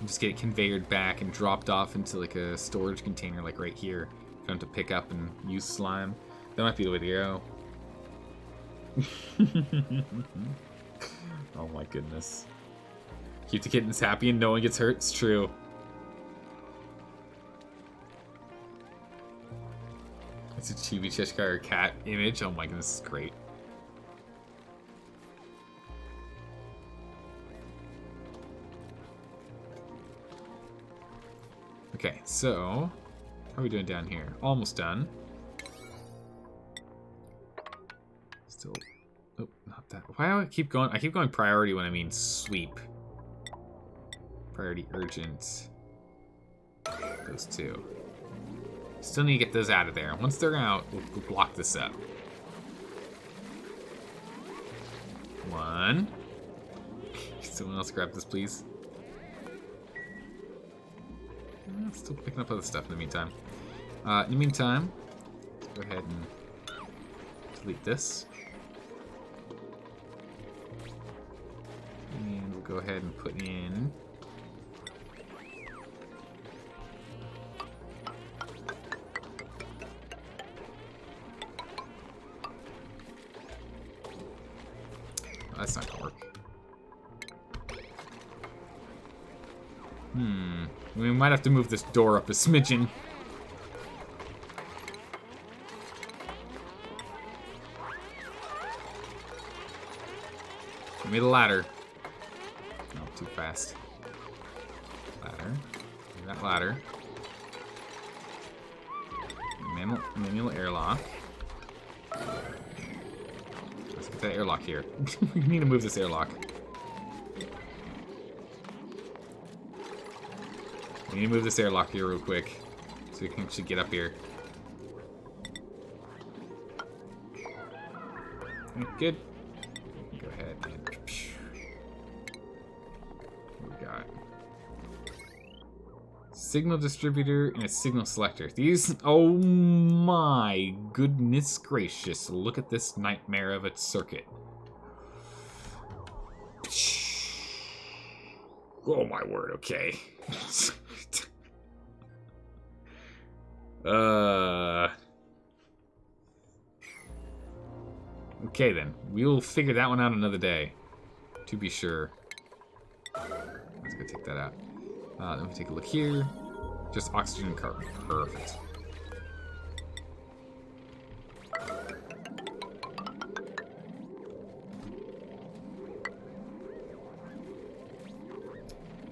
Just get it conveyored back and dropped off into like a storage container like right here for them to pick up and use slime. That might be the way to go. Oh my goodness. Keep the kittens happy and no one gets hurt. It's true. It's a chibi Cheshire cat image. Oh my goodness, it's great. Okay, so how are we doing down here? Almost done. Still, oh, not that. Why do I keep going? I keep going priority when I mean sweep. Priority urgent. Those two. Still need to get those out of there. Once they're out, we'll block this up. One. Someone else grab this, please. Still picking up other stuff in the meantime. In the meantime, let's go ahead and delete this. And we'll go ahead and put in that's not gonna work. We might have to move this door up a smidgen. Give me the ladder. No, too fast. Ladder. Give me that ladder. Manual airlock. Let's get that airlock here. We need to move this airlock. We need to move this airlock here real quick so we can actually get up here. Good. Go ahead and what we got? Signal distributor and a signal selector. These, oh my goodness gracious, look at this nightmare of a circuit. Oh my word, okay. Okay then, we'll figure that one out another day, to be sure. Let's go take that out. Then we take a look here. Just oxygen and carbon. Perfect.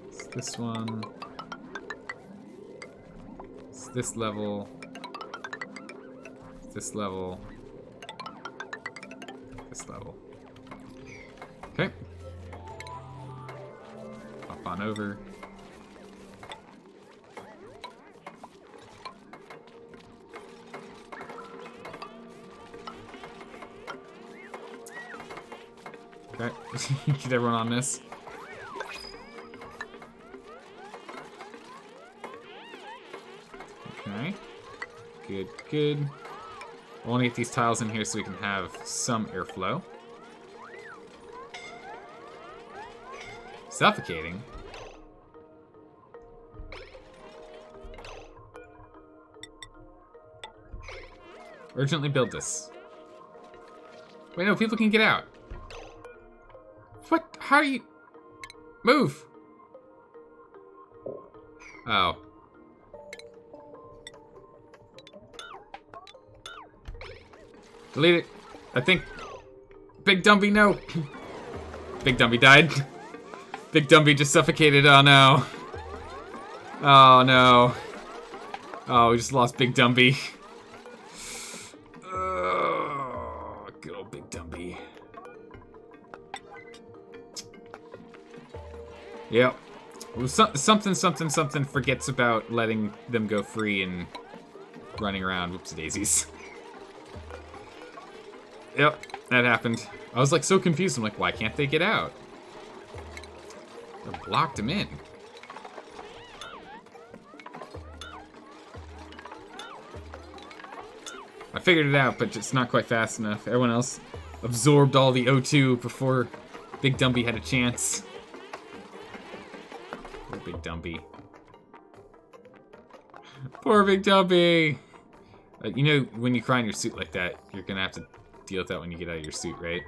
It's this one. It's this level. It's this level. this level. Okay. Hop on over. Okay. Get everyone on this. Okay. Good, good. I want to get these tiles in here so we can have some airflow. Suffocating? Urgently build this. Wait, no, people can get out. What? How are you... Move! Oh. Delete it. I think... Big Dumby, no! Big Dumby died. Big Dumby just suffocated. Oh, no. Oh, no. Oh, we just lost Big Dumby. Good old Big Dumby. Yep. Well, something forgets about letting them go free and running around. Whoopsie daisies. Yep, that happened. I was like so confused. I'm like, why can't they get out? I blocked him in. I figured it out, but just not quite fast enough. Everyone else absorbed all the O2 before Big Dumby had a chance. Poor Big Dumby. Poor Big Dumby! You know, when you cry in your suit like that, you're gonna have to deal with that when you get out of your suit, right?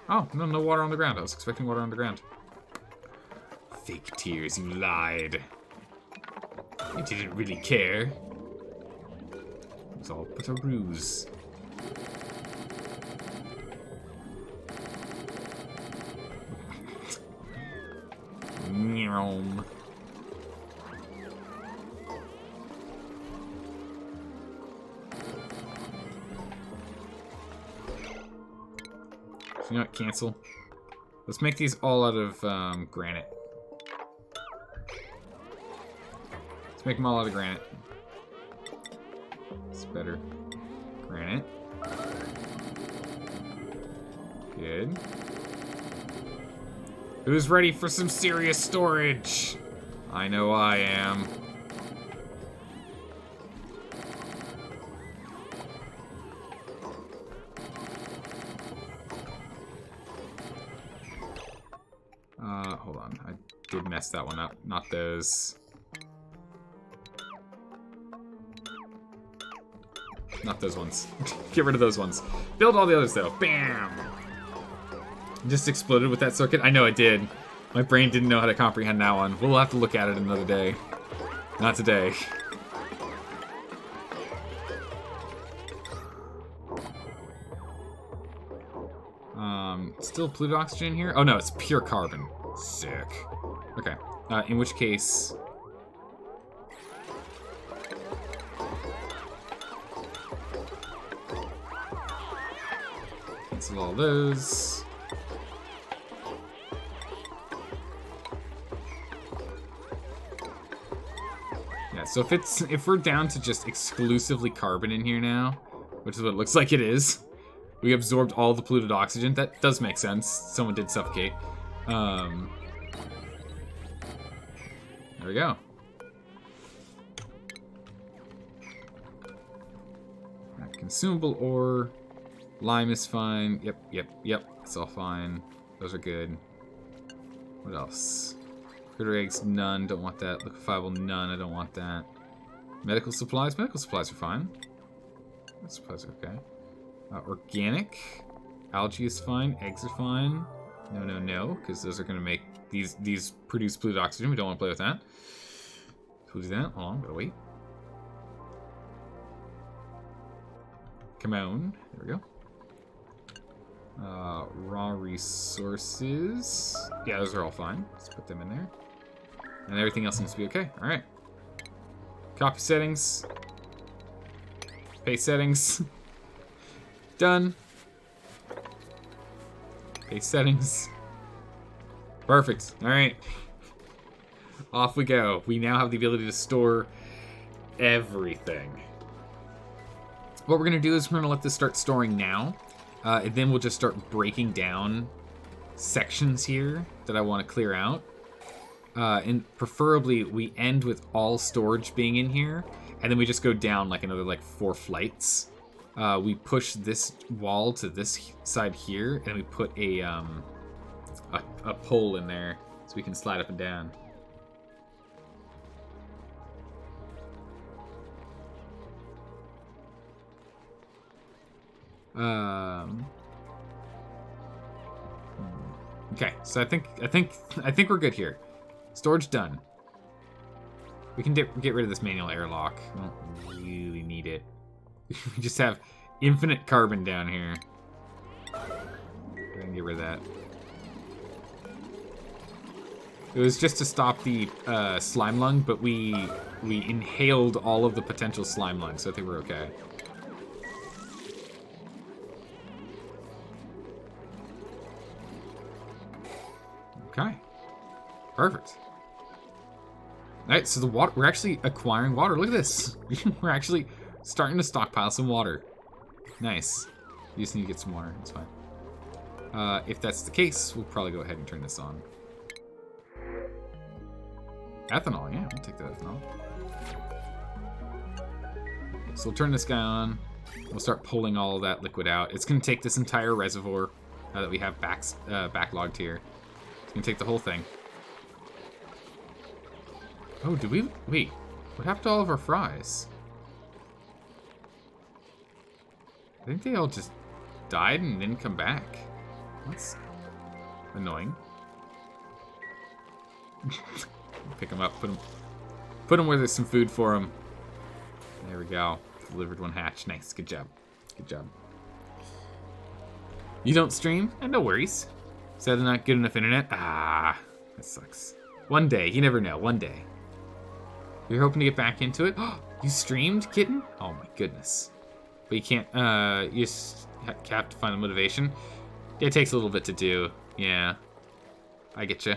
Oh, no water on the ground. I was expecting water on the ground. Fake tears, you lied. You didn't really care. It was all but a ruse. Nyom. You know what? Cancel. Let's make these all out of granite. Let's make them all out of granite. It's better. Granite. Good. Who's ready for some serious storage? I know I am. Hold on. I did mess that one up. Not those. Not those ones. Get rid of those ones. Build all the others, though. Bam! Just exploded with that circuit? I know it did. My brain didn't know how to comprehend that one. We'll have to look at it another day. Not today. Still polluted oxygen here? Oh no, it's pure carbon. Sick. Okay. In which case... cancel all those. Yeah, so if we're down to just exclusively carbon in here now, which is what it looks like it is, we absorbed all the polluted oxygen. That does make sense. Someone did suffocate. There we go. Right, consumable ore. Lime is fine. Yep. It's all fine. Those are good. What else? Critter eggs, none. Don't want that. Liquefiable, none. I don't want that. Medical supplies? Medical supplies are fine. Medical supplies are okay. Organic. Algae is fine. Eggs are fine. No, because those are going to make these produce polluted oxygen. We don't want to play with that. We'll do that. Hold on, gotta wait. Come on. There we go. Raw resources. Yeah, those are all fine. Let's put them in there. And everything else seems to be okay. Alright. Copy settings. Paste settings. Done. Base settings. Perfect. All right. Off we go. We now have the ability to store everything. What we're going to do is we're going to let this start storing now. And then we'll just start breaking down sections here that I want to clear out. And preferably we end with all storage being in here. And then we just go down like another like 4 flights. We push this wall to this side here. And we put a pole in there so we can slide up and down. Okay, so I think we're good here. Storage done. We can get rid of this manual airlock. We don't really need it. We just have infinite carbon down here. We're gonna get rid of that. It was just to stop the slime lung, but we inhaled all of the potential slime lung, so I think we're okay. Okay. Perfect. Alright, so the water, we're actually acquiring water. Look at this. We're actually starting to stockpile some water. Nice. You just need to get some water. That's fine. If that's the case, we'll probably go ahead and turn this on. Ethanol, yeah, we'll take the ethanol. Okay, so we'll turn this guy on. We'll start pulling all of that liquid out. It's going to take this entire reservoir that we have backlogged here. It's going to take the whole thing. Oh, did we? Wait, what happened to all of our fries? I think they all just died and didn't come back. That's annoying. Pick them up, put them where there's some food for them. There we go. Delivered one hatch. Nice, good job. Good job. You don't stream? No worries. Said not good enough internet? Ah, that sucks. One day, you never know, one day. You're hoping to get back into it? Oh, you streamed, kitten? Oh my goodness. But you can't, you just have to find the motivation. It takes a little bit to do, yeah. I get you.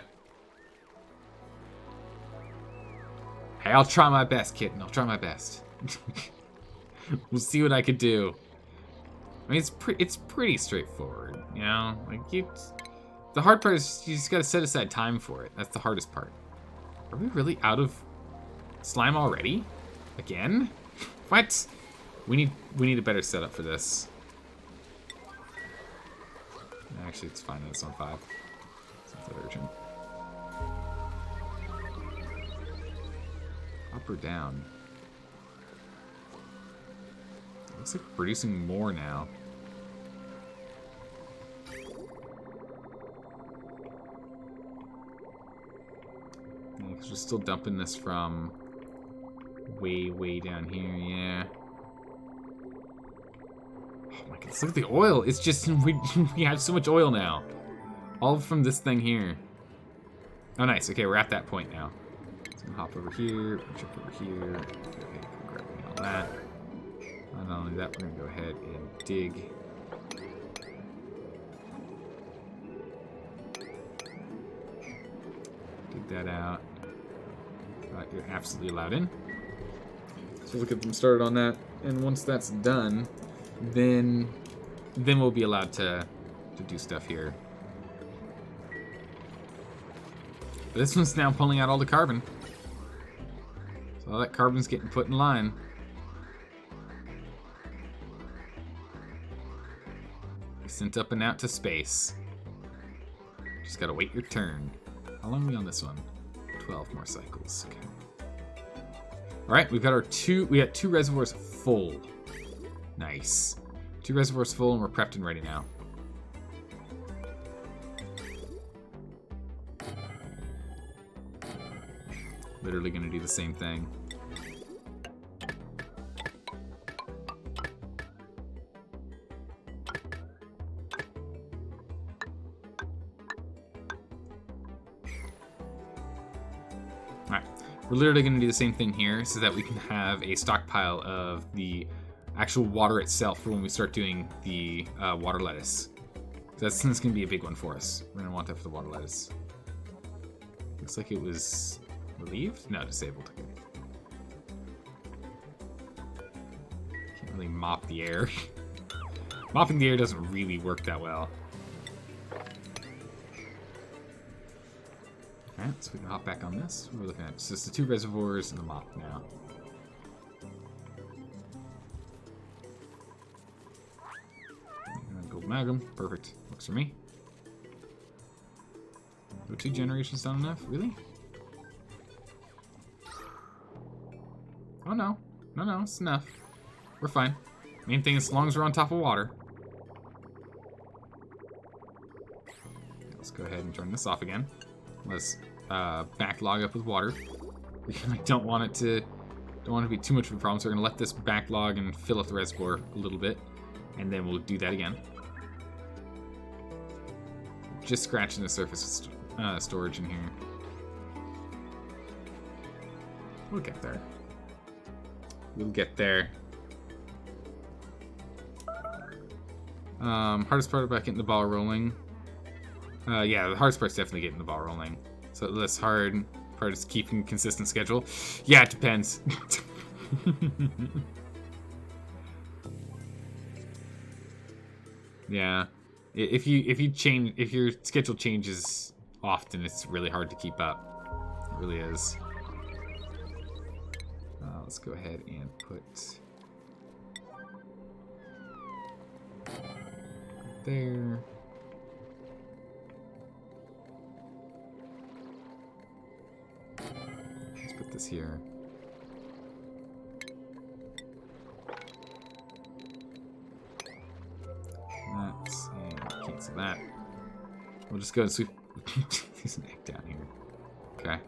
Hey, I'll try my best, kitten, I'll try my best. We'll see what I could do. I mean, it's pretty straightforward, you know? Like, the hard part is you just gotta set aside time for it. That's the hardest part. Are we really out of slime already? Again? What? We need a better setup for this. Actually, it's fine. It's on 5. It's not that urgent. Up or down? Looks like we're producing more now. Because we're still dumping this from way down here, yeah. Oh my goodness, look at the oil. It's just, we have so much oil now. All from this thing here. Oh, nice. Okay, we're at that point now. So I'm gonna hop over here, jump over here, go ahead and grab all that. And not only that, we're gonna go ahead and dig. Dig that out. You're absolutely allowed in. So look at them started on that, and once that's done, then we'll be allowed to do stuff here. But this one's now pulling out all the carbon. So all that carbon's getting put in line. Sent up and out to space. Just gotta wait your turn. How long are we on this one? 12 more cycles. Okay. All right, we got 2 reservoirs full. Nice. 2 reservoirs full, and we're prepped and ready now. Literally gonna do the same thing. We're literally going to do the same thing here so that we can have a stockpile of the actual water itself for when we start doing the water lettuce. That's going to be a big one for us. We're going to want that for the water lettuce. Looks like it was relieved? No, disabled. Can't really mop the air. Mopping the air doesn't really work that well. Alright, so we can hop back on this. What are we looking at? So it's the 2 reservoirs and the mop now. Gold amalgam, perfect. Works for me. No 2 generations not enough? Really? Oh no. No, it's enough. We're fine. Main thing is as long as we're on top of water. Let's go ahead and turn this off again. Let's backlog up with water. We really don't want it to be too much of a problem, so we're gonna let this backlog and fill up the reservoir a little bit, and then we'll do that again. Just scratching the surface of storage in here. We'll get there. We'll get there. Hardest part about getting the ball rolling. Yeah, the hardest part's definitely getting the ball rolling. So the less hard part is keeping a consistent schedule. Yeah, it depends. Yeah. If your schedule changes often, it's really hard to keep up. It really is. Let's go ahead and put there. Let's put this here. That's, and cancel that. We'll just go and sweep. There's an egg down here. Okay.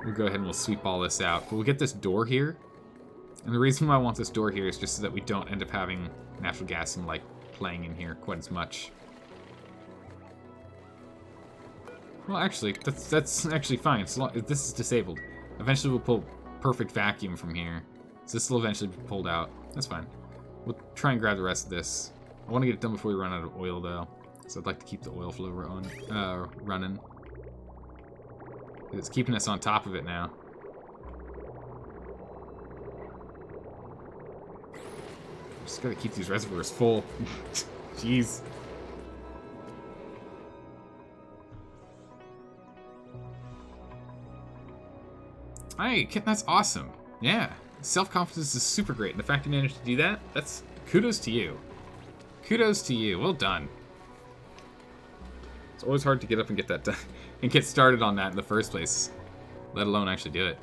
We'll go ahead and we'll sweep all this out. But we'll get this door here. And the reason why I want this door here is just so that we don't end up having natural gas and light playing in here quite as much. Well, actually, that's actually fine. So this is disabled. Eventually we'll pull perfect vacuum from here. So this will eventually be pulled out. That's fine. We'll try and grab the rest of this. I want to get it done before we run out of oil, though. So I'd like to keep the oil flow running. It's keeping us on top of it now. Just gotta keep these reservoirs full. Jeez. Hey, that's awesome. Yeah, self-confidence is super great. And the fact you managed to do that, that's kudos to you. Kudos to you. Well done. It's always hard to get up and get that done and get started on that in the first place, let alone actually do it.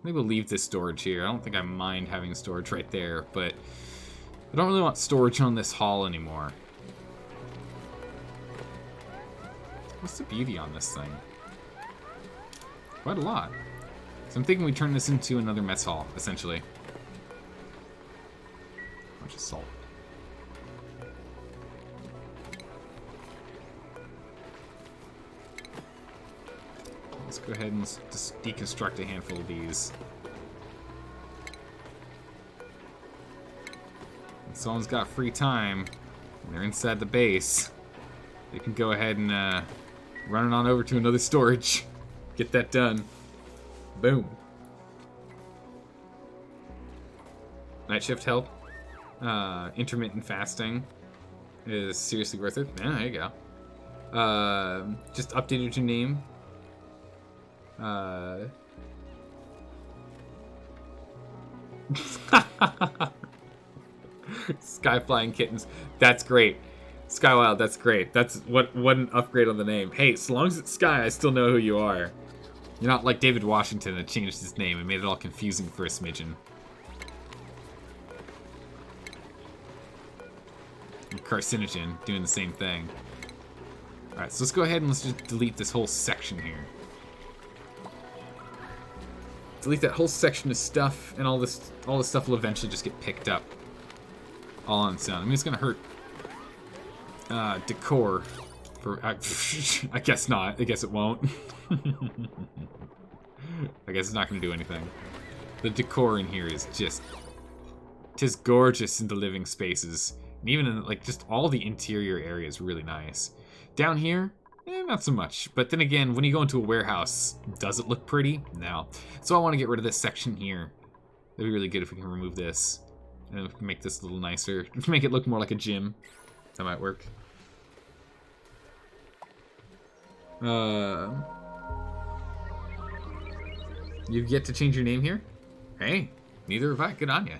Maybe we'll leave this storage here. I don't think I mind having storage right there, but I don't really want storage on this hull anymore. What's the beauty on this thing? Quite a lot. So I'm thinking we turn this into another mess hall, essentially. Bunch of salt. Let's go ahead and just deconstruct a handful of these. If someone's got free time, and they're inside the base, they can go ahead and run it on over to another storage. Get that done. Boom. Night shift help. Intermittent fasting is seriously worth it. Yeah, there you go. Just updated your name. Sky flying kittens. That's great. Skywild, that's great. That's what an upgrade on the name. Hey, so long as it's Sky, I still know who you are. You're not like David Washington that changed his name and made it all confusing for a smidgen. And Carcinogen doing the same thing. Alright, so let's go ahead and let's just delete this whole section here. Delete that whole section of stuff, and all this stuff will eventually just get picked up. All on its own. I mean, it's gonna hurt decor for I guess not. I guess it won't. I guess it's not gonna do anything. The decor in here is just gorgeous in the living spaces. And even in, like, just all the interior area is really nice. Down here, not so much. But then again, when you go into a warehouse, does it look pretty? No. So I want to get rid of this section here. It'd be really good if we can remove this. And then we can make this a little nicer. Make it look more like a gym. That might work. You've yet to change your name here? Hey, neither have I. Good on you.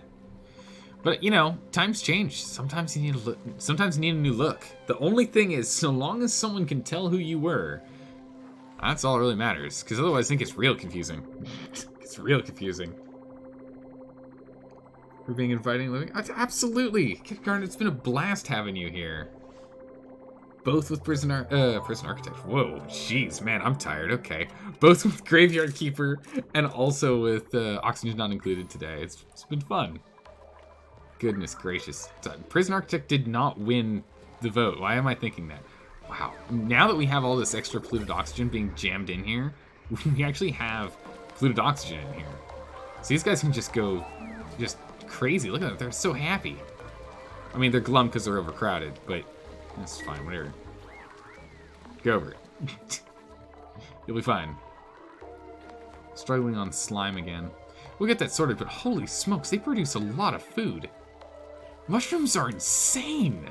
But, you know, times change. Sometimes you need a new look. The only thing is, so long as someone can tell who you were, that's all that really matters. Because otherwise I think it's real confusing. It's real confusing. We're being inviting living? Absolutely! Kit Garden, it's been a blast having you here. Both with Prison Architect. Whoa, jeez, man, I'm tired. Okay. Both with Graveyard Keeper and also with Oxygen Not Included today. It's been fun. Goodness gracious. Prison Architect did not win the vote. Why am I thinking that? Wow. Now that we have all this extra polluted oxygen being jammed in here, we actually have polluted oxygen in here. So these guys can just go just crazy. Look at them. They're so happy. I mean, they're glum because they're overcrowded, but that's fine. Whatever. Go over it. You'll be fine. Struggling on slime again. We'll get that sorted, but holy smokes, they produce a lot of food. Mushrooms are insane!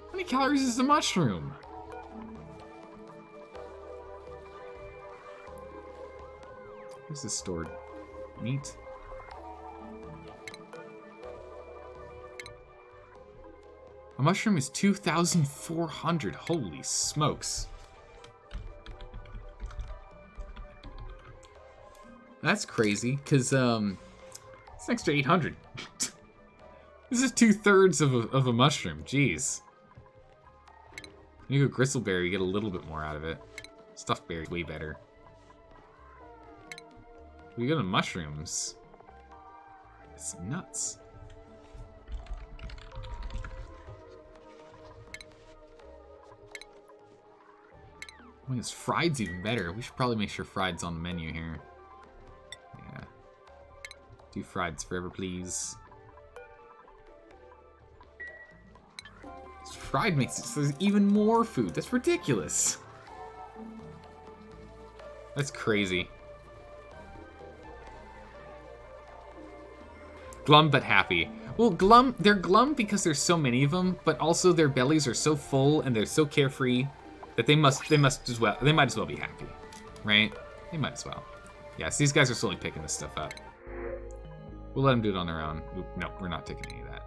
How many calories is a mushroom? Where's this stored? Meat? A mushroom is 2,400. Holy smokes. That's crazy, because, it's next to 800. This is 2/3 of a mushroom. Jeez. You go gristleberry, you get a little bit more out of it. Stuffed berry, way better. We go to mushrooms. It's nuts. I guess fried's even better. We should probably make sure fried's on the menu here. Yeah. Do frieds forever, please. Fried makes it so there's even more food. That's ridiculous. That's crazy. Glum but happy. Well, they're glum because there's so many of them, but also their bellies are so full and they're so carefree that they might as well be happy, right? They might as well. Yes, these guys are slowly picking this stuff up. We'll let them do it on their own. Oop, no, we're not taking any of that.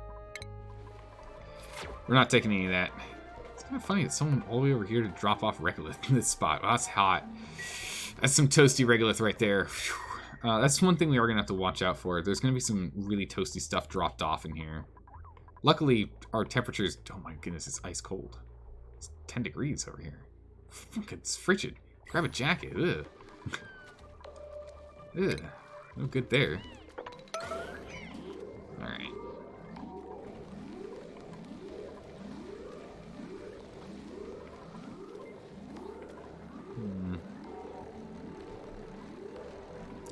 We're not taking any of that. It's kind of funny that someone all the way over here to drop off regolith in this spot. Wow, that's hot. That's some toasty regolith right there. That's one thing we are going to have to watch out for. There's going to be some really toasty stuff dropped off in here. Luckily, our temperatures... Oh my goodness, it's ice cold. It's 10 degrees over here. Fuck, it's frigid. Grab a jacket. Ugh. Ugh. No good there. Alright.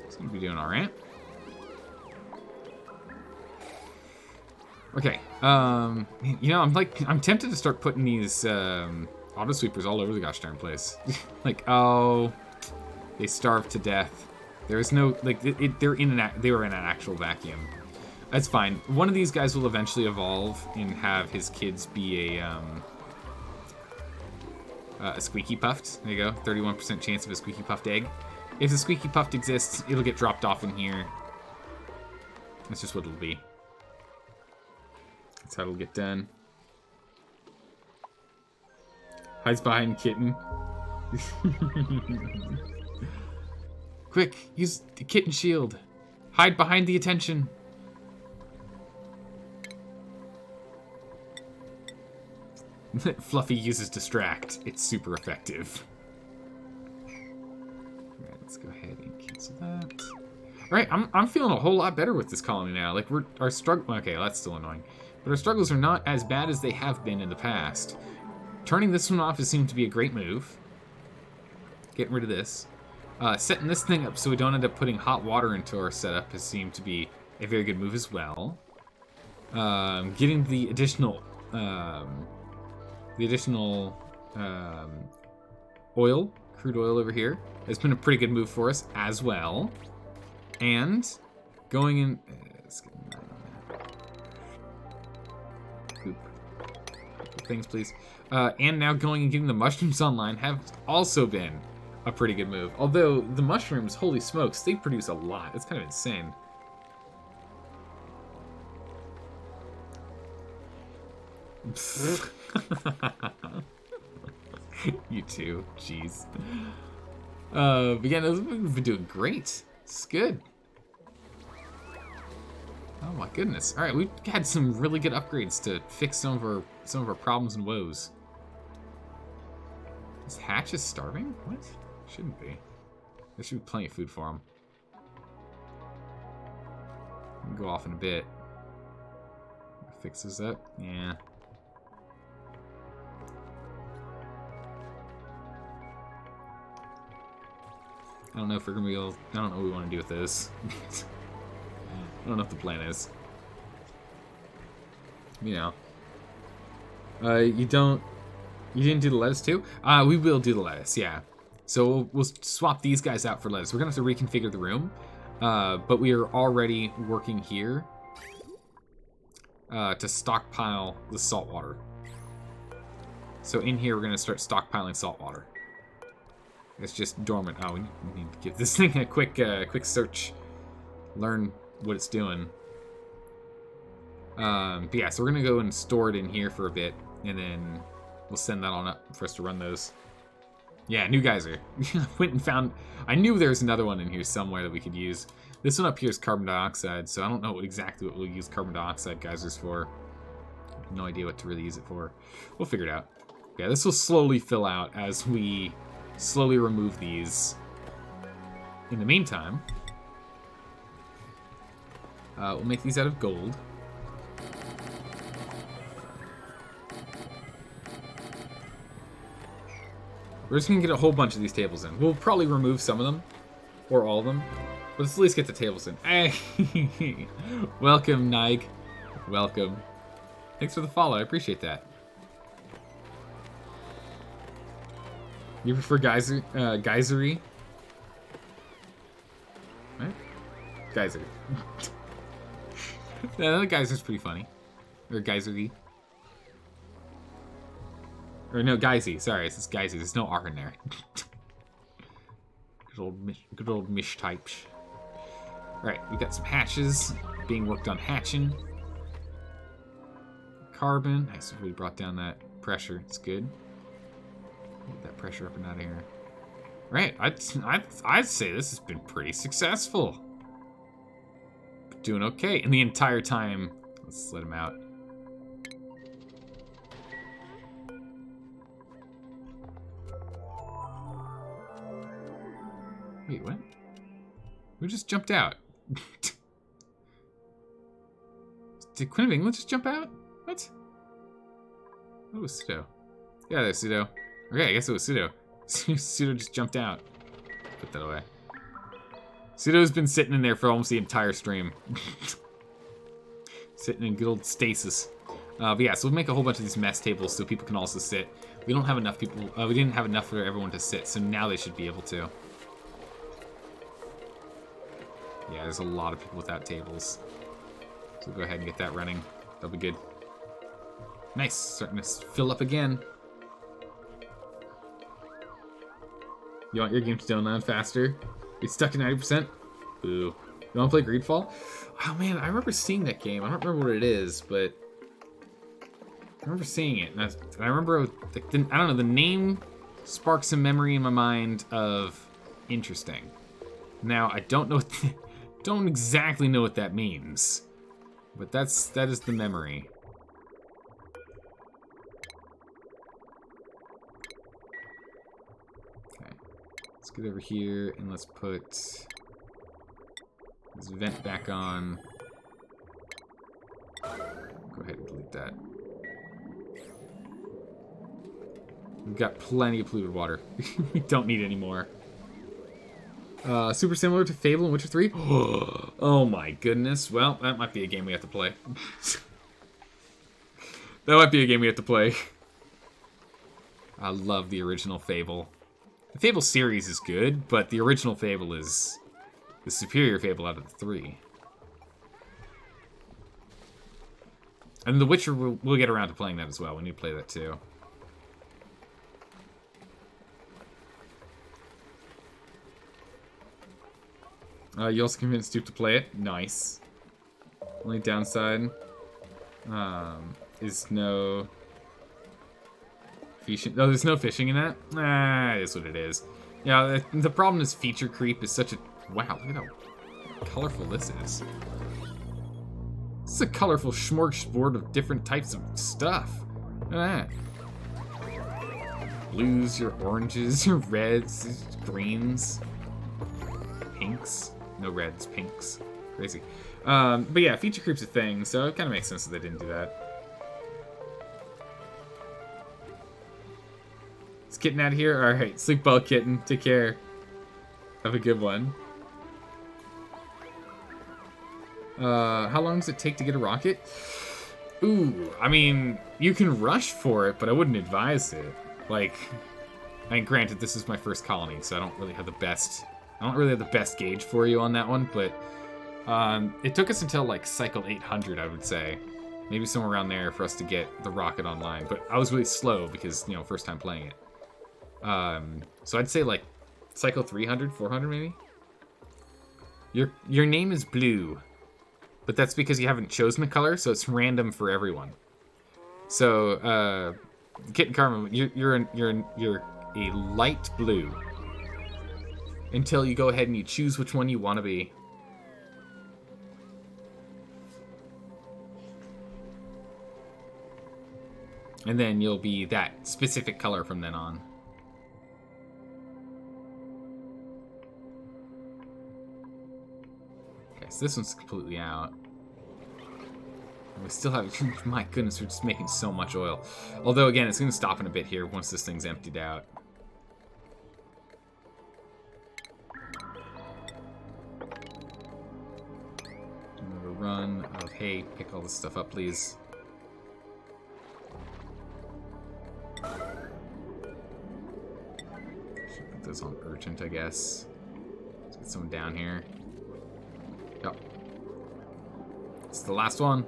Seems to be doing alright. Okay, you know, I'm tempted to start putting these, auto sweepers all over the gosh darn place. Like, oh, they starved to death. There is no, like, they were in an actual vacuum. That's fine. One of these guys will eventually evolve and have his kids be a squeaky puffed. There you go, 31% chance of a squeaky puffed egg. If the squeaky puffed exists, it'll get dropped off in here. That's just what it'll be. That's how it'll get done. Hides behind kitten. Quick, use the kitten shield. Hide behind the attention. Fluffy uses distract. It's super effective. Alright, let's go ahead and cancel that. Alright, I'm feeling a whole lot better with this colony now. Like, our struggle... Okay, that's still annoying. But our struggles are not as bad as they have been in the past. Turning this one off has seemed to be a great move. Getting rid of this. Setting this thing up so we don't end up putting hot water into our setup has seemed to be a very good move as well. Getting the additional crude oil over here has been a pretty good move for us as well. And going in... let's get poop. Things, please. And now going and getting the mushrooms online have also been a pretty good move. Although the mushrooms, holy smokes, they produce a lot. It's kind of insane. You too, jeez. But yeah, we've been doing great. It's good. Oh my goodness! All right, we've had some really good upgrades to fix some of our problems and woes. This hatch is starving? What? Shouldn't be. There should be plenty of food for him. Go off in a bit. Fix this up? Yeah. I don't know if we're gonna be able. I don't know what we want to do with this. I don't know what the plan is. You know. You didn't do the lettuce too? We will do the lettuce, yeah. So we'll swap these guys out for lettuce. We're gonna have to reconfigure the room. But we are already working here to stockpile the salt water. So in here, we're gonna start stockpiling salt water. It's just dormant. Oh, we need to give this thing a quick search. Learn what it's doing. But yeah, so we're gonna go and store it in here for a bit, and then we'll send that on up for us to run those. Yeah, new geyser. Went and found. I knew there was another one in here somewhere that we could use. This one up here is carbon dioxide, so I don't know exactly what we'll use carbon dioxide geysers for. No idea what to really use it for. We'll figure it out. Yeah, this will slowly fill out as we slowly remove these. In the meantime, we'll make these out of gold. We're just gonna get a whole bunch of these tables in. We'll probably remove some of them, or all of them, but let's at least get the tables in. Hey, welcome, Nige. Welcome. Thanks for the follow. I appreciate that. You prefer geysery? Right? Geyser. Yeah, the geyser's pretty funny. Or geysery. Or no, geysy. Sorry, it's geysy. There's no R in there. Good old mish types. Alright, we got some hatches being worked on hatching. Carbon. Nice, we brought down that pressure. It's good. Get that pressure up and out of here. Right, I'd say this has been pretty successful. Doing okay. And the entire time, let's let him out. Wait, what? Who just jumped out? Did Queen of England just jump out? What? That was Pseudo. Yeah, there's Pseudo. Okay, I guess it was Pseudo. Pseudo just jumped out. Put that away. Pseudo's been sitting in there for almost the entire stream. Sitting in good old stasis. But yeah, so we'll make a whole bunch of these mess tables so people can also sit. We don't have enough people. We didn't have enough for everyone to sit, so now they should be able to. Yeah, there's a lot of people without tables. So we'll go ahead and get that running. That'll be good. Nice, starting to fill up again. You want your game to download faster? It's stuck at 90%? Boo. You want to play Greedfall? Oh man, I remember seeing that game. I don't remember what it is, but I remember seeing it. And I remember, like, I don't know, the name sparks a memory in my mind of interesting. Now, I don't know, don't exactly know what that means, but that is the memory. Okay, let's get over here and let's put this vent back on. Go ahead and delete that. We've got plenty of polluted water. We don't need any more. Super similar to Fable and Witcher 3. Oh my goodness. Well, that might be a game we have to play. That might be a game we have to play. I love the original Fable. The Fable series is good, but the original Fable is the superior Fable out of the three. And The Witcher, we'll get around to playing that as well. We need to play that too. You also convinced Duke to play it. Nice. Only downside is no fishing. No, there's no fishing in that. It is what it is. Yeah, the problem is feature creep is such a... Wow, look at how colorful this is. This is a colorful smorgasbord of different types of stuff. Look at that. Blues, your oranges, your reds, greens, pinks. No reds, pinks. Crazy. But yeah, feature creep's a thing, so it kind of makes sense that they didn't do that. Is Kitten out of here? Alright, sleep well, Kitten. Take care. Have a good one. How long does it take to get a rocket? Ooh, I mean, you can rush for it, but I wouldn't advise it. Like, I mean, granted, this is my first colony, so I don't really have the best gauge for you on that one, but it took us until like cycle 800, I would say. Maybe somewhere around there for us to get the rocket online, but I was really slow because, you know, first time playing it. So I'd say like cycle 300, 400 maybe? Your name is Blue, but that's because you haven't chosen a color, so it's random for everyone. So, Kitten Karma, you're a light blue. Until you go ahead and you choose which one you want to be. And then you'll be that specific color from then on. Okay, so this one's completely out. And we still have... My goodness, we're just making so much oil. Although, again, it's going to stop in a bit here once this thing's emptied out. Run. Oh, hey, pick all this stuff up, please. Should put this on urgent, I guess. Let's get someone down here. Yep. It's the last one.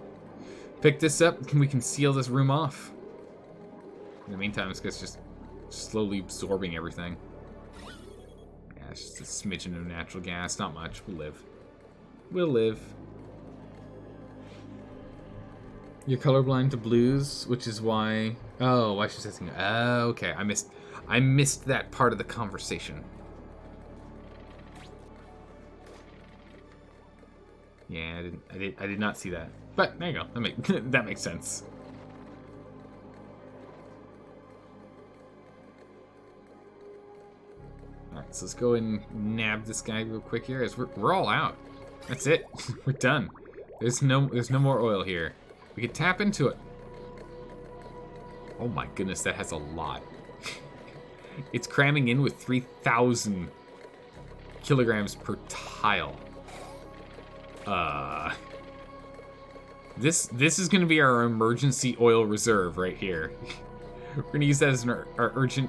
Pick this up, and we can seal this room off. In the meantime, this guy's just slowly absorbing everything. Yeah, it's just a smidgen of natural gas. Not much. We'll live. We'll live. You're colorblind to blues, which is why... Oh, why she's asking... Oh, okay. I missed that part of the conversation. Yeah, I did not see that. But there you go. That makes sense. Alright, so let's go and nab this guy real quick here. As we're all out. That's it. We're done. There's no more oil here. We can tap into it. Oh my goodness, that has a lot. It's cramming in with 3,000 kilograms per tile. This is gonna be our emergency oil reserve right here. We're gonna use that as our urgent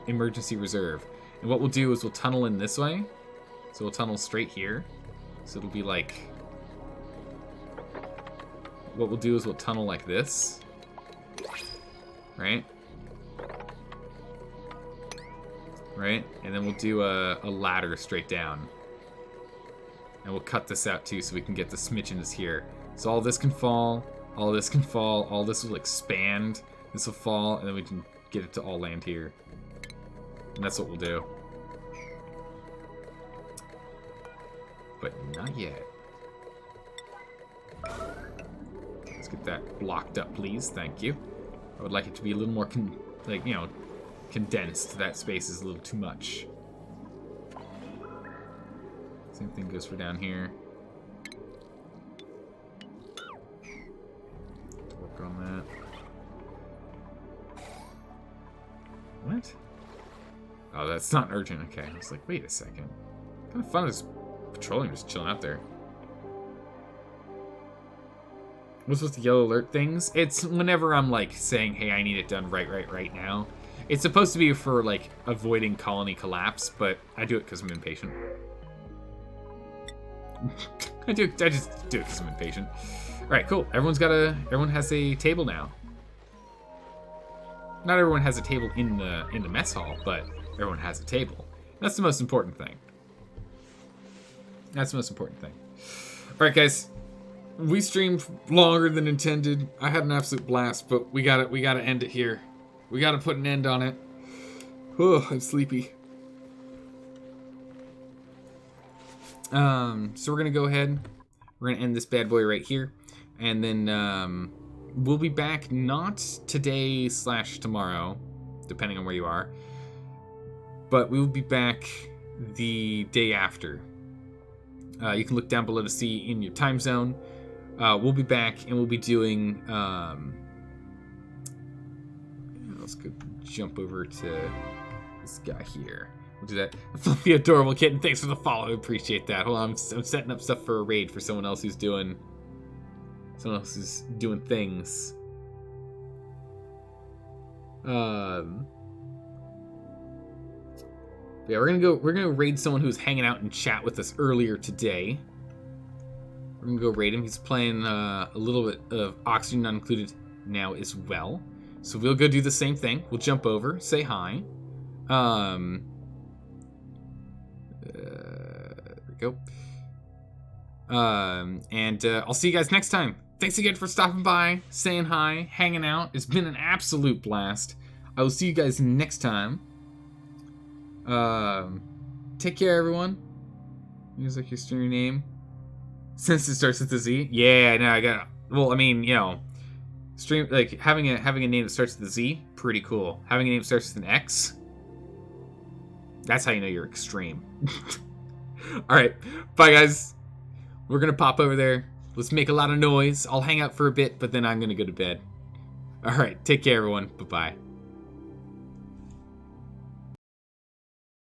emergency reserve. And what we'll do is we'll tunnel in this way. So we'll tunnel straight here. So it'll be like... What we'll do is we'll tunnel like this. Right? Right? And then we'll do a ladder straight down. And we'll cut this out too so we can get the smidgens here. So all this can fall, all this can fall, all this will expand, this will fall, and then we can get it to all land here. And that's what we'll do. But not yet. Let's get that blocked up, please. Thank you. I would like it to be a little more, condensed. That space is a little too much. Same thing goes for down here. Work on that. What? Oh, that's not urgent. Okay, I was like, wait a second. Kind of fun just patrolling, just chilling out there. What's with the yellow alert things? It's whenever I'm like saying, hey, I need it done right now. It's supposed to be for like avoiding colony collapse, but I do it because I'm impatient. I just do it because I'm impatient. All right, cool. Everyone has a table now. Not everyone has a table in the mess hall, but everyone has a table. That's the most important thing. That's the most important thing. All right, guys. We streamed longer than intended. I had an absolute blast, but we gotta end it here. We gotta put an end on it. Oh, I'm sleepy. So we're gonna go ahead. We're gonna end this bad boy right here, and then we'll be back not today / tomorrow, depending on where you are, but we will be back the day after. You can look down below to see in your time zone. We'll be back and we'll be doing. Let's go jump over to this guy here. We'll do that. Fluffy adorable kitten. Thanks for the follow. I appreciate that. Hold on, I'm setting up stuff for a raid for someone else who's doing. Someone else who's doing things. Yeah, we're gonna raid someone who's hanging out in chat with us earlier today. We're gonna go raid him. He's playing a little bit of Oxygen Not Included now as well. So we'll go do the same thing. We'll jump over, say hi. There we go. And I'll see you guys next time. Thanks again for stopping by, saying hi, hanging out. It's been an absolute blast. I will see you guys next time. Take care, everyone. Use like your stream name. Since it starts with a Z. Yeah, no, I got. Well, I mean, you know, stream like having a name that starts with a Z, pretty cool. Having a name that starts with an X, that's how you know you're extreme. All right, bye guys. We're gonna pop over there. Let's make a lot of noise. I'll hang out for a bit, but then I'm gonna go to bed. All right, take care, everyone. Bye bye.